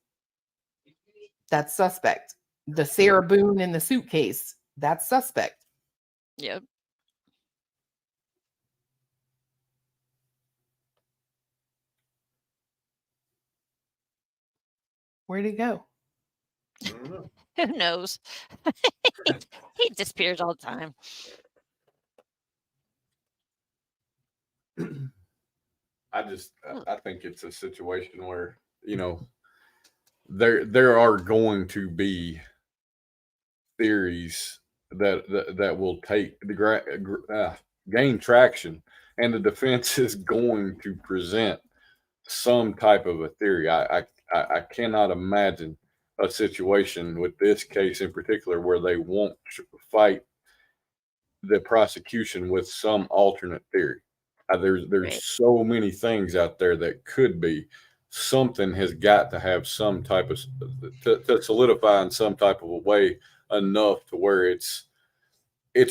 [SPEAKER 4] that's suspect. The Sarah Boone in the suitcase, that's suspect.
[SPEAKER 2] Yep.
[SPEAKER 4] Where'd he go?
[SPEAKER 2] Who knows? He disappears all the time.
[SPEAKER 5] I think it's a situation where, there are going to be theories that will take gain traction, and the defense is going to present some type of a theory. I cannot imagine a situation with this case in particular where they won't fight the prosecution with some alternate theory. There's so many things out there that could be. something has got to have some type of to solidify in some type of a way enough to where it's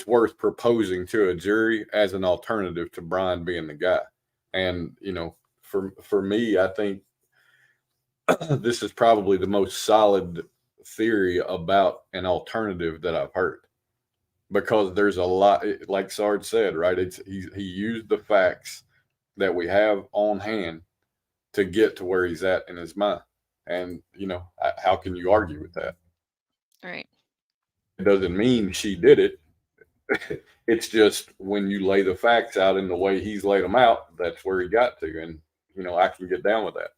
[SPEAKER 5] worth proposing to a jury as an alternative to Brian being the guy. And for me, I think this is probably the most solid theory about an alternative that I've heard, because there's a lot, like Sarge said, right? He used the facts that we have on hand to get to where he's at in his mind. And, how can you argue with that?
[SPEAKER 2] Right.
[SPEAKER 5] It doesn't mean she did it. It's just when you lay the facts out in the way he's laid them out, that's where he got to. And, I can get down with that.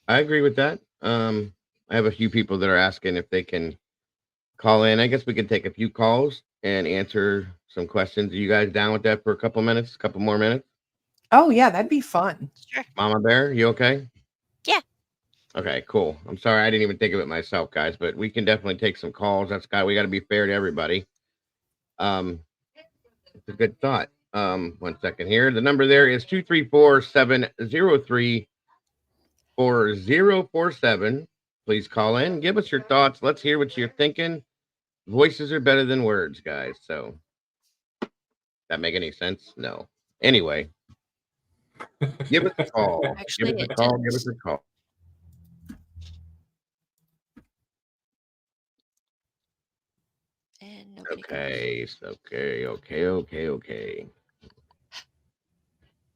[SPEAKER 1] I agree with that. I have a few people that are asking if they can call in. I guess we can take a few calls and answer some questions. Are you guys down with that for a couple more minutes?
[SPEAKER 4] Oh yeah, that'd be fun.
[SPEAKER 2] Sure.
[SPEAKER 1] Mama Bear, you okay?
[SPEAKER 2] Yeah.
[SPEAKER 1] Okay, cool. I'm sorry, I didn't even think of it myself, guys, but we can definitely take some calls. We got to be fair to everybody. It's a good thought. 1 second here. The number there is 234-703-4047. Please call in. Give us your thoughts. Let's hear what you're thinking. Voices are better than words, guys. So, that make any sense? No. Anyway, give us a call.
[SPEAKER 2] Actually,
[SPEAKER 1] Give us a
[SPEAKER 2] it
[SPEAKER 1] call.
[SPEAKER 2] does.
[SPEAKER 1] Give us a call.
[SPEAKER 2] And nobody
[SPEAKER 1] Okay. Okay.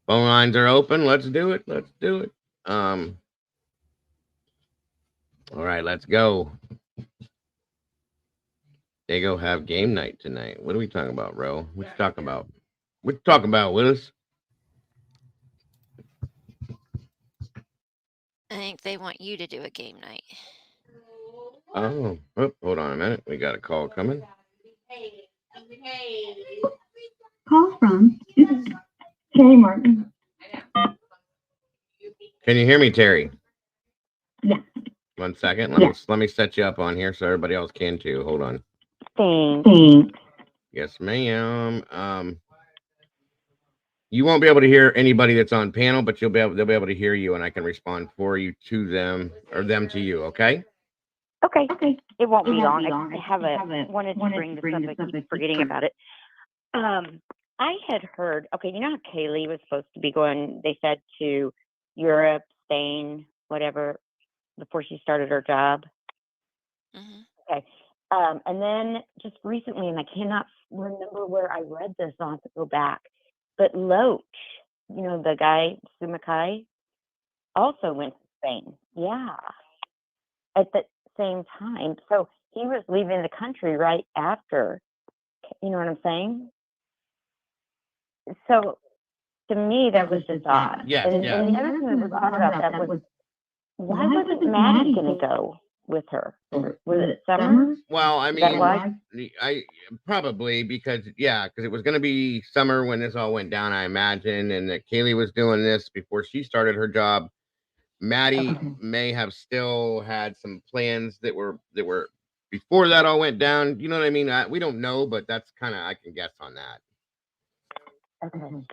[SPEAKER 1] Phone lines are open. Let's do it. All right, let's go. They go have game night tonight. What are we talking about, Ro? What you talking about? What you talking about, Willis?
[SPEAKER 2] I think they want you to do a game night.
[SPEAKER 1] Oh, hold on a minute. We got a call coming.
[SPEAKER 11] Call from Terry Martin.
[SPEAKER 1] Can you hear me, Terry?
[SPEAKER 11] Yeah.
[SPEAKER 1] 1 second. Let me set you up on here so everybody else can too. Hold on.
[SPEAKER 11] Thanks.
[SPEAKER 1] Yes, ma'am. You won't be able to hear anybody that's on panel, but they'll be able to hear you, and I can respond for you to them or them to you. Okay.
[SPEAKER 11] Okay.
[SPEAKER 12] It won't be long. I wanted to bring this up. I keep forgetting about it. I had heard, okay, you know how Kaylee was supposed to be going, they said, to Europe, Spain, whatever, before she started her job?
[SPEAKER 2] Mhm.
[SPEAKER 12] Okay. And then just recently, and I cannot remember where I read this, I'll have to go back, but Loach, the guy, Sumakai, also went to Spain. Yeah. At the same time. So he was leaving the country right after. You know what I'm saying? So to me, that was just odd.
[SPEAKER 1] Yes,
[SPEAKER 12] And the other thing that was odd about that was, why wasn't Maddie going to go with her? Was it Summer?
[SPEAKER 1] Well, I
[SPEAKER 12] Is that
[SPEAKER 1] mean,
[SPEAKER 12] why?
[SPEAKER 1] I probably because it was going to be summer when this all went down, I imagine, and that Kaylee was doing this before she started her job. Maddie may have still had some plans that were before that all went down. You know what I mean? We don't know, but that's kind of, I can guess on that.
[SPEAKER 12] Okay.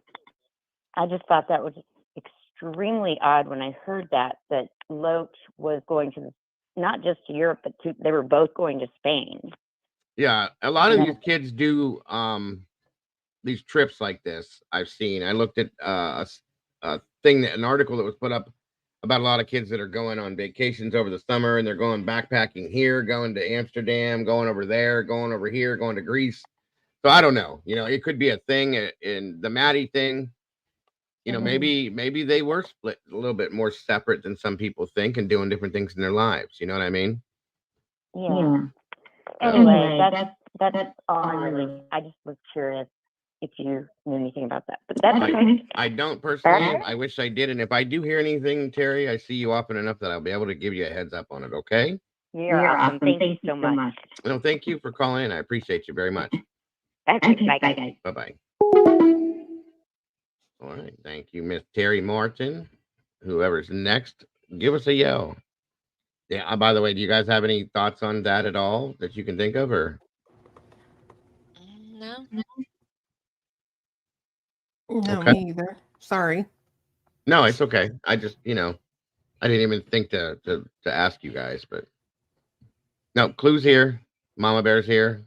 [SPEAKER 12] I just thought that was extremely odd when I heard that Loach was going to not just to Europe, but they were both going to Spain.
[SPEAKER 1] Yeah, a lot of these kids do these trips like this. I've seen. I looked at an article that was put up about a lot of kids that are going on vacations over the summer, and they're going backpacking here, going to Amsterdam, going over there, going over here, going to Greece. So I don't know. It could be a thing. In the Maddie thing, maybe they were split a little bit more separate than some people think, and doing different things in their lives. You know what I mean?
[SPEAKER 12] Yeah. Anyway, that's all I just was curious if you knew anything about that. But that's okay.
[SPEAKER 1] I don't personally. I wish I did. And if I do hear anything, Terry, I see you often enough that I'll be able to give you a heads up on it. Okay?
[SPEAKER 12] You're awesome. Thank you so much.
[SPEAKER 1] No, thank you for calling in. I appreciate you very much.
[SPEAKER 12] Okay, bye, guys.
[SPEAKER 1] Bye-bye. All right. Thank you, Miss Terry Martin. Whoever's next, give us a yell. Yeah. By the way, do you guys have any thoughts on that at all that you can think of, or?
[SPEAKER 2] No.
[SPEAKER 4] No,
[SPEAKER 1] Okay.
[SPEAKER 4] me either. Sorry.
[SPEAKER 1] No, it's okay. I just, I didn't even think to ask you guys, but no, Clue's here. Mama Bear's here.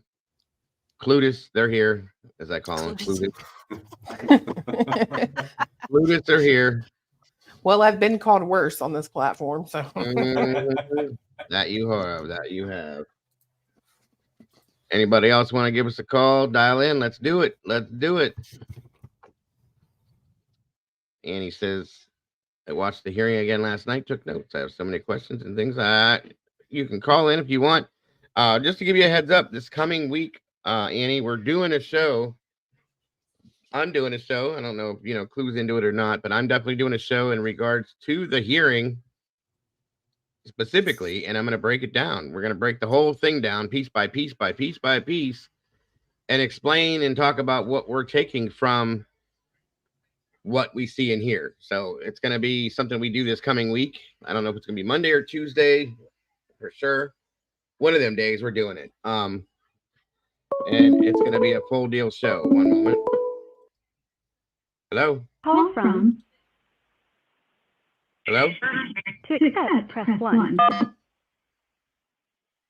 [SPEAKER 1] Clutus, they're here, as I call them. Clutus. Clutus are here.
[SPEAKER 4] Well, I've been called worse on this platform, so
[SPEAKER 1] That you have. That you have. Anybody else want to give us a call? Dial in. Let's do it. Let's do it. Annie says, I watched the hearing again last night, took notes. I have so many questions and things. You can call in if you want. Just to give you a heads up, this coming week, Annie, we're doing a show. I'm doing a show. I don't know if, Clue's into it or not, but I'm definitely doing a show in regards to the hearing specifically, and I'm going to break it down. We're going to break the whole thing down piece by piece by piece by piece and explain and talk about what we're taking from what we see and hear. So it's going to be something we do this coming week. I don't know if it's going to be Monday or Tuesday for sure. One of them days we're doing it. And it's going to be a full deal show. One moment. Hello?
[SPEAKER 11] Call from.
[SPEAKER 1] Hello?
[SPEAKER 11] To accept, press 1.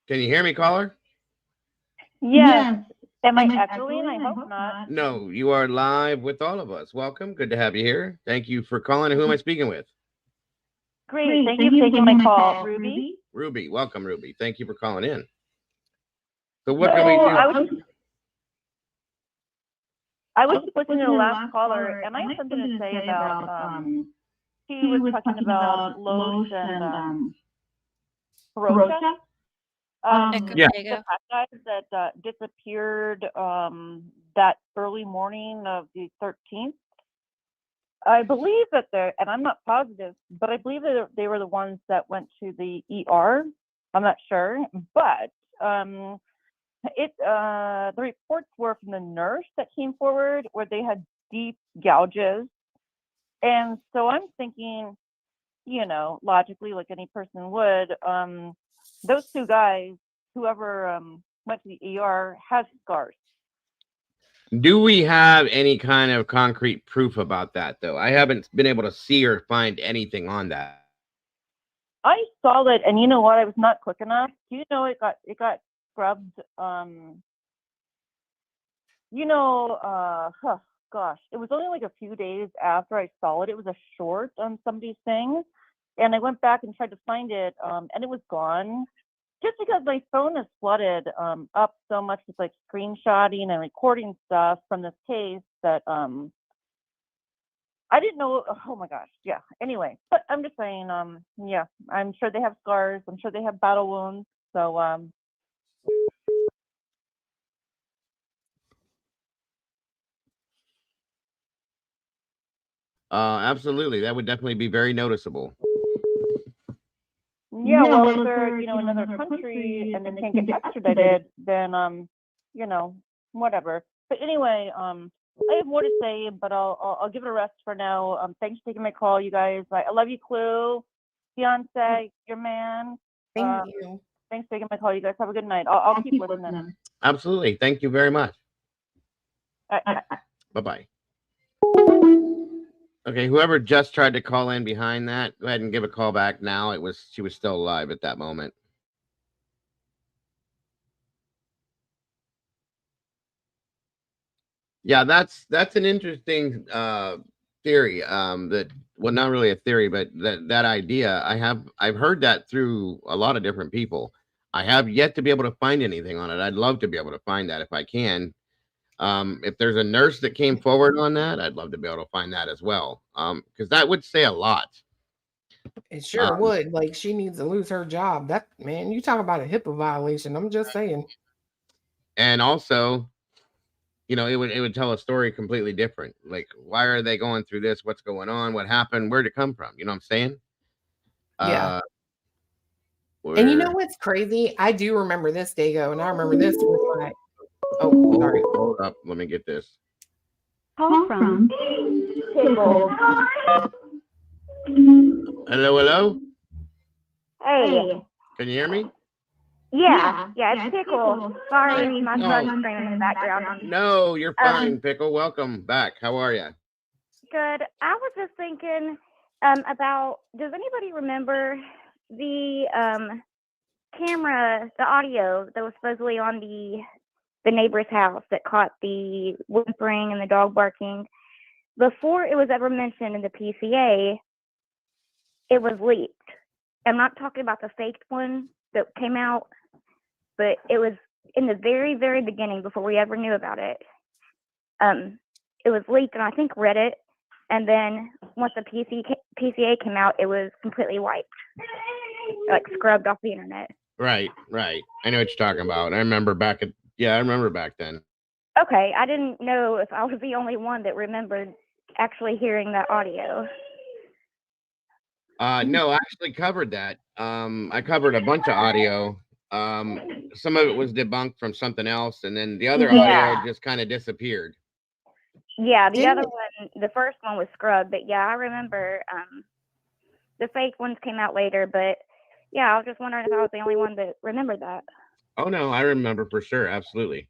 [SPEAKER 1] Can you hear me, caller?
[SPEAKER 11] Yes.
[SPEAKER 7] Am I echoing? I hope not.
[SPEAKER 1] No, you are live with all of us. Welcome. Good to have you here. Thank you for calling. Who am I speaking with?
[SPEAKER 7] Great. Thank you for taking my call. Ruby?
[SPEAKER 1] Ruby. Welcome, Ruby. Thank you for calling in. So what can we do?
[SPEAKER 7] I was listening to the last caller, and I have something to say about, he was talking about Los and Hiroshima.
[SPEAKER 1] Yeah.
[SPEAKER 7] The guys that disappeared that early morning of the 13th. I believe that and I'm not positive, but I believe that they were the ones that went to the ER. I'm not sure, but the reports were from the nurse that came forward where they had deep gouges. And so I'm thinking, logically, like any person would, those two guys, whoever went to the ER, has scars.
[SPEAKER 1] Do we have any kind of concrete proof about that, though? I haven't been able to see or find anything on that.
[SPEAKER 7] I saw it, and you know what? I was not quick enough. It got scrubbed. Gosh, it was only like a few days after I saw it. It was a short on somebody's thing, and I went back and tried to find it, and it was gone. Just because my phone is flooded up so much with like screenshotting and recording stuff from this case that I didn't know. Oh my gosh, yeah. Anyway, but I'm just saying, yeah, I'm sure they have scars. I'm sure they have battle wounds. So
[SPEAKER 1] Absolutely, that would definitely be very noticeable.
[SPEAKER 7] yeah, well, if they're another country and they can't get extradited, then whatever. But anyway, I have more to say, but I'll give it a rest for now. Thanks for taking my call, you guys. I love you, Clue, Beyonce, your man.
[SPEAKER 4] thank you.
[SPEAKER 7] Thanks for taking my call, you guys. Have a good night. I'll keep listening.
[SPEAKER 1] Absolutely. Thank you very much.
[SPEAKER 7] All right.
[SPEAKER 1] Bye-bye. Okay, whoever just tried to call in behind that, go ahead and give a call back now. She was still alive at that moment. Yeah, that's an interesting theory. Not really a theory, but that idea. I've heard that through a lot of different people. I have yet to be able to find anything on it. I'd love to be able to find that if I can. If there's a nurse that came forward on that, I'd love to be able to find that as well. Because that would say a lot.
[SPEAKER 4] It sure would. Like, she needs to lose her job. That, man, you talk about a HIPAA violation. I'm just saying.
[SPEAKER 1] And also, it would tell a story completely different. Like, why are they going through this? What's going on? What happened? Where'd it come from? You know what I'm saying?
[SPEAKER 4] Yeah. And you know what's crazy? I do remember this, Dago, and I remember this with my. Oh, sorry.
[SPEAKER 1] Hold up. Let me get this.
[SPEAKER 11] Call from.
[SPEAKER 1] Hello?
[SPEAKER 7] Hey.
[SPEAKER 1] Can you hear me?
[SPEAKER 7] Yeah, it's Pickle. Sorry, my son's screaming in the background.
[SPEAKER 1] No, you're fine, Pickle. Welcome back. How are you?
[SPEAKER 7] Good. I was just thinking,
[SPEAKER 13] about, does anybody remember the camera, the audio that was supposedly on the neighbor's house that caught the whimpering and the dog barking? Before it was ever mentioned in the PCA, it was leaked. I'm not talking about the faked one that came out, but it was in the very, very beginning before we ever knew about it. It was leaked on, I think, Reddit. And then once the PCA came out, it was completely wiped, like scrubbed off the internet.
[SPEAKER 1] Right. I know what you're talking about. I remember back then.
[SPEAKER 13] Okay, I didn't know if I was the only one that remembered actually hearing that audio.
[SPEAKER 1] No, I actually covered that. I covered a bunch of audio. Some of it was debunked from something else, and then the other audio just kind of disappeared.
[SPEAKER 13] Yeah, the other one, the first one was scrubbed, but yeah, I remember the fake ones came out later, but yeah, I was just wondering if I was the only one that remembered that.
[SPEAKER 1] Oh no, I remember for sure, absolutely.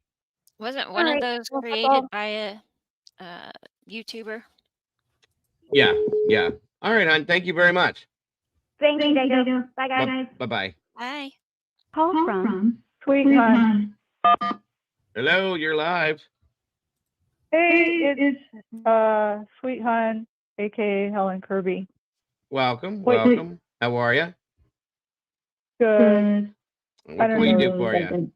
[SPEAKER 2] Wasn't one of those created by a YouTuber?
[SPEAKER 1] Yeah. All right, hon. Thank you very much.
[SPEAKER 13] Thank you, Dago. Bye, guys.
[SPEAKER 1] Bye.
[SPEAKER 2] Bye.
[SPEAKER 11] Call from
[SPEAKER 14] Sweet Hun.
[SPEAKER 1] Hello, you're live.
[SPEAKER 14] Hey, it's Sweet Hun, aka Helen Kirby.
[SPEAKER 1] Welcome.
[SPEAKER 14] Wait.
[SPEAKER 1] How are you?
[SPEAKER 14] Good.
[SPEAKER 1] What can we do for you?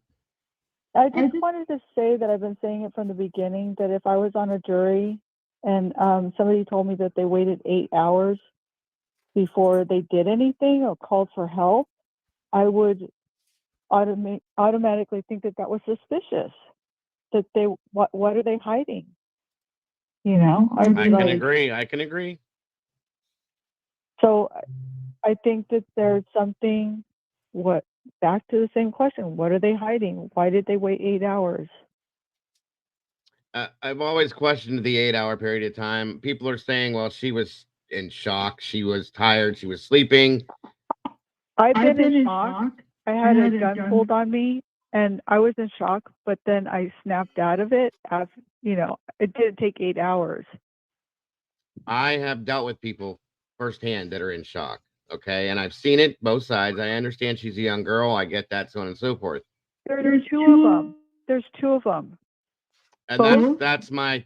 [SPEAKER 14] I just wanted to say that I've been saying it from the beginning, that if I was on a jury and somebody told me that they waited 8 hours before they did anything or called for help, I would automatically think that was suspicious. That what are they hiding? You know,
[SPEAKER 1] I can agree.
[SPEAKER 14] So I think that there's something. Back to the same question: what are they hiding? Why did they wait 8 hours?
[SPEAKER 1] I've always questioned the 8-hour period of time. People are saying, well, she was in shock. She was tired. She was sleeping.
[SPEAKER 14] I've been in shock. I had a gun pulled on me, and I was in shock. But then I snapped out of it. It didn't take 8 hours.
[SPEAKER 1] I have dealt with people firsthand that are in shock. Okay, and I've seen it both sides. I understand she's a young girl. I get that, so on and so forth.
[SPEAKER 14] There's two of them. There's two of them.
[SPEAKER 1] And that's my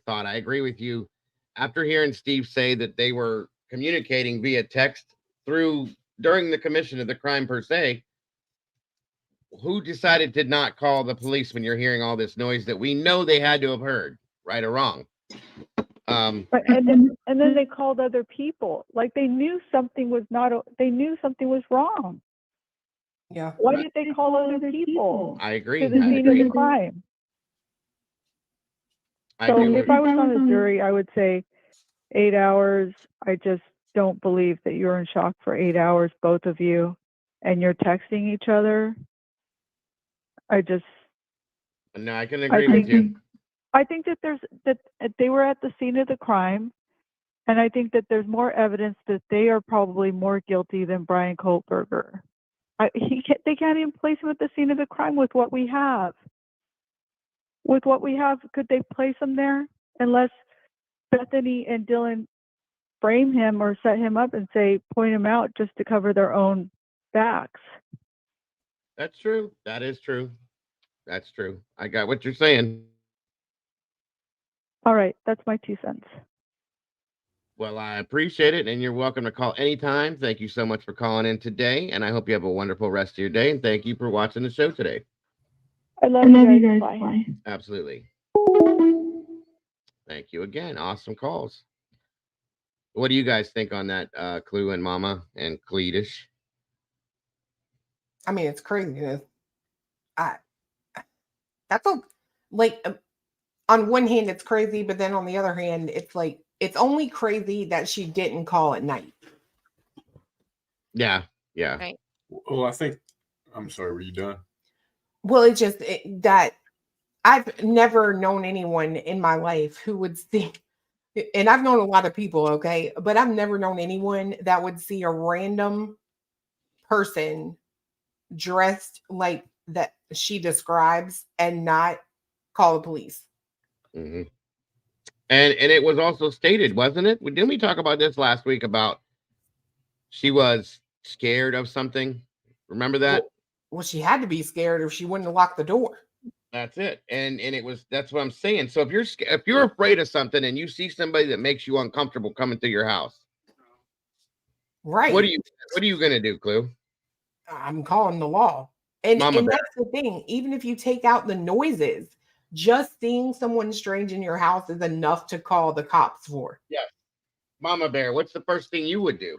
[SPEAKER 1] thought. I agree with you. After hearing Steve say that they were communicating via text during the commission of the crime per se, who decided to not call the police when you're hearing all this noise that we know they had to have heard, right or wrong?
[SPEAKER 14] And then they called other people. Like they knew something was wrong.
[SPEAKER 4] Yeah.
[SPEAKER 14] Why did they call other people?
[SPEAKER 1] I agree.
[SPEAKER 14] To the scene of the crime. So if I was on the jury, I would say 8 hours. I just don't believe that you're in shock for 8 hours, both of you, and you're texting each other.
[SPEAKER 1] No, I can agree with you.
[SPEAKER 14] I think that they were at the scene of the crime, and I think that there's more evidence that they are probably more guilty than Brian Kohlberger. They can't even place him at the scene of the crime with what we have. With what we have, could they place him there? Unless Bethany and Dylan frame him or set him up and point him out just to cover their own backs.
[SPEAKER 1] That's true. That is true. That's true. I got what you're saying.
[SPEAKER 14] All right, that's my 2 cents.
[SPEAKER 1] Well, I appreciate it, and you're welcome to call anytime. Thank you so much for calling in today, and I hope you have a wonderful rest of your day, and thank you for watching the show today.
[SPEAKER 14] I love you guys. Bye.
[SPEAKER 1] Absolutely. Thank you again. Awesome calls. What do you guys think on that, Clue and Mama and Cleetish?
[SPEAKER 4] I mean, it's crazy. On one hand, it's crazy, but then on the other hand, it's like, it's only crazy that she didn't call at night.
[SPEAKER 1] Yeah.
[SPEAKER 2] Right.
[SPEAKER 5] Well, I think, I'm sorry, were you done?
[SPEAKER 4] Well, it's just that I've never known anyone in my life who would see, and I've known a lot of people, okay, but I've never known anyone that would see a random person dressed like that she describes and not call the police.
[SPEAKER 1] Mm-hmm. And it was also stated, wasn't it? Didn't we talk about this last week about she was scared of something? Remember that?
[SPEAKER 4] Well, she had to be scared or she wouldn't have locked the door.
[SPEAKER 1] That's it. And that's what I'm saying. So if you're afraid of something and you see somebody that makes you uncomfortable coming through your house,
[SPEAKER 4] right?
[SPEAKER 1] What are you gonna do, Clue?
[SPEAKER 4] I'm calling the law. And that's the thing. Even if you take out the noises, just seeing someone strange in your house is enough to call the cops for.
[SPEAKER 1] Yes. Mama Bear, what's the first thing you would do?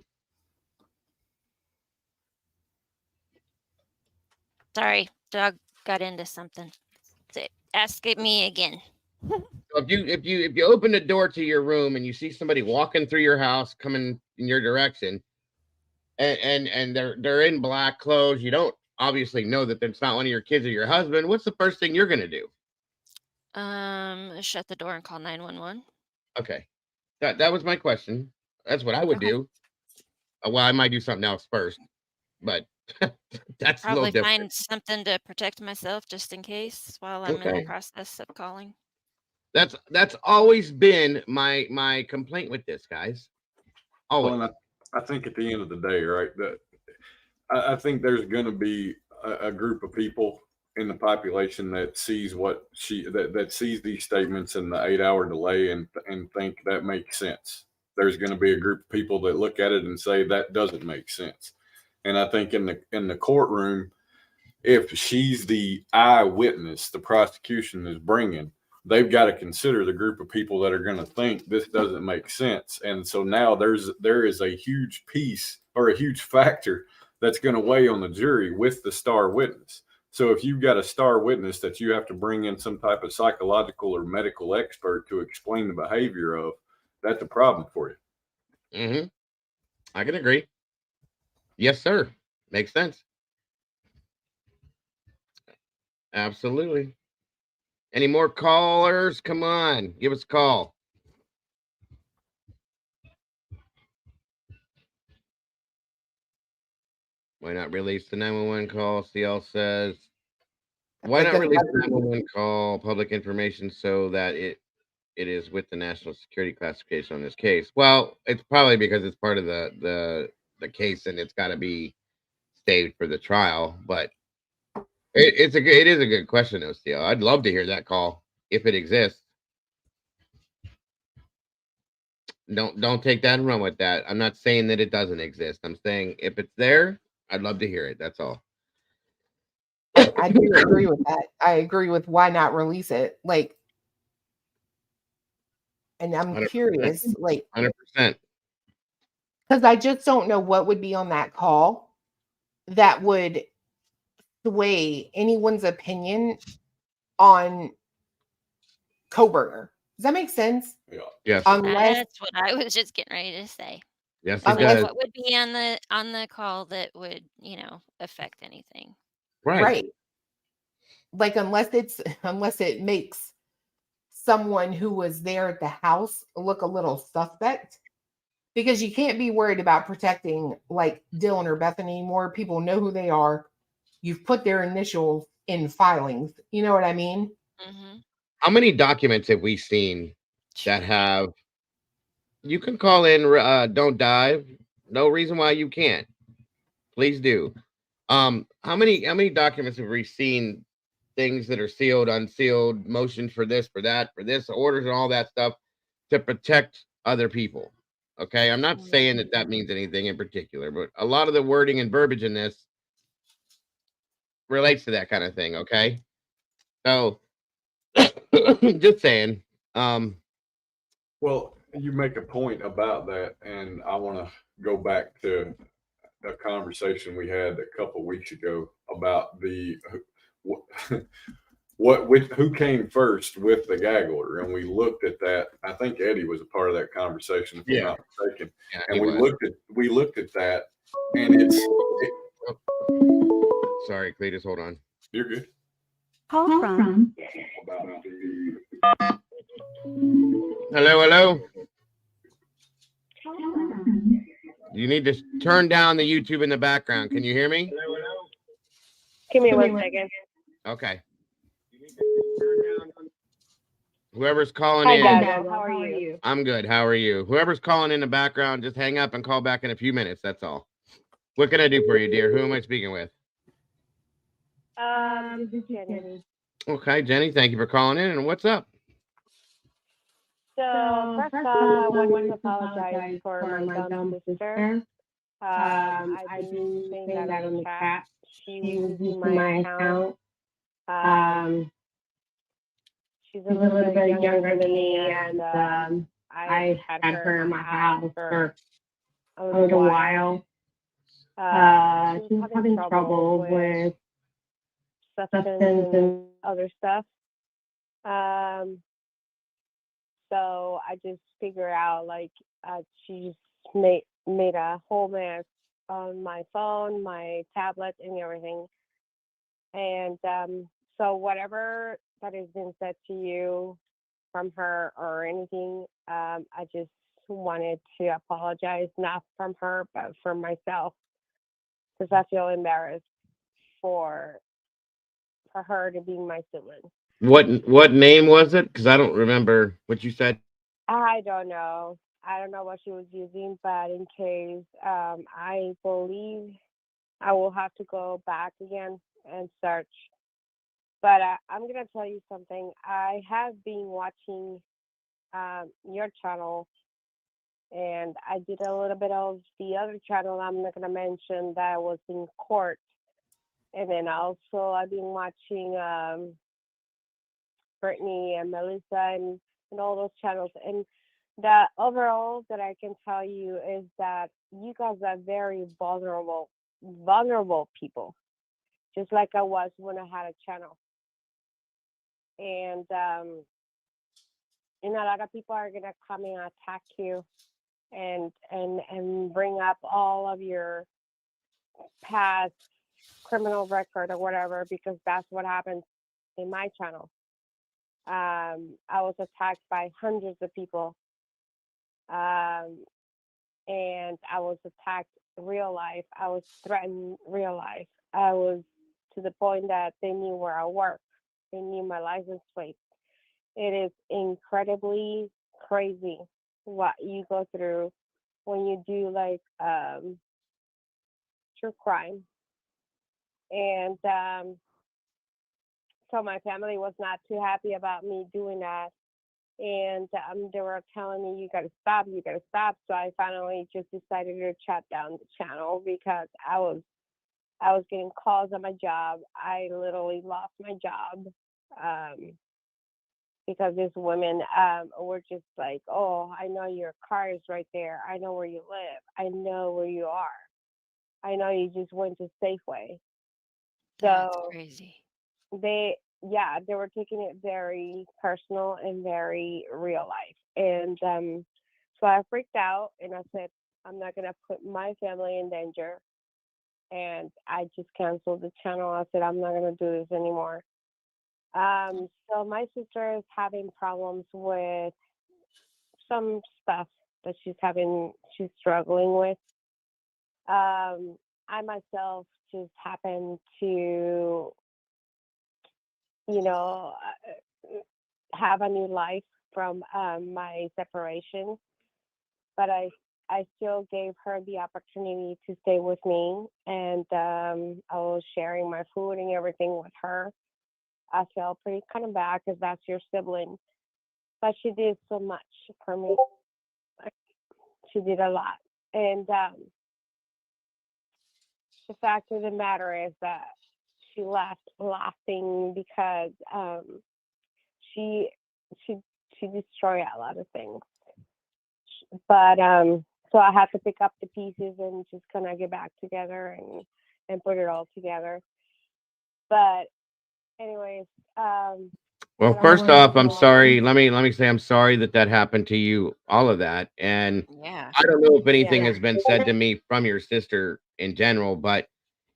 [SPEAKER 2] Sorry, dog got into something. Ask it me again.
[SPEAKER 1] If you open the door to your room and you see somebody walking through your house coming in your direction, and they're in black clothes, you don't obviously know that it's not one of your kids or your husband. What's the first thing you're gonna do?
[SPEAKER 2] Shut the door and call 911.
[SPEAKER 1] Okay, that was my question. That's what I would do. Well, I might do something else first, but that's
[SPEAKER 2] probably
[SPEAKER 1] a little different.
[SPEAKER 2] Find something to protect myself just in case while I'm in the process of calling.
[SPEAKER 1] That's always been my complaint with this, guys. Always.
[SPEAKER 5] Well, and I think at the end of the day, right, that I think there's going to be a group of people in the population that sees that sees these statements and the 8-hour delay and think that makes sense. There's going to be a group of people that look at it and say that doesn't make sense. And I think in the courtroom, if she's the eyewitness the prosecution is bringing, they've got to consider the group of people that are going to think this doesn't make sense. And so now there is a huge piece or a huge factor that's going to weigh on the jury with the star witness. So if you've got a star witness that you have to bring in some type of psychological or medical expert to explain the behavior of, that's a problem for you.
[SPEAKER 1] Mm-hmm. I can agree. Yes, sir. Makes sense. Absolutely. Any more callers? Come on, give us a call. Why not release the 911 call? CL says, why not release the 911 call public information so that it is with the national security classification on this case? Well, it's probably because it's part of the case and it's got to be saved for the trial. But it is a good question, though, CL. I'd love to hear that call if it exists. Don't take that and run with that. I'm not saying that it doesn't exist. I'm saying if it's there, I'd love to hear it. That's all.
[SPEAKER 4] I do agree with that. I agree with why not release it. Like, and I'm
[SPEAKER 1] 100%.
[SPEAKER 4] curious, like
[SPEAKER 1] 100%.
[SPEAKER 4] Because I just don't know what would be on that call that would sway anyone's opinion on Coburger. Does that make sense?
[SPEAKER 5] Yeah.
[SPEAKER 1] Yes.
[SPEAKER 2] That's what I was just getting ready to say.
[SPEAKER 1] Yes,
[SPEAKER 2] Like,
[SPEAKER 1] it does.
[SPEAKER 2] what would be on the call that would, affect anything?
[SPEAKER 4] Right. Like unless it makes someone who was there at the house look a little suspect, because you can't be worried about protecting like Dylan or Bethany anymore. People know who they are. You've put their initials in filings. You know what I mean?
[SPEAKER 2] Mm-hmm.
[SPEAKER 1] How many documents have we seen that have, you can call in, don't dive, no reason why you can't, please do. How many documents have we seen, things that are sealed, unsealed, motions for this, for that, for this, orders and all that stuff to protect other people? Okay, I'm not saying that means anything in particular, but a lot of the wording and verbiage in this relates to that kind of thing. Okay, so just saying.
[SPEAKER 5] Well, you make a point about that, and I want to go back to a conversation we had a couple weeks ago about who came first with the gag order, and we looked at that. I think Eddie was a part of that conversation, if I'm not mistaken.
[SPEAKER 1] Yeah,
[SPEAKER 5] and we looked at that, and
[SPEAKER 1] sorry, Cletus, hold on.
[SPEAKER 5] You're good.
[SPEAKER 11] Call from.
[SPEAKER 1] Hello. You need to turn down the YouTube in the background. Can you hear me?
[SPEAKER 15] Give me 1 second.
[SPEAKER 1] Okay. Whoever's calling
[SPEAKER 15] Hi,
[SPEAKER 1] in,
[SPEAKER 15] Daniel. How are you?
[SPEAKER 1] I'm good. How are you? Whoever's calling in the background, just hang up and call back in a few minutes. That's all. What can I do for you, dear? Who am I speaking with?
[SPEAKER 15] This is Jenny.
[SPEAKER 1] Okay, Jenny, thank you for calling in. And what's up?
[SPEAKER 15] So first off, I wanted to apologize for my dumb sister. I've been saying that on the chat. She was using my account. She's a little bit younger than me, and I had her in my house for a little while. She was having trouble with substance and other stuff. So I just figured out like she just made a whole mess on my phone, my tablet, and everything. And so whatever that has been said to you from her or anything, I just wanted to apologize, not from her, but for myself, because I feel embarrassed for her to be my sibling.
[SPEAKER 1] What name was it? Because I don't remember what you said.
[SPEAKER 15] I don't know. I don't know what she was using, but in case, I believe I will have to go back again and search. But I'm going to tell you something. I have been watching your channel, and I did a little bit of the other channel I'm not going to mention that was in court. And then also I've been watching Brittany and Melissa and all those channels. And the overall that I can tell you is that you guys are very vulnerable people, just like I was when I had a channel. And a lot of people are gonna come and attack you and bring up all of your past criminal record or whatever, because that's what happened in my channel. I was attacked by hundreds of people. And I was attacked real life. I was threatened real life. I was to the point that they knew where I work. They knew my license plate. It is incredibly crazy what you go through when you do like true crime. And so my family was not too happy about me doing that. And they were telling me, you got to stop. So I finally just decided to shut down the channel because I was getting calls on my job. I literally lost my job because these women were just like, oh, I know your car is right there. I know where you live. I know where you are. I know you just went to Safeway.
[SPEAKER 2] That's
[SPEAKER 15] So
[SPEAKER 2] crazy.
[SPEAKER 15] they were taking it very personal and very real life. And so I freaked out and I said, I'm not going to put my family in danger. And I just canceled the channel. I said, I'm not going to do this anymore. So my sister is having problems with some stuff that she's struggling with. I myself just happened to, have a new life from my separation, but I still gave her the opportunity to stay with me, and I was sharing my food and everything with her. I felt pretty kind of bad because that's your sibling, but she did so much for me. She did a lot, and the fact of the matter is that she left laughing because she destroyed a lot of things. But so I had to pick up the pieces and just kind of get back together and put it all together. But anyways,
[SPEAKER 1] Well, first off, I'm sorry. Let me say I'm sorry that happened to you, all of that. And
[SPEAKER 2] Yeah.
[SPEAKER 1] I don't know if anything has been said to me from your sister in general, but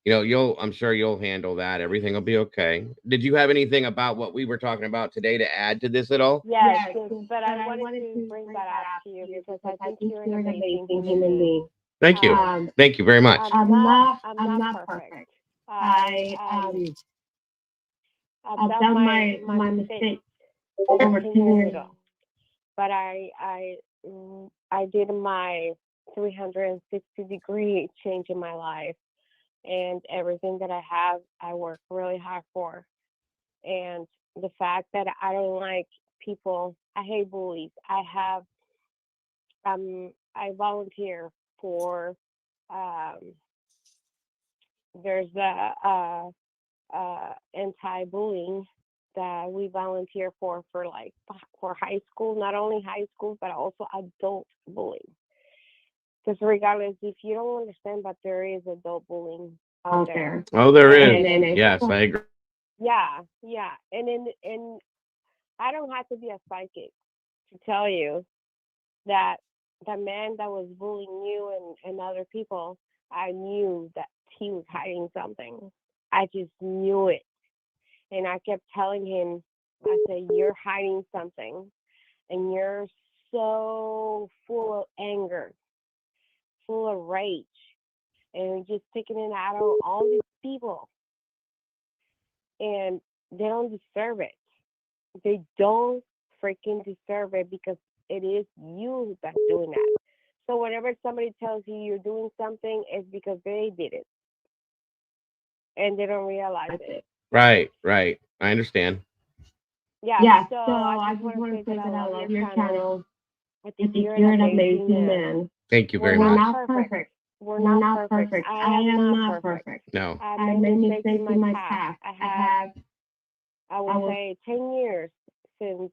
[SPEAKER 1] I'm sure you'll handle that. Everything will be okay. Did you have anything about what we were talking about today to add to this at all?
[SPEAKER 15] yes, but I wanted to bring that up to you because I think you're an amazing human being.
[SPEAKER 1] Thank you. Thank you very much.
[SPEAKER 15] I'm not perfect. I've done my mistakes, over 10 years ago. But I did my 360-degree change in my life, and everything that I have, I work really hard for. And the fact that I don't like people, I hate bullies. I volunteer for, there's a anti-bullying that we volunteer for for high school, not only high school, but also adult bullying. Because regardless, if you don't understand, but there is adult bullying out there.
[SPEAKER 1] Oh, there
[SPEAKER 15] And
[SPEAKER 1] is. Yes, I agree.
[SPEAKER 15] yeah, and I don't have to be a psychic to tell you that the man that was bullying you and other people, I knew that he was hiding something. I just knew it. And I kept telling him, I said, you're hiding something. And you're so full of anger, full of rage. And you're just taking it out on all these people. And they don't deserve it. They don't freaking deserve it because it is you that's doing that. So whenever somebody tells you you're doing something, it's because they did it. And they don't realize it.
[SPEAKER 1] Right. I understand.
[SPEAKER 15] Yeah, so I just want to say that I love your channel. I think you're an amazing man.
[SPEAKER 1] Thank you very
[SPEAKER 15] We're
[SPEAKER 1] much.
[SPEAKER 15] not perfect. We're not perfect. I am not perfect.
[SPEAKER 1] No.
[SPEAKER 15] I made mistakes in my past. I would say 10 years since,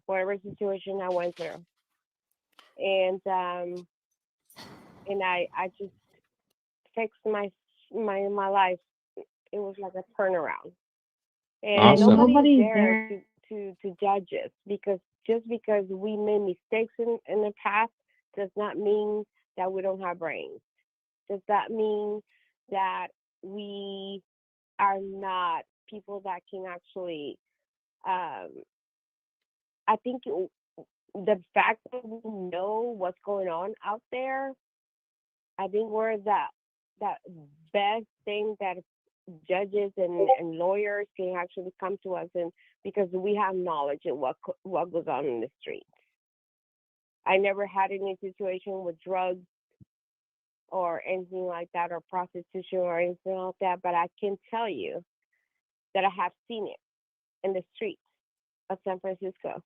[SPEAKER 15] whatever situation I went through. And I just fixed my life. It was like a turnaround. And
[SPEAKER 1] Awesome.
[SPEAKER 15] nobody's there to judge us, because just because we made mistakes in the past does not mean that we don't have brains. Does that mean that we are not people that can actually, I think the fact that we know what's going on out there, I think we're that best thing that judges and lawyers can actually come to us, and because we have knowledge of what goes on in the streets. I never had any situation with drugs or anything like that, or prostitution or anything like that, but I can tell you that I have seen it in the streets of San Francisco.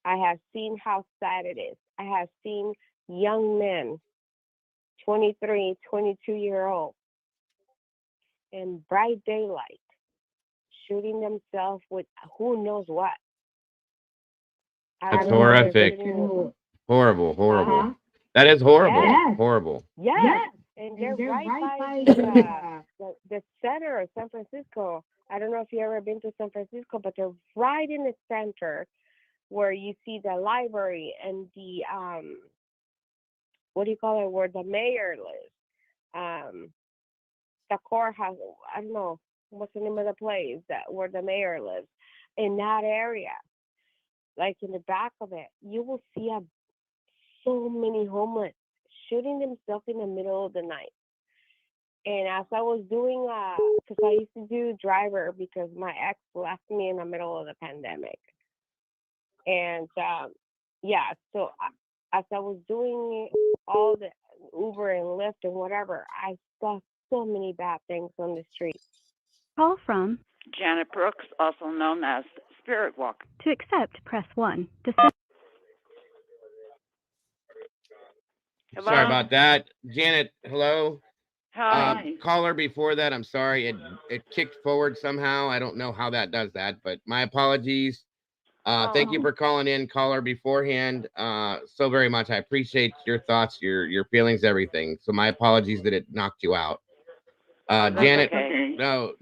[SPEAKER 15] I have seen how sad it is. I have seen young men, 23, 22-year-old, in bright daylight, shooting themselves with who knows what.
[SPEAKER 1] That's horrific. Horrible.
[SPEAKER 15] Uh-huh.
[SPEAKER 1] That is horrible.
[SPEAKER 15] Yes.
[SPEAKER 1] Horrible.
[SPEAKER 15] Yes. And they're right by the center of San Francisco. I don't know if you've ever been to San Francisco, but they're right in the center where you see the library and the, what do you call it, where the mayor lives. The courthouse, I don't know, what's the name of the place where the mayor lives. In that area, like in the back of it, you will see so many homeless shooting themselves in the middle of the night. And as I was doing, because I used to do driver because my ex left me in the middle of the pandemic. And so as I was doing all the Uber and Lyft and whatever, I saw so many bad things on the street.
[SPEAKER 11] Call from
[SPEAKER 16] Janet Brooks, also known as Spirit Walk.
[SPEAKER 11] to accept, press 1. To
[SPEAKER 16] Hello?
[SPEAKER 1] Sorry about that. Janet, hello.
[SPEAKER 16] Hi.
[SPEAKER 1] Caller before that, I'm sorry. It kicked forward somehow. I don't know how that does that, but my apologies. Thank you for calling in, caller beforehand. So very much. I appreciate your thoughts, your feelings, everything. So my apologies that it knocked you out. Janet,
[SPEAKER 16] okay.
[SPEAKER 1] no.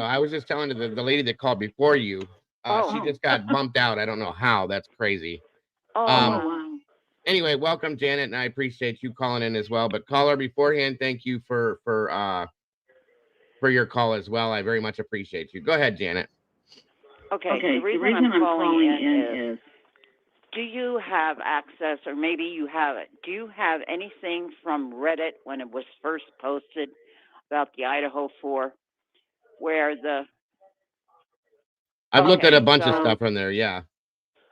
[SPEAKER 1] I was just telling the lady that called before you. She just got bumped out. I don't know how. That's crazy.
[SPEAKER 16] Wow.
[SPEAKER 1] Anyway, welcome, Janet, and I appreciate you calling in as well. But caller beforehand, thank you for your call as well. I very much appreciate you. Go ahead, Janet.
[SPEAKER 16] Okay, the reason I'm calling in is, do you have access, or maybe you have it, do you have anything from Reddit when it was first posted about the Idaho 4, where the
[SPEAKER 1] I've looked at a
[SPEAKER 16] Okay,
[SPEAKER 1] bunch of
[SPEAKER 16] so-
[SPEAKER 1] stuff from there. Yeah.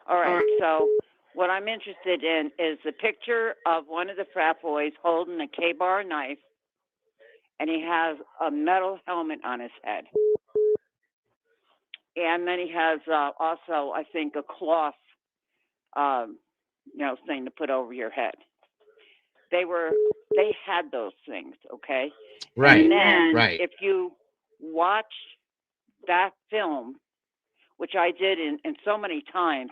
[SPEAKER 16] All right. So what I'm interested in is the picture of one of the frat boys holding a K-bar knife, and he has a metal helmet on his head. And then he has also, I think, a cloth, thing to put over your head. They had those things, okay?
[SPEAKER 1] Right.
[SPEAKER 16] And then
[SPEAKER 1] right.
[SPEAKER 16] if you watch that film, which I did in so many times,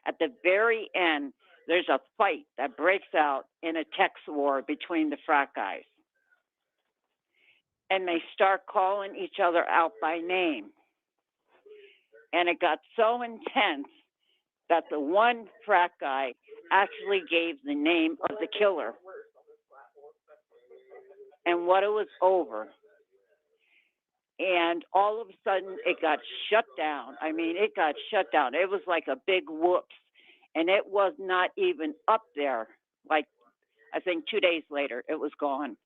[SPEAKER 16] at the very end, there's a fight that breaks out in a text war between the frat guys. And they start calling each other out by name. And it got so intense that the one frat guy actually gave the name of the killer and what it was over. And all of a sudden, it got shut down. I mean, it got shut down. It was like a big whoops. And it was not even up there. Like, I think 2 days later, it was gone.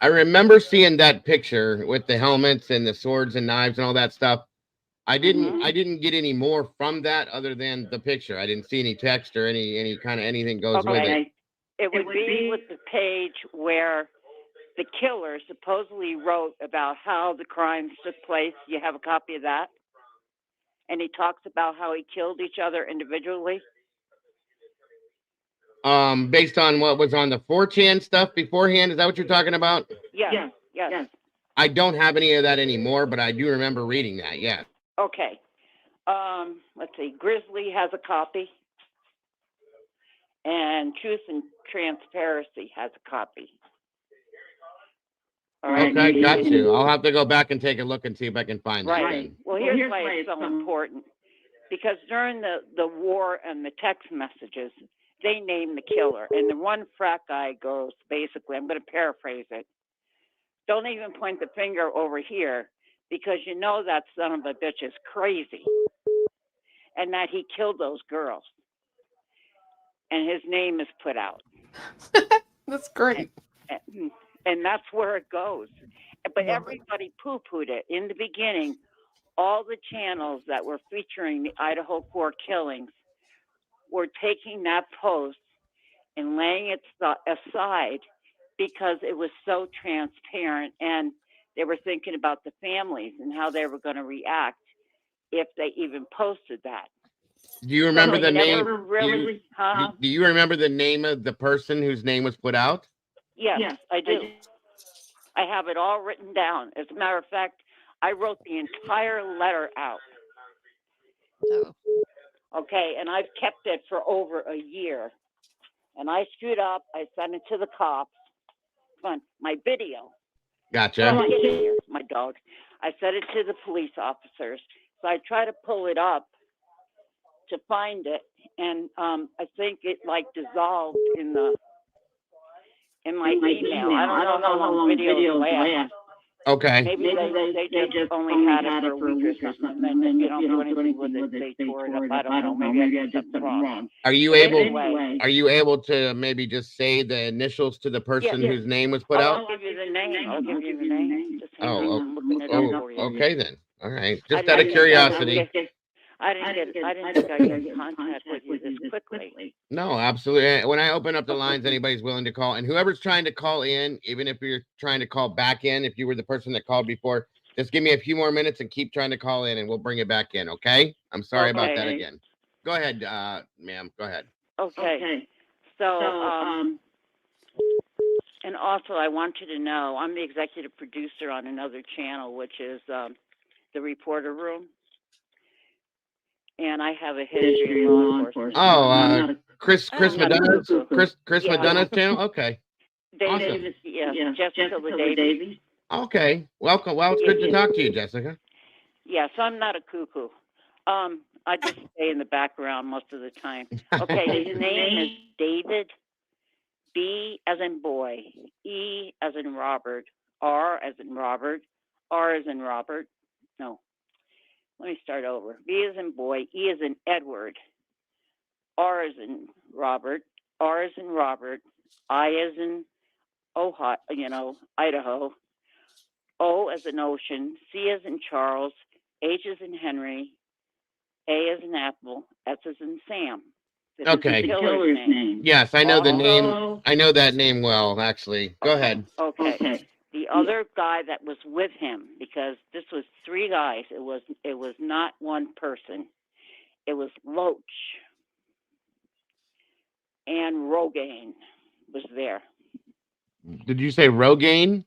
[SPEAKER 1] I remember seeing that picture with the helmets and the swords and knives and all that stuff. I didn't get any more from that other than the picture. I didn't see any text or any kind of anything goes with it.
[SPEAKER 16] It would be with the page where the killer supposedly wrote about how the crimes took place. You have a copy of that? And he talks about how he killed each other individually.
[SPEAKER 1] Based on what was on the 4chan stuff beforehand, is that what you're talking about?
[SPEAKER 16] Yes.
[SPEAKER 1] I don't have any of that anymore, but I do remember reading that. Yeah.
[SPEAKER 16] Okay. Let's see. Grizzly has a copy. And Truth and Transparency has a copy. All right.
[SPEAKER 1] Okay, got you. I'll have to go back and take a look and see if I can find that.
[SPEAKER 16] Right.
[SPEAKER 1] Then.
[SPEAKER 16] Well, here's why it's so important. Because during the war and the text messages, they name the killer. And the one frat guy goes, basically, I'm going to paraphrase it, don't even point the finger over here because you know that son of a bitch is crazy and that he killed those girls. And his name is put out.
[SPEAKER 4] That's great.
[SPEAKER 16] And that's where it goes. But everybody poo-pooed it. In the beginning, all the channels that were featuring the Idaho 4 killings were taking that post and laying it aside because it was so transparent, and they were thinking about the families and how they were going to react if they even posted that.
[SPEAKER 1] Do you remember the name?
[SPEAKER 16] Really,
[SPEAKER 1] do you remember the name of the person whose name was put out?
[SPEAKER 16] Yes, I do. I have it all written down. As a matter of fact, I wrote the entire letter out.
[SPEAKER 2] Oh.
[SPEAKER 16] Okay, and I've kept it for over a year. And I screwed up. I sent it to the cops. My video.
[SPEAKER 1] Gotcha.
[SPEAKER 16] My dog. I sent it to the police officers. So I try to pull it up to find it, and I think it like dissolved in my email. I don't know how long videos last.
[SPEAKER 1] Okay.
[SPEAKER 16] Maybe they just only had it for a week or something, and then if you don't do anything with it, they tore it up. I don't know. Maybe I did something wrong.
[SPEAKER 1] Are you
[SPEAKER 16] But
[SPEAKER 1] able?
[SPEAKER 16] anyway,
[SPEAKER 1] Are you able to maybe just say the initials to the person whose name was put out?
[SPEAKER 16] I'll give you the name. I'll give you the name. Just hang on. I'm looking it up for you.
[SPEAKER 1] Okay then. All right.
[SPEAKER 16] I
[SPEAKER 1] Just out of
[SPEAKER 16] didn't
[SPEAKER 1] curiosity.
[SPEAKER 16] I didn't think I could get in contact with you this quickly.
[SPEAKER 1] No, absolutely. When I open up the lines, anybody's willing to call. And whoever's trying to call in, even if you're trying to call back in, if you were the person that called before, just give me a few more minutes and keep trying to call in and we'll bring it back in. Okay. I'm sorry about that again. Go ahead, ma'am. Go ahead.
[SPEAKER 16] Okay. So, and also I want you to know I'm the executive producer on another channel, which is the Reporter Room. And I have a history of law enforcement.
[SPEAKER 1] Oh, Chris Madonna's channel. Okay.
[SPEAKER 16] David, yes, Jessica Davies.
[SPEAKER 1] Okay. Welcome. Well, it's good to talk to you, Jessica.
[SPEAKER 16] Yes, I'm not a cuckoo. I just stay in the background most of the time. Okay, his name is David. B as in boy, E as in Robert, R as in Robert, R as in Robert. No. Let me start over. B as in boy, E as in Edward, R as in Robert, R as in Robert, I as in Idaho, O as in ocean, C as in Charles, H as in Henry, A as in apple, S as in Sam. This
[SPEAKER 1] Okay.
[SPEAKER 16] is the killer's name.
[SPEAKER 1] Yes, I know the name.
[SPEAKER 16] Also-
[SPEAKER 1] I know that name well, actually. Go ahead.
[SPEAKER 16] Okay. The other guy that was with him, because this was 3 guys. It was not one person. It was Loach and Rogaine was there.
[SPEAKER 1] Did you say Rogaine?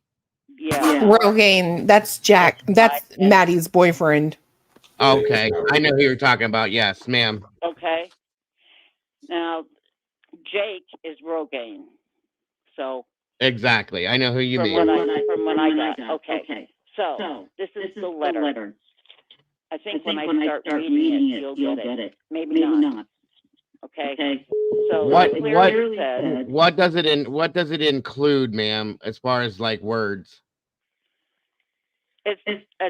[SPEAKER 16] Yeah.
[SPEAKER 4] Rogaine, that's Jack. That's Maddie's boyfriend.
[SPEAKER 1] Okay, I know who you're talking about. Yes, ma'am.
[SPEAKER 16] Okay. Now, Jake is Rogaine. So
[SPEAKER 1] Exactly. I know who you
[SPEAKER 16] from
[SPEAKER 1] mean.
[SPEAKER 16] what I got. Okay. So this is the letter. I think when I start reading it, you'll get it. Maybe not. Okay. So
[SPEAKER 1] What
[SPEAKER 16] it clearly says
[SPEAKER 1] what does it include, ma'am, as far as like words?
[SPEAKER 16] it's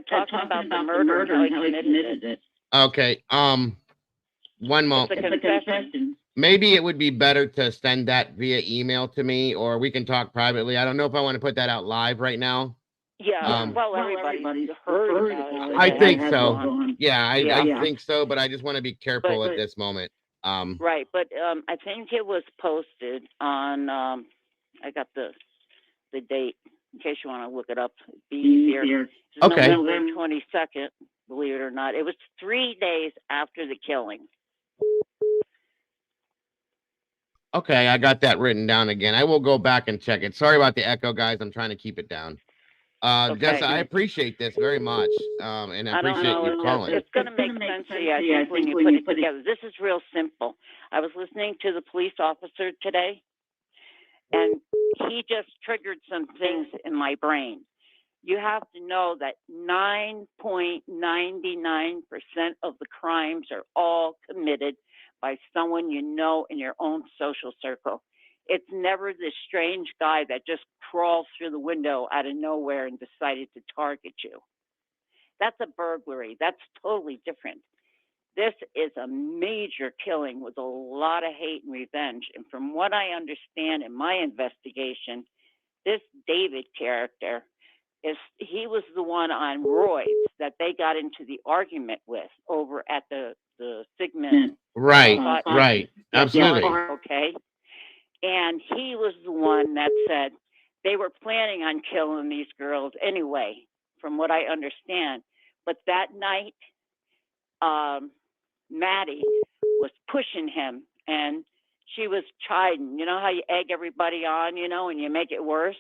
[SPEAKER 16] talking about the murder and how he committed it.
[SPEAKER 1] Okay. One
[SPEAKER 16] It's
[SPEAKER 1] moment.
[SPEAKER 16] a confession.
[SPEAKER 1] Maybe it would be better to send that via email to me, or we can talk privately. I don't know if I want to put that out live right now.
[SPEAKER 16] Yeah. Well, everybody's heard about it.
[SPEAKER 1] I think
[SPEAKER 16] It
[SPEAKER 1] so.
[SPEAKER 16] has gone.
[SPEAKER 1] Yeah, I
[SPEAKER 16] Yeah.
[SPEAKER 1] think so, but I just want to be careful
[SPEAKER 16] But-
[SPEAKER 1] at this moment.
[SPEAKER 16] Right, but I think it was posted on. I got the date in case you want to look it up. It'd be easier. It's
[SPEAKER 1] Okay.
[SPEAKER 16] November 22nd. Believe it or not, it was 3 days after the killing.
[SPEAKER 1] Okay, I got that written down again. I will go back and check it. Sorry about the echo, guys. I'm trying to keep it down.
[SPEAKER 16] Okay.
[SPEAKER 1] Jessa, I appreciate this very much. And I
[SPEAKER 16] I don't
[SPEAKER 1] appreciate
[SPEAKER 16] know.
[SPEAKER 1] you calling.
[SPEAKER 16] It's going to make sense to you, I think, when you put it together. This is real simple. I was listening to the police officer today, and he just triggered some things in my brain. You have to know that 9.99% of the crimes are all committed by someone you know in your own social circle. It's never this strange guy that just crawls through the window out of nowhere and decided to target you. That's a burglary. That's totally different. This is a major killing with a lot of hate and revenge. And from what I understand in my investigation, this David character he was the one on Roy's that they got into the argument with over at the Sigmund.
[SPEAKER 1] Right, right. Absolutely.
[SPEAKER 16] Okay. And he was the one that said they were planning on killing these girls anyway, from what I understand. But that night, Maddie was pushing him and she was chiding. You know how you egg everybody on, and you make it worse?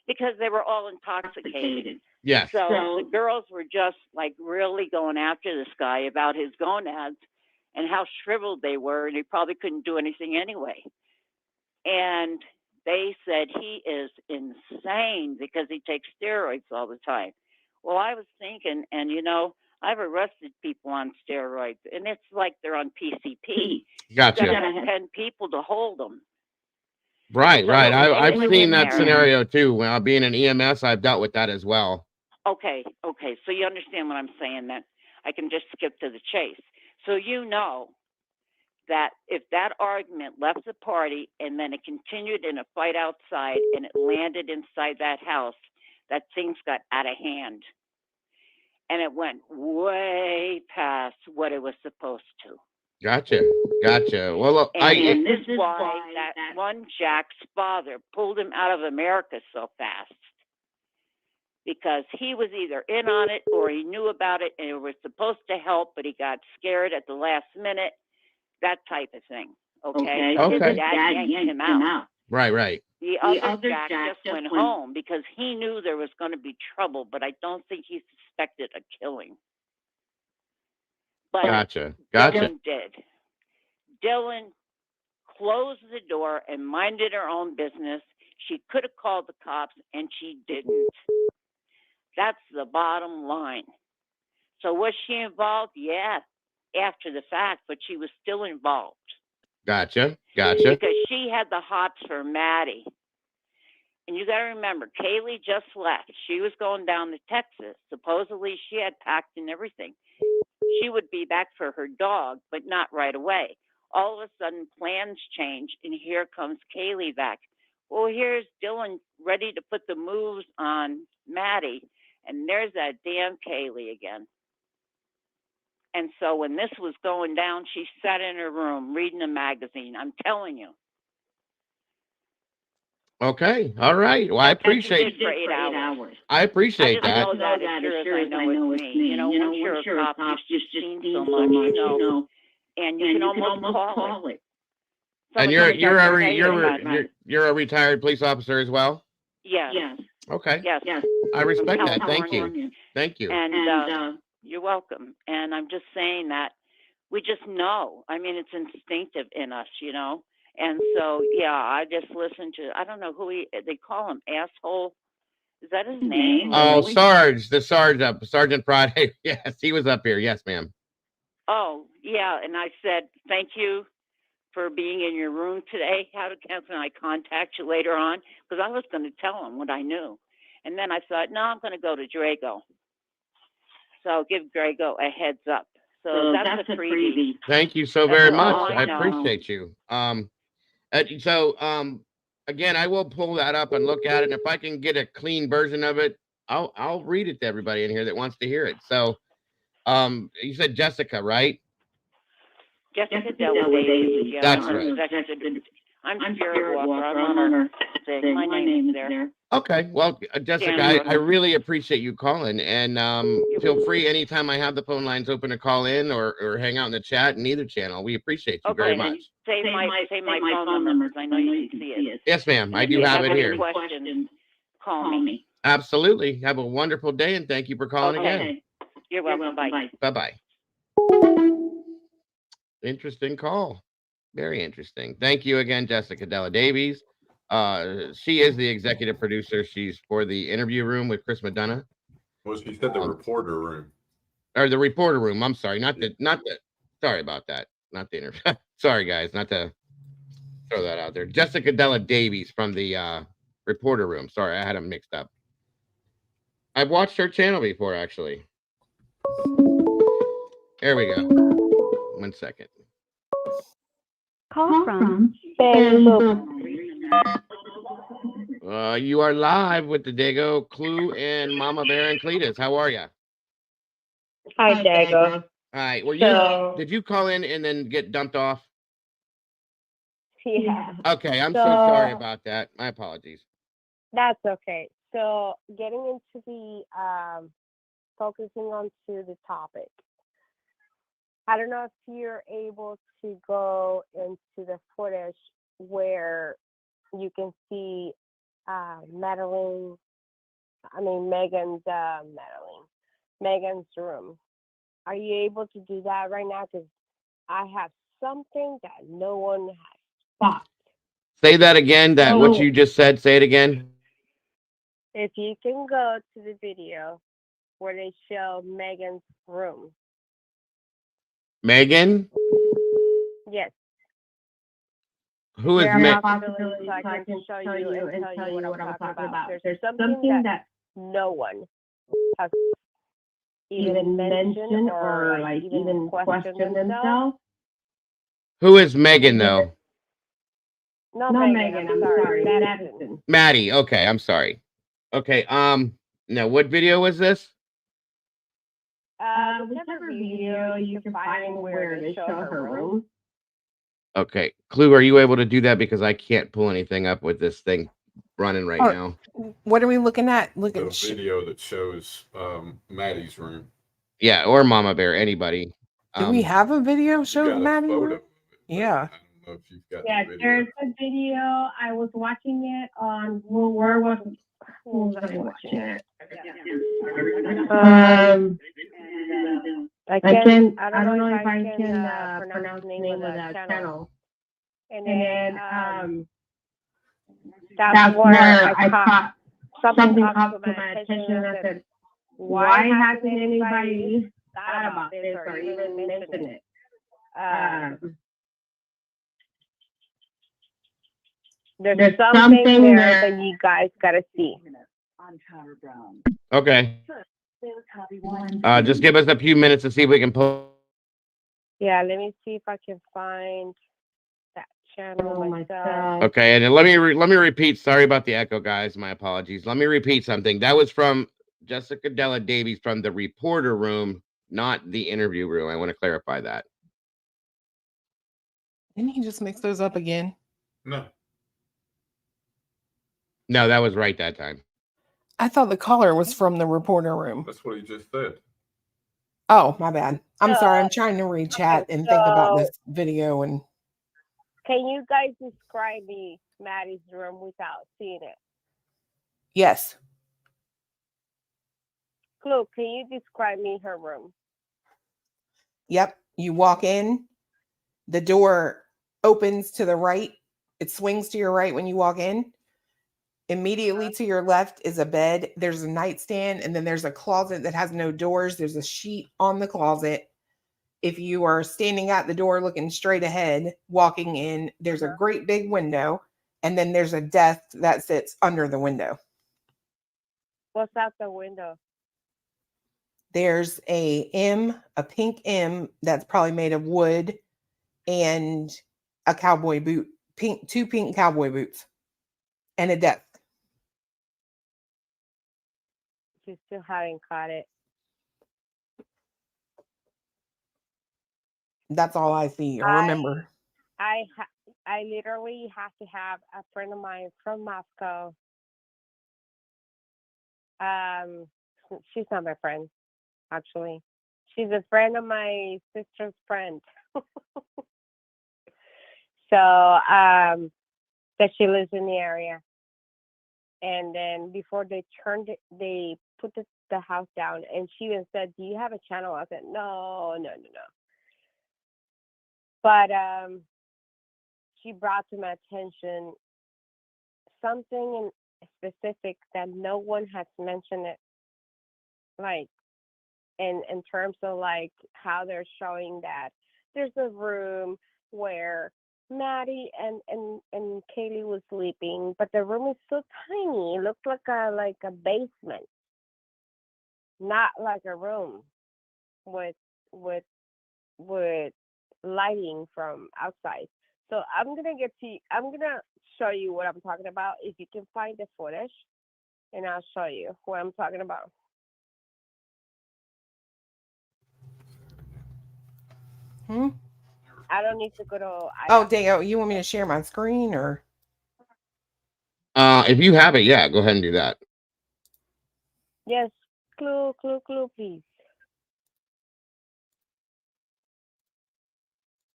[SPEAKER 16] Because they were all intoxicated.
[SPEAKER 1] Yes.
[SPEAKER 16] So the girls were just like really going after this guy about his gonads and how shriveled they were, and he probably couldn't do anything anyway. And they said he is insane because he takes steroids all the time. Well, I was thinking, and I've arrested people on steroids, and it's like they're on PCP.
[SPEAKER 1] Gotcha.
[SPEAKER 16] You gotta have 10 people to hold them.
[SPEAKER 1] Right,
[SPEAKER 16] So
[SPEAKER 1] right. I've
[SPEAKER 16] they
[SPEAKER 1] seen
[SPEAKER 16] were
[SPEAKER 1] that
[SPEAKER 16] there.
[SPEAKER 1] scenario too. When being an EMS, I've dealt with that as well.
[SPEAKER 16] Okay. So you understand what I'm saying then. I can just skip to the chase. So you know that if that argument left the party and then it continued in a fight outside and it landed inside that house, that things got out of hand. And it went way past what it was supposed to.
[SPEAKER 1] Gotcha. Well, look,
[SPEAKER 16] And this is why that one Jack's father pulled him out of America so fast. Because he was either in on it or he knew about it and he was supposed to help, but he got scared at the last minute, that type of thing. Okay? So his dad yanked him out.
[SPEAKER 1] Right.
[SPEAKER 16] The other Jack just went home because he knew there was going to be trouble, but I don't think he suspected a killing. But
[SPEAKER 1] Gotcha.
[SPEAKER 16] Dylan did. Dylan closed the door and minded her own business. She could have called the cops, and she didn't. That's the bottom line. So was she involved? Yeah, after the fact, but she was still involved.
[SPEAKER 1] Gotcha.
[SPEAKER 16] Because she had the hots for Maddie. And you got to remember, Kaylee just left. She was going down to Texas. Supposedly, she had packed and everything. She would be back for her dog, but not right away. All of a sudden, plans change, and here comes Kaylee back. Well, here's Dylan ready to put the moves on Maddie, And there's that damn Kaylee again. And so when this was going down, she sat in her room reading a magazine. I'm telling you.
[SPEAKER 1] Okay. All right. Well, I
[SPEAKER 16] That's what she
[SPEAKER 1] appreciate
[SPEAKER 16] did for 8 hours.
[SPEAKER 1] I appreciate
[SPEAKER 16] I
[SPEAKER 1] that.
[SPEAKER 16] just know that as sure as I know it's me. You know, once you're a cop, you've just seen so much, you know, and you can almost call it.
[SPEAKER 1] And
[SPEAKER 16] Someone
[SPEAKER 1] you're
[SPEAKER 16] comes up
[SPEAKER 1] a
[SPEAKER 16] and say,
[SPEAKER 1] you're a retired police officer as well?
[SPEAKER 16] Yes.
[SPEAKER 1] Okay.
[SPEAKER 16] Yes.
[SPEAKER 1] I respect that. Thank
[SPEAKER 16] California.
[SPEAKER 1] you. Thank you.
[SPEAKER 16] And you're welcome. And I'm just saying that we just know. I mean, it's instinctive in us, you know. And so, yeah, I just listened to, I don't know who they call him, asshole. Is that his name?
[SPEAKER 1] Oh, Sarge, the Sergeant Friday. Yes, he was up here. Yes, ma'am.
[SPEAKER 16] Oh, yeah. And I said, thank you for being in your room today. How can I contact you later on? Because I was going to tell him what I knew. And then I thought, no, I'm going to go to Drago. So give Drago a heads up. So that's a freebie.
[SPEAKER 1] Thank you so
[SPEAKER 16] That's
[SPEAKER 1] very
[SPEAKER 16] all
[SPEAKER 1] much.
[SPEAKER 16] I
[SPEAKER 1] I
[SPEAKER 16] know.
[SPEAKER 1] appreciate you. Again, I will pull that up and look at it. And if I can get a clean version of it, I'll read it to everybody in here that wants to hear it. So, you said Jessica, right?
[SPEAKER 16] Jessica Della Davies. Yeah,
[SPEAKER 1] That's
[SPEAKER 16] I'm her
[SPEAKER 1] right.
[SPEAKER 16] executive. I'm Spirit Walker. I'm on her thing. My name is there.
[SPEAKER 1] Okay. Well, Jessica, I really appreciate you calling, and feel free anytime I have the phone lines open to call in or hang out in the chat in either channel. We appreciate you very much.
[SPEAKER 16] Save my phone number because I know you can see it.
[SPEAKER 1] Yes, ma'am. I do have it here.
[SPEAKER 16] Questions, call me.
[SPEAKER 1] Absolutely. Have a wonderful day, and thank you for calling again.
[SPEAKER 16] You're welcome. Bye.
[SPEAKER 1] Bye-bye. Interesting call. Very interesting. Thank you again, Jessica Della Davies. She is the executive producer. She's for the interview room with Chris Madonna.
[SPEAKER 5] Well, she said the reporter room.
[SPEAKER 1] Or the reporter room. I'm sorry. Sorry about that. Not the interview. Sorry, guys. Not to throw that out there. Jessica Della Davies from the reporter room. Sorry, I had them mixed up. I've watched her channel before, actually. There we go. 1 second.
[SPEAKER 11] Call from
[SPEAKER 1] You are live with the Dago, Clue, and Mama Bear and Cletus. How are you?
[SPEAKER 15] Hi, Dago.
[SPEAKER 1] Hi. Did you call in and then get dumped off?
[SPEAKER 15] Yeah.
[SPEAKER 1] Okay, I'm so sorry about that. My apologies.
[SPEAKER 15] That's okay. So getting into the focusing on to the topic. I don't know if you're able to go into the footage where you can see Megan's room. Are you able to do that right now? Because I have something that no one has thought.
[SPEAKER 1] Say that again, what you just said. Say it again.
[SPEAKER 15] If you can go to the video where they show Megan's room.
[SPEAKER 1] Megan?
[SPEAKER 15] Yes.
[SPEAKER 1] Who is
[SPEAKER 15] Megan? I can show you and tell you what I'm talking about. There's something that no one has even mentioned or like even questioned themselves.
[SPEAKER 1] Who is Megan, though?
[SPEAKER 15] Not Megan, I'm sorry. Madison.
[SPEAKER 1] Maddie. Okay, I'm sorry. Okay, now what video was this?
[SPEAKER 15] Whichever video you can find where they show her room.
[SPEAKER 1] Okay, Clue, are you able to do that? Because I can't pull anything up with this thing running right now.
[SPEAKER 4] What are we looking at?
[SPEAKER 5] The video that shows Maddie's room.
[SPEAKER 1] Yeah, or Mama Bear, anybody.
[SPEAKER 4] Do we have a video showing Maddie? Yeah.
[SPEAKER 5] I don't know if you've got
[SPEAKER 15] Yeah,
[SPEAKER 5] the video.
[SPEAKER 15] there's a video. I was watching it on where was I watching it? I don't know if I can pronounce the name of the channel. And then that's where I caught something up to my attention and I said, why hasn't anybody thought about this or even mentioned it? There's something there that you guys gotta see.
[SPEAKER 1] Okay. Just give us a few minutes to see if we can pull.
[SPEAKER 15] Yeah, let me see if I can find that channel myself.
[SPEAKER 1] Okay, and then let me repeat. Sorry about the echo, guys. My apologies. Let me repeat something. That was from Jessica Della Davies from the reporter room, not the interview room. I want to clarify that.
[SPEAKER 4] Didn't he just mix those up again?
[SPEAKER 5] No.
[SPEAKER 1] No, that was right that time.
[SPEAKER 4] I thought the caller was from the reporter room.
[SPEAKER 5] That's what he just said.
[SPEAKER 4] Oh, my bad. I'm sorry. I'm trying to read chat and think about this video. And
[SPEAKER 15] Can you guys describe me Maddie's room without seeing it?
[SPEAKER 4] yes.
[SPEAKER 15] Clue, can you describe me her room?
[SPEAKER 4] Yep. You walk in, the door opens to the right. It swings to your right when you walk in. Immediately to your left is a bed. There's a nightstand, and then there's a closet that has no doors. There's a sheet on the closet. If you are standing at the door looking straight ahead, walking in, there's a great big window, and then there's a desk that sits under the window.
[SPEAKER 15] What's out the window?
[SPEAKER 4] There's a pink M that's probably made of wood, and a cowboy boot, two pink cowboy boots, and a desk.
[SPEAKER 15] You still haven't caught it.
[SPEAKER 4] That's all I see or remember.
[SPEAKER 15] I literally have to have a friend of mine from Moscow. She's not my friend, actually. She's a friend of my sister's friend. So that she lives in the area. And then before they put the house down, and she even said, "Do you have a channel?" I said, No. But she brought to my attention something in specific that no one has mentioned it, like in terms of like how they're showing that there's a room where Maddie and Kaylee was sleeping, but the room is so tiny. It looks like a basement, not like a room with lighting from outside. So I'm gonna show you what I'm talking about. If you can find the footage, and I'll show you what I'm talking about. I don't need to go to.
[SPEAKER 4] Oh, Dale, you want me to share my screen or?
[SPEAKER 1] If you have it, yeah, go ahead and do that.
[SPEAKER 15] Yes, clue, please.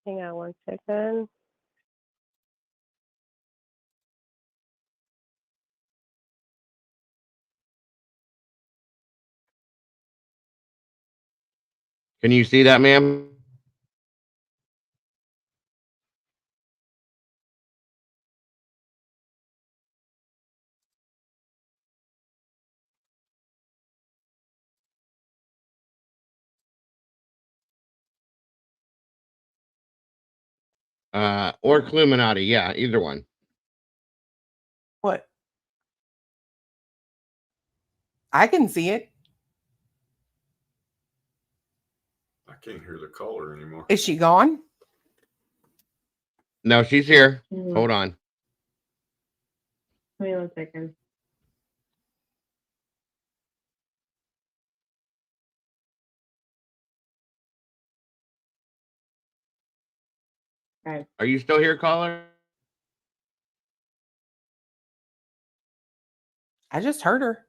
[SPEAKER 15] Hang on 1 second.
[SPEAKER 1] Can you see that, ma'am? Or Cluminati, yeah, either one.
[SPEAKER 4] What? I can see it.
[SPEAKER 5] I can't hear the caller anymore.
[SPEAKER 4] Is she gone?
[SPEAKER 1] No, she's here. Hold on.
[SPEAKER 17] Wait 1 second.
[SPEAKER 1] Are you still here, caller?
[SPEAKER 4] I just heard her.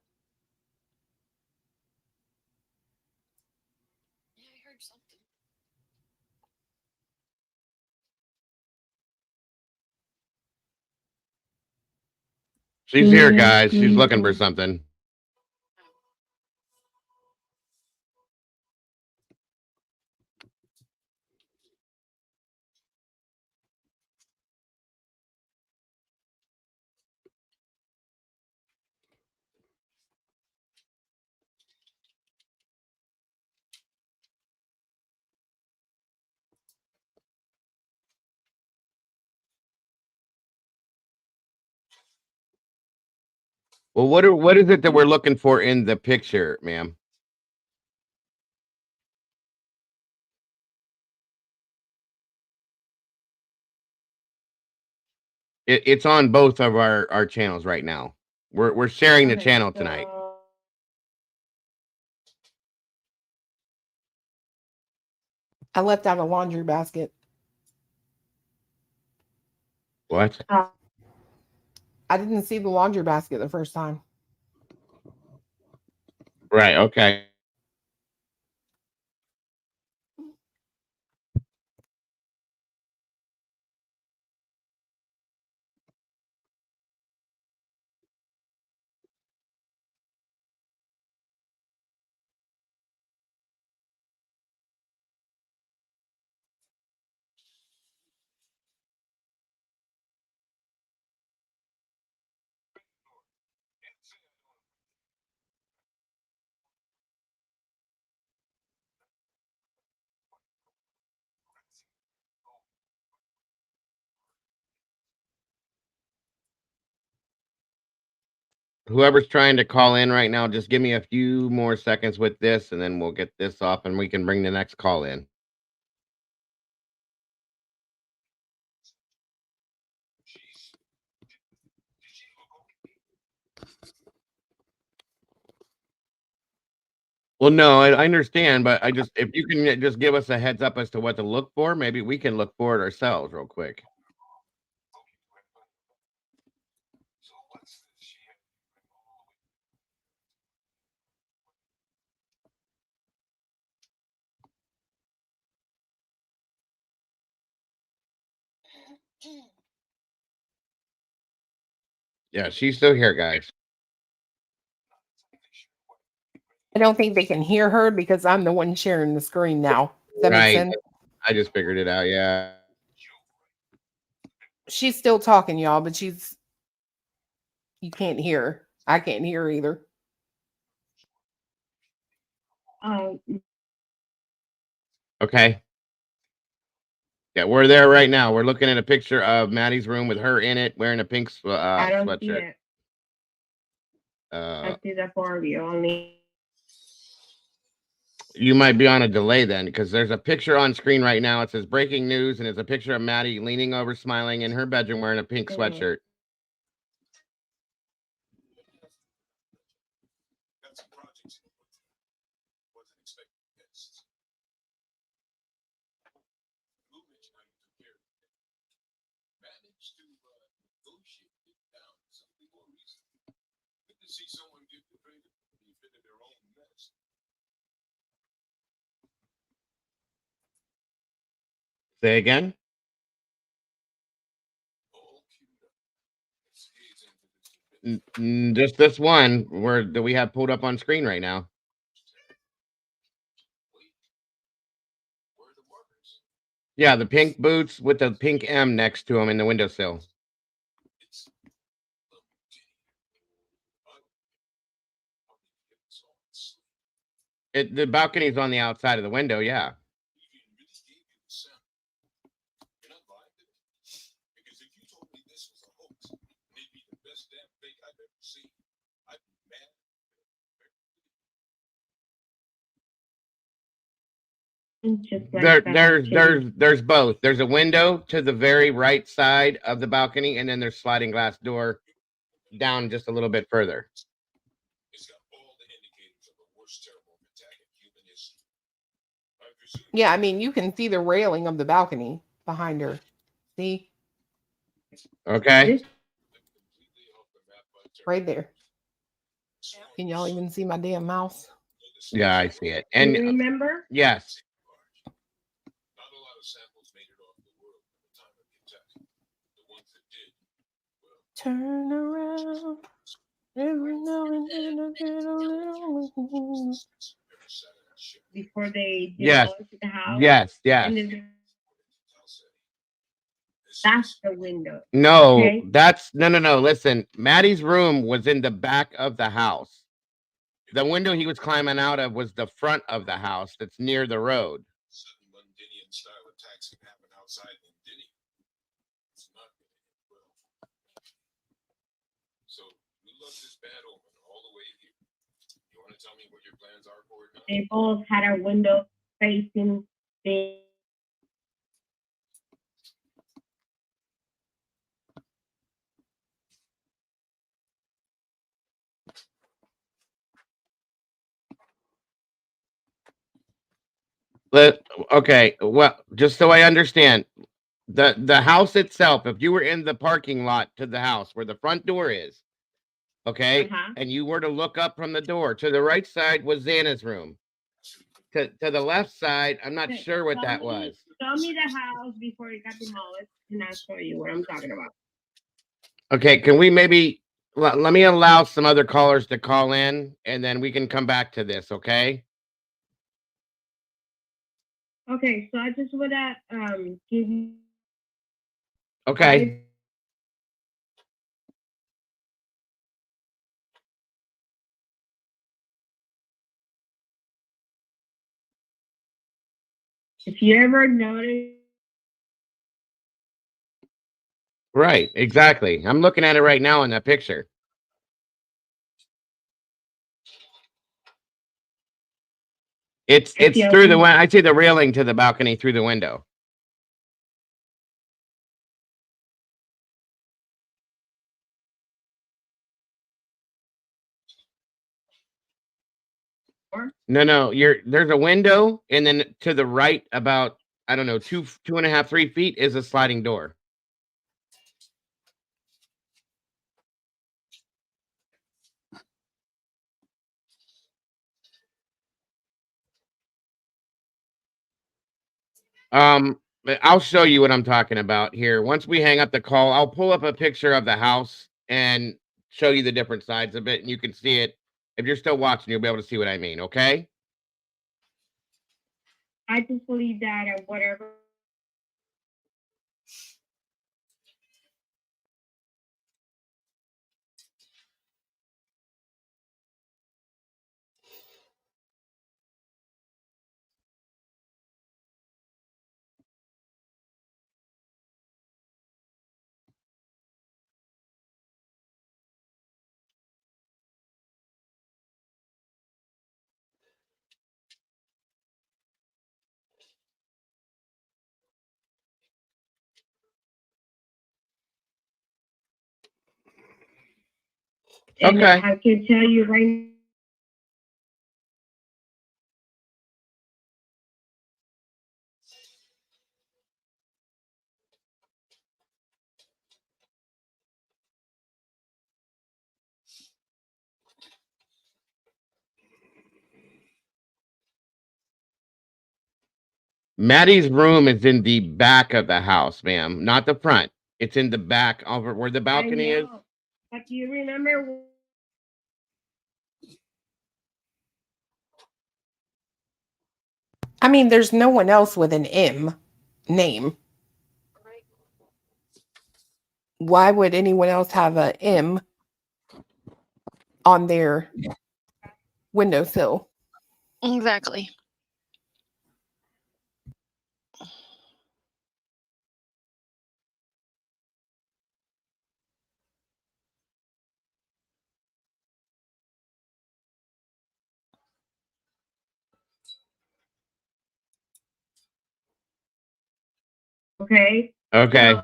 [SPEAKER 1] She's here, guys. She's looking for something. Well, what is it that we're looking for in the picture, ma'am? It's on both of our channels right now. We're sharing the channel tonight.
[SPEAKER 4] I left out a laundry basket.
[SPEAKER 1] What?
[SPEAKER 4] I didn't see the laundry basket the first time.
[SPEAKER 1] Right. Okay. Whoever's trying to call in right now, just give me a few more seconds with this, and then we'll get this off, and we can bring the next call in. Well, no, I understand, but I just if you can just give us a heads up as to what to look for, maybe we can look for it ourselves real quick. Yeah, she's still here, guys.
[SPEAKER 4] I don't think they can hear her because I'm the one sharing the screen now. Does that make
[SPEAKER 1] Right.
[SPEAKER 4] sense?
[SPEAKER 1] I just figured it out. Yeah.
[SPEAKER 4] She's still talking, y'all, but you can't hear her. I can't hear her either.
[SPEAKER 1] Okay. Yeah, we're there right now. We're looking at a picture of Maddie's room with her in it, wearing a pink
[SPEAKER 17] I don't see
[SPEAKER 1] sweatshirt.
[SPEAKER 17] it. I see the four of you only.
[SPEAKER 1] You might be on a delay then, because there's a picture on screen right now. It says breaking news, and it's a picture of Maddie leaning over, smiling in her bedroom, wearing a pink sweatshirt. Say again? Just this one that we have pulled up on screen right now. Yeah, the pink boots with the pink M next to them in the windowsill. The balcony's on the outside of the window, yeah. There's both. There's a window to the very right side of the balcony, and then there's sliding glass door down just a little bit further.
[SPEAKER 4] Yeah, I mean, you can see the railing of the balcony behind her. See?
[SPEAKER 1] Okay.
[SPEAKER 4] Right there. Can y'all even see my damn mouse?
[SPEAKER 1] Yeah, I see it. And
[SPEAKER 17] you remember?
[SPEAKER 1] Yes.
[SPEAKER 4] Turn around. Every now and then I get a little.
[SPEAKER 17] Before they
[SPEAKER 1] Yes.
[SPEAKER 17] go into the house.
[SPEAKER 1] Yes. Yes.
[SPEAKER 17] And then that's the window.
[SPEAKER 1] No,
[SPEAKER 17] okay?
[SPEAKER 1] that's no. Listen, Maddie's room was in the back of the house. The window he was climbing out of was the front of the house that's near the road.
[SPEAKER 17] They both had a window facing the.
[SPEAKER 1] Okay, well, just so I understand, the house itself, if you were in the parking lot to the house where the front door is, okay, and you were to look up from the door, to the right side was Xana's room. To the left side, I'm not sure what that was.
[SPEAKER 17] Show me the house before it got demolished, and I'll show you what I'm talking about.
[SPEAKER 1] Okay, can we maybe let me allow some other callers to call in, and then we can come back to this, okay?
[SPEAKER 17] Okay, so I just want to give you.
[SPEAKER 1] Okay.
[SPEAKER 17] If you ever notice.
[SPEAKER 1] Right, exactly. I'm looking at it right now in that picture. It's through the I see the railing to the balcony through the window. No, there's a window, and then to the right, about I don't know, 2.5, 3 feet is a sliding door. I'll show you what I'm talking about here. Once we hang up the call, I'll pull up a picture of the house and show you the different sides of it, and you can see it. If you're still watching, you'll be able to see what I mean, okay?
[SPEAKER 17] I just believe that or whatever. And
[SPEAKER 1] Okay.
[SPEAKER 17] I can tell you right.
[SPEAKER 1] Maddie's room is in the back of the house, ma'am, not the front. It's in the back over where the balcony is.
[SPEAKER 17] But do you remember?
[SPEAKER 4] I mean, there's no one else with an M name. Why would anyone else have a M on their windowsill?
[SPEAKER 2] Exactly.
[SPEAKER 17] Okay.
[SPEAKER 1] Okay.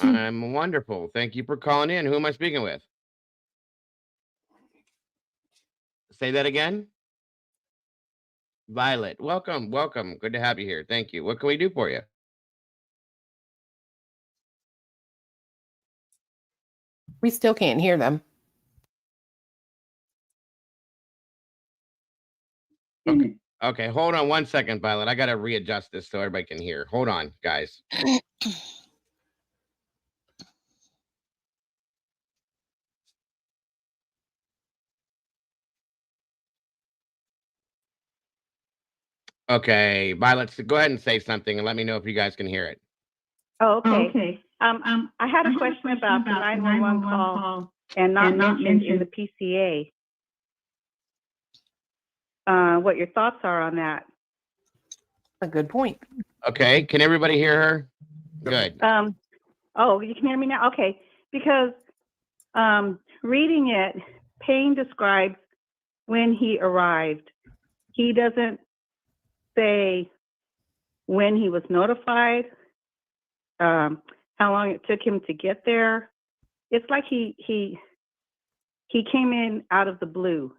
[SPEAKER 1] I'm wonderful. Thank you for calling in. Who am I speaking with? Say that again. Violet. Welcome. Welcome. Good to have you here. Thank you. What can we do for you?
[SPEAKER 4] We still can't hear them.
[SPEAKER 1] Okay, hold on 1 second, Violet. I got to readjust this so everybody can hear. Hold on, guys. Okay, Violet, so go ahead and say something and let me know if you guys can hear it.
[SPEAKER 18] Oh, okay. I had a question about the 911 call and not mentioned in the PCA. What your thoughts are on that?
[SPEAKER 4] A good point.
[SPEAKER 1] Okay, can everybody hear her? Good.
[SPEAKER 18] Oh, you can hear me now? Okay. Because reading it, Payne describes when he arrived. He doesn't say when he was notified, how long it took him to get there. It's like he came in out of the blue.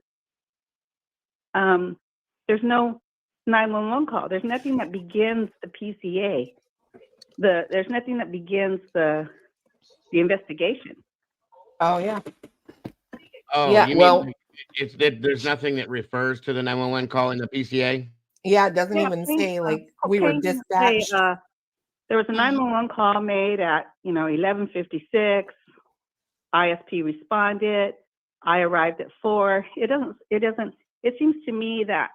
[SPEAKER 18] There's no 911 call. There's nothing that begins the PCA. There's nothing that begins the investigation.
[SPEAKER 4] Oh yeah.
[SPEAKER 1] Oh,
[SPEAKER 4] Yeah,
[SPEAKER 1] you
[SPEAKER 4] well-
[SPEAKER 1] mean it's that there's nothing that refers to the 911 call in the PCA?
[SPEAKER 4] Yeah, it doesn't
[SPEAKER 18] Yeah,
[SPEAKER 4] even
[SPEAKER 18] Payne,
[SPEAKER 4] say like we were
[SPEAKER 18] Payne didn't say,
[SPEAKER 4] dispatched.
[SPEAKER 18] there was a 911 call made at 11:56. ISP responded. I arrived at 4. It doesn't. It seems to me that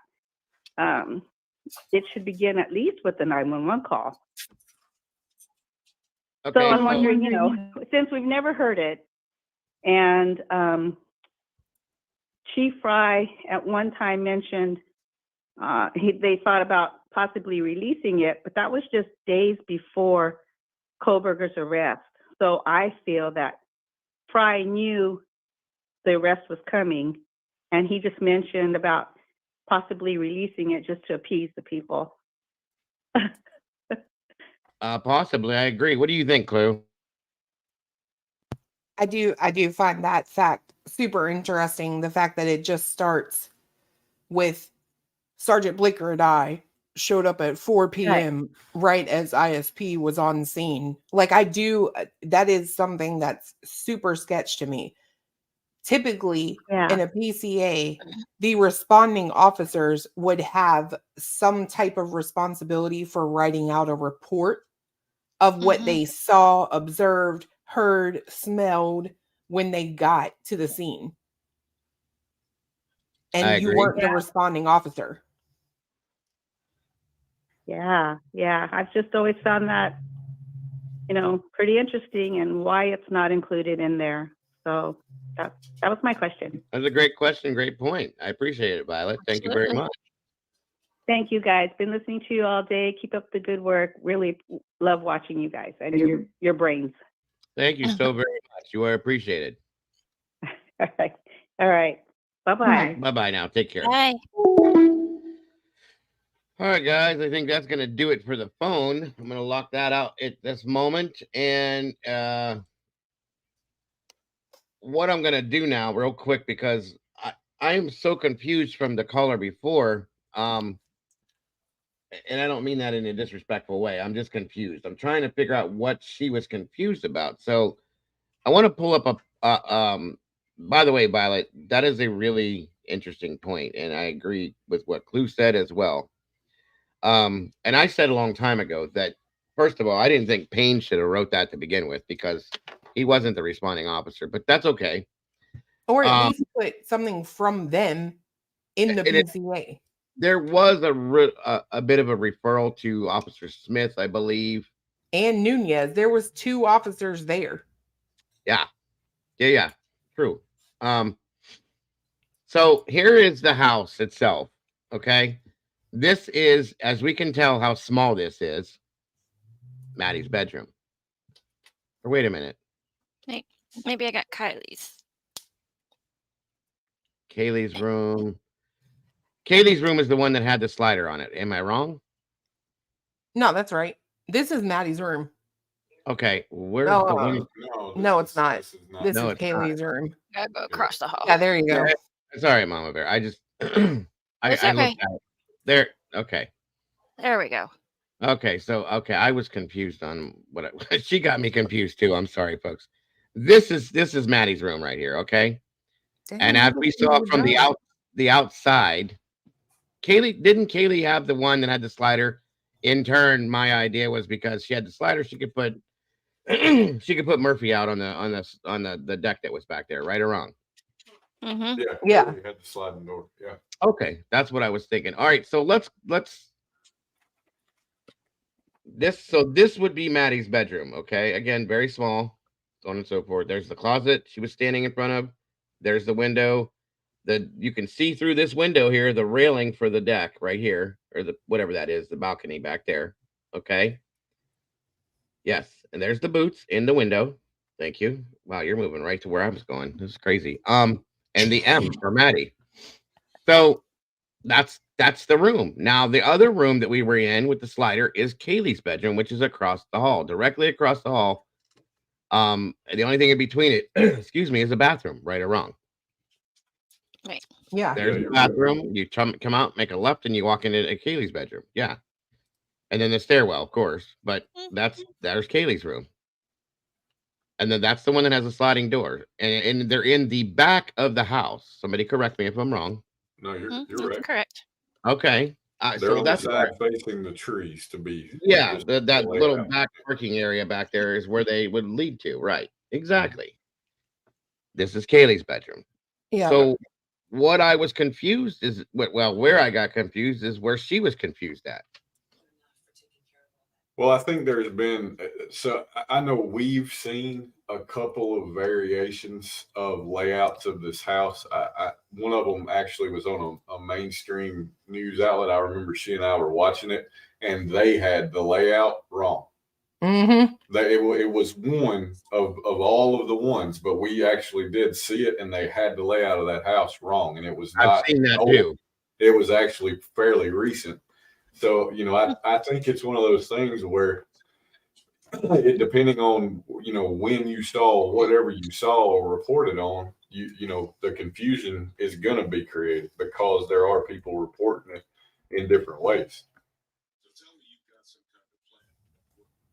[SPEAKER 18] it should begin at least with the 911 call.
[SPEAKER 1] Okay,
[SPEAKER 18] So I'm wondering, since we've never heard it, and Chief Fry at one time mentioned they thought about possibly releasing it, but that was just days before Kohlberger's arrest. So I feel that Fry knew the arrest was coming, and he just mentioned about possibly releasing it just to appease the people.
[SPEAKER 1] Possibly, I agree. What do you think, Clue?
[SPEAKER 4] I do find that fact super interesting. The fact that it just starts with Sergeant Blicker and I showed up at 4 p.m. right as ISP was on scene. Like that is something that's super sketch to me. Typically in a PCA, the responding officers would have some type of responsibility for writing out a report of what they saw, observed, heard, smelled when they got to the scene.
[SPEAKER 1] I
[SPEAKER 4] And you
[SPEAKER 1] agree.
[SPEAKER 4] weren't the responding officer.
[SPEAKER 18] Yeah. I've just always found that, pretty interesting, and why it's not included in there. So that was my question.
[SPEAKER 1] That's a great question. Great point. I appreciate it, Violet. Thank you very much.
[SPEAKER 18] Thank you, guys. Been listening to you all day. Keep up the good work. Really love watching you guys and your brains.
[SPEAKER 1] Thank you so very much. You are appreciated.
[SPEAKER 18] All right. Bye-bye.
[SPEAKER 1] Bye-bye now. Take care.
[SPEAKER 2] Bye.
[SPEAKER 1] All right, guys. I think that's going to do it for the phone. I'm going to lock that out at this moment. And what I'm going to do now real quick, because I am so confused from the caller before. And I don't mean that in a disrespectful way. I'm just confused. I'm trying to figure out what she was confused about. So I want to pull up by the way, Violet, that is a really interesting point, and I agree with what Clue said as well. And I said a long time ago that, first of all, I didn't think Payne should have wrote that to begin with, because he wasn't the responding officer, but that's okay.
[SPEAKER 4] Or at least put something from them in the PCA.
[SPEAKER 1] There was a bit of a referral to Officer Smith, I believe.
[SPEAKER 4] And Nunez. There was 2 officers there.
[SPEAKER 1] Yeah. True. So here is the house itself. Okay. This is, as we can tell how small this is, Maddie's bedroom. Or wait a minute.
[SPEAKER 2] Maybe I got Kylie's.
[SPEAKER 1] Kaylee's room. Kaylee's room is the one that had the slider on it. Am I wrong?
[SPEAKER 4] No, that's right. This is Maddie's room.
[SPEAKER 1] Okay. Where's the window?
[SPEAKER 4] No, it's not. This is
[SPEAKER 1] it's
[SPEAKER 4] Kaylee's
[SPEAKER 1] not.
[SPEAKER 4] room.
[SPEAKER 2] Gotta go across the hall.
[SPEAKER 4] Yeah, there you go.
[SPEAKER 1] It's all right, Mama Bear. I just I
[SPEAKER 2] It's
[SPEAKER 1] looked
[SPEAKER 2] okay.
[SPEAKER 1] at it. There. Okay.
[SPEAKER 2] There we go.
[SPEAKER 1] Okay. So I was confused on what she got me confused too. I'm sorry, folks. This is Maddie's room right here. Okay. And as we saw from the outside, Kaylee have the one that had the slider? In turn, my idea was because she had the slider, she could put Murphy out on the deck that was back there, right or wrong?
[SPEAKER 4] Yeah.
[SPEAKER 5] We had the sliding door. Yeah.
[SPEAKER 1] Okay, that's what I was thinking. All right, so let's this would be Maddie's bedroom. Okay, again, very small, so on and so forth. There's the closet she was standing in front of. There's the window. You can see through this window here, the railing for the deck right here, or the whatever that is, the balcony back there. Okay. Yes, and there's the boots in the window. Thank you. Wow, you're moving right to where I was going. This is crazy. And the M for Maddie. So that's the room. Now the other room that we were in with the slider is Kaylee's bedroom, which is across the hall, directly across the hall. And the only thing in between it, excuse me, is a bathroom, right or wrong.
[SPEAKER 2] Right.
[SPEAKER 4] Yeah.
[SPEAKER 1] There's the bathroom. You come out, make a left, and you walk into Kaylee's bedroom. Yeah. And then the stairwell, of course. But there's Kaylee's room. And then that's the one that has a sliding door. And they're in the back of the house. Somebody correct me if I'm wrong.
[SPEAKER 5] No, you're right.
[SPEAKER 2] Correct.
[SPEAKER 1] Okay.
[SPEAKER 5] They're
[SPEAKER 1] So
[SPEAKER 5] on the
[SPEAKER 1] that's
[SPEAKER 5] side facing the trees to be.
[SPEAKER 1] yeah,
[SPEAKER 5] just
[SPEAKER 1] that
[SPEAKER 5] lay
[SPEAKER 1] little
[SPEAKER 5] out.
[SPEAKER 1] back parking area back there is where they would lead to. Right. Exactly. This is Kaylee's bedroom.
[SPEAKER 4] Yeah.
[SPEAKER 1] So what I was confused is where I got confused is where she was confused at.
[SPEAKER 5] Well, I think there's been, so I know we've seen a couple of variations of layouts of this house. One of them actually was on a mainstream news outlet. I remember she and I were watching it, and they had the layout wrong.
[SPEAKER 4] Mm-hmm.
[SPEAKER 5] It was one of all of the ones, but we actually did see it, and they had the layout of that house wrong, and it was not.
[SPEAKER 1] I've seen that
[SPEAKER 5] old.
[SPEAKER 1] too.
[SPEAKER 5] It was actually fairly recent. So, I think it's one of those things where it, depending on, when you saw whatever you saw or reported on, the confusion is going to be created because there are people reporting it in different ways.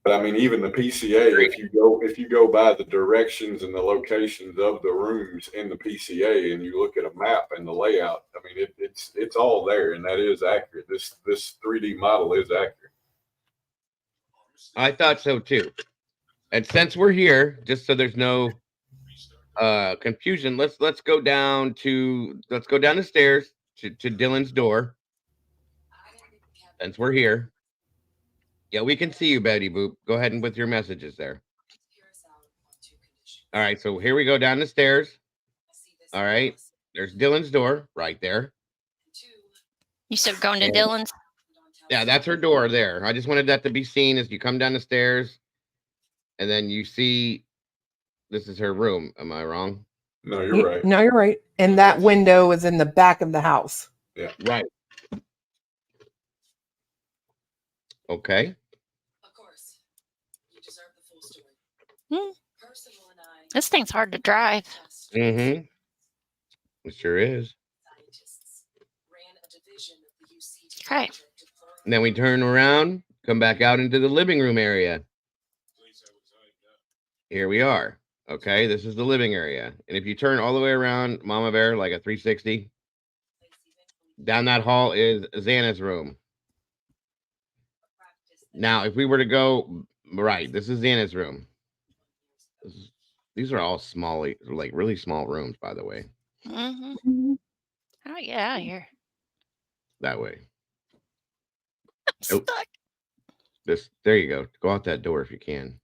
[SPEAKER 5] But I mean, even the PCA, if you go by the directions and the locations of the rooms in the PCA, and you look at a map and the layout, I mean, it's all there, and that is accurate. This 3D model is accurate.
[SPEAKER 1] I thought so too. And since we're here, just so there's no confusion, let's go down the stairs to Dylan's door. Since we're here. Yeah, we can see you, Betty Boop. Go ahead and with your messages there. All right, so here we go down the stairs. All right, there's Dylan's door right there.
[SPEAKER 2] You said going to Dylan's?
[SPEAKER 1] Yeah, that's her door there. I just wanted that to be seen as you come down the stairs. And then you see this is her room. Am I wrong?
[SPEAKER 5] No, you're right.
[SPEAKER 4] No, you're right. And that window is in the back of the house.
[SPEAKER 5] Yeah.
[SPEAKER 1] Right. Okay.
[SPEAKER 2] This thing's hard to drive.
[SPEAKER 1] Mm-hmm. It sure is.
[SPEAKER 2] Okay.
[SPEAKER 1] And then we turn around, come back out into the living room area. Here we are. Okay, this is the living area. And if you turn all the way around, Mama Bear, like a 360, down that hall is Xana's room. Now, if we were to go right, this is Xana's room. These are all small, like really small rooms, by the way.
[SPEAKER 2] Mm-hmm. How do I get out of here?
[SPEAKER 1] That way.
[SPEAKER 2] I'm stuck.
[SPEAKER 1] There you go. Go out that door if you can.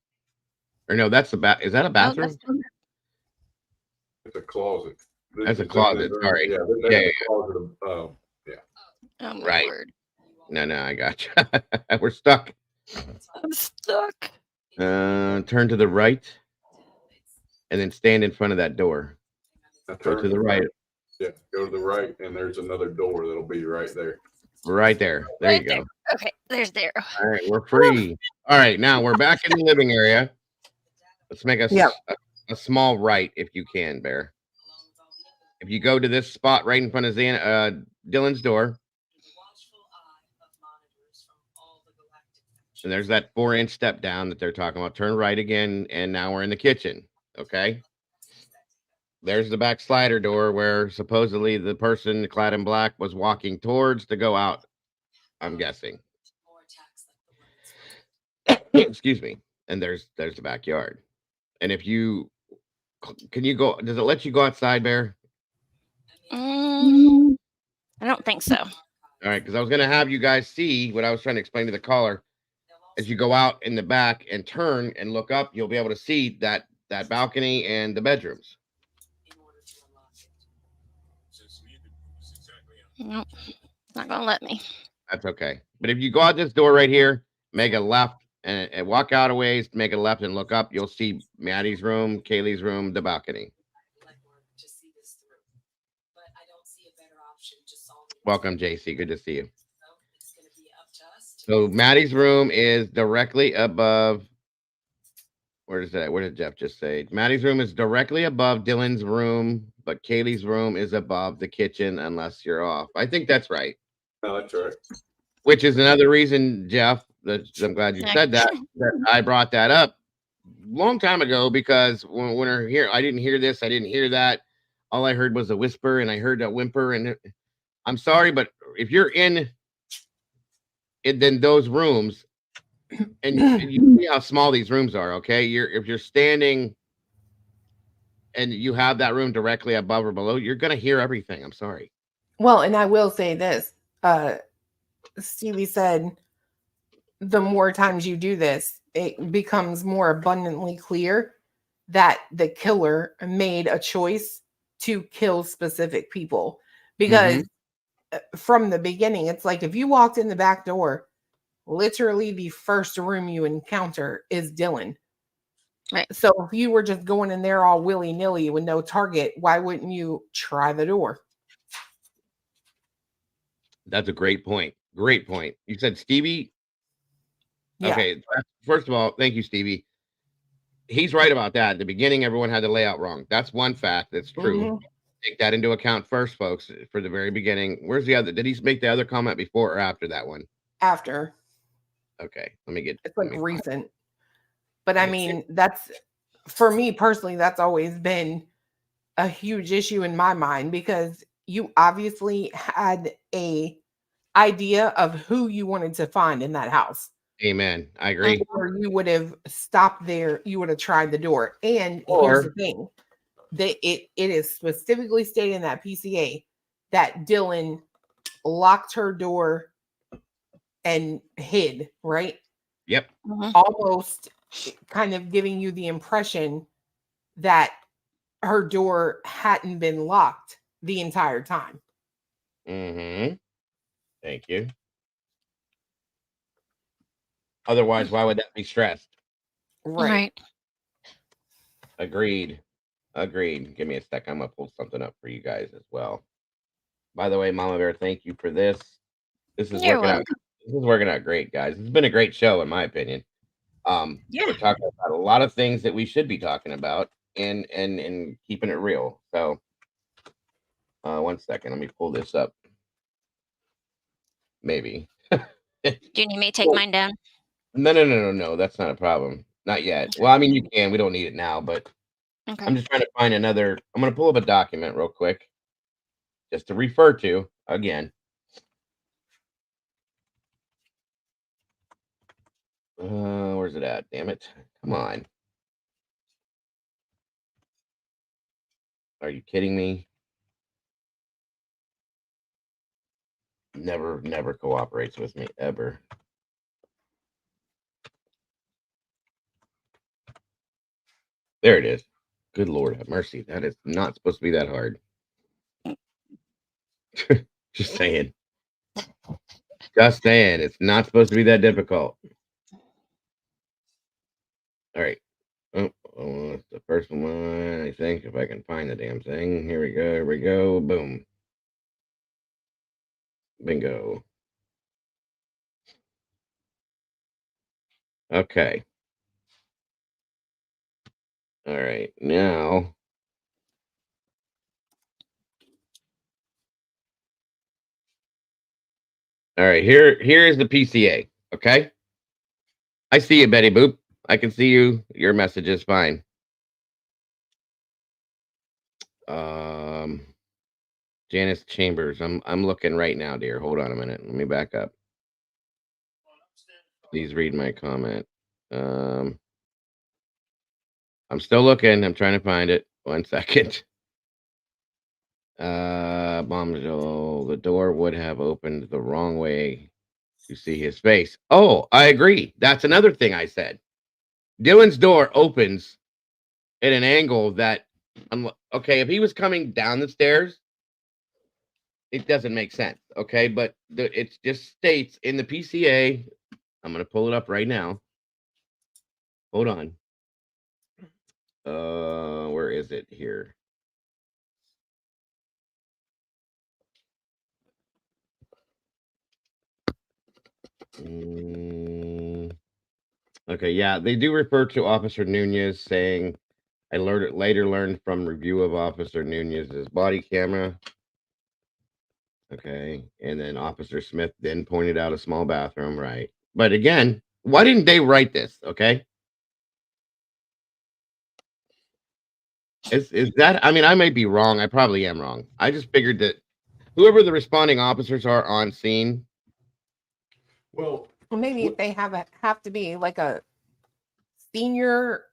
[SPEAKER 1] Or no, that's the is that a bathroom?
[SPEAKER 5] It's a closet.
[SPEAKER 1] That's a closet. Sorry.
[SPEAKER 5] Yeah,
[SPEAKER 1] Yeah.
[SPEAKER 5] a closet of, yeah.
[SPEAKER 2] Oh, my
[SPEAKER 1] Right.
[SPEAKER 2] word.
[SPEAKER 1] No, I got you. We're stuck.
[SPEAKER 2] I'm stuck.
[SPEAKER 1] Turn to the right, and then stand in front of that door. Go to the right.
[SPEAKER 5] Yeah, go to the right, and there's another door that'll be right there.
[SPEAKER 1] Right there. There you go.
[SPEAKER 2] Okay, there's there.
[SPEAKER 1] All right, we're free. All right, now we're back in the living area. Let's make a small right if you can, Bear. If you go to this spot right in front of Dylan's door, and there's that 4-inch step down that they're talking about. Turn right again, and now we're in the kitchen. Okay. There's the back slider door where supposedly the person clad in black was walking towards to go out. I'm guessing. Excuse me. And there's the backyard. And if you can you go? Does it let you go outside, Bear?
[SPEAKER 2] I don't think so.
[SPEAKER 1] All right, because I was gonna have you guys see what I was trying to explain to the caller. As you go out in the back and turn and look up, you'll be able to see that balcony and the bedrooms.
[SPEAKER 2] Nope, not gonna let me.
[SPEAKER 1] That's okay. But if you go out this door right here, make a left and walk out a ways, make a left and look up. You'll see Maddie's room, Kaylee's room, the balcony. Welcome, JC. Good to see you. So Maddie's room is directly above. Where is that? What did Jeff just say? Maddie's room is directly above Dylan's room, but Kaylee's room is above the kitchen unless you're off. I think that's right.
[SPEAKER 5] No, that's right.
[SPEAKER 1] Which is another reason, Jeff, that I'm glad you said that I brought that up a long time ago, because when we're here, I didn't hear this, I didn't hear that. All I heard was a whisper, and I heard a whimper. And I'm sorry, but if you're in then those rooms, and you see how small these rooms are, okay? If you're standing and you have that room directly above or below, you're gonna hear everything. I'm sorry.
[SPEAKER 4] Well, and I will say this. Stevie said, the more times you do this, it becomes more abundantly clear that the killer made a choice to kill specific people. Because from the beginning, it's like if you walked in the back door, literally the first room you encounter is Dylan.
[SPEAKER 2] Right.
[SPEAKER 4] So if you were just going in there all willy-nilly with no target, why wouldn't you try the door?
[SPEAKER 1] That's a great point. Great point. You said Stevie?
[SPEAKER 4] Yeah.
[SPEAKER 1] Okay. First of all, thank you, Stevie. He's right about that. At the beginning, everyone had the layout wrong. That's one fact that's true. Take that into account first, folks, for the very beginning. Where's the other? Did he make the other comment before or after that one?
[SPEAKER 4] After.
[SPEAKER 1] Okay. Let me get.
[SPEAKER 4] It's like recent. But I mean, that's, for me personally, that's always been a huge issue in my mind, because you obviously had a idea of who you wanted to find in that house.
[SPEAKER 1] Amen. I agree.
[SPEAKER 4] Or you would have stopped there. You would have tried the door. And here's the thing. It is specifically stated in that PCA that Dylan locked her door and hid, right?
[SPEAKER 1] Yep.
[SPEAKER 4] Almost kind of giving you the impression that her door hadn't been locked the entire time.
[SPEAKER 1] Thank you. Otherwise, why would that be stressed?
[SPEAKER 4] Right.
[SPEAKER 1] Agreed. Give me a sec. I'm gonna pull something up for you guys as well. By the way, Mama Bear, thank you for this. This is working out. This is working out great, guys. It's been a great show, in my opinion. We're talking about a lot of things that we should be talking about, and keeping it real. So, 1 second. Let me pull this up. Maybe.
[SPEAKER 2] Do you need me to take mine down?
[SPEAKER 1] No. That's not a problem. Not yet. Well, I mean, you can. We don't need it now, but I'm just trying to find another. I'm going to pull up a document real quick, just to refer to again. Where's it at? Damn it. Come on. Are you kidding me? Never cooperates with me, ever. There it is. Good Lord have mercy. That is not supposed to be that hard. Just saying. Just saying. It's not supposed to be that difficult. All right. Oh, it's the first one, I think, if I can find the damn thing. Here we go. Boom. Bingo. Okay. All right. Now. All right. Here's the PCA. Okay. I see you, Betty Boop. I can see you. Your message is fine. Janice Chambers. I'm looking right now, dear. Hold on a minute. Let me back up. Please read my comment. I'm still looking. I'm trying to find it. 1 second. The door would have opened the wrong way to see his face. Oh, I agree. That's another thing I said. Dylan's door opens at an angle that, okay, if he was coming down the stairs, it doesn't make sense. Okay, but it just states in the PCA, I'm gonna pull it up right now. Hold on. Where is it here? Okay, yeah, they do refer to Officer Nunez, saying, I later learned from review of Officer Nunez's body camera. Okay, and then Officer Smith then pointed out a small bathroom, right? But again, why didn't they write this? Okay, is that? I mean, I may be wrong. I probably am wrong. I just figured that whoever the responding officers are on scene.
[SPEAKER 5] Well,
[SPEAKER 4] maybe if they have to be like a senior.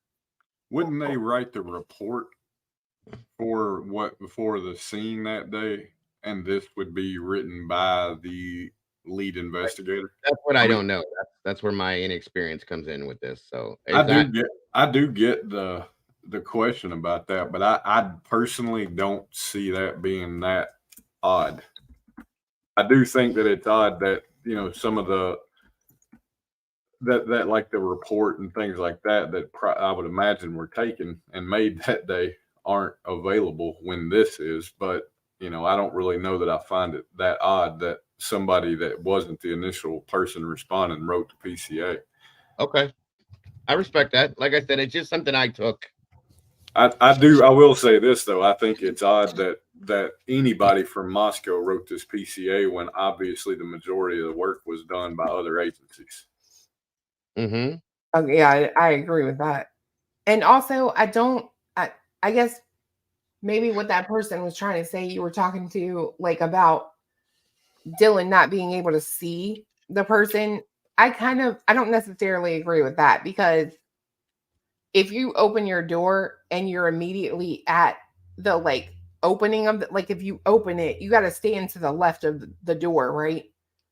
[SPEAKER 5] Wouldn't they write the report for the scene that day, and this would be written by the lead investigator?
[SPEAKER 1] That's what I don't know. That's where my inexperience comes in with this. So
[SPEAKER 5] I do get the question about that, but I personally don't see that being that odd. I do think that it's odd that, you know, some of the that like the report and things like that I would imagine were taken and made that day aren't available when this is. But, you know, I don't really know that I find it that odd that somebody that wasn't the initial person responding wrote to PCA.
[SPEAKER 1] Okay, I respect that. Like I said, it's just something I took.
[SPEAKER 5] I will say this though. I think it's odd that anybody from Moscow wrote this PCA when obviously the majority of the work was done by other agencies.
[SPEAKER 1] Mm-hmm.
[SPEAKER 4] Oh, yeah, I agree with that. And also, I guess maybe what that person was trying to say, you were talking to like about Dylan not being able to see the person. I don't necessarily agree with that, because if you open your door and you're immediately at the like opening of like if you open it, you got to stand to the left of the door, right?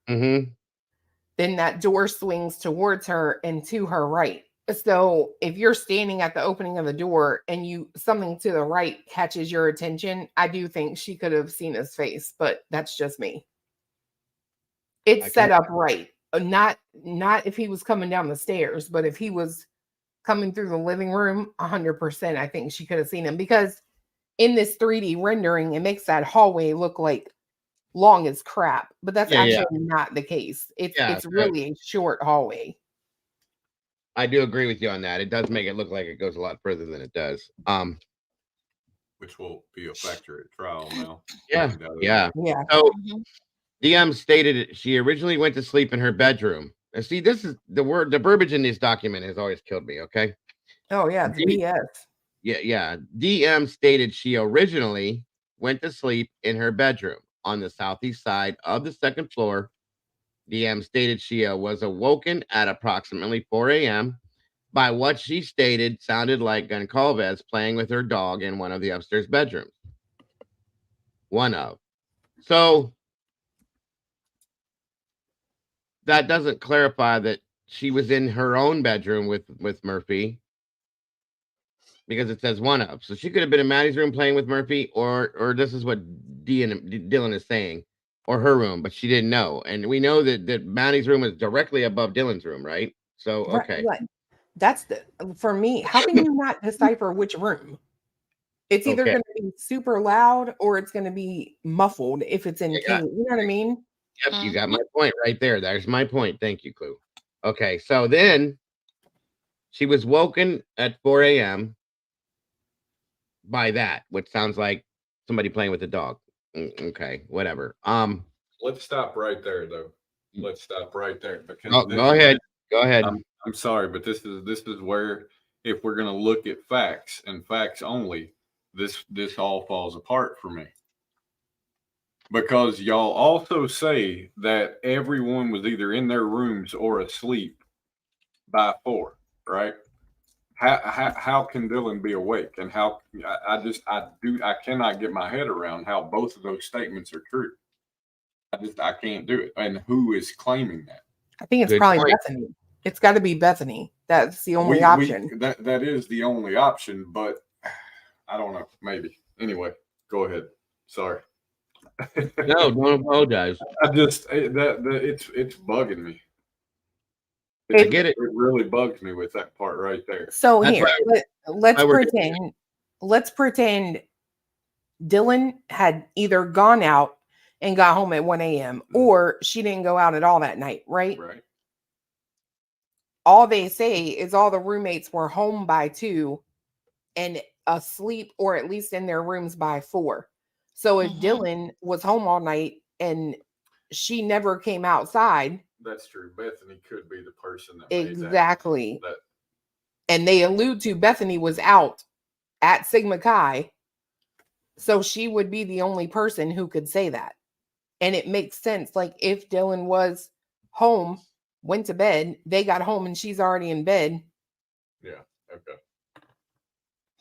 [SPEAKER 1] Mm-hmm.
[SPEAKER 4] Then that door swings towards her and to her right. So if you're standing at the opening of the door and something to the right catches your attention, I do think she could have seen his face, but that's just me. It's set up right. Not if he was coming down the stairs, but if he was coming through the living room, 100%, I think she could have seen him, because in this 3D rendering, it makes that hallway look like long as crap, but that's actually not the case. It's really a short hallway.
[SPEAKER 1] I do agree with you on that. It does make it look like it goes a lot further than it does.
[SPEAKER 5] Which will be a factor at trial now.
[SPEAKER 1] Yeah. So DM stated she originally went to sleep in her bedroom. And see, this is the verbiage in this document has always killed me. Okay.
[SPEAKER 4] Oh yeah, it's BS.
[SPEAKER 1] Yeah. DM stated she originally went to sleep in her bedroom on the southeast side of the second floor. DM stated she was awoken at approximately 4 a.m. by what she stated sounded like Goncalves playing with her dog in one of the upstairs bedrooms. So that doesn't clarify that she was in her own bedroom with Murphy, because it says one of. So she could have been in Maddie's room playing with Murphy, or this is what Dylan is saying, or her room, but she didn't know. And we know that Maddie's room is directly above Dylan's room, right? So okay.
[SPEAKER 4] Right. That's for me. How can you not decipher which room? It's either going to be super loud or it's going to be muffled if it's in King. You know what I mean?
[SPEAKER 1] Yep, you got my point right there. There's my point. Thank you, Clue. Okay, so then she was woken at 4 a.m. by that, which sounds like somebody playing with a dog. Okay, whatever.
[SPEAKER 5] Let's stop right there, though. Let's stop right there, because
[SPEAKER 1] go ahead. Go ahead.
[SPEAKER 5] I'm sorry, but this is where, if we're going to look at facts and facts only, this all falls apart for me. Because y'all also say that everyone was either in their rooms or asleep by 4, right? How can Dylan be awake? And how I cannot get my head around how both of those statements are true. I can't do it. And who is claiming that?
[SPEAKER 4] I think it's probably Bethany. It's got to be Bethany. That's the only option.
[SPEAKER 5] That is the only option, but I don't know. Maybe. Anyway, go ahead. Sorry.
[SPEAKER 1] No, don't apologize.
[SPEAKER 5] It's bugging me.
[SPEAKER 1] I get it.
[SPEAKER 5] It really bugs me with that part right there.
[SPEAKER 4] So
[SPEAKER 1] That's
[SPEAKER 4] here,
[SPEAKER 1] why
[SPEAKER 4] let's
[SPEAKER 1] we're doing
[SPEAKER 4] pretend Dylan had either gone out and got home at 1 a.m. or she didn't go out at all that night, right?
[SPEAKER 5] Right.
[SPEAKER 4] All they say is all the roommates were home by 2 and asleep or at least in their rooms by 4. So if Dylan was home all night and she never came outside.
[SPEAKER 5] That's true. Bethany could be the person that made
[SPEAKER 4] Exactly.
[SPEAKER 5] that.
[SPEAKER 4] And they allude to Bethany was out at Sigma Chi. So she would be the only person who could say that. And it makes sense. Like if Dylan was home, went to bed, they got home and she's already in bed.
[SPEAKER 5] Yeah. Okay.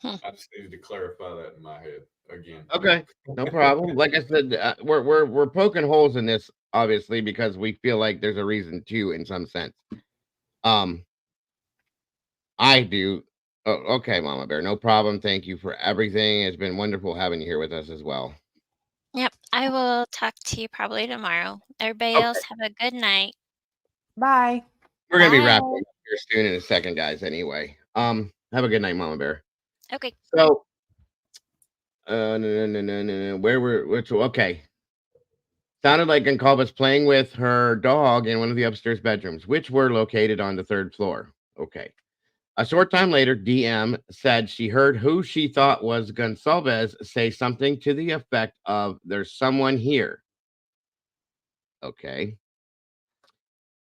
[SPEAKER 5] I just needed to clarify that in my head again.
[SPEAKER 1] Okay, no problem. Like I said, we're poking holes in this obviously because we feel like there's a reason to, in some sense. I do. Oh, okay, Mama Bear, no problem. Thank you for everything. It's been wonderful having you here with us as well.
[SPEAKER 2] Yep. I will talk to you probably tomorrow. Everybody else have a good night.
[SPEAKER 4] Bye.
[SPEAKER 1] We're gonna be wrapping
[SPEAKER 2] Bye.
[SPEAKER 1] up here soon in a second, guys. Anyway, have a good night, Mama Bear.
[SPEAKER 2] Okay.
[SPEAKER 1] So, no. Where were which? Okay. Sounded like Guncal was playing with her dog in one of the upstairs bedrooms, which were located on the 3rd floor. Okay. A short time later, DM said she heard who she thought was Gonsalves say something to the effect of, "There's someone here." Okay.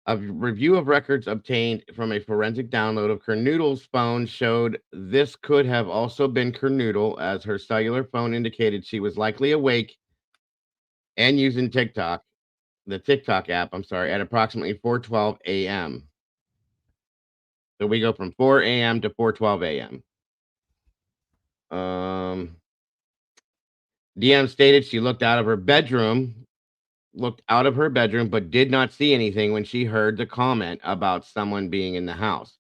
[SPEAKER 1] A review of records obtained from a forensic download of Kernoodle's phone showed this could have also been Kernoodle, as her cellular phone indicated she was likely awake and using the TikTok app, at approximately 4:12 a.m. So we go from 4 a.m. to 4:12 a.m. DM stated she looked out of her bedroom, but did not see anything when she heard the comment about someone being in the house.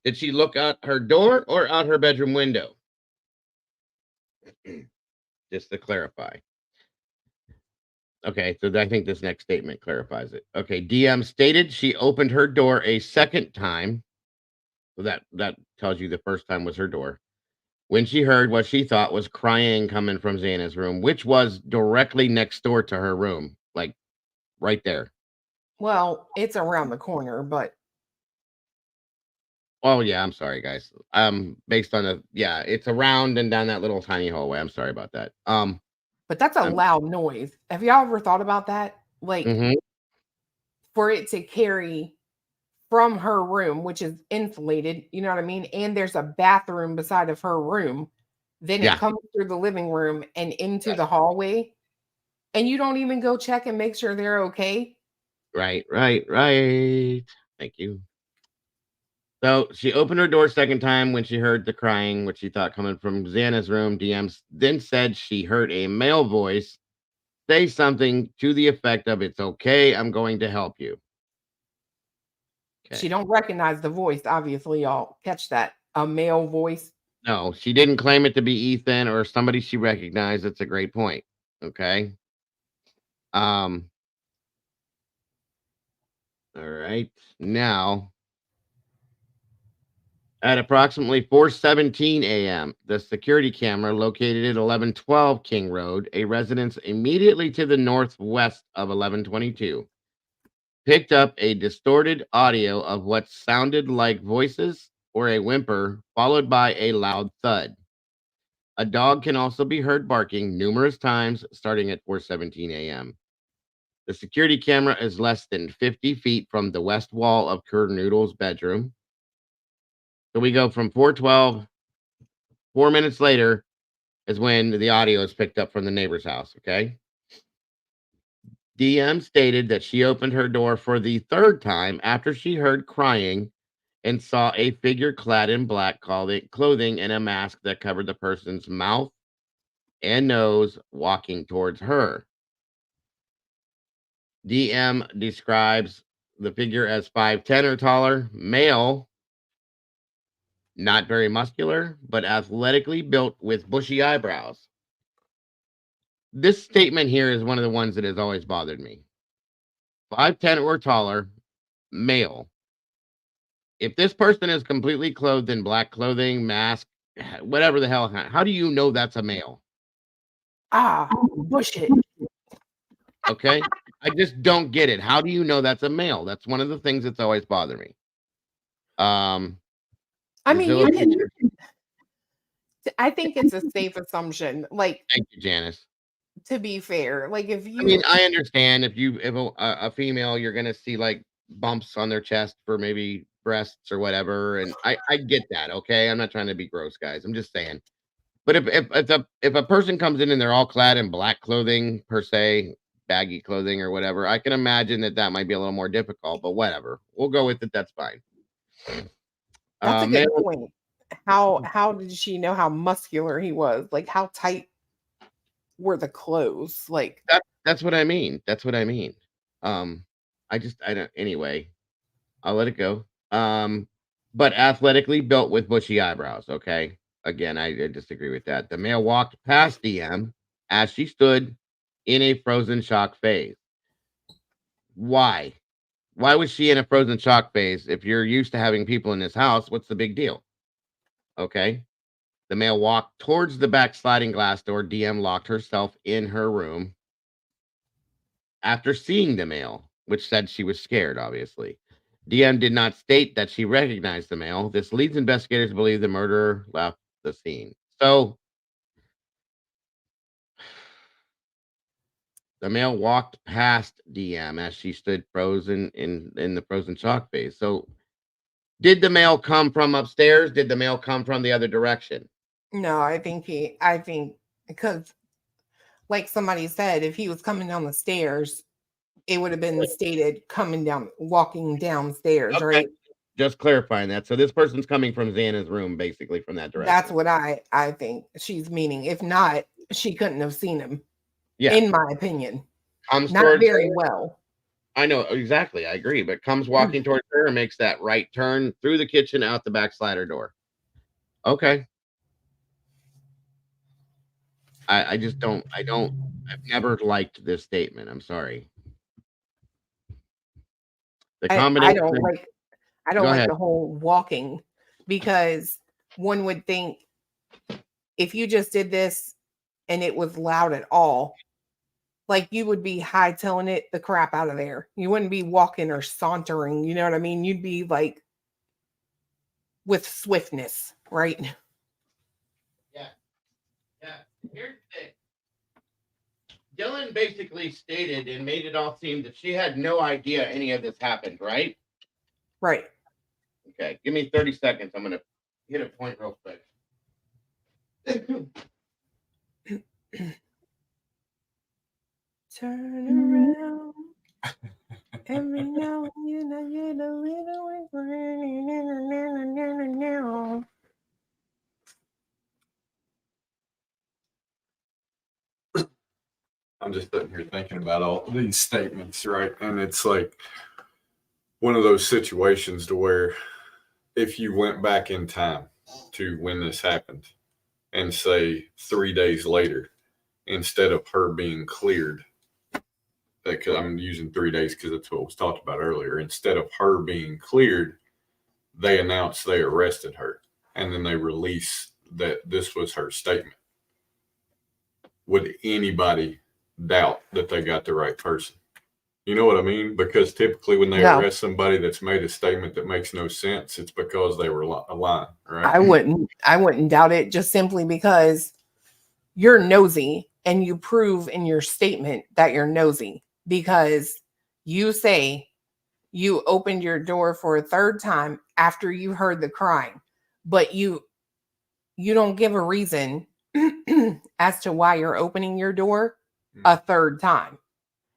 [SPEAKER 1] Did she look out her door or out her bedroom window? Just to clarify. Okay, so I think this next statement clarifies it. Okay, DM stated she opened her door a second time. So that tells you the first time was her door. When she heard what she thought was crying coming from Xana's room, which was directly next door to her room, like right there.
[SPEAKER 4] Well, it's around the corner, but
[SPEAKER 1] Oh yeah, I'm sorry, guys. Based on it's around and down that little tiny hallway. I'm sorry about that.
[SPEAKER 4] but that's a loud noise. Have y'all ever thought about that? Like for it to carry from her room, which is insulated, you know what I mean? And there's a bathroom beside of her room. Then it comes through the living room and into the hallway. And you don't even go check and make sure they're okay.
[SPEAKER 1] Right. Thank you. So she opened her door second time when she heard the crying, which she thought coming from Xana's room. DM then said she heard a male voice say something to the effect of, "It's okay, I'm going to help you."
[SPEAKER 4] She don't recognize the voice, obviously, y'all catch that. A male voice.
[SPEAKER 1] No, she didn't claim it to be Ethan or somebody she recognized. That's a great point. Okay. All right. Now, at approximately 4:17 a.m., the security camera located at 1112 King Road, a residence immediately to the northwest of 1122, picked up a distorted audio of what sounded like voices or a whimper, followed by a loud thud. A dog can also be heard barking numerous times starting at 4:17 a.m. The security camera is less than 50 feet from the west wall of Kernoodle's bedroom. So we go from 4:12. 4 minutes later is when the audio is picked up from the neighbor's house. Okay. DM stated that she opened her door for the third time after she heard crying and saw a figure clad in black clothing and a mask that covered the person's mouth and nose walking towards her. DM describes the figure as 5'10" or taller, male, not very muscular, but athletically built with bushy eyebrows. This statement here is one of the ones that has always bothered me. 5'10" or taller, male, if this person is completely clothed in black clothing, mask, whatever the hell, how do you know that's a male?
[SPEAKER 4] Bullshit.
[SPEAKER 1] Okay, I just don't get it. How do you know that's a male? That's one of the things that's always bothered me.
[SPEAKER 4] I mean, you
[SPEAKER 1] Zillow
[SPEAKER 4] can.
[SPEAKER 1] feature-
[SPEAKER 4] I think it's a safe assumption. Like,
[SPEAKER 1] Thank you, Janice.
[SPEAKER 4] to be fair, like if
[SPEAKER 1] I mean,
[SPEAKER 4] you,
[SPEAKER 1] I understand if a female, you're gonna see like bumps on their chest for maybe breasts or whatever, and I get that. Okay, I'm not trying to be gross, guys. I'm just saying. But if a person comes in and they're all clad in black clothing per se, baggy clothing or whatever, I can imagine that might be a little more difficult. But whatever, we'll go with it. That's fine.
[SPEAKER 4] that's a good
[SPEAKER 1] Male,
[SPEAKER 4] point. How did she know how muscular he was? Like, how tight were the clothes? Like,
[SPEAKER 1] that's what I mean. That's what I mean. I don't. Anyway, I'll let it go. But athletically built with bushy eyebrows. Okay. Again, I disagree with that. The male walked past DM as she stood in a frozen shock phase. Why? Why was she in a frozen shock phase? If you're used to having people in this house, what's the big deal? Okay. The male walked towards the back sliding glass door. DM locked herself in her room after seeing the male, which said she was scared, obviously. DM did not state that she recognized the male. This leads investigators to believe the murderer left the scene. So the male walked past DM as she stood frozen in the frozen shock phase. So did the male come from upstairs? Did the male come from the other direction?
[SPEAKER 4] no, I think because, like somebody said, if he was coming down the stairs, it would have been stated walking downstairs,
[SPEAKER 1] Okay.
[SPEAKER 4] right?
[SPEAKER 1] Just clarifying that. So this person's coming from Xana's room, basically from that direction.
[SPEAKER 4] That's what I think she's meaning. If not, she couldn't have seen him.
[SPEAKER 1] Yeah.
[SPEAKER 4] In my opinion,
[SPEAKER 1] Comes
[SPEAKER 4] not
[SPEAKER 1] towards
[SPEAKER 4] very
[SPEAKER 1] her.
[SPEAKER 4] well.
[SPEAKER 1] I know exactly. I agree. But comes walking towards her and makes that right turn through the kitchen out the back slider door. Okay. I just don't. I've never liked this statement. I'm sorry. The
[SPEAKER 4] I
[SPEAKER 1] combination.
[SPEAKER 4] don't
[SPEAKER 1] Go
[SPEAKER 4] like
[SPEAKER 1] ahead.
[SPEAKER 4] the whole walking, because one would think if you just did this and it was loud at all, like you would be hightailing it the crap out of there. You wouldn't be walking or sauntering, you know what I mean? You'd be like with swiftness, right?
[SPEAKER 1] Yeah. Here's the thing. Dylan basically stated and made it all seem that she had no idea any of this happened, right?
[SPEAKER 4] Right.
[SPEAKER 1] Okay. Give me 30 seconds. I'm gonna hit a point real quick.
[SPEAKER 4] Turn around. Every now and then I get a little bit.
[SPEAKER 5] I'm just sitting here thinking about all these statements, right? And it's like one of those situations to where if you went back in time to when this happened and say 3 days later, instead of her being cleared, because I'm using 3 days because that's what was talked about earlier, instead of her being cleared, they announced they arrested her and then they release that this was her statement. Would anybody doubt that they got the right person? You know what I mean? Because typically when they arrest somebody that's made a statement that makes no sense, it's because they were lying, right?
[SPEAKER 4] I wouldn't doubt it, just simply because you're nosy and you prove in your statement that you're nosy, because you say you opened your door for a third time after you heard the crying, but you don't give a reason as to why you're opening your door a third time.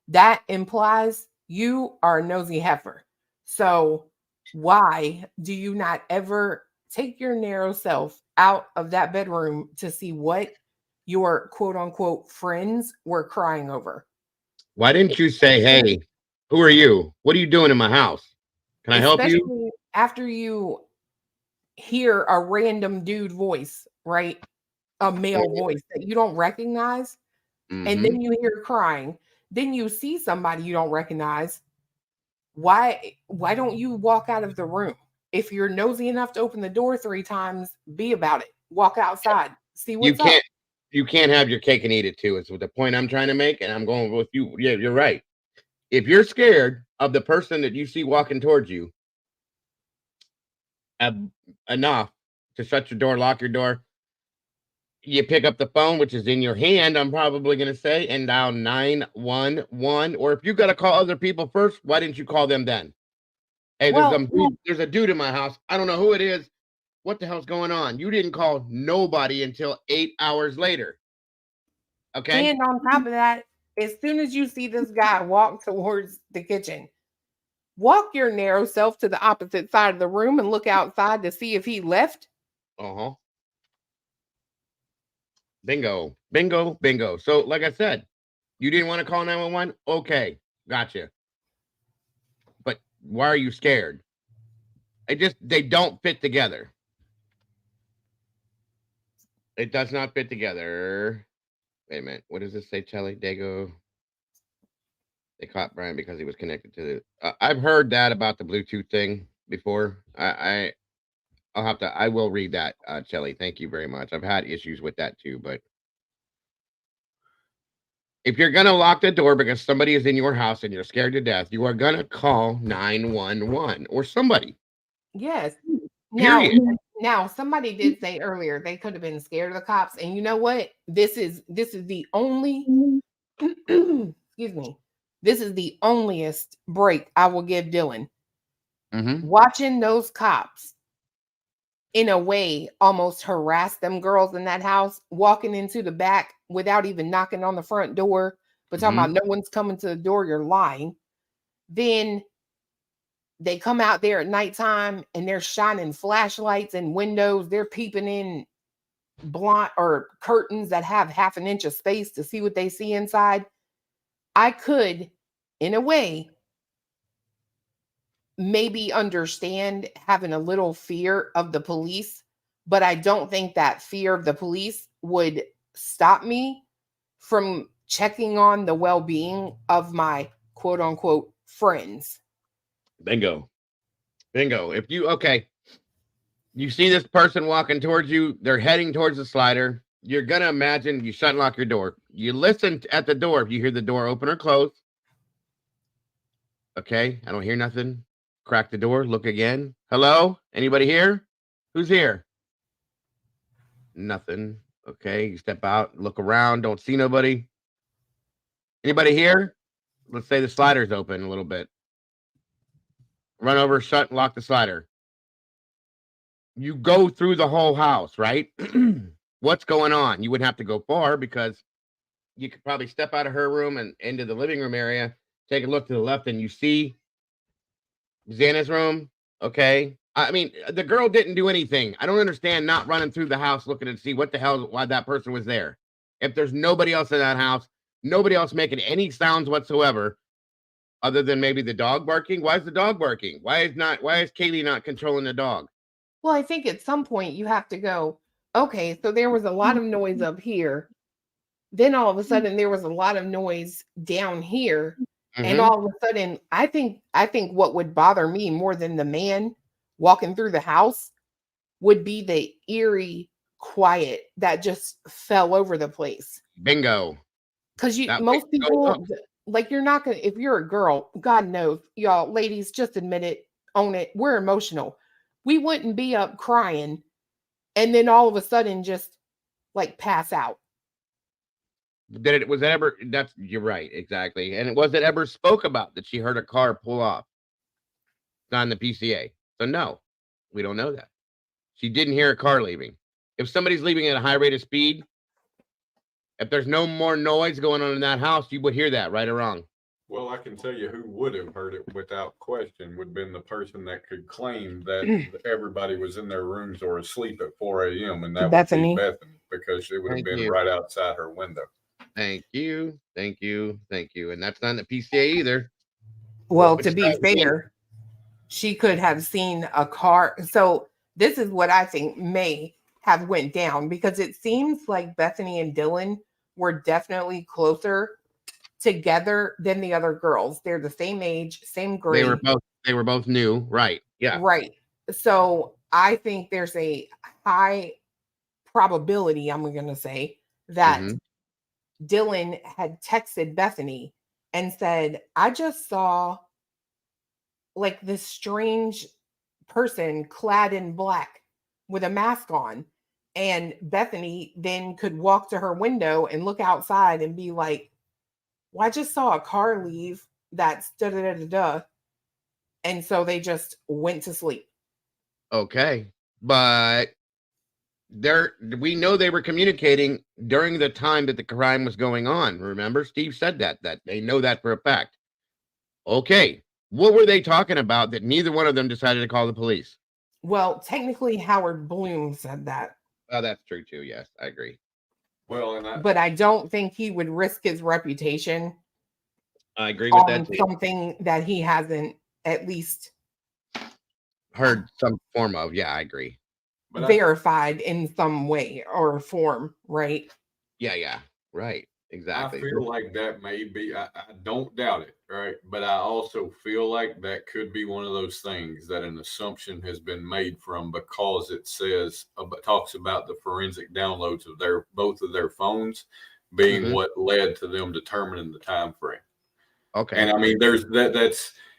[SPEAKER 4] That implies you are a nosy heifer. So why do you not ever take your narrow self out of that bedroom to see what your quote unquote friends were crying over?
[SPEAKER 1] Why didn't you say, "Hey, who are you? What are you doing in my house? Can I help you?"
[SPEAKER 4] Especially after you hear a random dude voice, right? A male voice that you don't recognize, and then you hear crying, then you see somebody you don't recognize. Why don't you walk out of the room? if you're nosy enough to open the door 3 times, be about it. Walk outside, see
[SPEAKER 1] You
[SPEAKER 4] what's up.
[SPEAKER 1] can't have your cake and eat it too. It's the point I'm trying to make, and I'm going with you. Yeah, you're right. If you're scared of the person that you see walking towards you enough to shut your door, lock your door, you pick up the phone, which is in your hand, I'm probably going to say, and dial 911. Or if you got to call other people first, why didn't you call them then? Hey, there's a dude in my house. I don't know who it is. What the hell's going on? You didn't call nobody until 8 hours later. Okay.
[SPEAKER 4] And on top of that, as soon as you see this guy walk towards the kitchen, walk your narrow self to the opposite side of the room and look outside to see if he left.
[SPEAKER 1] Uh-huh. Bingo, bingo, bingo. So, like I said, you didn't want to call 911? Okay, gotcha. But why are you scared? They don't fit together. It does not fit together. Wait a minute. What does this say, Chelly? Dago. They caught Brian because he was connected to the. I've heard that about the Bluetooth thing before. I will read that, Chelly. Thank you very much. I've had issues with that too, but if you're gonna lock the door because somebody is in your house and you're scared to death, you are gonna call 911 or somebody.
[SPEAKER 4] Yes.
[SPEAKER 1] Period.
[SPEAKER 4] Now somebody did say earlier they could have been scared of the cops, and you know what? This is the only excuse me. This is the onlyest break I will give Dylan. Watching those cops in a way almost harass them girls in that house, walking into the back without even knocking on the front door, but talking about no one's coming to the door, you're lying. Then they come out there at nighttime and they're shining flashlights and windows. They're peeping in blind or curtains that have half an inch of space to see what they see inside. I could, in a way, maybe understand having a little fear of the police, but I don't think that fear of the police would stop me from checking on the well-being of my quote unquote friends.
[SPEAKER 1] Bingo. Bingo. If you see this person walking towards you, they're heading towards the slider. You're going to imagine you shut and lock your door. You listen at the door if you hear the door open or close. Okay, I don't hear nothing. Crack the door, look again. Hello? Anybody here? Who's here? Nothing. Okay, you step out, look around, don't see nobody. Anybody here? Let's say the slider's open a little bit. Run over, shut, and lock the slider. You go through the whole house, right? What's going on? You wouldn't have to go far because you could probably step out of her room and into the living room area, take a look to the left, and you see Xana's room. Okay. I mean, the girl didn't do anything. I don't understand not running through the house looking to see what the hell, why that person was there. If there's nobody else in that house, nobody else making any sounds whatsoever, other than maybe the dog barking. Why is the dog barking? Why is Kaylee not controlling the dog?
[SPEAKER 4] Well, I think at some point you have to go, okay, so there was a lot of noise up here. Then all of a sudden there was a lot of noise down here. And all of a sudden, I think what would bother me more than the man walking through the house would be the eerie quiet that just fell over the place.
[SPEAKER 1] Bingo.
[SPEAKER 4] Because most people, like, you're not gonna, if you're a girl, God knows, y'all ladies, just admit it, own it. We're emotional. We wouldn't be up crying and then all of a sudden just like pass out.
[SPEAKER 1] You're right, exactly. And was it ever spoke about that she heard a car pull off? Not in the PCA. So no, we don't know that. She didn't hear a car leaving. If somebody's leaving at a high rate of speed, if there's no more noise going on in that house, you would hear that, right or wrong.
[SPEAKER 5] Well, I can tell you who would have heard it without question would have been the person that could claim that everybody was in their rooms or asleep at 4 a.m. And that would be Bethany, because it would have been right outside her window.
[SPEAKER 1] Thank you. And that's not in the PCA either.
[SPEAKER 4] Well, to be fair, she could have seen a car. So this is what I think may have went down, because it seems like Bethany and Dylan were definitely closer together than the other girls. They're the same age, same grade.
[SPEAKER 1] They were both new, right? Yeah.
[SPEAKER 4] Right. So I think there's a high probability, I'm going to say, that Dylan had texted Bethany and said, I just saw like this strange person clad in black with a mask on. And Bethany then could walk to her window and look outside and be like, well, I just saw a car leave that's da da da da da. And so they just went to sleep.
[SPEAKER 1] Okay. But we know they were communicating during the time that the crime was going on. Remember, Steve said that they know that for a fact. Okay. What were they talking about that neither one of them decided to call the police?
[SPEAKER 4] Well, technically, Howard Bloom said that.
[SPEAKER 1] Oh, that's true too. Yes, I agree.
[SPEAKER 5] Well,
[SPEAKER 4] but I don't think he would risk his reputation.
[SPEAKER 1] I agree with that
[SPEAKER 4] on
[SPEAKER 1] too.
[SPEAKER 4] something that he hasn't at least
[SPEAKER 1] Heard some form of. Yeah, I agree.
[SPEAKER 5] But
[SPEAKER 4] verified in some way or form, right?
[SPEAKER 1] Yeah, right. Exactly.
[SPEAKER 5] I feel like that may be, I don't doubt it, right? But I also feel like that could be one of those things that an assumption has been made from, because it says, talks about the forensic downloads of both of their phones being what led to them determining the time frame.
[SPEAKER 1] Okay.
[SPEAKER 5] And I mean, there's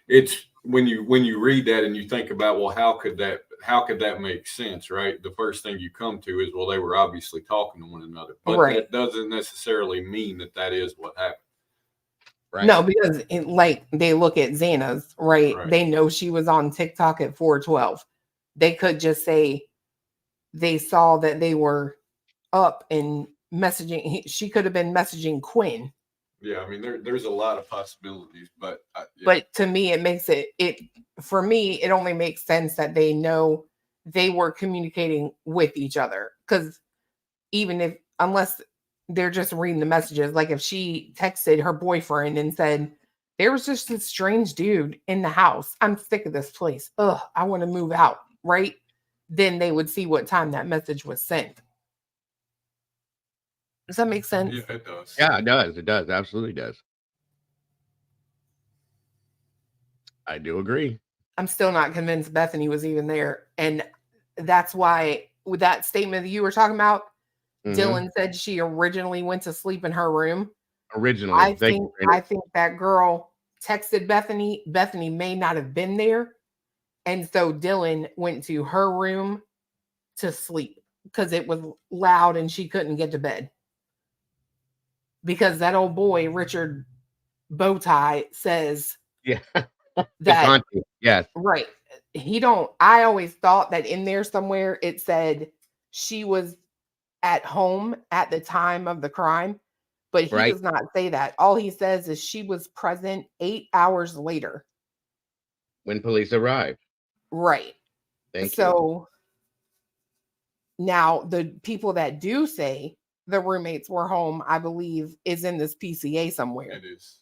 [SPEAKER 5] it's when you read that and you think about, well, how could that make sense, right? The first thing you come to is, well, they were obviously talking to one another, but that doesn't necessarily mean that is what happened.
[SPEAKER 1] Right.
[SPEAKER 4] No, because like they look at Xana's, right? They know she was on TikTok at 4:12. They could just say they saw that they were up and messaging. She could have been messaging Quinn.
[SPEAKER 5] Yeah, I mean, there's a lot of possibilities, but
[SPEAKER 4] but to me, it makes it for me, it only makes sense that they know they were communicating with each other. Because even unless they're just reading the messages, like if she texted her boyfriend and said, there was just this strange dude in the house, I'm sick of this place, ugh, I want to move out, right? Then they would see what time that message was sent. Does that make sense?
[SPEAKER 5] Yeah, it does.
[SPEAKER 1] Yeah, it does. It does. Absolutely does. I do agree.
[SPEAKER 4] I'm still not convinced Bethany was even there. And that's why, with that statement that you were talking about, Dylan said she originally went to sleep in her room.
[SPEAKER 1] Originally.
[SPEAKER 4] I think that girl texted Bethany. Bethany may not have been there. And so Dylan went to her room to sleep because it was loud and she couldn't get to bed. Because that old boy, Richard Bowtie, says that
[SPEAKER 1] yes.
[SPEAKER 4] Right. I always thought that in there somewhere it said she was at home at the time of the crime, but he does not say that. All he says is she was present 8 hours later
[SPEAKER 1] when police arrived.
[SPEAKER 4] Right.
[SPEAKER 1] Thank
[SPEAKER 4] you. Now the people that do say the roommates were home, I believe, is in this PCA somewhere.
[SPEAKER 5] It is.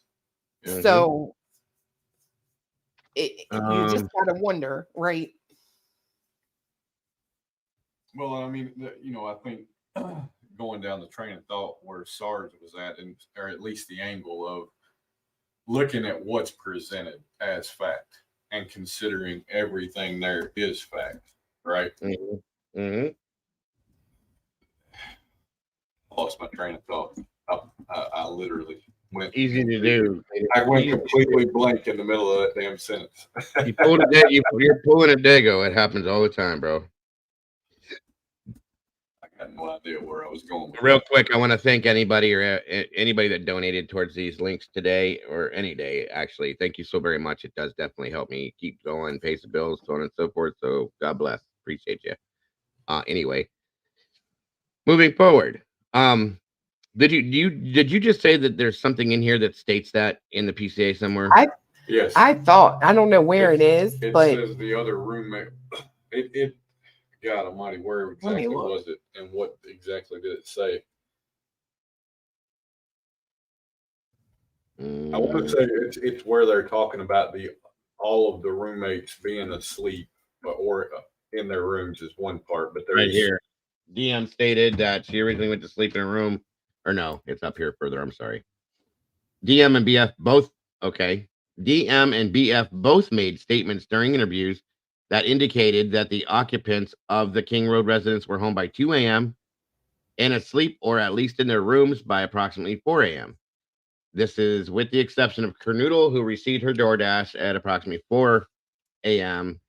[SPEAKER 4] So you just gotta wonder, right?
[SPEAKER 5] Well, I mean, I think going down the train of thought where Sarge was at, or at least the angle of looking at what's presented as fact and considering everything there is fact, right? Lost my train of thought. I literally went
[SPEAKER 1] easy to do.
[SPEAKER 5] I went completely blank in the middle of that damn sentence.
[SPEAKER 1] You pulled a you're pulling a Dago. It happens all the time, bro.
[SPEAKER 5] I got no idea where I was going.
[SPEAKER 1] Real quick, I want to thank anybody that donated towards these links today or any day. Actually, thank you so very much. It does definitely help me keep going, pay the bills, so on and so forth. So God bless. Appreciate you. Anyway, moving forward. Did you just say that there's something in here that states that in the PCA somewhere?
[SPEAKER 5] Yes.
[SPEAKER 4] I thought, I don't know where it is, but
[SPEAKER 5] it says the other roommate. God Almighty, where exactly was it, and what exactly did it say? I want to say it's where they're talking about all of the roommates being asleep or in their rooms is one part, but there's
[SPEAKER 1] right here. DM stated that she originally went to sleep in a room, or no, it's up here further. I'm sorry. DM and BF both. Okay. DM and BF both made statements during interviews that indicated that the occupants of the King Road residence were home by 2 a.m. and asleep or at least in their rooms by approximately 4 a.m. This is with the exception of Kernoodle, who received her DoorDash at approximately 4 a.m.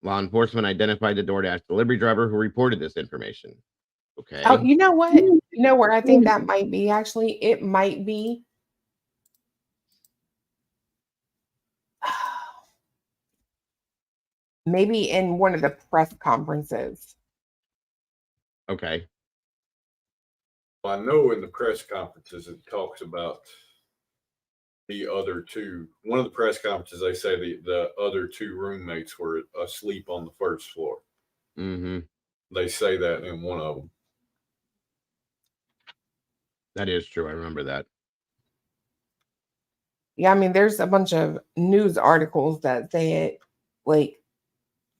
[SPEAKER 1] Law enforcement identified the DoorDash delivery driver who reported this information. Okay.
[SPEAKER 4] Oh, you know what? You know where I think that might be actually? It might be maybe in one of the press conferences.
[SPEAKER 1] Okay.
[SPEAKER 5] Well, I know in the press conferences it talks about the other two. One of the press conferences, they say the other two roommates were asleep on the first floor.
[SPEAKER 1] Mm-hmm.
[SPEAKER 5] They say that in one of them.
[SPEAKER 1] That is true. I remember that.
[SPEAKER 4] Yeah, I mean, there's a bunch of news articles that say it, like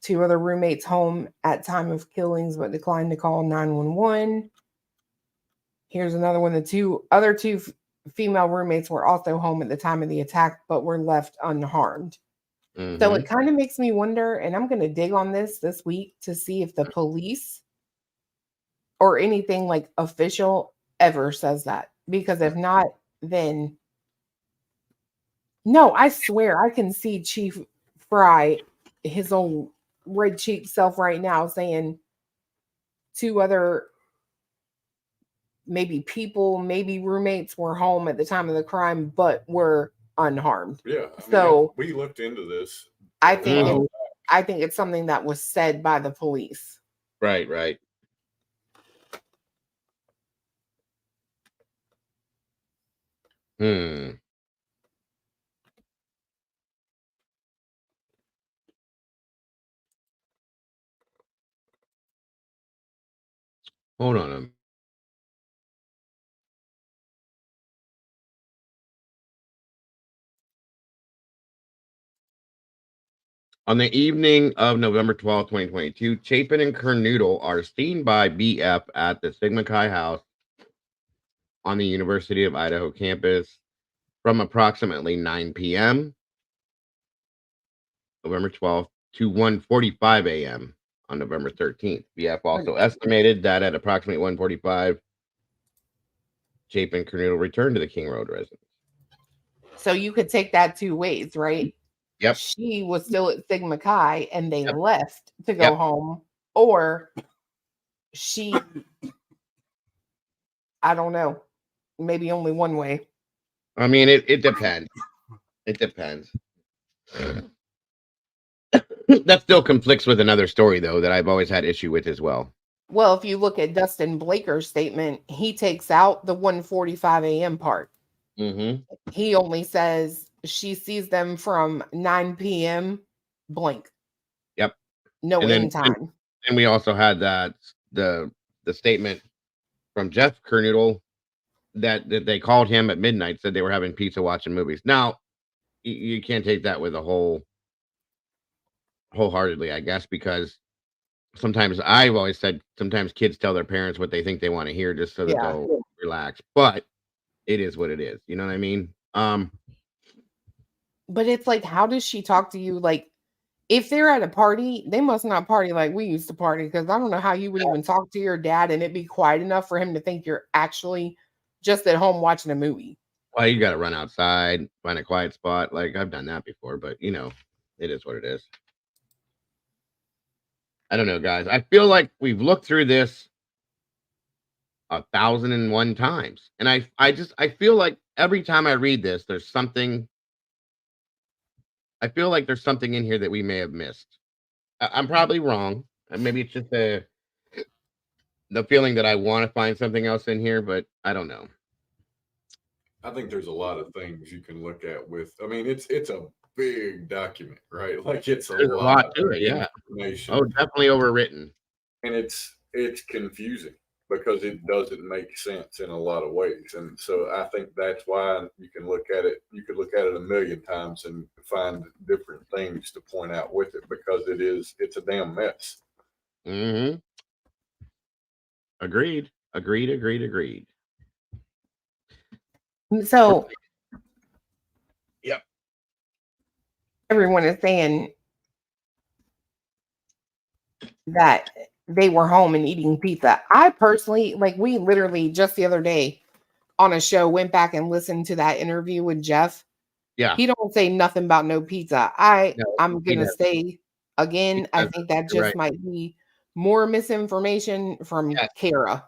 [SPEAKER 4] 2 other roommates home at time of killings, but declined to call 911. Here's another one. The other two female roommates were also home at the time of the attack, but were left unharmed. So it kind of makes me wonder, and I'm going to dig on this week to see if the police or anything like official ever says that. Because if not, then no, I swear I can see Chief Fry, his old red cheek self right now, saying 2 other maybe roommates were home at the time of the crime, but were unharmed.
[SPEAKER 5] Yeah. I mean,
[SPEAKER 4] So
[SPEAKER 5] we looked into this.
[SPEAKER 4] I think it's something that was said by the police.
[SPEAKER 1] Right. Hold on. On the evening of November 12th, 2022, Chapin and Kernoodle are seen by BF at the Sigma Chi house on the University of Idaho campus from approximately 9 p.m. November 12th to 1:45 a.m. on November 13th. BF also estimated that at approximately 1:45, Chapin and Kernoodle returned to the King Road residence.
[SPEAKER 4] So you could take that 2 ways, right?
[SPEAKER 1] Yep.
[SPEAKER 4] She was still at Sigma Chi and they left to go home, or she, I don't know, maybe only one way.
[SPEAKER 1] I mean, it depends. It depends. That still conflicts with another story, though, that I've always had issue with as well.
[SPEAKER 4] Well, if you look at Dustin Blaker's statement, he takes out the 1:45 a.m. part. He only says she sees them from 9 p.m. blank.
[SPEAKER 1] Yep.
[SPEAKER 4] No end time.
[SPEAKER 1] And we also had that the statement from Jeff Kernoodle that they called him at midnight, said they were having pizza, watching movies. Now, you can't take that with a wholeheartedly, I guess, because sometimes I've always said sometimes kids tell their parents what they think they want to hear just so that they'll relax. But it is what it is. You know what I mean?
[SPEAKER 4] But it's like, how does she talk to you? Like, if they're at a party, they must not party like we used to party, because I don't know how you would even talk to your dad and it be quiet enough for him to think you're actually just at home watching a movie.
[SPEAKER 1] Well, you got to run outside, find a quiet spot. Like, I've done that before, but it is what it is. I don't know, guys. I feel like we've looked through this 1,001 times. And I feel like every time I read this, there's something. I feel like there's something in here that we may have missed. I'm probably wrong. Maybe it's just the feeling that I want to find something else in here, but I don't know.
[SPEAKER 5] I think there's a lot of things you can look at with. I mean, it's a big document, right? Like it's a lot
[SPEAKER 1] to it, yeah.
[SPEAKER 5] Information.
[SPEAKER 1] Oh, definitely overwritten.
[SPEAKER 5] And it's confusing because it doesn't make sense in a lot of ways. And so I think that's why you can look at it. You could look at it a million times and find different things to point out with it, because it's a damn mess.
[SPEAKER 1] Agreed.
[SPEAKER 4] So
[SPEAKER 1] yep.
[SPEAKER 4] Everyone is saying that they were home and eating pizza. I personally, like, we literally just the other day on a show went back and listened to that interview with Jeff.
[SPEAKER 1] Yeah.
[SPEAKER 4] He don't say nothing about no pizza.
[SPEAKER 1] No,
[SPEAKER 4] I'm
[SPEAKER 1] he
[SPEAKER 4] gonna
[SPEAKER 1] doesn't.
[SPEAKER 4] say again, I
[SPEAKER 1] doesn't.
[SPEAKER 4] think that
[SPEAKER 1] You're
[SPEAKER 4] just
[SPEAKER 1] right.
[SPEAKER 4] might be more misinformation from
[SPEAKER 1] Yes.
[SPEAKER 4] Kara.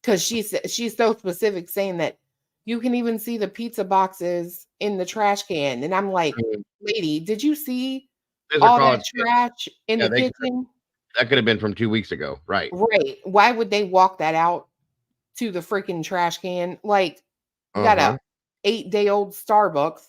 [SPEAKER 4] Because she's so specific saying that you can even see the pizza boxes in the trash can. And I'm like, lady, did you see
[SPEAKER 1] These are
[SPEAKER 4] all
[SPEAKER 1] college
[SPEAKER 4] that
[SPEAKER 1] kids.
[SPEAKER 4] trash in
[SPEAKER 1] Yeah,
[SPEAKER 4] the kitchen?
[SPEAKER 1] that could have been from 2 weeks ago. Right.
[SPEAKER 4] Right. Why would they walk that out to the freaking trash can? Like, you got a 8-day-old Starbucks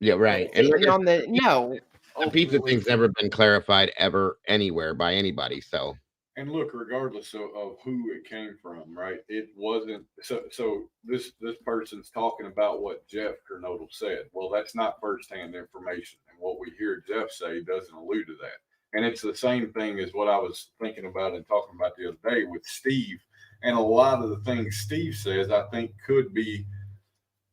[SPEAKER 1] Yeah, right. And like
[SPEAKER 4] sitting
[SPEAKER 1] I
[SPEAKER 4] on
[SPEAKER 1] said,
[SPEAKER 4] the no.
[SPEAKER 1] the pizza thing's never been clarified ever anywhere by anybody. So
[SPEAKER 5] And look, regardless of who it came from, right? It wasn't so this person's talking about what Jeff Kernodle said. Well, that's not firsthand information. And what we hear Jeff say doesn't allude to that. And it's the same thing as what I was thinking about and talking about the other day with Steve. And a lot of the things Steve says, I think could be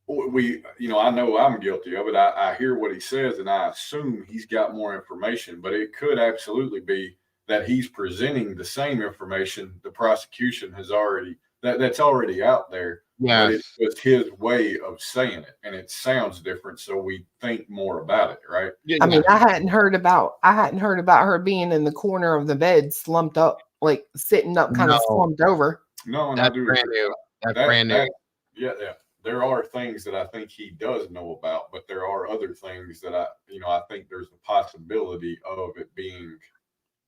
[SPEAKER 5] I know I'm guilty of it. I hear what he says and I assume he's got more information, but it could absolutely be that he's presenting the same information the prosecution has that's already out there. But it's
[SPEAKER 1] yes.
[SPEAKER 5] just his way of saying it, and it sounds different, so we think more about it, right?
[SPEAKER 4] I mean, I hadn't heard about her being in the corner of the bed, slumped up, like sitting up, kind of
[SPEAKER 1] No.
[SPEAKER 4] slumped over.
[SPEAKER 5] No, and
[SPEAKER 1] That's
[SPEAKER 5] I do
[SPEAKER 1] brand
[SPEAKER 5] agree.
[SPEAKER 1] new. That's brand new.
[SPEAKER 5] Yeah. There are things that I think he does know about, but there are other things that I think there's the possibility of it being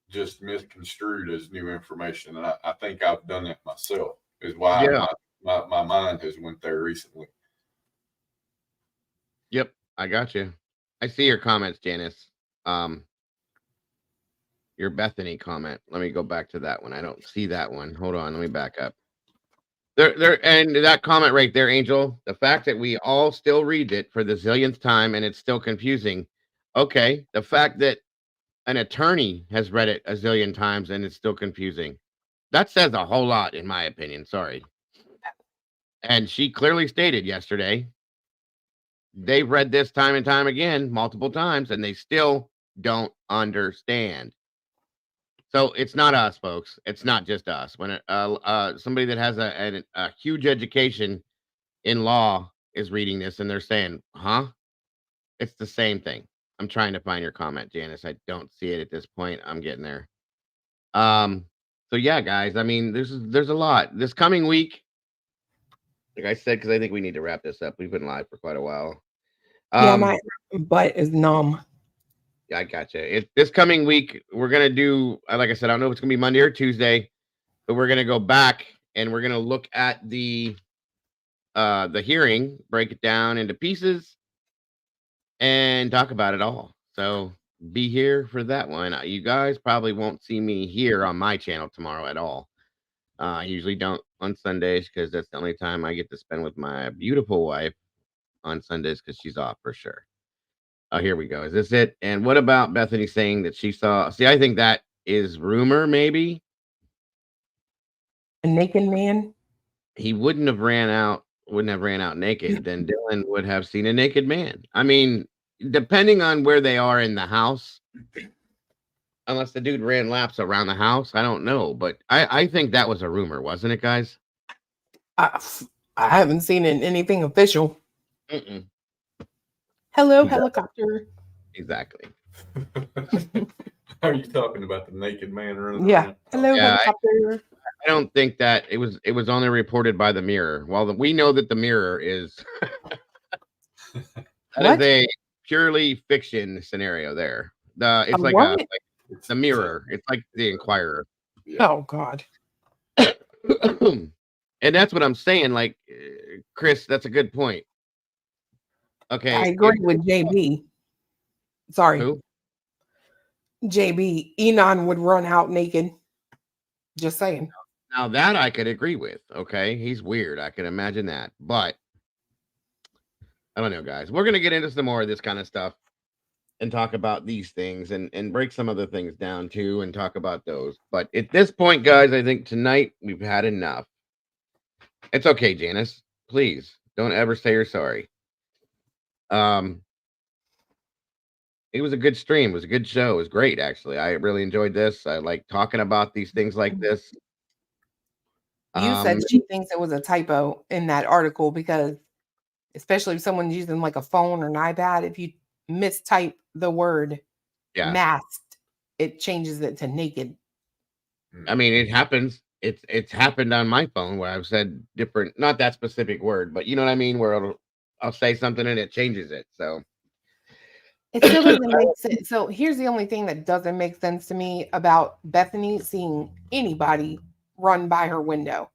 [SPEAKER 5] just misconstrued as new information, and I think I've done that myself. Is why
[SPEAKER 1] Yeah.
[SPEAKER 5] my mind has went there recently.
[SPEAKER 1] Yep, I got you. I see your comments, Janice. Your Bethany comment. Let me go back to that one. I don't see that one. Hold on, let me back up. There, and that comment right there, Angel. The fact that we all still read it for the zillionth time and it's still confusing. Okay, the fact that an attorney has read it a zillion times and it's still confusing. That says a whole lot, in my opinion. Sorry. And she clearly stated yesterday they've read this time and time again, multiple times, and they still don't understand. So it's not us, folks. It's not just us. When somebody that has a huge education in law is reading this and they're saying, huh? It's the same thing. I'm trying to find your comment, Janice. I don't see it at this point. I'm getting there. So yeah, guys, I mean, there's a lot. This coming week, like I said, because I think we need to wrap this up. We've been live for quite a while.
[SPEAKER 4] Yeah, my butt is numb.
[SPEAKER 1] Yeah, I gotcha. This coming week, we're gonna do, like I said, I don't know if it's gonna be Monday or Tuesday, but we're gonna go back and we're gonna look at the hearing, break it down into pieces, and talk about it all. So be here for that one. You guys probably won't see me here on my channel tomorrow at all. I usually don't on Sundays because that's the only time I get to spend with my beautiful wife on Sundays because she's off for sure. Oh, here we go. Is this it? And what about Bethany saying that she saw? See, I think that is rumor, maybe.
[SPEAKER 4] A naked man?
[SPEAKER 1] He wouldn't have ran out naked. Then Dylan would have seen a naked man. I mean, depending on where they are in the house, unless the dude ran laps around the house, I don't know. But I think that was a rumor, wasn't it, guys?
[SPEAKER 4] I haven't seen anything official.
[SPEAKER 1] Mm-mm.
[SPEAKER 4] Hello,
[SPEAKER 1] Exactly.
[SPEAKER 4] helicopter.
[SPEAKER 1] Exactly.
[SPEAKER 5] Are you talking about the naked man running
[SPEAKER 4] Yeah.
[SPEAKER 5] around?
[SPEAKER 4] Hello,
[SPEAKER 1] Yeah,
[SPEAKER 4] helicopter.
[SPEAKER 1] I don't think that it was only reported by the Mirror. Well, we know that the Mirror is that is a purely fiction scenario there. It's like
[SPEAKER 4] what?
[SPEAKER 1] the Mirror. It's like the Inquirer.
[SPEAKER 4] Oh God.
[SPEAKER 1] And that's what I'm saying. Like, Chris, that's a good point. Okay,
[SPEAKER 4] I agree with JB. Sorry.
[SPEAKER 1] Who?
[SPEAKER 4] JB. Enon would run out naked. Just saying.
[SPEAKER 1] Now that I could agree with. Okay, he's weird. I can imagine that, but I don't know, guys. We're gonna get into some more of this kind of stuff and talk about these things and break some other things down too and talk about those. But at this point, guys, I think tonight we've had enough. It's okay, Janice. Please don't ever say you're sorry. it was a good stream. It was a good show. It was great, actually. I really enjoyed this. I like talking about these things like this.
[SPEAKER 4] You said she thinks it was a typo in that article because, especially if someone's using like a phone or an iPad, if you mistype the word masked, it changes it to naked.
[SPEAKER 1] I mean, it happens. It's happened on my phone where I've said different, not that specific word, but you know what I mean, where I'll say something and it changes it. So
[SPEAKER 4] it still doesn't make sense. So here's the only thing that doesn't make sense to me about Bethany seeing anybody run by her window.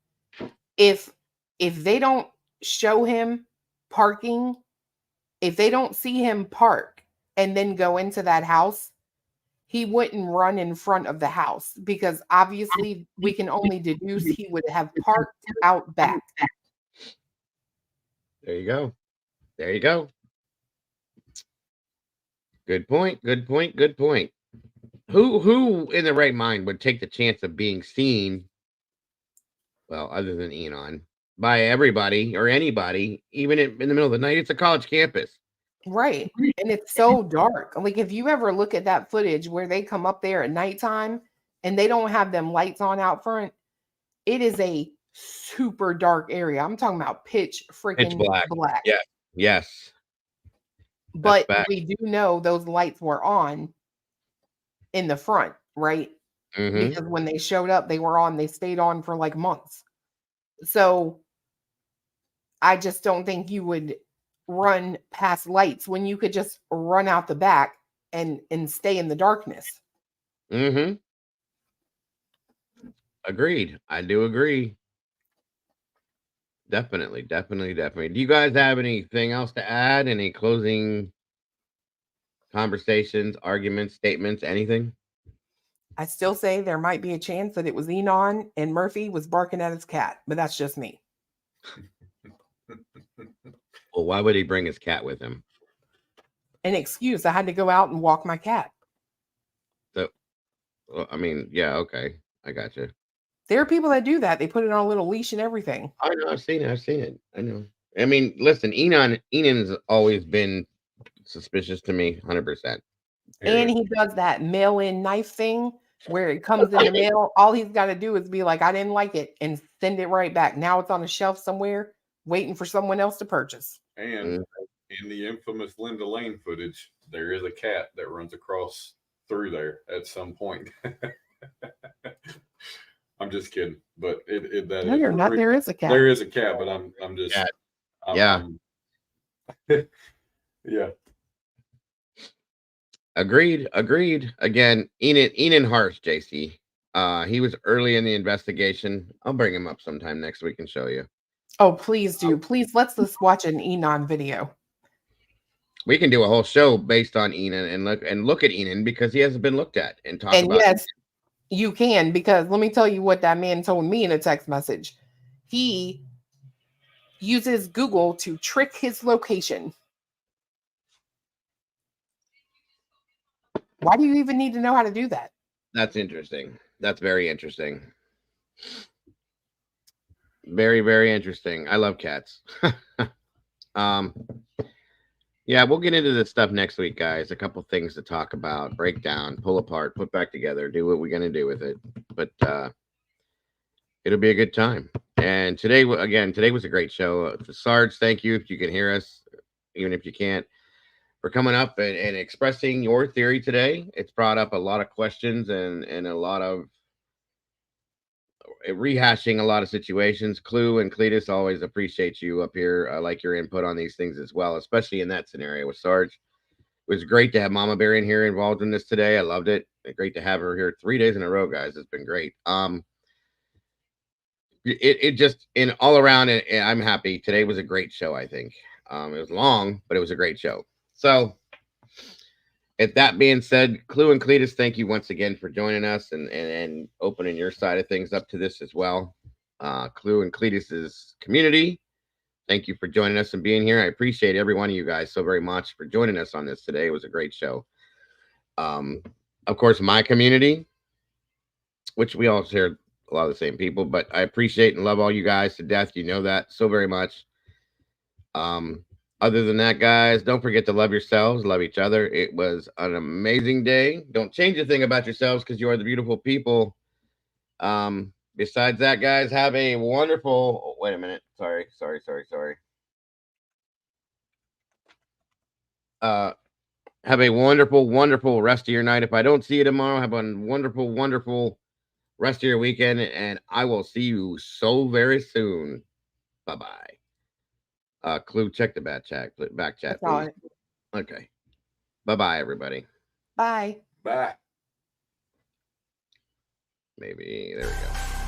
[SPEAKER 4] If they don't show him parking, if they don't see him park and then go into that house, he wouldn't run in front of the house because obviously we can only deduce he would have parked out back.
[SPEAKER 1] There you go. There you go. Good point. Good point. Good point. Who in the right mind would take the chance of being seen, well, other than Enon, by everybody or anybody, even in the middle of the night? It's a college campus.
[SPEAKER 4] Right. And it's so dark. Like if you ever look at that footage where they come up there at nighttime and they don't have them lights on out front, it is a super dark area. I'm talking about pitch freaking black.
[SPEAKER 1] Yeah. Yes.
[SPEAKER 4] But we do know those lights were on in the front, right? Because when they showed up, they were on. They stayed on for like months. So I just don't think you would run past lights when you could just run out the back and stay in the darkness.
[SPEAKER 1] Agreed. I do agree. Definitely. Do you guys have anything else to add? Any closing conversations, arguments, statements, anything?
[SPEAKER 4] I still say there might be a chance that it was Enon and Murphy was barking at his cat, but that's just me.
[SPEAKER 1] Well, why would he bring his cat with him?
[SPEAKER 4] An excuse. I had to go out and walk my cat.
[SPEAKER 1] So, well, I mean, yeah, okay. I got you.
[SPEAKER 4] There are people that do that. They put it on a little leash and everything.
[SPEAKER 1] I know. I've seen it. I know. I mean, listen, Enon's always been suspicious to me, 100%.
[SPEAKER 4] And he does that mail-in knife thing where it comes in the mail. All he's got to do is be like, I didn't like it, and send it right back. Now it's on a shelf somewhere waiting for someone else to purchase.
[SPEAKER 5] And in the infamous Linda Lane footage, there is a cat that runs across through there at some point. I'm just kidding, but that
[SPEAKER 4] no, you're not. There is a cat.
[SPEAKER 5] There is a cat, but I'm just yeah.
[SPEAKER 1] Agreed. Again, Enon Harsh, JC. He was early in the investigation. I'll bring him up sometime next week and show you.
[SPEAKER 4] Oh, please do. Please let's watch an Enon video.
[SPEAKER 1] We can do a whole show based on Enon and look at Enon because he hasn't been looked at and talk about.
[SPEAKER 4] Yes, you can, because let me tell you what that man told me in a text message. He uses Google to trick his location. Why do you even need to know how to do that?
[SPEAKER 1] That's interesting. That's very interesting. Very, very interesting. I love cats. Yeah, we'll get into this stuff next week, guys. A couple things to talk about, break down, pull apart, put back together, do what we're going to do with it. But it'll be a good time. And today was a great show. Sarge, thank you if you can hear us, even if you can't, for coming up and expressing your theory today. It's brought up a lot of questions and a lot of rehashing a lot of situations. Clue and Cletus, always appreciate you up here. I like your input on these things as well, especially in that scenario with Sarge. It was great to have Mama Bear in here involved in this today. I loved it. Great to have her here 3 days in a row, guys. It's been great. It just in all around, I'm happy. Today was a great show, I think. It was long, but it was a great show. So, if that being said, Clue and Cletus, thank you once again for joining us and opening your side of things up to this as well. Clue and Cletus's community, thank you for joining us and being here. I appreciate every one of you guys so very much for joining us on this today. It was a great show. Of course, my community, which we all share a lot of the same people, but I appreciate and love all you guys to death. You know that so very much. Other than that, guys, don't forget to love yourselves, love each other. It was an amazing day. Don't change a thing about yourselves because you are the beautiful people. Besides that, guys, have a wonderful. Oh, wait a minute. Sorry. Have a wonderful, wonderful rest of your night. If I don't see you tomorrow, have a wonderful, wonderful rest of your weekend, and I will see you so very soon. Bye-bye. Clue, check the back chat, please. Okay. Bye-bye, everybody.
[SPEAKER 4] Bye.
[SPEAKER 5] Bye.
[SPEAKER 1] Maybe, there we go.